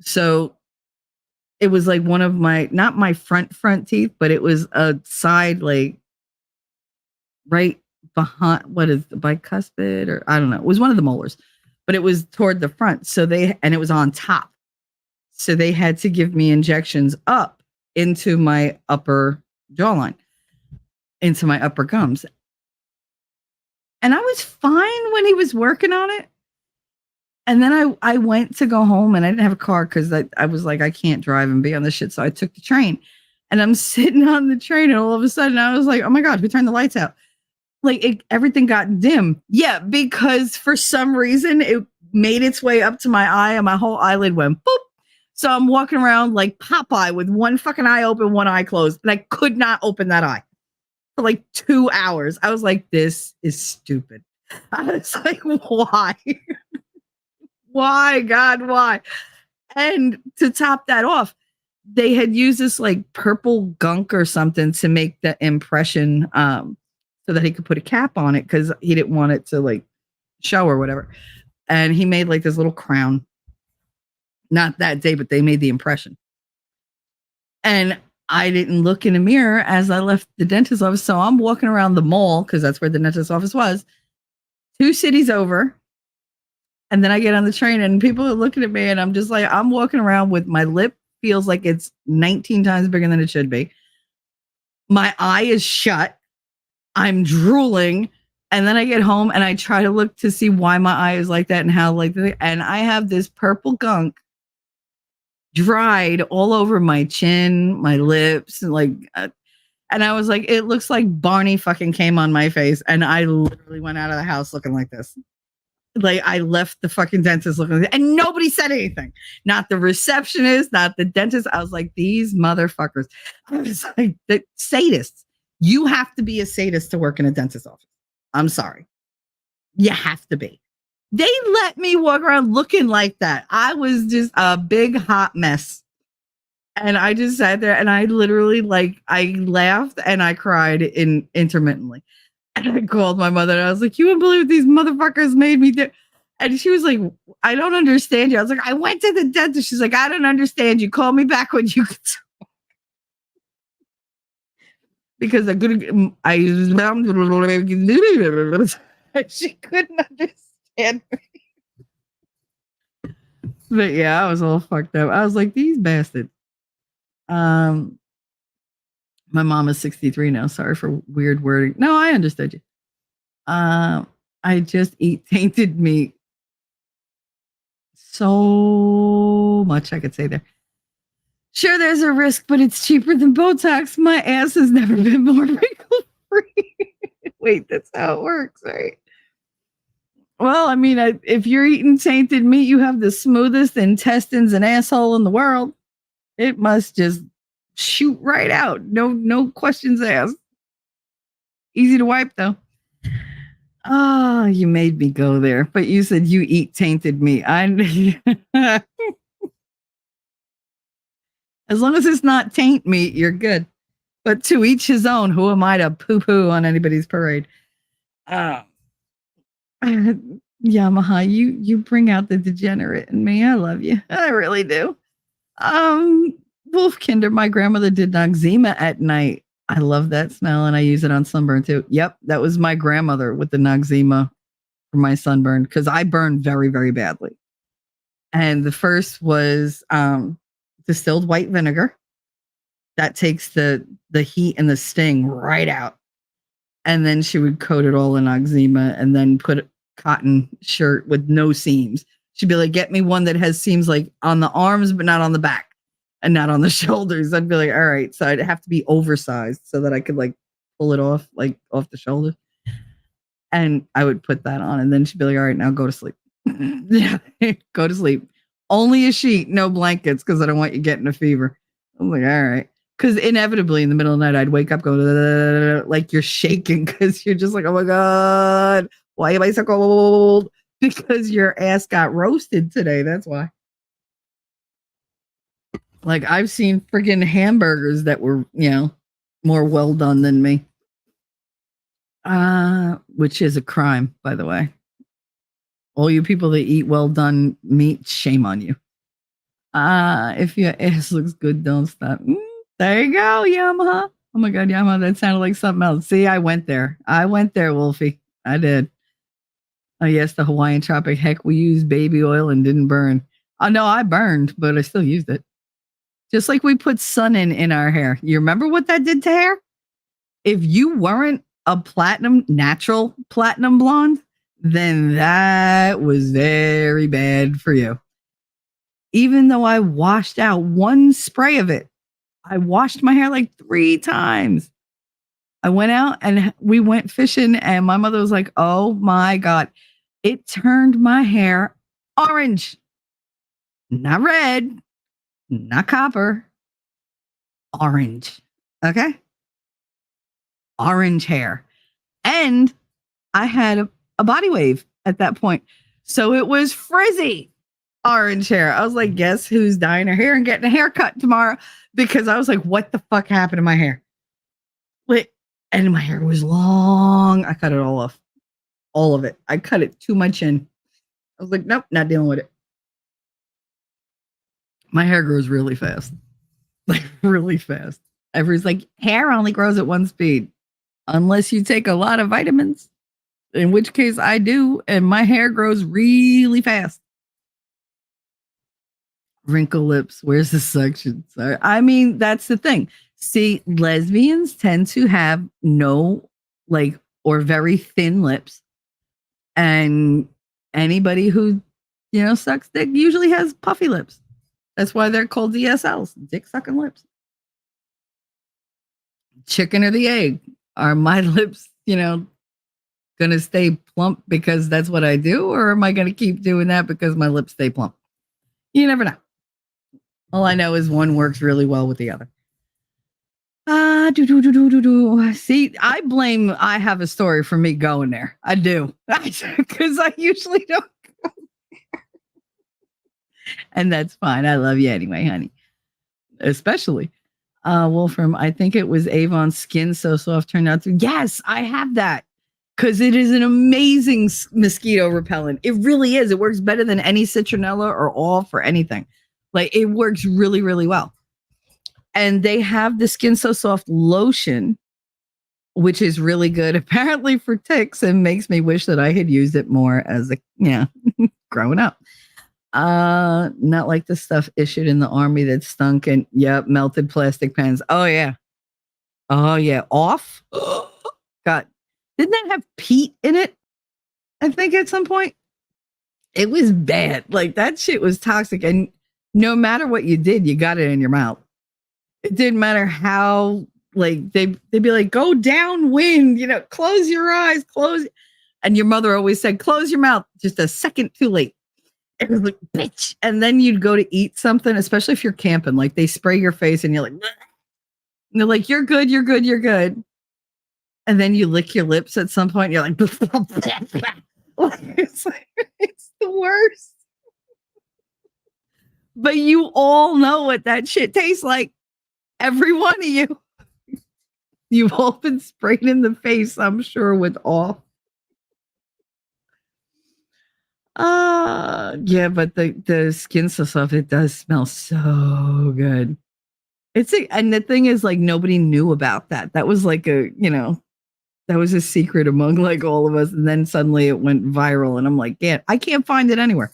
So it was like one of not my front teeth, but it was a side, like right behind, what is the bicuspid, or I don't know. It was one of the molars, but it was toward the front. And it was on top. So they had to give me injections up into my upper jawline, into my upper gums. And I was fine when he was working on it. And then I went to go home and I didn't have a car because I was like, I can't drive and be on this shit. So I took the train and I'm sitting on the train and all of a sudden I was like, oh my God, who turned the lights out? Like everything got dim. Yeah, because for some reason it made its way up to my eye and my whole eyelid went boop. So I'm walking around like Popeye with one fucking eye open, one eye closed. And I could not open that eye for like 2 hours. I was like, this is stupid. I was like, why? Why, God, why? And to top that off, they had used this like purple gunk or something to make the impression so that he could put a cap on it because he didn't want it to like show or whatever. And he made like this little crown. Not that day, but they made the impression. And I didn't look in a mirror as I left the dentist's office. So I'm walking around the mall because that's where the dentist's office was, 2 cities over. And then I get on the train and people are looking at me and I'm just like, I'm walking around with my lip feels like it's 19 times bigger than it should be. My eye is shut. I'm drooling. And then I get home and I try to look to see why my eye is like that and how and I have this purple gunk dried all over my chin, my lips, and and I was like, it looks like Barney fucking came on my face. And I literally went out of the house looking like this. Like I left the fucking dentist looking like that, and nobody said anything. Not the receptionist, not the dentist. I was like, these motherfuckers. I was like, the sadists. You have to be a sadist to work in a dentist's office. I'm sorry. You have to be. They let me walk around looking like that. I was just a big hot mess. And I just sat there and I literally I laughed and I cried intermittently. And I called my mother and I was like, you wouldn't believe these motherfuckers made me do. And she was like, I don't understand you. I was like, I went to the dentist. She's like, I don't understand you. Call me back when you can talk. Because she couldn't understand me. But yeah, I was all fucked up. I was like, these bastards. My mom is 63 now. Sorry for weird wording. No, I understood you. I just eat tainted meat. So much I could say there. Sure, there's a risk, but it's cheaper than Botox. My ass has never been more wrinkle-free. Wait, that's how it works, right? Well, I mean, if you're eating tainted meat, you have the smoothest intestines and asshole in the world. It must just shoot right out. No questions asked. Easy to wipe, though. Oh, you made me go there. But you said you eat tainted meat. As long as it's not taint meat, you're good. But to each his own. Who am I to poo-poo on anybody's parade? Yamaha, you bring out the degenerate in me. I love you. I really do. Wolfkinder, my grandmother did Noxzema at night. I love that smell and I use it on sunburn too. Yep, that was my grandmother with the Noxzema for my sunburn because I burn very, very badly. And the first was distilled white vinegar. That takes the heat and the sting right out. And then she would coat it all in Noxzema and then put a cotton shirt with no seams. She'd be like, get me one that has seams like on the arms, but not on the back. and not on the shoulders. I'd be like, all right. So I'd have to be oversized so that I could like pull it off, like off the shoulders. And I would put that on. And then she'd be like, all right, now go to sleep. Yeah, go to sleep. Only a sheet, no blankets, because I don't want you getting a fever. I'm like, all right. Because inevitably in the middle of the night, I'd wake up, go like you're shaking because you're just like, oh my God, why am I so cold? Because your ass got roasted today. That's why. Like I've seen freaking hamburgers that were, more well done than me. Which is a crime, by the way. All you people that eat well done meat, shame on you. If your ass looks good, don't stop. There you go, Yamaha. Oh my God, Yamaha, that sounded like something else. See, I went there, Wolfie. I did. Oh yes, the Hawaiian Tropic. Heck, we used baby oil and didn't burn. Oh no, I burned, but I still used it. Just like we put sun in our hair. You remember what that did to hair? If you weren't a natural platinum blonde, then that was very bad for you. Even though I washed out one spray of it, I washed my hair like 3 times. I went out and we went fishing and my mother was like, oh my God, it turned my hair orange, not red, not copper, orange. Okay. Orange hair. And I had a body wave at that point. So it was frizzy orange hair. I was like, guess who's dyeing her hair and getting a haircut tomorrow? Because I was like, what the fuck happened to my hair? And my hair was long. I cut it all off. All of it. I cut it to my chin. I was like, nope, not dealing with it. My hair grows really fast. Like really fast. Everybody's like, hair only grows at one speed. Unless you take a lot of vitamins. In which case I do. And my hair grows really fast. Wrinkle lips. Where's the suction? Sorry. I mean, that's the thing. See, lesbians tend to have no, or very thin lips. And anybody who, sucks dick usually has puffy lips. That's why they're called DSLs, dick sucking lips. Chicken or the egg? Are my lips, going to stay plump because that's what I do? Or am I going to keep doing that because my lips stay plump? You never know. All I know is one works really well with the other. See, I have a story for me going there. I do. Because I usually don't go there. And that's fine. I love you anyway, honey. Especially. Wolfram, I think it was Avon Skin So Soft turned out to. Yes, I have that. Because it is an amazing mosquito repellent. It really is. It works better than any citronella or off or anything. Like, it works really, really well. And they have the Skin So Soft lotion, which is really good, apparently for ticks, and makes me wish that I had used it more as growing up. Not like the stuff issued in the army that stunk and melted plastic pens. Oh yeah. Off. God, didn't that have peat in it? I think at some point it was bad. Like that shit was toxic, and no matter what you did, you got it in your mouth. It didn't matter how, they'd be like, go downwind, close your eyes, close. And your mother always said, close your mouth just a second too late. It was like, bitch. And then you'd go to eat something, especially if you're camping, like they spray your face and you're like, bleh. And they're like, you're good, you're good, you're good. And then you lick your lips at some point. And you're like, it's the worst. But you all know what that shit tastes like. Every one of you. You've all been sprayed in the face, I'm sure, with off. Yeah, but the Skin So Soft, it does smell so good. And the thing is, nobody knew about that. That was that was a secret among all of us. And then suddenly it went viral. And I'm like, yeah, I can't find it anywhere.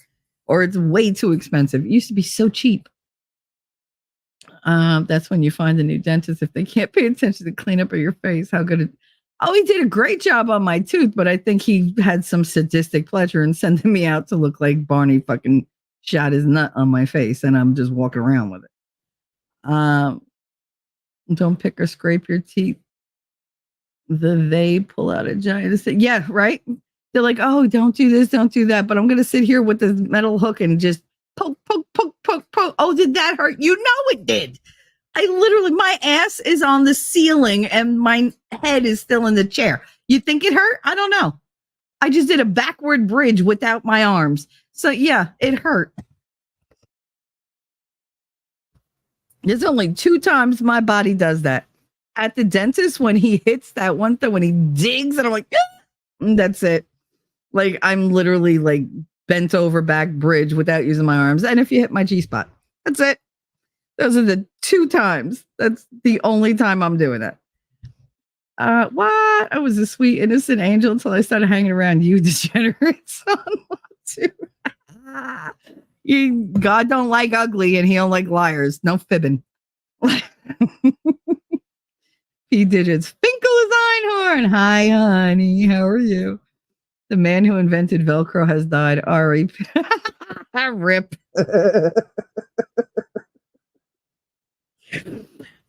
Or it's way too expensive. It used to be so cheap. That's when you find a new dentist if they can't pay attention to clean up of your face. How good it. Oh, he did a great job on my tooth, but I think he had some sadistic pleasure in sending me out to look like Barney fucking shot his nut on my face, and I'm just walking around with it. Um, don't pick or scrape your teeth. They pull out a giant stick. Yeah, right. They're like, oh, don't do this, don't do that. But I'm gonna sit here with this metal hook and just poke, poke, poke, poke, poke. Oh, did that hurt? You know it did. I literally, my ass is on the ceiling and my head is still in the chair. You think it hurt? I don't know. I just did a backward bridge without my arms. So yeah, it hurt. There's only 2 times my body does that. At the dentist, when he hits that one thing, when he digs, and I'm like, that's it. Like, I'm literally like bent over back bridge without using my arms. And if you hit my G spot, that's it. Those are the 2 times. That's the only time I'm doing that. What? I was a sweet, innocent angel until I started hanging around you degenerates. God don't like ugly and he don't like liars. No fibbing. P digits. Finkel is Einhorn. Hi, honey. How are you? The man who invented Velcro has died. R.I.P. Rip.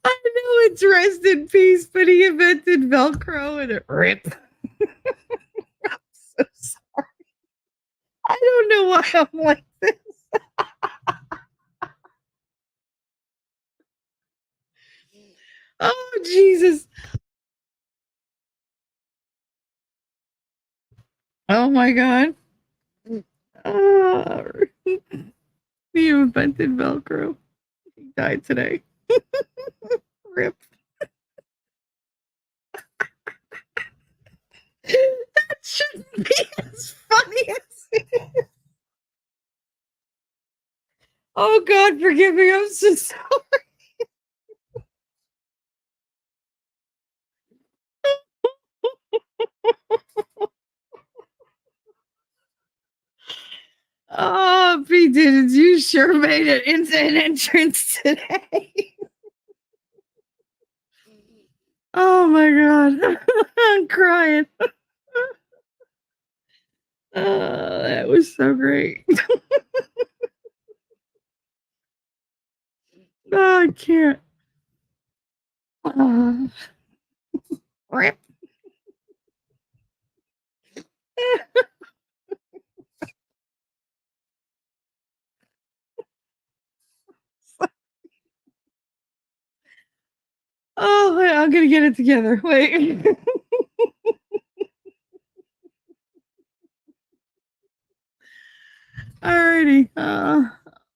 I know it's rest in peace, but he invented Velcro and it rip. I'm so sorry. I don't know why I'm like this. Oh, Jesus. Oh, my God. Oh, he invented Velcro. He died today. Rip. That shouldn't be as funny as it is. Oh, God, forgive me. I'm so sorry. Oh, P. Digits, you sure made it into an entrance today. Oh, my God. I'm crying. That was so great. Oh, I can't. Rip. Oh, wait, I'm gonna get it together. Wait. Alrighty.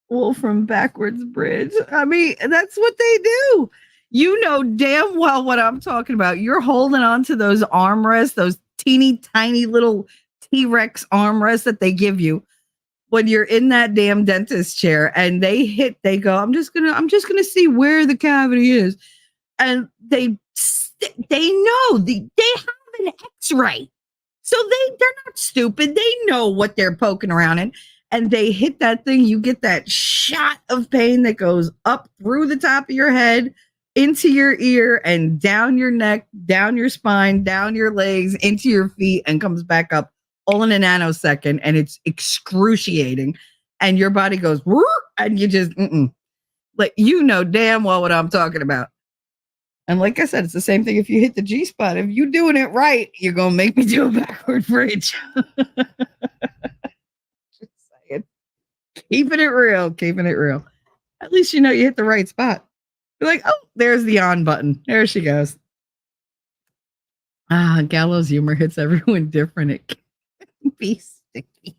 Wolf from Backwards Bridge. I mean, that's what they do. You know damn well what I'm talking about. You're holding on to those armrests, those teeny tiny little T-Rex armrests that they give you when you're in that damn dentist chair and they go, I'm just gonna see where the cavity is. And they know they have an x-ray. So they're not stupid. They know what they're poking around in. And they hit that thing, you get that shot of pain that goes up through the top of your head, into your ear, and down your neck, down your spine, down your legs, into your feet, and comes back up all in a nanosecond. And it's excruciating. And your body goes, whoop, and you just, like, you know damn well what I'm talking about. And like I said, it's the same thing if you hit the G spot. If you're doing it right, you're going to make me do a backward bridge. Just saying. Keeping it real. At least you know you hit the right spot. You're like, oh, there's the on button. There she goes. Gallows humor hits everyone different. It can be sticky.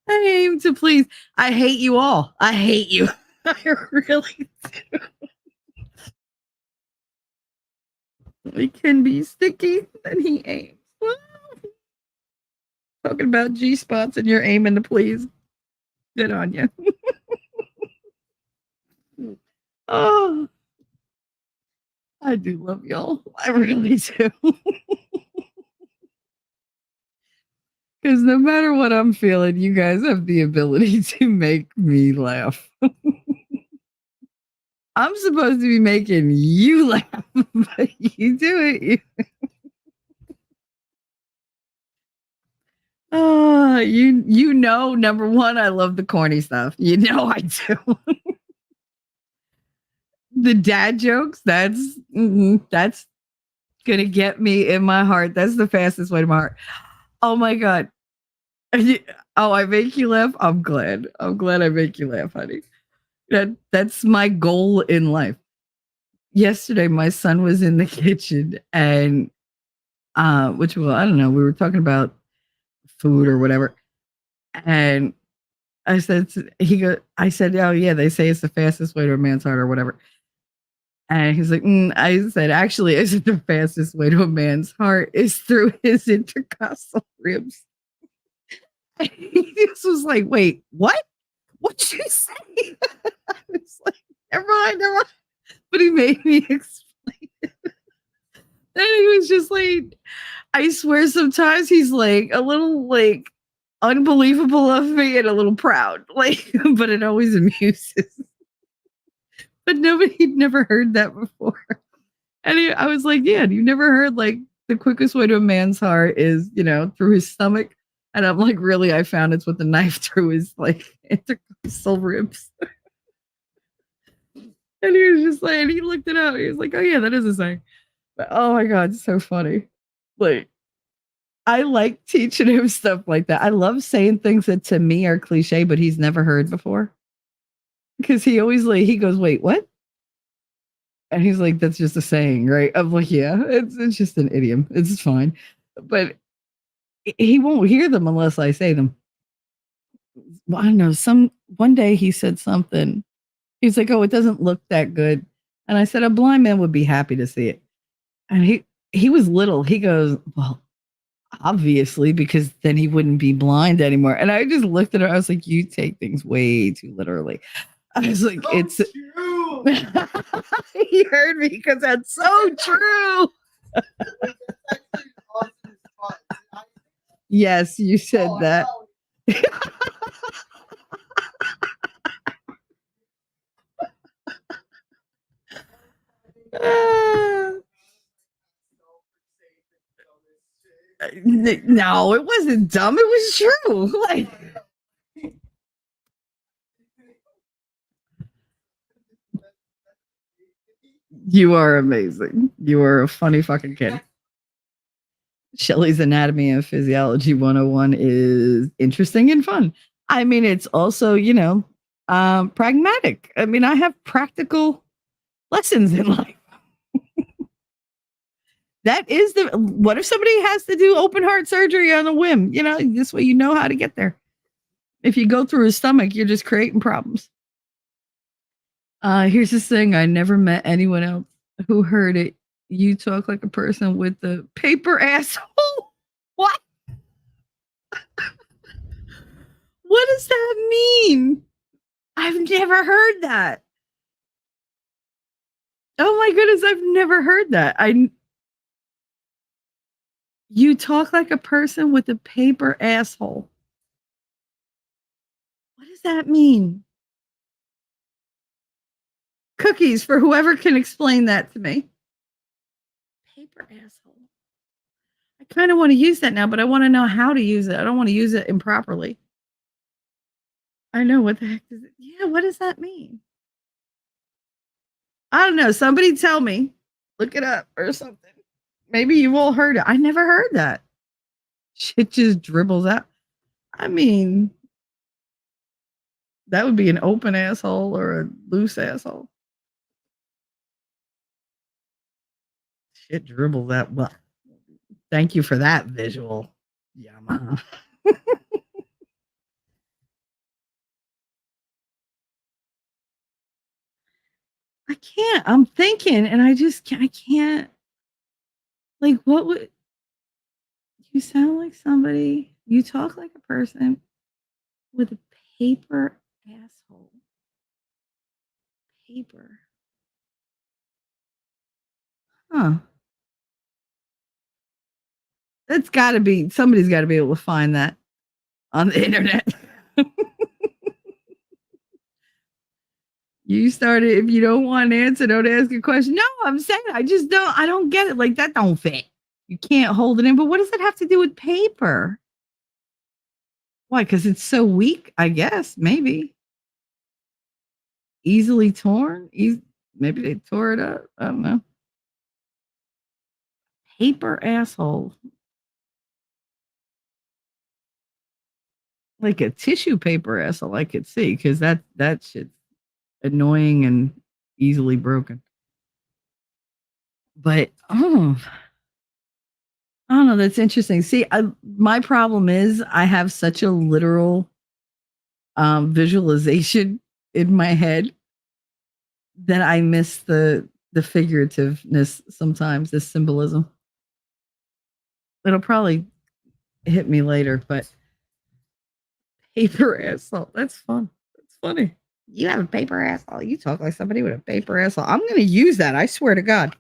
I aim to please. I hate you all. I hate you. I really do. It can be sticky, then he aims. Talking about G spots and you're aiming to please. Good on you. Oh, I do love y'all. I really do. Because no matter what I'm feeling, you guys have the ability to make me laugh. I'm supposed to be making you laugh, but you do it. You know, number one, I love the corny stuff. You know I do. The dad jokes, that's gonna get me in my heart. That's the fastest way to my heart. Oh my god. Oh, I make you laugh. I'm glad. I'm glad I make you laugh, honey. That's my goal in life. Yesterday, my son was in the kitchen and which well, I don't know, we were talking about food or whatever. And I said, oh yeah, they say it's the fastest way to a man's heart or whatever. And he's like, I said, actually, isn't the fastest way to a man's heart is through his intercostal ribs. And he just was like, wait, what? What'd you say? I was like, never mind, never mind. But he made me explain it. And he was just like, I swear sometimes he's like a little like unbelievable of me and a little proud. Like, but it always amuses. But he'd never heard that before. And I was like, yeah, you never heard like the quickest way to a man's heart is, through his stomach. And I'm like, really? I found it's with a knife through his like intercostal ribs. And he was just like, and he looked it up. He was like, oh yeah, that is a saying. But oh my God, it's so funny. Like, I like teaching him stuff like that. I love saying things that to me are cliche, but he's never heard before. Because he always he goes, wait, what? And he's like, that's just a saying, right? I'm like, yeah, it's just an idiom. It's fine. But he won't hear them unless I say them. Well, I don't know. One day he said something. He's like, oh, it doesn't look that good. And I said, a blind man would be happy to see it. And he was little. He goes, well, obviously, because then he wouldn't be blind anymore. And I just looked at her. I was like, you take things way too literally. I was like, so it's true. He heard me because that's so true. Yes, you said that. No, it wasn't dumb. It was true. Like, you are amazing. You are a funny fucking kid. Shelley's Anatomy and Physiology 101 is interesting and fun. I mean, it's also, pragmatic. I mean, I have practical lessons in life. That is what if somebody has to do open heart surgery on a whim? This way you know how to get there. If you go through his stomach, you're just creating problems. Here's this thing. I never met anyone else who heard it. You talk like a person with the paper asshole. What? What does that mean? I've never heard that. Oh my goodness, I've never heard that. You talk like a person with a paper asshole. What does that mean? Cookies for whoever can explain that to me. Paper asshole. I kind of want to use that now, but I want to know how to use it. I don't want to use it improperly. I know, what the heck does it? Yeah, what does that mean? I don't know. Somebody tell me. Look it up or something. Maybe you've all heard it. I never heard that. Shit just dribbles out. I mean, that would be an open asshole or a loose asshole. Shit dribbles out. Well, thank you for that visual, Yamaha. I can't. I'm thinking, and I can't. Like, what would you sound like? Somebody? You talk like a person with a paper asshole. Paper. Huh. That's got to be, somebody's got to be able to find that on the internet. You started, if you don't want an answer, don't ask a question. No, I'm saying I don't get it. Like, that don't fit. You can't hold it in. But what does it have to do with paper? Why? Because it's so weak, I guess. Maybe. Easily torn? Maybe they tore it up. I don't know. Paper asshole. Like a tissue paper asshole, I could see, because that shit's annoying and easily broken. But I don't know. That's interesting. See, my problem is I have such a literal visualization in my head that I miss the figurativeness sometimes, the symbolism. It'll probably hit me later, but paper asshole. That's fun. That's funny. You have a paper asshole. You talk like somebody with a paper asshole. I'm going to use that. I swear to God.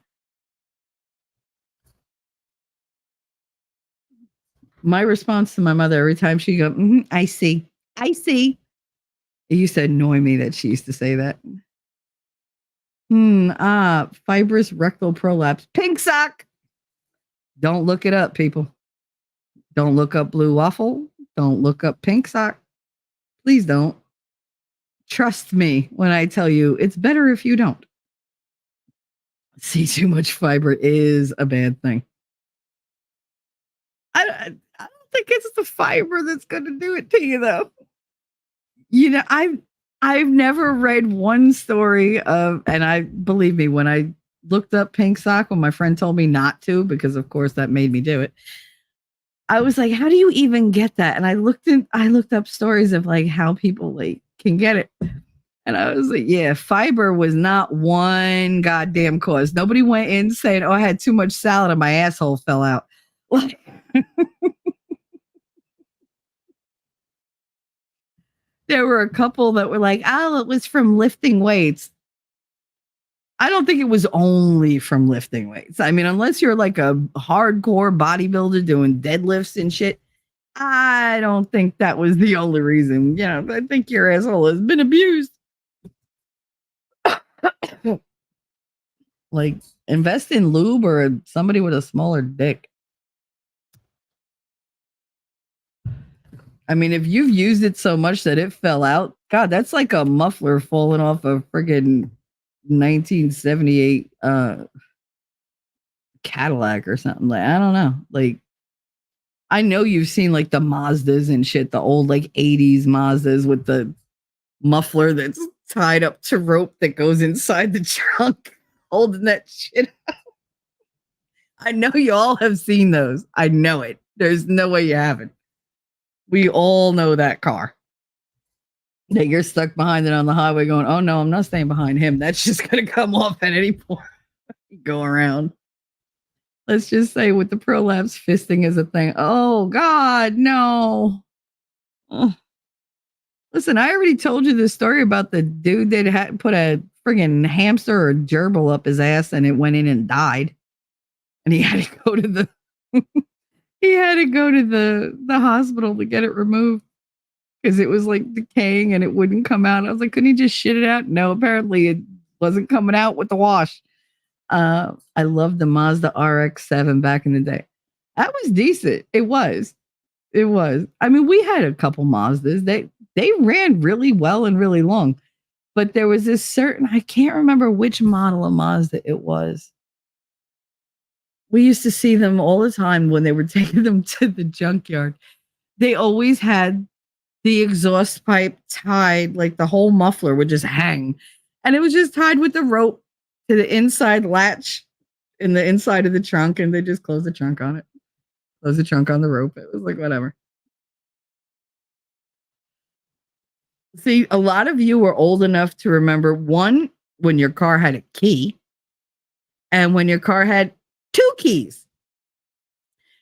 My response to my mother every time she go, I see. I see. It used to annoy me that she used to say that. Fibrous rectal prolapse. Pink sock. Don't look it up, people. Don't look up blue waffle. Don't look up pink sock. Please don't. Trust me when I tell you it's better if you don't. See, too much fiber is a bad thing. I don't think it's the fiber that's going to do it to you, though. You know, I've never read one story of, and I believe me, when I looked up pink sock, when my friend told me not to, because of course that made me do it, I was like, how do you even get that? And I looked up stories of like how people like can get it. And I was like, yeah, fiber was not one goddamn cause. Nobody went in saying, oh, I had too much salad and my asshole fell out. Like, there were a couple that were like, oh, it was from lifting weights. I don't think it was only from lifting weights. I mean, unless you're like a hardcore bodybuilder doing deadlifts and shit, I don't think that was the only reason. You know, I think your asshole has been abused. Like, invest in lube or somebody with a smaller dick. I mean, if you've used it so much that it fell out, God, that's like a muffler falling off a friggin' 1978 Cadillac or something. Like, I don't know. Like, I know you've seen like the Mazdas and shit, the old like 80s Mazdas with the muffler that's tied up to rope that goes inside the trunk, holding that shit out. I know you all have seen those. I know it. There's no way you haven't. We all know that car. That you're stuck behind it on the highway going, oh no, I'm not staying behind him. That's just going to come off at any point. Go around. Let's just say with the prolapse, fisting is a thing. Oh God, no. Ugh. Listen, I already told you the story about the dude that had put a friggin' hamster or gerbil up his ass and it went in and died. And he had to go to the the hospital to get it removed because it was like decaying and it wouldn't come out. I was like, couldn't he just shit it out? No, apparently it wasn't coming out with the wash. I loved the Mazda RX-7 back in the day. That was decent. It was. I mean, we had a couple Mazdas. They ran really well and really long. But there was this certain, I can't remember which model of Mazda it was. We used to see them all the time when they were taking them to the junkyard. They always had the exhaust pipe tied, like the whole muffler would just hang. And it was just tied with the rope to the inside latch in the inside of the trunk. And they just closed the trunk on it. Close the trunk on the rope. It was like, whatever. See, a lot of you were old enough to remember one, when your car had a key and when your car had two keys.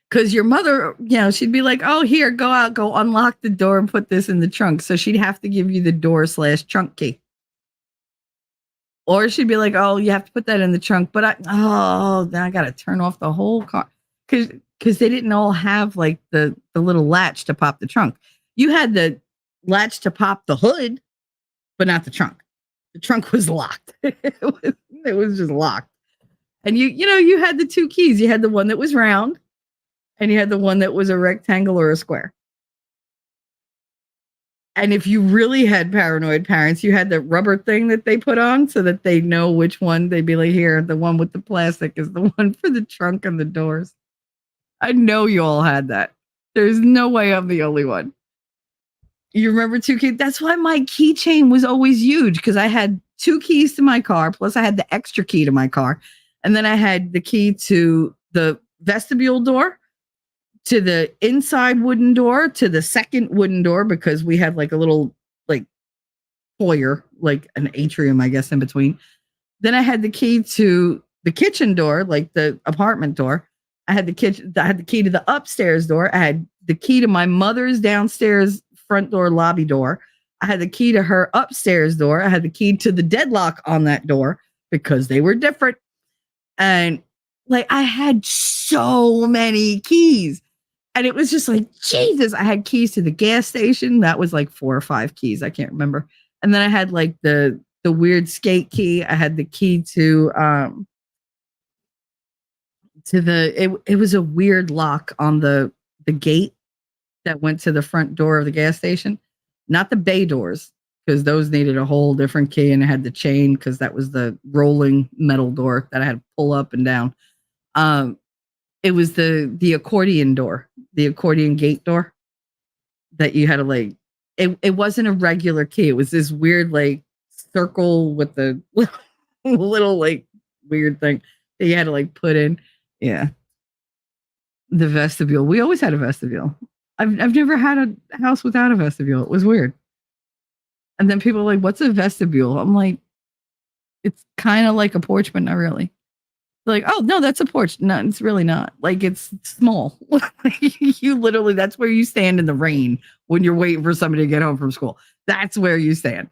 Because your mother, you know, she'd be like, oh, here, go out, go unlock the door and put this in the trunk. So she'd have to give you the door/trunk key. Or she'd be like, oh, you have to put that in the trunk. But then I got to turn off the whole car. Because they didn't all have like the little latch to pop the trunk. You had the latch to pop the hood, but not the trunk. The trunk was locked. It was just locked. And you had the two keys. You had the one that was round and you had the one that was a rectangle or a square. And if you really had paranoid parents, you had the rubber thing that they put on so that they know which one. They'd be like, here, the one with the plastic is the one for the trunk and the doors. I know you all had that. There's no way I'm the only one. You remember 2 keys? That's why my keychain was always huge, because I had 2 keys to my car, plus I had the extra key to my car. And then I had the key to the vestibule door, to the inside wooden door, to the second wooden door, because we had like a little like foyer, like an atrium, I guess, in between. Then I had the key to the kitchen door, like the apartment door. I had the key to the upstairs door. I had the key to my mother's downstairs front door, lobby door. I had the key to her upstairs door. I had the key to the deadlock on that door because they were different. And like I had so many keys. And it was just like, Jesus, I had keys to the gas station. That was like 4 or 5 keys. I can't remember. And then I had like the weird skate key. I had the key to it was a weird lock on the gate that went to the front door of the gas station, not the bay doors, because those needed a whole different key, and it had the chain because that was the rolling metal door that I had to pull up and down. It was the accordion door, the accordion gate door that you had to like. It wasn't a regular key. It was this weird like circle with the little like weird thing that you had to like put in. Yeah. The vestibule. We always had a vestibule. I've never had a house without a vestibule. It was weird. And then people are like, what's a vestibule? I'm like, it's kind of like a porch, but not really. They're like, oh no, that's a porch. No, it's really not. Like it's small. You literally, that's where you stand in the rain when you're waiting for somebody to get home from school. That's where you stand.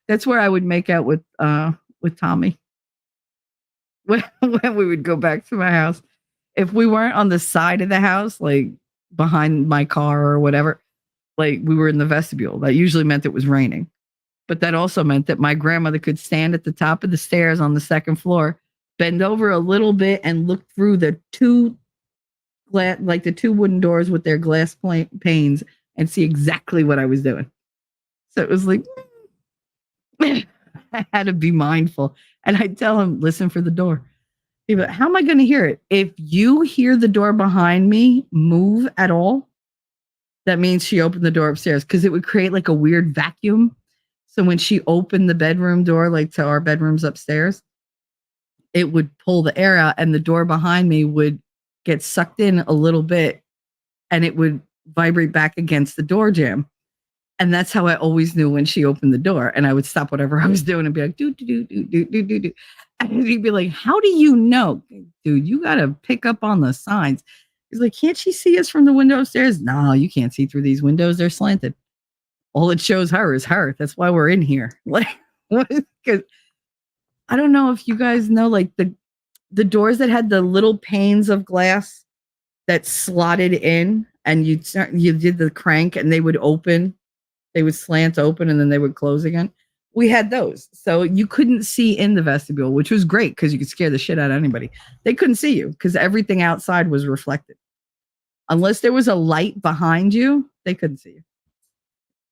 That's where I would make out with Tommy when we would go back to my house. If we weren't on the side of the house, like behind my car or whatever, like we were in the vestibule. That usually meant it was raining. But that also meant that my grandmother could stand at the top of the stairs on the second floor, bend over a little bit and look through the two wooden doors with their glass panes and see exactly what I was doing. So it was like, I had to be mindful. And I'd tell him, listen for the door. He'd be like, how am I going to hear it? If you hear the door behind me move at all, that means she opened the door upstairs, because it would create like a weird vacuum. So when she opened the bedroom door, like to our bedrooms upstairs, it would pull the air out and the door behind me would get sucked in a little bit and it would vibrate back against the door jamb. And that's how I always knew when she opened the door. And I would stop whatever I was doing and be like, do, do, do, do, do, do, do, do. And he'd be like, how do you know? Dude, you got to pick up on the signs. He's like, can't she see us from the window upstairs? No, you can't see through these windows. They're slanted. All it shows her is her. That's why we're in here. Like, because I don't know if you guys know, like the doors that had the little panes of glass that slotted in, and you did the crank and they would open. They would slant open and then they would close again. We had those. So you couldn't see in the vestibule, which was great because you could scare the shit out of anybody. They couldn't see you because everything outside was reflected. Unless there was a light behind you, they couldn't see you.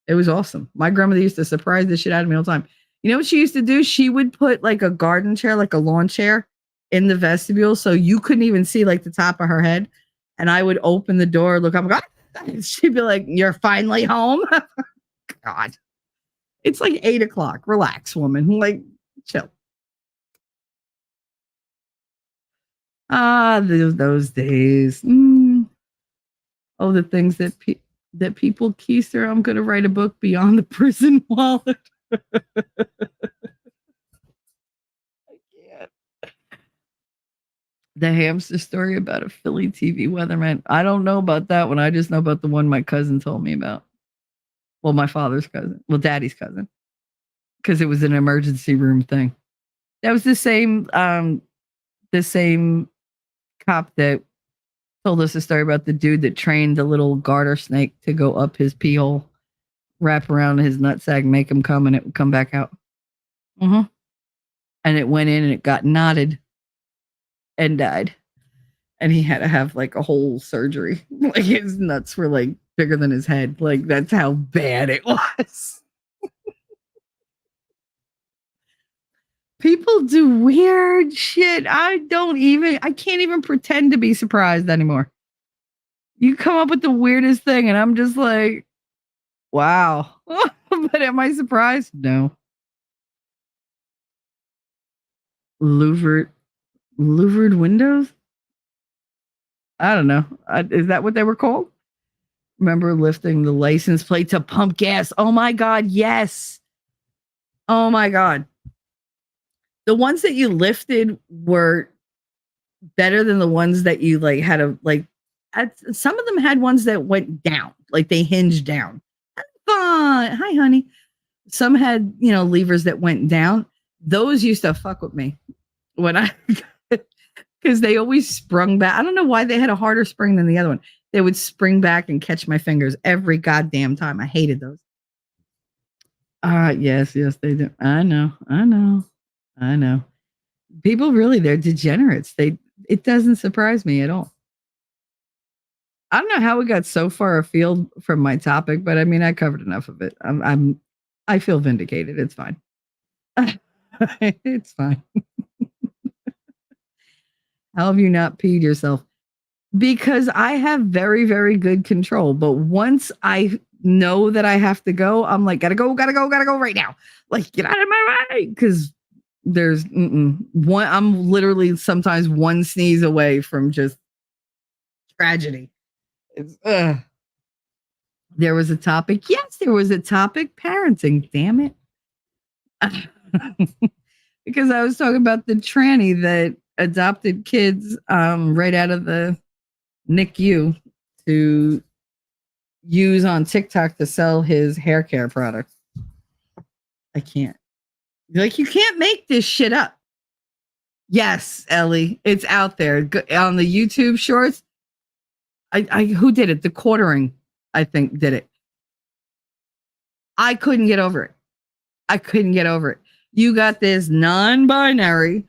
It was awesome. My grandmother used to surprise the shit out of me all the time. You know what she used to do? She would put like a garden chair, like a lawn chair in the vestibule. So you couldn't even see like the top of her head. And I would open the door, look up, and she'd be like, you're finally home. God, it's like 8:00. Relax, woman. Like, chill. Those days. Oh, the things that people keister. I'm gonna write a book, Beyond the Prison Wallet. I can't. The hamster story about a Philly TV weatherman. I don't know about that one. I just know about the one my cousin told me about. Well, my father's cousin. Well, daddy's cousin. Because it was an emergency room thing. That was the same cop that told us a story about the dude that trained the little garter snake to go up his pee hole, wrap around his nutsack, make him come, and it would come back out. And it went in and it got knotted and died. And he had to have like a whole surgery. Like his nuts were like bigger than his head. Like, that's how bad it was. People do weird shit. I can't even pretend to be surprised anymore. You come up with the weirdest thing, and I'm just like, wow. But am I surprised? No. Louvered windows? I don't know. Is that what they were called? Remember lifting the license plate to pump gas? Oh my God, yes. Oh my God. The ones that you lifted were better than the ones that you like had to like. Some of them had ones that went down, like they hinged down. Fun. Hi, honey. Some had, levers that went down. Those used to fuck with me when I, because they always sprung back. I don't know why they had a harder spring than the other one. They would spring back and catch my fingers every goddamn time. I hated those. Yes, they do. I know. People really, they're degenerates. It doesn't surprise me at all. I don't know how we got so far afield from my topic, but I mean, I covered enough of it. I feel vindicated. It's fine. It's fine. How have you not peed yourself? Because I have very, very good control. But once I know that I have to go, I'm like, gotta go right now. Like, get out of my way. Because there's one, I'm literally sometimes one sneeze away from just tragedy. There was a topic. Yes, there was a topic. Parenting. Damn it. Because I was talking about the tranny that adopted kids right out of the NICU to use on TikTok to sell his hair care product. I can't. Like, you can't make this shit up. Yes, Ellie, it's out there on the YouTube shorts. I who did it? The Quartering, I think, did it. I couldn't get over it. You got this non-binary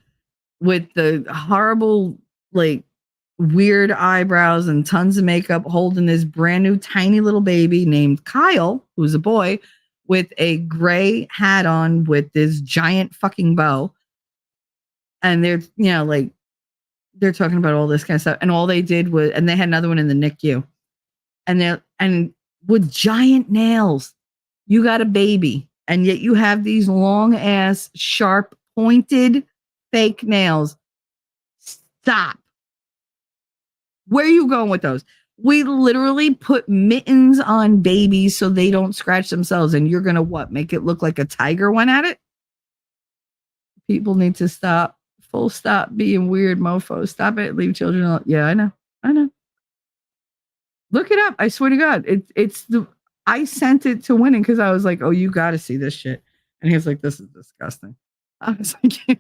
with the horrible, like, weird eyebrows and tons of makeup holding this brand new tiny little baby named Kyle, who's a boy, with a gray hat on with this giant fucking bow. And they're, they're talking about all this kind of stuff. And all they did was, and they had another one in the NICU. And with giant nails, you got a baby. And yet you have these long ass, sharp, pointed fake nails. Stop. Where are you going with those? We literally put mittens on babies so they don't scratch themselves. And you're going to what? Make it look like a tiger went at it? People need to stop. Full stop being weird mofos. Stop it. Leave children alone. Yeah, I know. Look it up. I swear to God. I sent it to Winning because I was like, oh, you got to see this shit. And he was like, this is disgusting. I was like,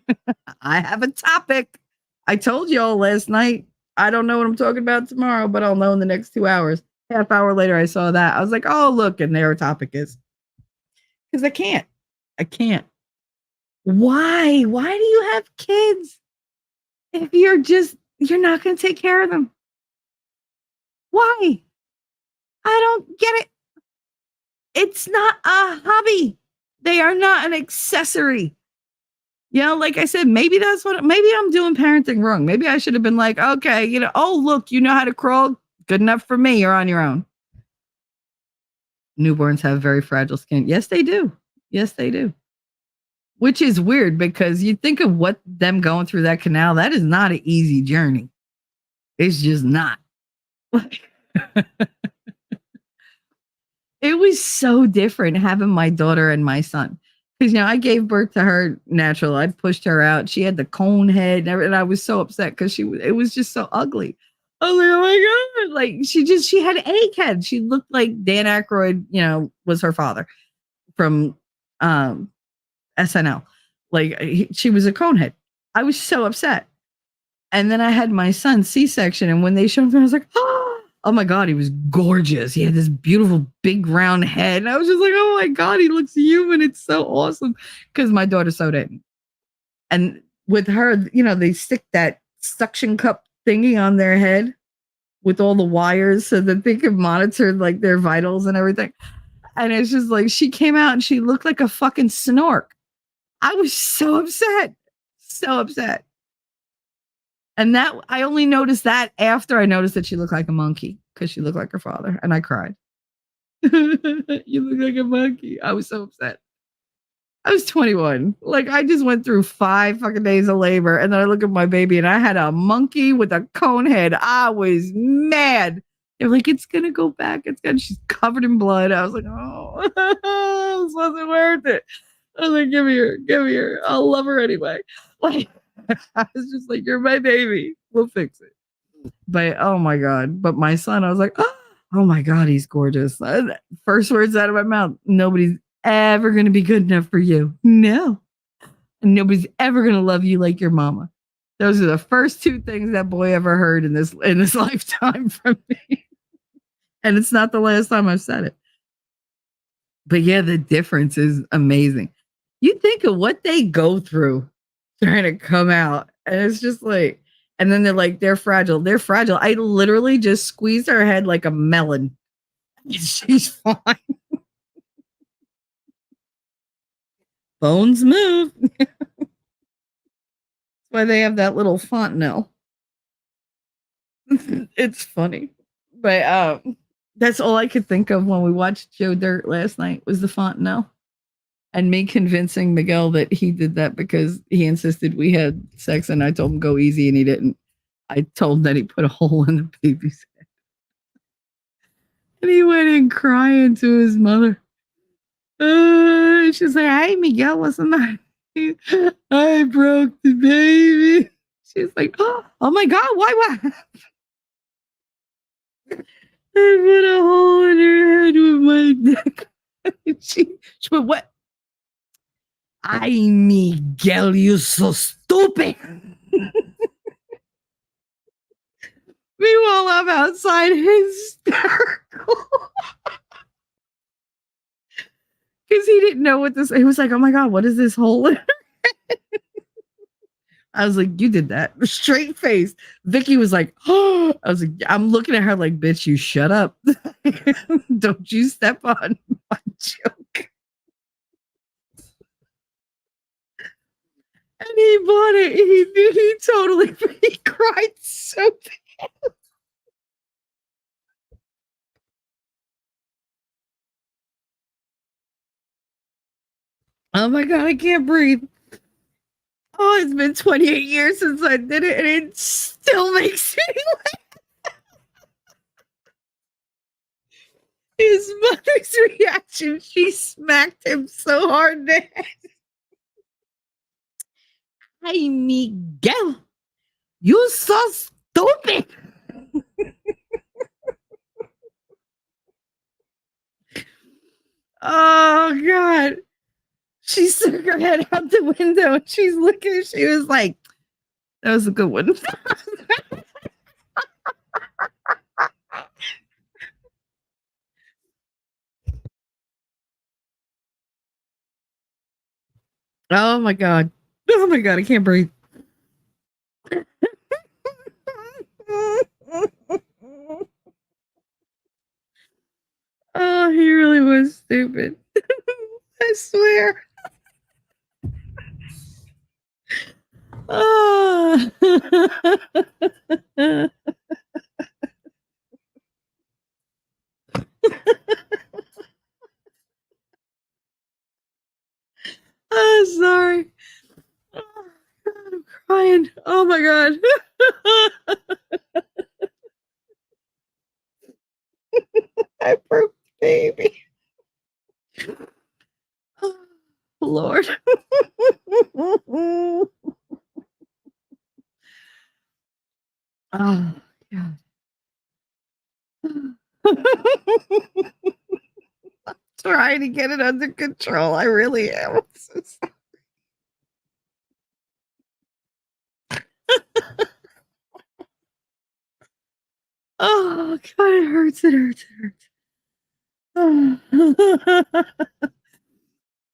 I have a topic. I told y'all last night. I don't know what I'm talking about tomorrow, but I'll know in the next 2 hours. Half hour later, I saw that. I was like, oh, look. And there a topic is. Because I can't. Why? Why do you have kids if you're not going to take care of them? Why? I don't get it. It's not a hobby. They are not an accessory. Like I said, maybe I'm doing parenting wrong. Maybe I should have been like, okay, oh, look, you know how to crawl. Good enough for me. You're on your own. Newborns have very fragile skin. Yes, they do. Which is weird because you think of what them going through that canal. That is not an easy journey. It's just not. It was so different having my daughter and my son. Because, I gave birth to her natural. I pushed her out. She had the cone head and I was so upset because it was just so ugly. I was like, oh my God. Like, she had an egg head. She looked like Dan Aykroyd, was her father from SNL. Like, she was a cone head. I was so upset. And then I had my son C-section. And when they showed him, I was like, oh my God, he was gorgeous. He had this beautiful big round head. And I was just like, oh my God, he looks human. It's so awesome. Because my daughter sewed it. And with her, they stick that suction cup thingy on their head with all the wires so that they could monitor like their vitals and everything. And it's just like she came out and she looked like a fucking snork. I was so upset. So upset. And that I only noticed that after I noticed that she looked like a monkey because she looked like her father. And I cried. You look like a monkey. I was so upset. I was 21. Like I just went through 5 fucking days of labor. And then I look at my baby and I had a monkey with a cone head. I was mad. They're like, it's gonna go back. It's gonna she's covered in blood. I was like, oh, this wasn't worth it. I was like, give me her. I'll love her anyway. Like I was just like, you're my baby. We'll fix it. But oh my God. But my son, I was like, oh my God, he's gorgeous. First words out of my mouth. Nobody's ever going to be good enough for you. No. And nobody's ever going to love you like your mama. Those are the first 2 things that boy ever heard in this lifetime from me. And it's not the last time I've said it. But yeah, the difference is amazing. You think of what they go through trying to come out. And it's just like, and then they're like, they're fragile. They're fragile. I literally just squeezed her head like a melon. She's fine. Bones move. That's why they have that little fontanelle. It's funny. But that's all I could think of when we watched Joe Dirt last night was the fontanelle. And me convincing Miguel that he did that because he insisted we had sex and I told him go easy and he didn't. I told him that he put a hole in the baby's head. And he went in crying to his mother. She's like, hey, Miguel, wasn't I? I broke the baby. She's like, oh my God, why? I put a hole in her head with my dick. She went, what? Ay, Miguel, you so stupid. Meanwhile, I'm outside hysterical. Because he didn't know what this, he was like, oh my God, what is this hole in her head? I was like, you did that. Straight face. Vicky was like, oh, I was like, I'm looking at her like, bitch, you shut up. Don't you step on my joke. And he bought it. He totally, he cried so bad. Oh my God, I can't breathe. Oh, it's been 28 years since I did it, and it still makes me laugh. His mother's reaction, she smacked him so hard in the head. Hey, Miguel, you so stupid. Oh, God. She stuck her head out the window and she's looking. She was like, that was a good one. Oh my God. Oh my God. I can't breathe. Oh, he really was stupid. I swear. Oh. Oh, sorry. Oh, God, I'm crying. Oh my God. I broke the baby. Oh, Lord. Oh, God. Trying to get it under control. I really am. I'm so sorry. Oh, God, it hurts. It hurts. It hurts.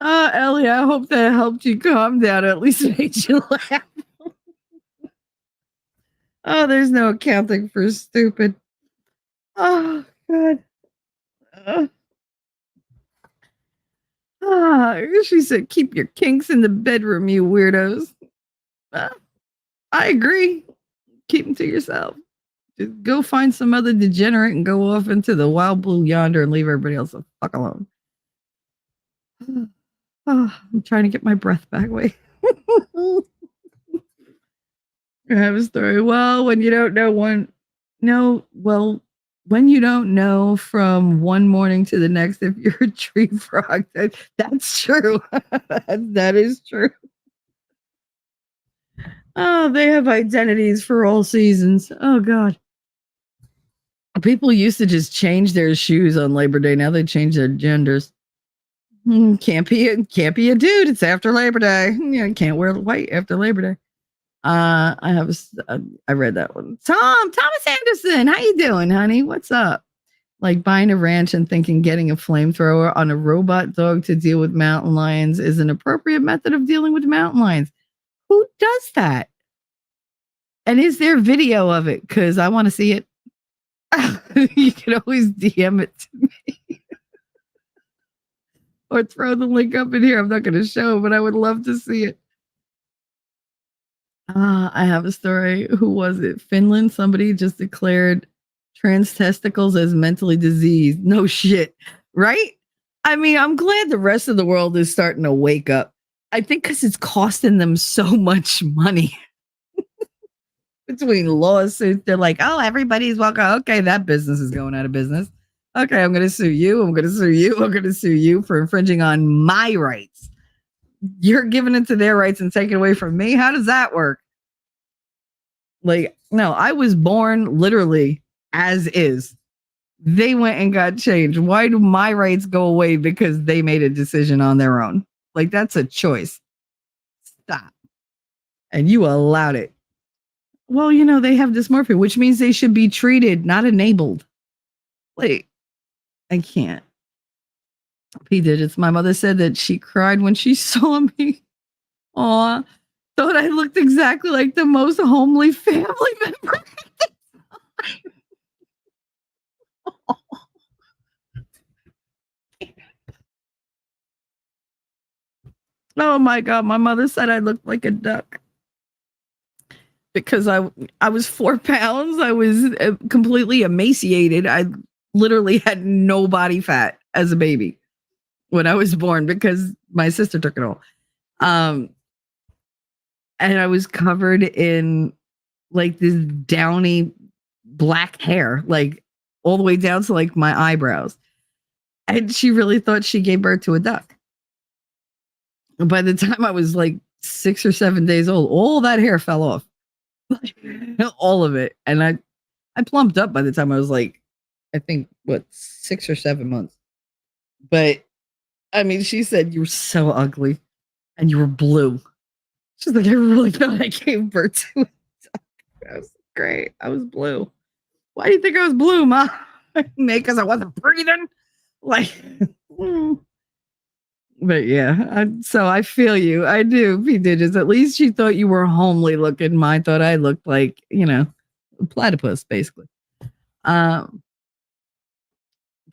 Ellie, I hope that helped you calm down. Or at least made you laugh. Oh, there's no accounting for stupid. Oh, God. Uh, she said, keep your kinks in the bedroom, you weirdos. Uh, I agree. Keep them to yourself. Just go find some other degenerate and go off into the wild blue yonder and leave everybody else the fuck alone. I'm trying to get my breath back. Wait. I have a story. Well, when you don't know when you don't know from one morning to the next if you're a tree frog, that's true. That is true. Oh, they have identities for all seasons. Oh God. People used to just change their shoes on Labor Day. Now they change their genders. Can't be a dude. It's after Labor Day. You can't wear white after Labor Day. I read that one. Thomas Anderson, how you doing, honey? What's up? Like buying a ranch and thinking getting a flamethrower on a robot dog to deal with mountain lions is an appropriate method of dealing with mountain lions. Who does that? And is there video of it? Because I want to see it. You can always DM it to me. Or throw the link up in here. I'm not going to show, but I would love to see it. I have a story. Who was it? Finland. Somebody just declared trans testicles as mentally diseased. No shit. Right? I mean, I'm glad the rest of the world is starting to wake up. I think because it's costing them so much money. Between lawsuits, they're like, oh, everybody's welcome. Okay, that business is going out of business. Okay, I'm going to sue you. I'm going to sue you. I'm going to sue you for infringing on my rights. You're giving it to their rights and taking away from me. How does that work? Like, no, I was born literally as is. They went and got changed. Why do my rights go away because they made a decision on their own? Like, that's a choice. Stop. And you allowed it. Well, they have dysmorphia, which means they should be treated, not enabled. Like, I can't. P digits. My mother said that she cried when she saw me. Aw. Thought I looked exactly like the most homely family member. Oh my God. My mother said I looked like a duck. Because I was 4 pounds. I was completely emaciated. I literally had no body fat as a baby when I was born because my sister took it all. And I was covered in like this downy black hair, like all the way down to like my eyebrows. And she really thought she gave birth to a duck. And by the time I was like 6 or 7 days old, all that hair fell off. All of it. And I plumped up by the time I was like, I think 6 or 7 months. But I mean, she said you were so ugly and you were blue. She's like, I really thought I gave birth to a duck. That was great. I was blue. Why do you think I was blue, Ma? Because I wasn't breathing. Like, but yeah, so I feel you. I do, P digits. At least you thought you were homely looking. Mine thought I looked like, a platypus, basically.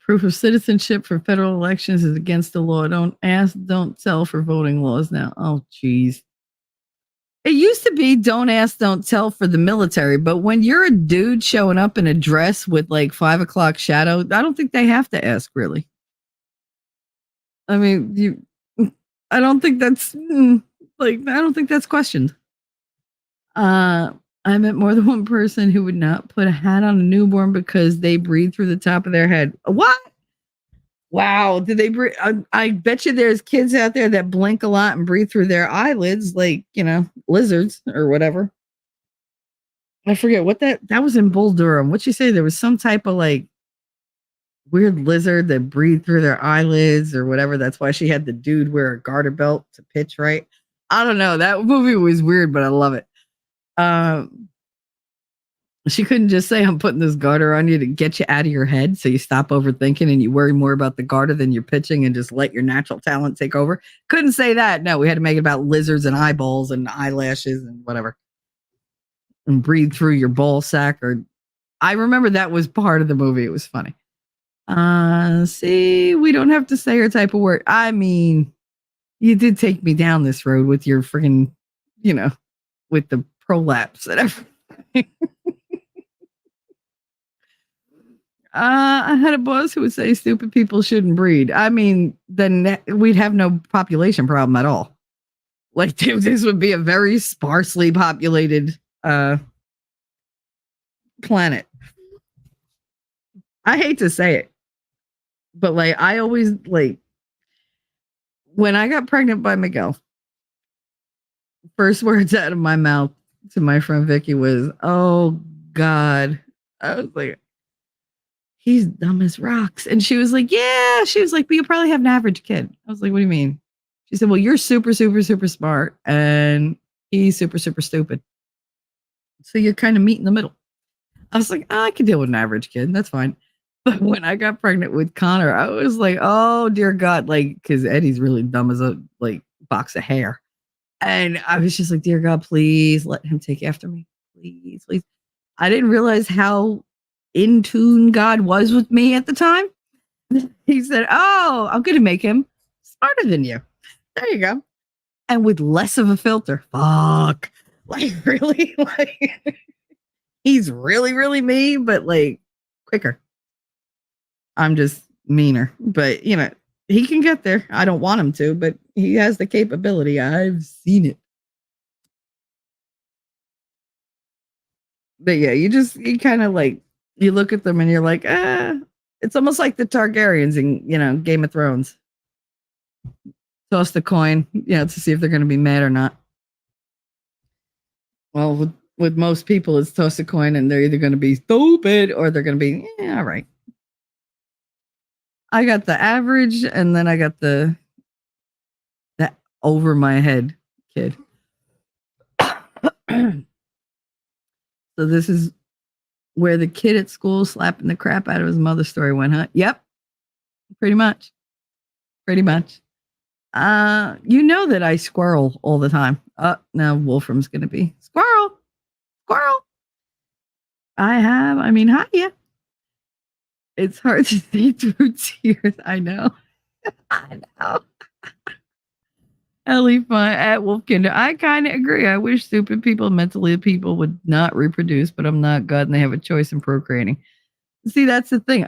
Proof of citizenship for federal elections is against the law. Don't ask, don't tell for voting laws now. Oh, geez. It used to be don't ask, don't tell for the military. But when you're a dude showing up in a dress with like 5 o'clock shadow, I don't think they have to ask, really. I mean, I don't think that's I don't think that's questioned. I met more than one person who would not put a hat on a newborn because they breathe through the top of their head. What? Wow. Did they breathe? I bet you there's kids out there that blink a lot and breathe through their eyelids, like, lizards or whatever. I forget what that was in Bull Durham. What'd you say? There was some type of like weird lizard that breathed through their eyelids or whatever. That's why she had the dude wear a garter belt to pitch, right? I don't know. That movie was weird, but I love it. She couldn't just say, I'm putting this garter on you to get you out of your head so you stop overthinking and you worry more about the garter than you're pitching and just let your natural talent take over. Couldn't say that. No, we had to make it about lizards and eyeballs and eyelashes and whatever. And breathe through your ball sack or I remember that was part of the movie. It was funny. See, we don't have to say your type of work. I mean, you did take me down this road with your freaking, with the prolapse and everything. I had a boss who would say stupid people shouldn't breed. I mean, then we'd have no population problem at all. Like this would be a very sparsely populated planet. I hate to say it, but like I always like when I got pregnant by Miguel, first words out of my mouth to my friend Vicky was, "Oh God." I was like, he's dumb as rocks. And she was like, yeah. She was like, but you probably have an average kid. I was like, what do you mean? She said, well, you're super, super, super smart and he's super, super stupid. So you're kind of meet in the middle. I was like, oh, I can deal with an average kid. That's fine. But when I got pregnant with Connor, I was like, oh, dear God. Like, because Eddie's really dumb as a box of hair. And I was just like, dear God, please let him take after me. Please, please. I didn't realize how in tune God was with me at the time. He said, oh, I'm going to make him smarter than you. There you go. And with less of a filter. Fuck. Like, really? Like, he's really, really me, but like quicker. I'm just meaner. But, he can get there. I don't want him to, but he has the capability. I've seen it. But yeah, you kind of like, you look at them and you're like, it's almost like the Targaryens in, Game of Thrones. Toss the coin, to see if they're going to be mad or not. Well, with most people, it's toss a coin and they're either going to be stupid or they're going to be, all right. I got the average and then I got the over my head kid. So this is where the kid at school slapping the crap out of his mother story went, huh? Yep. Pretty much. Pretty much. You know that I squirrel all the time. Now Wolfram's going to be squirrel. Hiya. It's hard to see through tears. I know. I know. Ellie Fun at Wolfkinder. I kind of agree. I wish stupid people, mentally ill people would not reproduce, but I'm not God and they have a choice in procreating. See, that's the thing.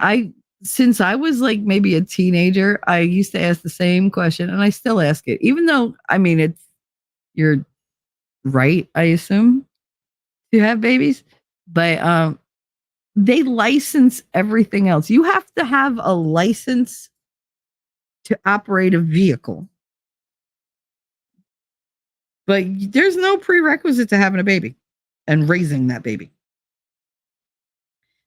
Since I was like maybe a teenager, I used to ask the same question and I still ask it, even though, you're right, I assume, to have babies, but they license everything else. You have to have a license to operate a vehicle. But there's no prerequisite to having a baby and raising that baby.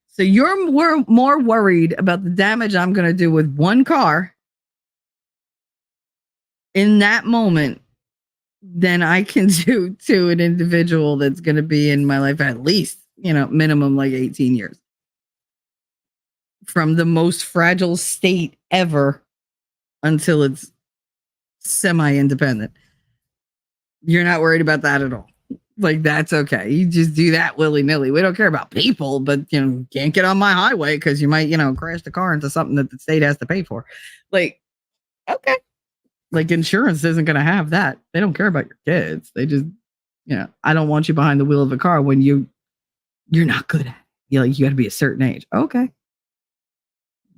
So you're more worried about the damage I'm going to do with one car in that moment than I can do to an individual that's going to be in my life at least, minimum like 18 years. From the most fragile state ever until it's semi-independent. You're not worried about that at all. Like, that's okay. You just do that willy-nilly. We don't care about people, but, can't get on my highway because you might, crash the car into something that the state has to pay for. Like, okay. Like, insurance isn't going to have that. They don't care about your kids. They just, I don't want you behind the wheel of a car when you're not good at it. You got to be a certain age. Okay.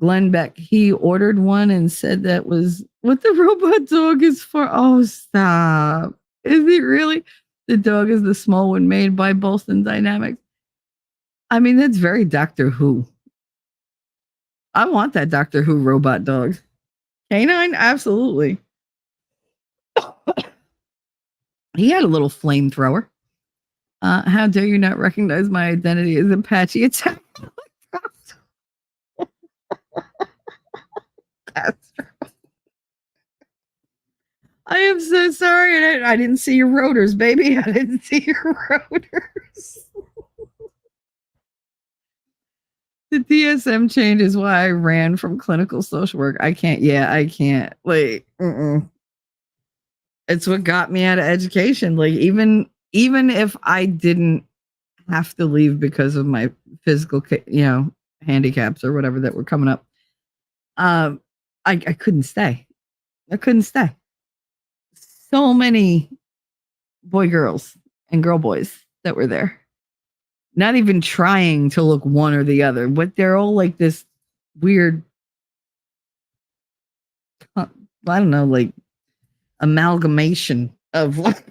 Glenn Beck, he ordered one and said that was what the robot dog is for. Oh, stop. Is it really? The dog is the small one made by Boston Dynamics. That's very Doctor Who. I want that Doctor Who robot dog. Canine? Absolutely. He had a little flamethrower. How dare you not recognize my identity as Apache Attack? That's true. I am so sorry. I didn't see your rotors, baby. I didn't see your rotors. The DSM change is why I ran from clinical social work. I can't. Like, it's what got me out of education. Like, even if I didn't have to leave because of my physical, handicaps or whatever that were coming up. I couldn't stay. I couldn't stay. So many boy girls and girl boys that were there. Not even trying to look one or the other, but they're all like this weird, I don't know, like amalgamation of like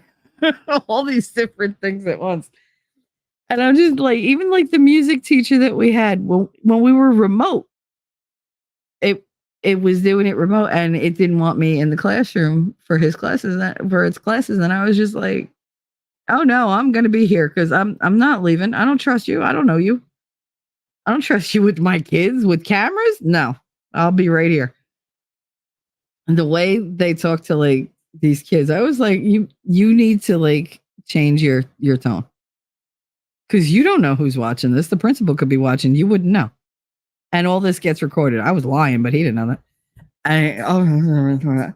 all these different things at once. And I'm just like, even like the music teacher that we had when we were remote, it was doing it remote, and it didn't want me in the classroom for its classes. And I was just like, oh no, I'm gonna be here because I'm not leaving. I don't trust you. I don't know you. I don't trust you with my kids with cameras. No, I'll be right here. And the way they talk to like these kids, I was like, you need to like change your tone. Because you don't know who's watching this. The principal could be watching. You wouldn't know. And all this gets recorded. I was lying, but he didn't know that.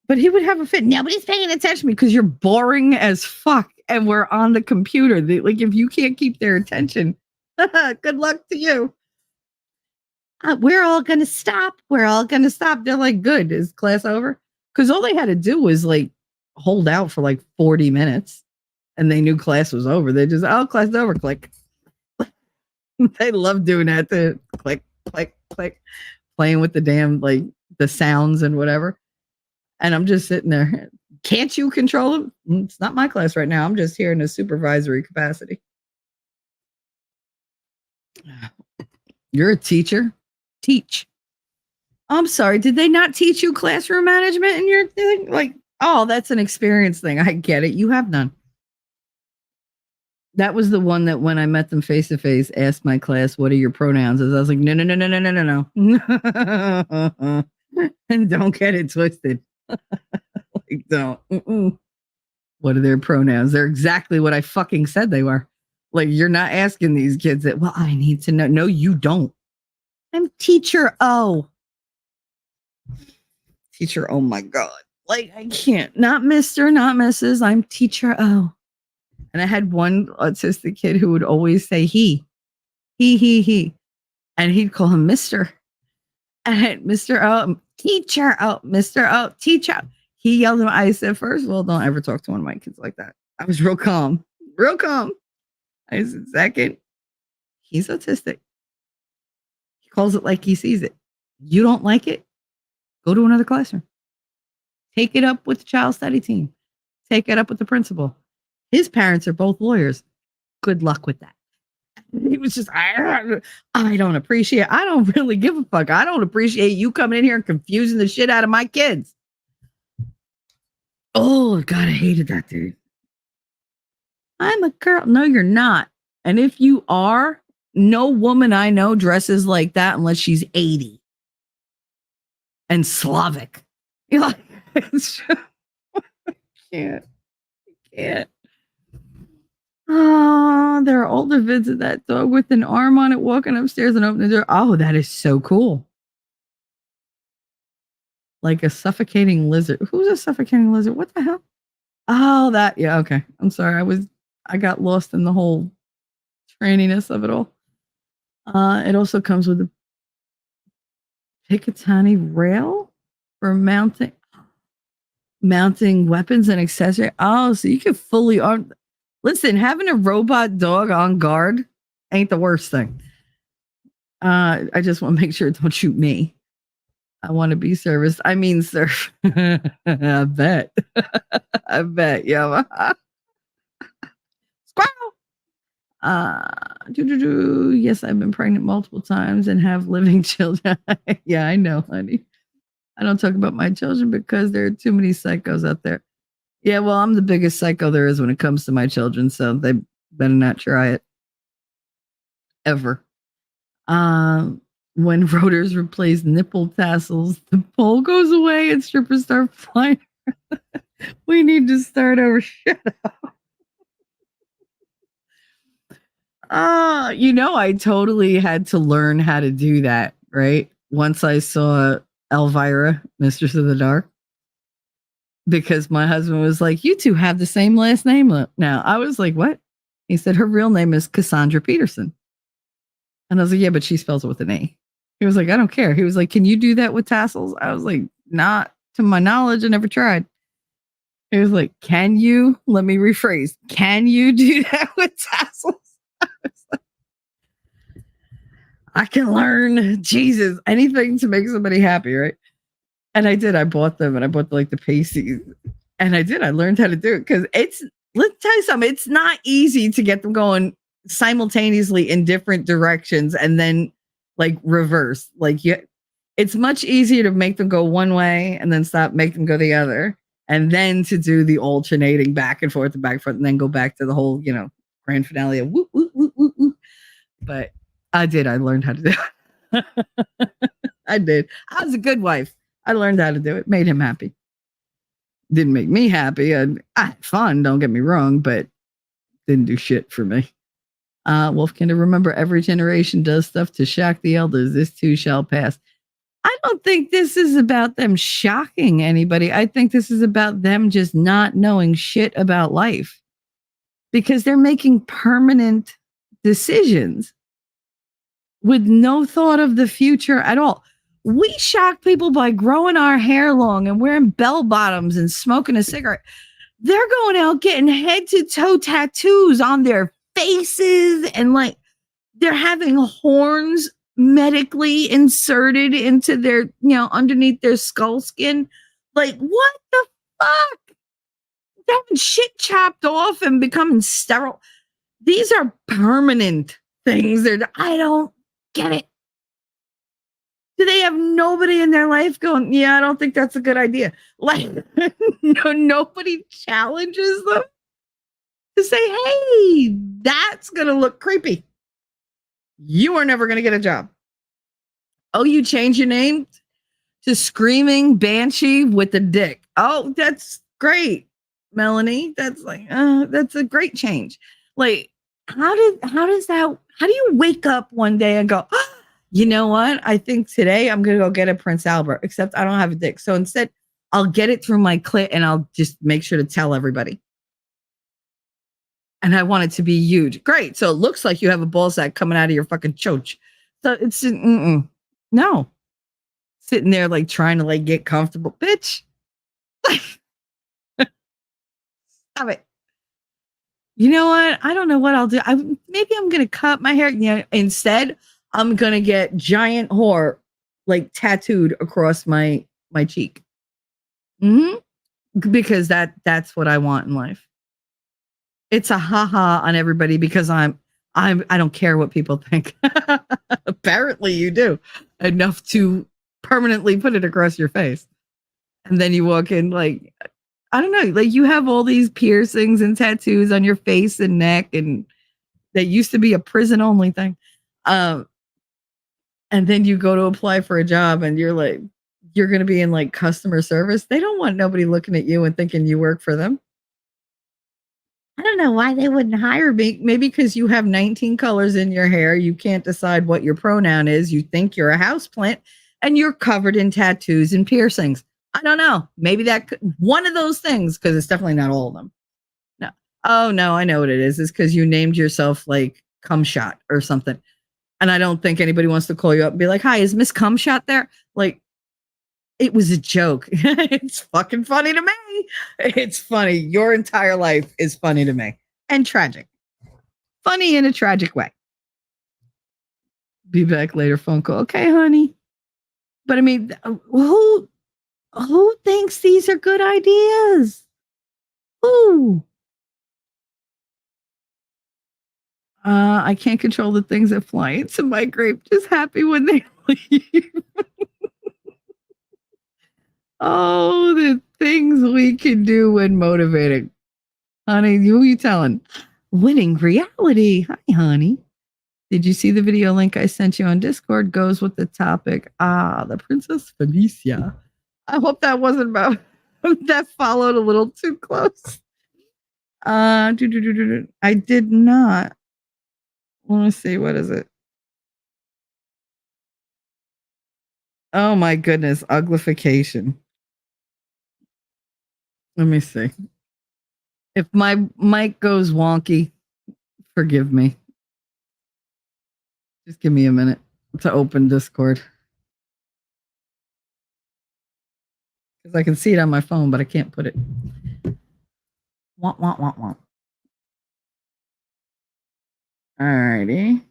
But he would have a fit. Nobody's paying attention to me because you're boring as fuck. And we're on the computer. Like, if you can't keep their attention, good luck to you. We're all going to stop. We're all going to stop. They're like, good. Is class over? Because all they had to do was like hold out for like 40 minutes. And they knew class was over. They just, class is over. Click. They love doing that. To click, click, click, playing with the damn, like the sounds and whatever. And I'm just sitting there. Can't you control them? It's not my class right now. I'm just here in a supervisory capacity. You're a teacher. Teach. I'm sorry. Did they not teach you classroom management in your thing? Like, oh, that's an experience thing. I get it. You have none. That was the one that when I met them face to face, asked my class, what are your pronouns? I was like, no. And don't get it twisted. Like, don't. What are their pronouns? They're exactly what I fucking said they were. Like, you're not asking these kids that, well, I need to know. No, you don't. I'm teacher O. Teacher, oh my God. Like, I can't. Not Mr., not Mrs. I'm teacher O. And I had one autistic kid who would always say he. And he'd call him Mr. And Mr. O, teacher O, Mr. O, teacher. He yelled at me. I said, first of all, don't ever talk to one of my kids like that. I was real calm. I said, second, he's autistic. He calls it like he sees it. You don't like it? Go to another classroom. Take it up with the child study team. Take it up with the principal. His parents are both lawyers. Good luck with that. He was just, I don't appreciate, I don't really give a fuck. I don't appreciate you coming in here and confusing the shit out of my kids. Oh, God, I hated that dude. I'm a girl. No, you're not. And if you are, no woman I know dresses like that unless she's 80 and Slavic. You're like, I can't. Oh, there are older vids of that dog with an arm on it walking upstairs and opening the door. Oh, that is so cool. Like a suffocating lizard. Who's a suffocating lizard? What the hell? Oh, that. Yeah, okay. I'm sorry. I got lost in the whole traininess of it all. It also comes with a Picatinny rail for mounting weapons and accessories. Oh, so you can fully arm. Listen, having a robot dog on guard ain't the worst thing. I just want to make sure it don't shoot me. I want to be serviced. I mean, sir. I bet. Yeah. Squirrel. Yes, I've been pregnant multiple times and have living children. Yeah, I know, honey. I don't talk about my children because there are too many psychos out there. Yeah, well, I'm the biggest psycho there is when it comes to my children, so they better not try it. Ever. When rotors replace nipple tassels, the pole goes away and strippers start flying. We need to start over. Shut up. I totally had to learn how to do that, right? Once I saw Elvira, Mistress of the Dark. Because my husband was like, you two have the same last name now. I was like, what? He said, her real name is Cassandra Peterson. And I was like, yeah, but she spells it with an A. He was like, I don't care. He was like, can you do that with tassels? I was like, not to my knowledge. I never tried. He was like, can you? Let me rephrase. Can you do that with tassels? I can learn. Jesus, anything to make somebody happy, right? And I did. I bought them and I bought like the pasties. And I did. I learned how to do it because let's tell you something. It's not easy to get them going simultaneously in different directions and then like reverse. It's much easier to make them go one way and then stop, make them go the other. And then to do the alternating back and forth and then go back to the whole, grand finale of whoop, whoop, whoop, whoop, whoop. But I did. I learned how to do it. I did. I was a good wife. I learned how to do it. Made him happy. Didn't make me happy. I had fun, don't get me wrong, but didn't do shit for me. Wolfkinder, remember every generation does stuff to shock the elders. This too shall pass. I don't think this is about them shocking anybody. I think this is about them just not knowing shit about life because they're making permanent decisions with no thought of the future at all. We shock people by growing our hair long and wearing bell bottoms and smoking a cigarette. They're going out getting head to toe tattoos on their faces and like they're having horns medically inserted into their, underneath their skull skin. Like, what the fuck? They're having shit chopped off and becoming sterile. These are permanent things. I don't get it. Do they have nobody in their life going, yeah, I don't think that's a good idea? Like, nobody challenges them to say, hey, that's going to look creepy. You are never going to get a job. Oh, you change your name to Screaming Banshee with a dick. Oh, that's great, Melanie. That's that's a great change. Like, how do you wake up one day and go, oh, you know what? I think today I'm going to go get a Prince Albert, except I don't have a dick. So instead, I'll get it through my clit and I'll just make sure to tell everybody. And I want it to be huge. Great. So it looks like you have a ball sack coming out of your fucking choach. So it's no. Sitting there like trying to like get comfortable. Bitch. Stop it. You know what? I don't know what I'll do. Maybe I'm going to cut my hair. Instead, I'm going to get giant whore like tattooed across my cheek. Because that's what I want in life. It's a haha on everybody because I don't care what people think. Apparently you do enough to permanently put it across your face. And then you walk in like, I don't know, like you have all these piercings and tattoos on your face and neck. And that used to be a prison only thing. And then you go to apply for a job and you're like, you're going to be in like customer service. They don't want nobody looking at you and thinking you work for them. I don't know why they wouldn't hire me. Maybe because you have 19 colors in your hair. You can't decide what your pronoun is. You think you're a houseplant and you're covered in tattoos and piercings. I don't know. Maybe one of those things, because it's definitely not all of them. No. Oh, no, I know what it is. It's because you named yourself like Cumshot or something. And I don't think anybody wants to call you up and be like, hi, is Miss Cumshot there? Like, it was a joke. It's fucking funny to me. It's funny. Your entire life is funny to me and tragic. Funny in a tragic way. Be back later phone call. Okay, honey. But I mean, who thinks these are good ideas? Who? I can't control the things that fly into my grave. Just happy when they leave. Oh, the things we can do when motivating. Honey, who are you telling? Winning reality. Hi, honey. Did you see the video link I sent you on Discord? Goes with the topic. The Princess Felicia. I hope that wasn't about that followed a little too close. I did not. Let me see. What is it? Oh my goodness. Uglification. Let me see. If my mic goes wonky, Forgive me. Just give me a minute to open Discord. Because I can see it on my phone, but I can't put it. Want. Alrighty.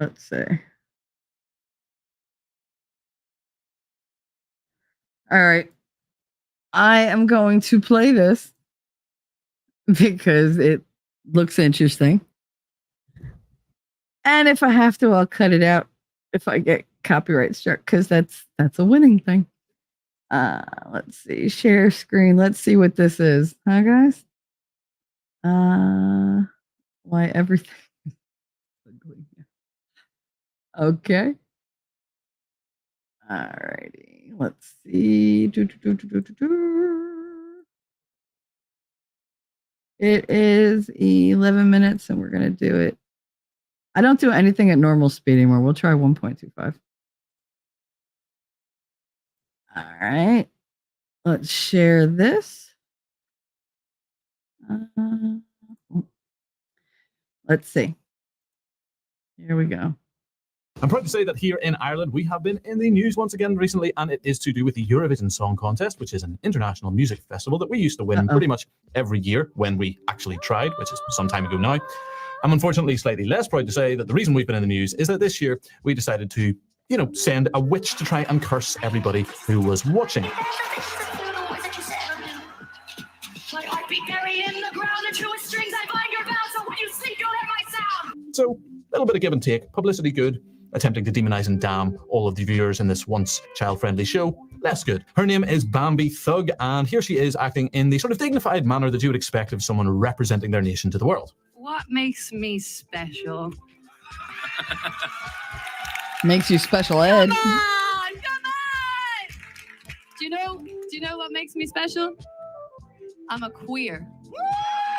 Let's see. All right. I am going to play this because it looks interesting. And if I have to, I'll cut it out if I get copyright struck, because that's a winning thing. Let's see. Share screen. Let's see what this is. Huh, guys? Why everything is ugly. Okay. Alrighty. Let's see. It is 11 minutes and we're going to do it. I don't do anything at normal speed anymore. We'll try 1.25. All right. Let's share this. Let's see. Here we go. I'm proud to say that here in Ireland, we have been in the news once again recently, and it is to do with the Eurovision Song Contest, which is an international music festival that we used to win pretty much every year when we actually tried, which is some time ago now. I'm unfortunately slightly less proud to say that the reason we've been in the news is that this year we decided to, send a witch to try and curse everybody who was watching. So, a little bit of give and take, publicity good, attempting to demonize and damn all of the viewers in this once child-friendly show, less good. Her name is Bambi Thug, and here she is acting in the sort of dignified manner that you would expect of someone representing their nation to the world. What makes me special? Makes you special ed. Come on! Do you know what makes me special? I'm a queer.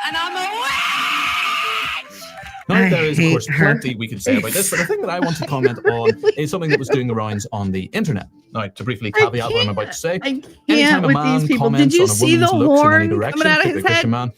And I'm a witch! Now, there is, of course, plenty we could say about this, but the thing that I want to comment on is something that was doing the rounds on the internet. Now, to briefly caveat what I'm about to say, anytime a man comments on a woman's looks in any direction, particularly a Christian man,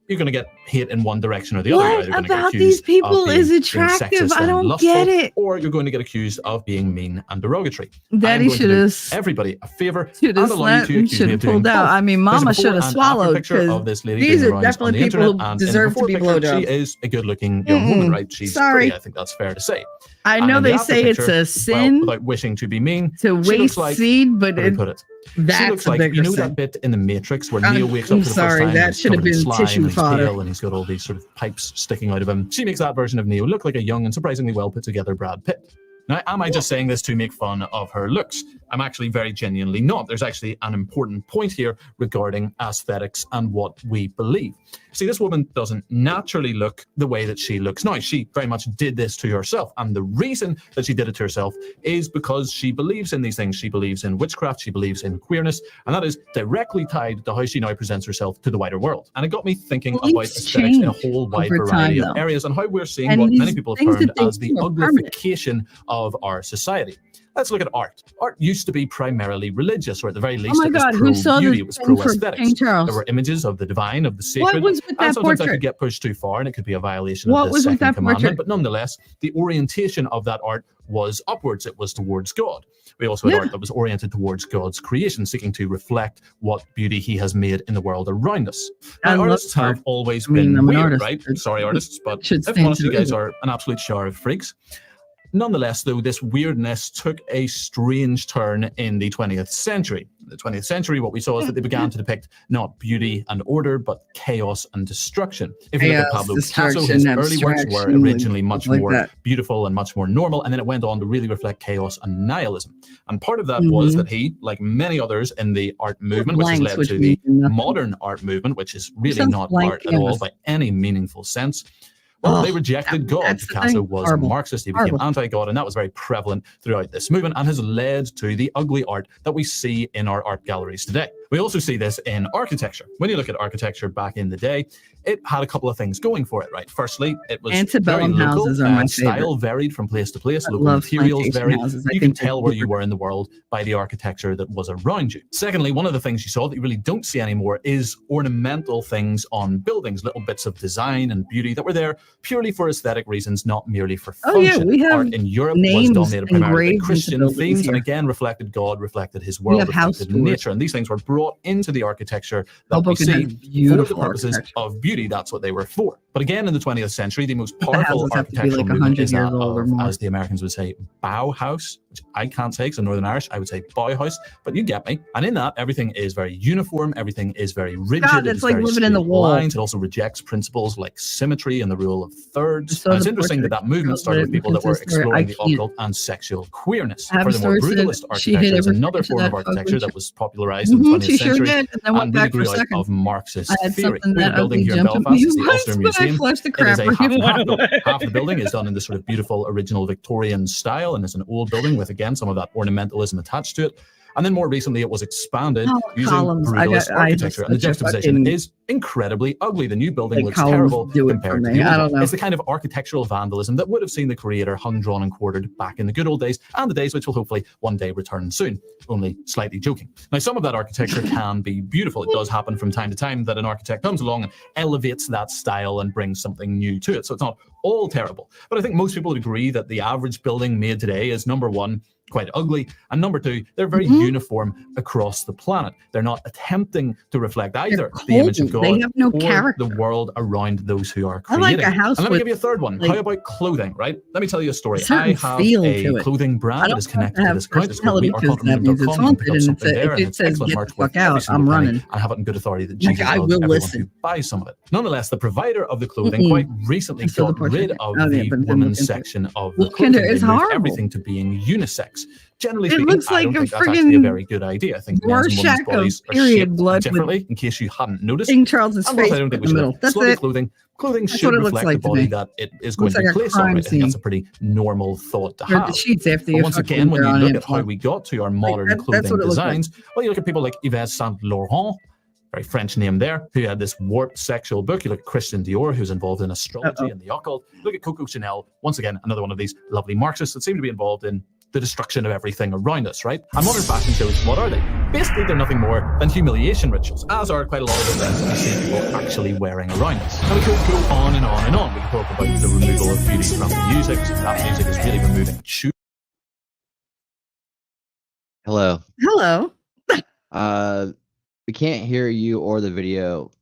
you're going to get hate in one direction or the other. What about these people is attractive? I don't get it. Or you're going to get accused of being mean and derogatory. Daddy should have everybody a favor should have pulled out. I mean, Mama should have swallowed, because these are definitely people who deserve to be blowjobs. She is a good-looking young woman, right? She's pretty, I think that's fair to say. I know they say it's a sin, without wishing to be mean, to waste seed, but she looks like, that bit in the Matrix where Neo wakes up for the first time. That should have been tissue fodder. And he's got all these sort of pipes sticking out of him. She makes that version of Neo look like a young and surprisingly well put together Brad Pitt. Now, am I just saying this to make fun of her looks? I'm actually very genuinely not. There's actually an important point here regarding aesthetics and what we believe. See, this woman doesn't naturally look the way that she looks now. She very much did this to herself. And the reason that she did it to herself is because she believes in these things. She believes in witchcraft. She believes in queerness. And that is directly tied to how she now presents herself to the wider world. And it got me thinking about aesthetics in a whole wide variety of areas and how we're seeing what many people have termed as the uglification of our society. Let's look at art. Art used to be primarily religious, or at the very least, it was pro-beauty, it was pro-aesthetics. There were images of the divine, of the sacred, and sometimes that could get pushed too far, and it could be a violation of the second commandment. But nonetheless, the orientation of that art was upwards. It was towards God. We also had art that was oriented towards God's creation, seeking to reflect what beauty he has made in the world around us. Now, artists have always been weird, right? Sorry, artists, but if I'm honest, you guys are an absolute shower of freaks. Nonetheless, though, this weirdness took a strange turn in the 20th century. In the 20th century, what we saw is that they began to depict not beauty and order, but chaos and destruction. If you look at Pablo Picasso, his early works were originally much more beautiful and much more normal, and then it went on to really reflect chaos and nihilism. And part of that was that he, like many others in the art movement, which has led to the modern art movement, which is really not art at all by any meaningful sense, well, they rejected God. Picasso was Marxist, he became anti-God, and that was very prevalent throughout this movement and has led to the ugly art that we see in our art galleries today. We also see this in architecture. When you look at architecture back in the day, it had a couple of things going for it, right? Firstly, it was very Antebellum local. houses are my Style favorite. varied from place to place. I Local love materials plantation varied. houses. I You could think they're tell where you super were in the world by the architecture that was around you. Secondly, one of the things you saw that you really don't see anymore is ornamental things on buildings, little bits of design and beauty that were there purely for aesthetic reasons, not merely for Oh yeah, function. we have Art in Europe was names dominated primarily by engraved into Christian buildings themes, and here. again reflected God, reflected His We world, have house reflected tours. nature, and these things were brought into the architecture that we Hoboken has see for the beautiful purposes architecture. of beauty. That's what they were for. But again, in the 20th century, the most The powerful houses have to be architectural like movement 100 is that years old or of, more. as the Americans would say, Bauhaus, which I can't say because I'm Northern Irish. I would say Bauhaus, but you get me. And in that, everything is very uniform, everything is very rigid. God, it it's is like very living in the straight wall. lines. It also rejects principles like symmetry and the rule of thirds. So And it's the interesting that portrait that movement shows started that with people that were Princess Story, exploring I the can't. occult and sexual queerness. I have a Furthermore, story said brutalist she hit architecture is every another inch of form of that architecture fucking that was popularized in the 20th She sure century did, and then went and really back for grew a out second. of Marxist I had theory. something We have that a building ugly here in jumped up Belfast, me it's the once, Ulster but I Museum. flushed the It is crap a out half and half of building. it. Half the building is done in this sort of beautiful original Victorian style, and it's an old building with, again, some of that ornamentalism attached to it. And then more recently, it was expanded Oh, using columns. I brutalist have architecture. And the such a juxtaposition fucking is incredibly ugly. The new building like looks columns terrible do it for compared to me. the I old don't one. know. It's the kind of architectural vandalism that would have seen the creator hung, drawn, and quartered back in the good old days, and the days which will hopefully one day return soon. Only slightly joking. Now, some of that architecture can be beautiful. It does happen from time to time that an architect comes along and elevates that style and brings something new to it. So it's not all terrible. But I think most people would agree that the average building made today is, number one, quite ugly, and number two, they're very uniform across the planet. They're not attempting to reflect either the image of cold. God They have no or character. the world around those who are I creating. like a house And let me with, give you a third one. like, How about clothing, right? Let me tell you a story. a certain I have feel a to it. clothing I brand that don't is have connected to to have this account. It's called personality because that means it's wearecontramentum.com. You can haunted, pick up and something there, if and it it's says excellent get the merch fuck worth every out, single I'm penny. running. I have it in good authority that Like, Jesus I loves will everyone listen. who buys some of it. Nonetheless, the provider of the clothing quite recently I saw the got portrait. rid of Oh, yeah, the but then women's look into it. section of the Look into clothing. it. They It's moved horrible. everything to being unisex. Generally It speaking, looks I like don't a think that's actually a friggin' very good idea. I think men's and women's Rorschach of bodies are period shaped blood with differently, in case you hadn't noticed. King Charles's And whilst face I don't in think the we should middle. have That's slutty it. clothing, clothing That's should what it looks reflect like the to me. body that it is going Looks to like be a placed on. crime Right? I think that's a scene. pretty normal thought to Or the have. sheets after But you once fucking again, when they're you on look at how Amazon. we got to our Like, modern that's clothing what it looks like. designs, well, you look at people like Yves Saint Laurent, very French name there, who had this warped sexual book. You look at Christian Dior, who's involved in astrology and the occult. Look at Coco Chanel, once again, another one of these lovely Marxists that seem to be involved in the destruction of everything around us, right? And modern fashion shows, what are they? Basically, they're nothing more than humiliation rituals, as are quite a lot of the things we see people actually wearing around us. And we could go on and on and on. We could talk about the removal of beauty from music. That music is really removing truth. Hello. Hello. We can't hear you or the video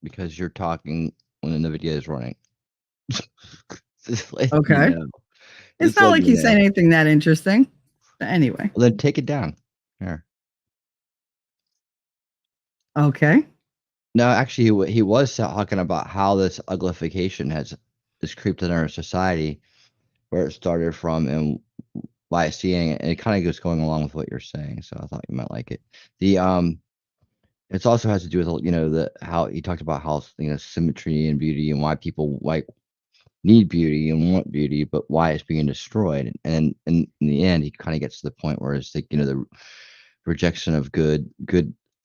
because you're talking when the video is running. Okay. It's not like he's saying anything that interesting. But anyway. Well, then take it down. Here. Okay. No, actually, he was talking about how this uglification has creeped in our society, where it started from, and why it's seeing it, and it kind of goes going along with what you're saying. So I thought you might like it. It also has to do with how he talked about how symmetry and beauty, and why people need beauty and want beauty, but why it's being destroyed. And in the end, he kind of gets to the point where it's like the rejection of good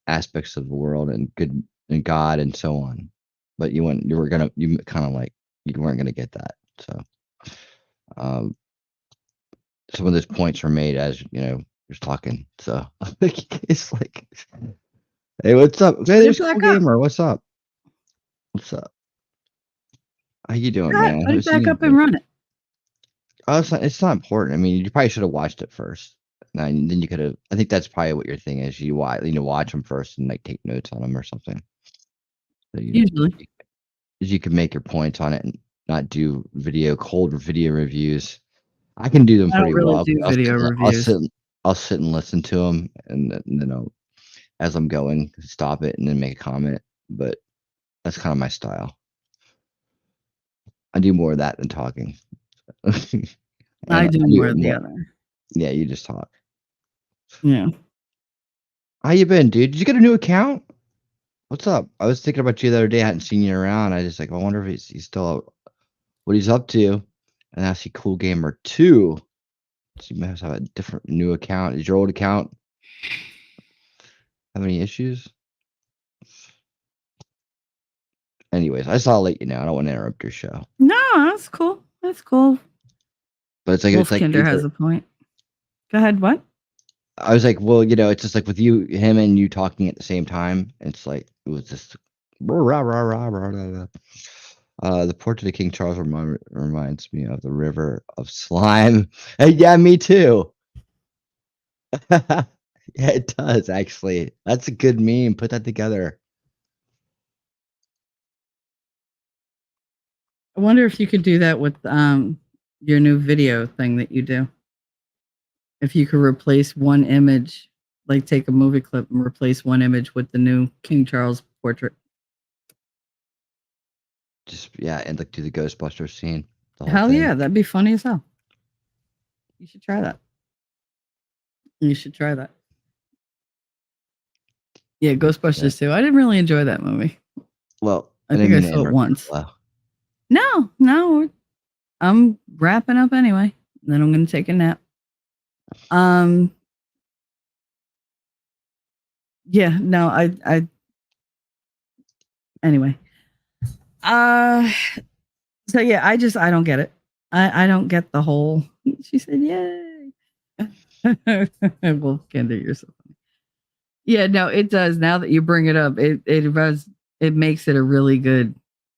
aspects of the world and good and God and so on. But you weren't gonna get that. So some of those points are made as you're talking. So it's like, hey, what's up? Hey, there's Cool Gamer. What's up? What's up? How you doing, man? Put it back up and run it. Oh, it's not important. I mean, you probably should have watched it first. And then you could have. I think that's probably what your thing is. You watch them first and take notes on them or something. So Usually, you can make your points on it and not do cold video reviews. I can do them I don't pretty really well. do video reviews. I'll sit and listen to them, and then as I'm going, stop it and then make a comment. But that's kind of my style. I do more of that than talking. I do more of the other. Yeah, you just talk. Yeah. How you been, dude? Did you get a new account? What's up? I was thinking about you the other day. I hadn't seen you around. I just I wonder if he's still what he's up to. And I see Cool Gamer 2. So you must have a different new account. Is your old account? have any issues? Anyways, I just thought I'll let you know. I don't want to interrupt your show. No, that's cool. That's cool. But it's like Wolfkinder has a point. Go ahead. What? I was like, well, it's just like with him and you talking at the same time. It's like it was just rah, rah, rah, rah, rah, rah. The portrait of King Charles reminds me of the river of slime. Hey, yeah, me too. Yeah, it does actually. That's a good meme. Put that together. I wonder if you could do that with your new video thing that you do. If you could replace one image, like take a movie clip and replace one image with the new King Charles portrait. Just and like do the Ghostbusters scene. Hell yeah, that'd be funny as hell. You should try that. You should try that. Yeah, Ghostbusters 2. I didn't really enjoy that movie. Well, I think I saw it once. No, I'm wrapping up anyway. Then I'm going to take a nap. Yeah, no, I anyway. So yeah, I don't get it. I don't get the whole. She said, "Yay!" Well, Kendra, you're so funny. Yeah, no, it does. Now that you bring it up, it makes it a really good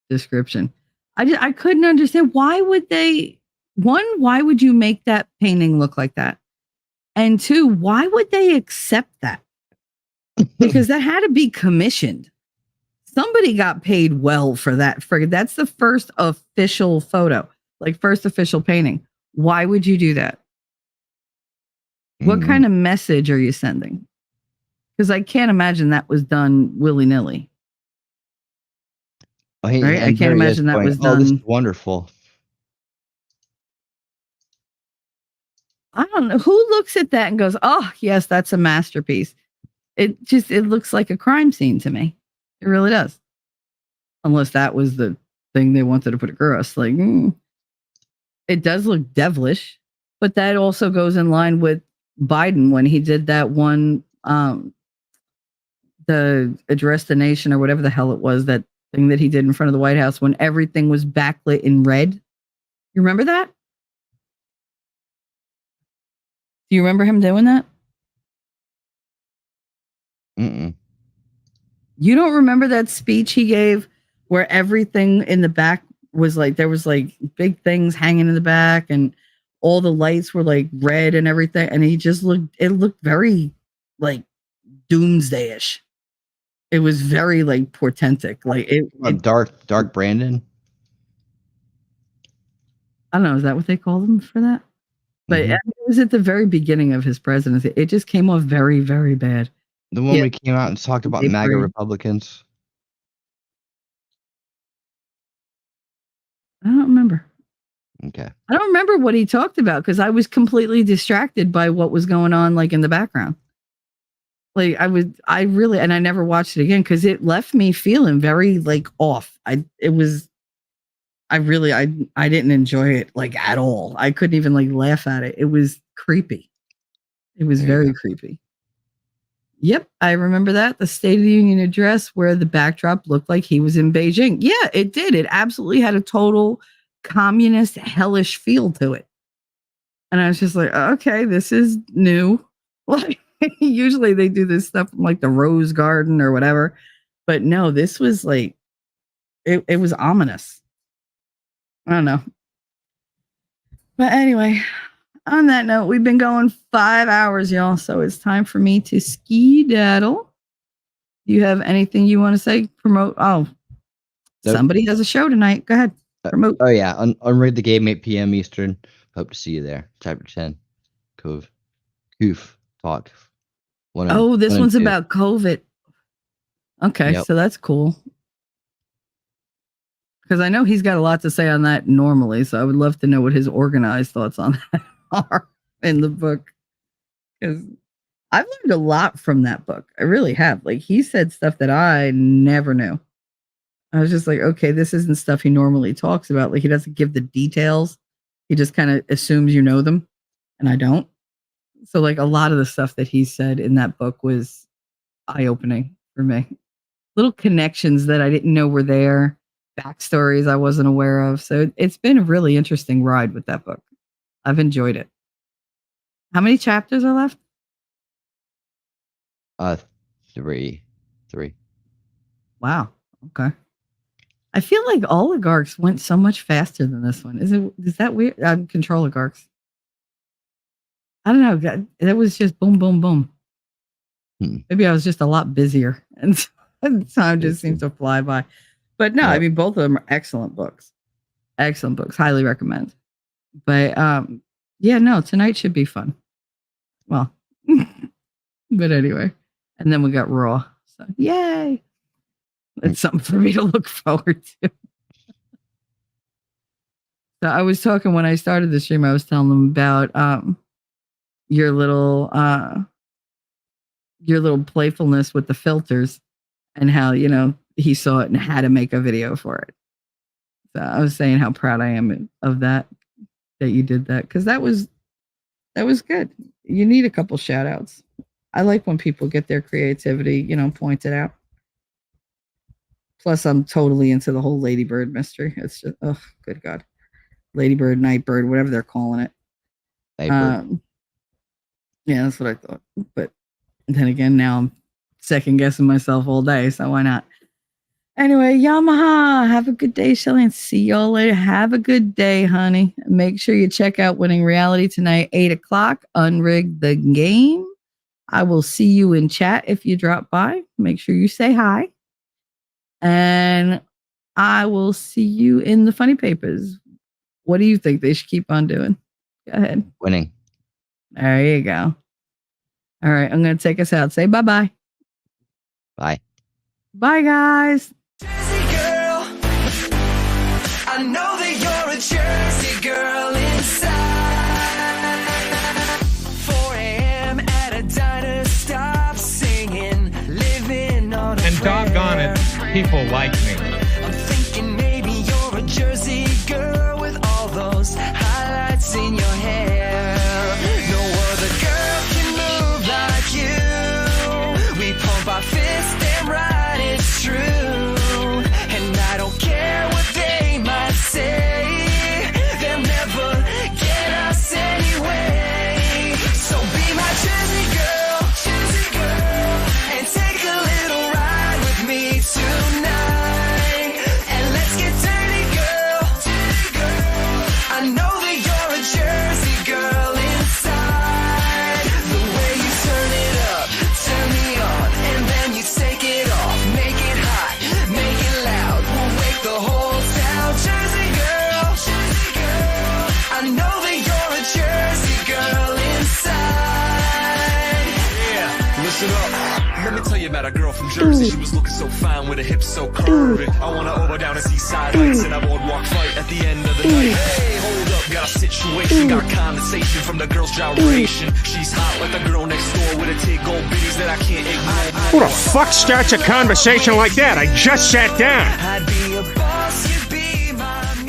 description. I couldn't understand why would they. One, why would you make that painting look like that? And two, why would they accept that? Because that had to be commissioned. Somebody got paid well for that. That's the first official photo, like first official painting. Why would you do that? What kind of message are you sending? Because I can't imagine that was done willy-nilly. Right? I can't imagine that was done. Oh, this is wonderful. I don't know. Who looks at that and goes, oh, yes, that's a masterpiece. It looks like a crime scene to me. It really does. Unless that was the thing they wanted to put across. Like, it does look devilish, but that also goes in line with Biden when he did that one, the Address the Nation or whatever the hell it was, that thing that he did in front of the White House when everything was backlit in red. You remember that? Do you remember him doing that? Mm-mm. You don't remember that speech he gave where everything in the back was like, there was like big things hanging in the back and all the lights were like red and everything. And it looked very like doomsday-ish. It was very like portentic. Like Dark Brandon. I don't know. Is that what they called him for that? But it was at the very beginning of his presidency. It just came off very, very bad. The one we came out and talked about MAGA Republicans. I don't remember. Okay. I don't remember what he talked about because I was completely distracted by what was going on like in the background. Like I really, and I never watched it again because it left me feeling very like off. I didn't enjoy it like at all. I couldn't even like laugh at it. It was creepy. It was very creepy. Yep, I remember that. The State of the Union address where the backdrop looked like he was in Beijing. Yeah, it did. It absolutely had a total communist hellish feel to it. And I was just like, okay, this is new. Like usually they do this stuff from like the Rose Garden or whatever. But no, this was like it was ominous. I don't know. But anyway, on that note, we've been going 5 hours, y'all. So it's time for me to skedaddle. Do you have anything you want to say? Promote? Oh, nope. Somebody has a show tonight. Go ahead. Promote. Oh, yeah. On Read the Game, 8 p.m. Eastern. Hope to see you there. Chapter 10. Coof Talk. This one's about COVID. Okay, so that's cool. Because I know he's got a lot to say on that normally. So I would love to know what his organized thoughts on that are in the book. Because I've learned a lot from that book. I really have. Like he said stuff that I never knew. I was just like, okay, this isn't stuff he normally talks about. Like he doesn't give the details. He just kind of assumes you know them. And I don't. So like a lot of the stuff that he said in that book was eye-opening for me. Little connections that I didn't know were there, backstories I wasn't aware of. So it's been a really interesting ride with that book. I've enjoyed it. How many chapters are left? 3. Wow. Okay. I feel like Oligarchs went so much faster than this one. Is that weird? Control Oligarchs. I don't know. That was just boom, boom, boom. Maybe I was just a lot busier, and so time just seems to fly by. But no, I mean, both of them are excellent books. Excellent books. Highly recommend. But yeah, no, tonight should be fun. Well, but anyway, and then we got Raw. So yay! That's something for me to look forward to. So I was talking when I started the stream. I was telling them about your little playfulness with the filters and how, you know, he saw it and had to make a video for it. So I was saying how proud I am of that you did that, because that was good. You need a couple shout outs. I like when people get their creativity, you know, pointed out. Plus, I'm totally into the whole Ladybird mystery. It's just, oh, good God. Ladybird, Nightbird, whatever they're calling it. Nightbird. Yeah, that's what I thought. But then again, now I'm second guessing myself all day, so why not? Anyway, Yamaha, have a good day, Shelly, and see y'all later. Have a good day, honey. Make sure you check out Winning Reality tonight, 8 o'clock. Unrig the game. I will see you in chat if you drop by. Make sure you say hi. And I will see you in the funny papers. What do you think they should keep on doing? Go ahead. Winning. There you go. All right, I'm going to take us out. Say bye-bye. Bye. Bye, guys. Jersey girl, I know that you're a Jersey girl inside. 4 a.m. at a diner, stop singing, living on a And doggone it, people like me. I'm thinking maybe you're a Jersey girl with all those highlights in your hair. No other girl can move like you. We pump our fists damn right, it's true. And I don't care what they might say, they'll never get us anyway. So be my Jersey girl, and take a little ride with me tonight. And let's get dirty, girl. I know that you're a Jersey girl inside. The way you turn it up, turn me on, and then you take it off. Make it hot, make it loud. We'll wake the whole town. Jersey girl, I know that you're a Jersey girl inside. Yeah, listen up. Let me tell you about a girl from Jersey. She was looking so fine with her hips so curved. I wanna over down to Seaside Heights and a boardwalk fight at the end of the night. Hey, hold up, got a situation, got condensation from the girl's gyration. She's hot like the girl next door with a tig gold bitties that I can't ignore. Who the fuck starts a conversation like that? I just sat down. I'd be a boss, you'd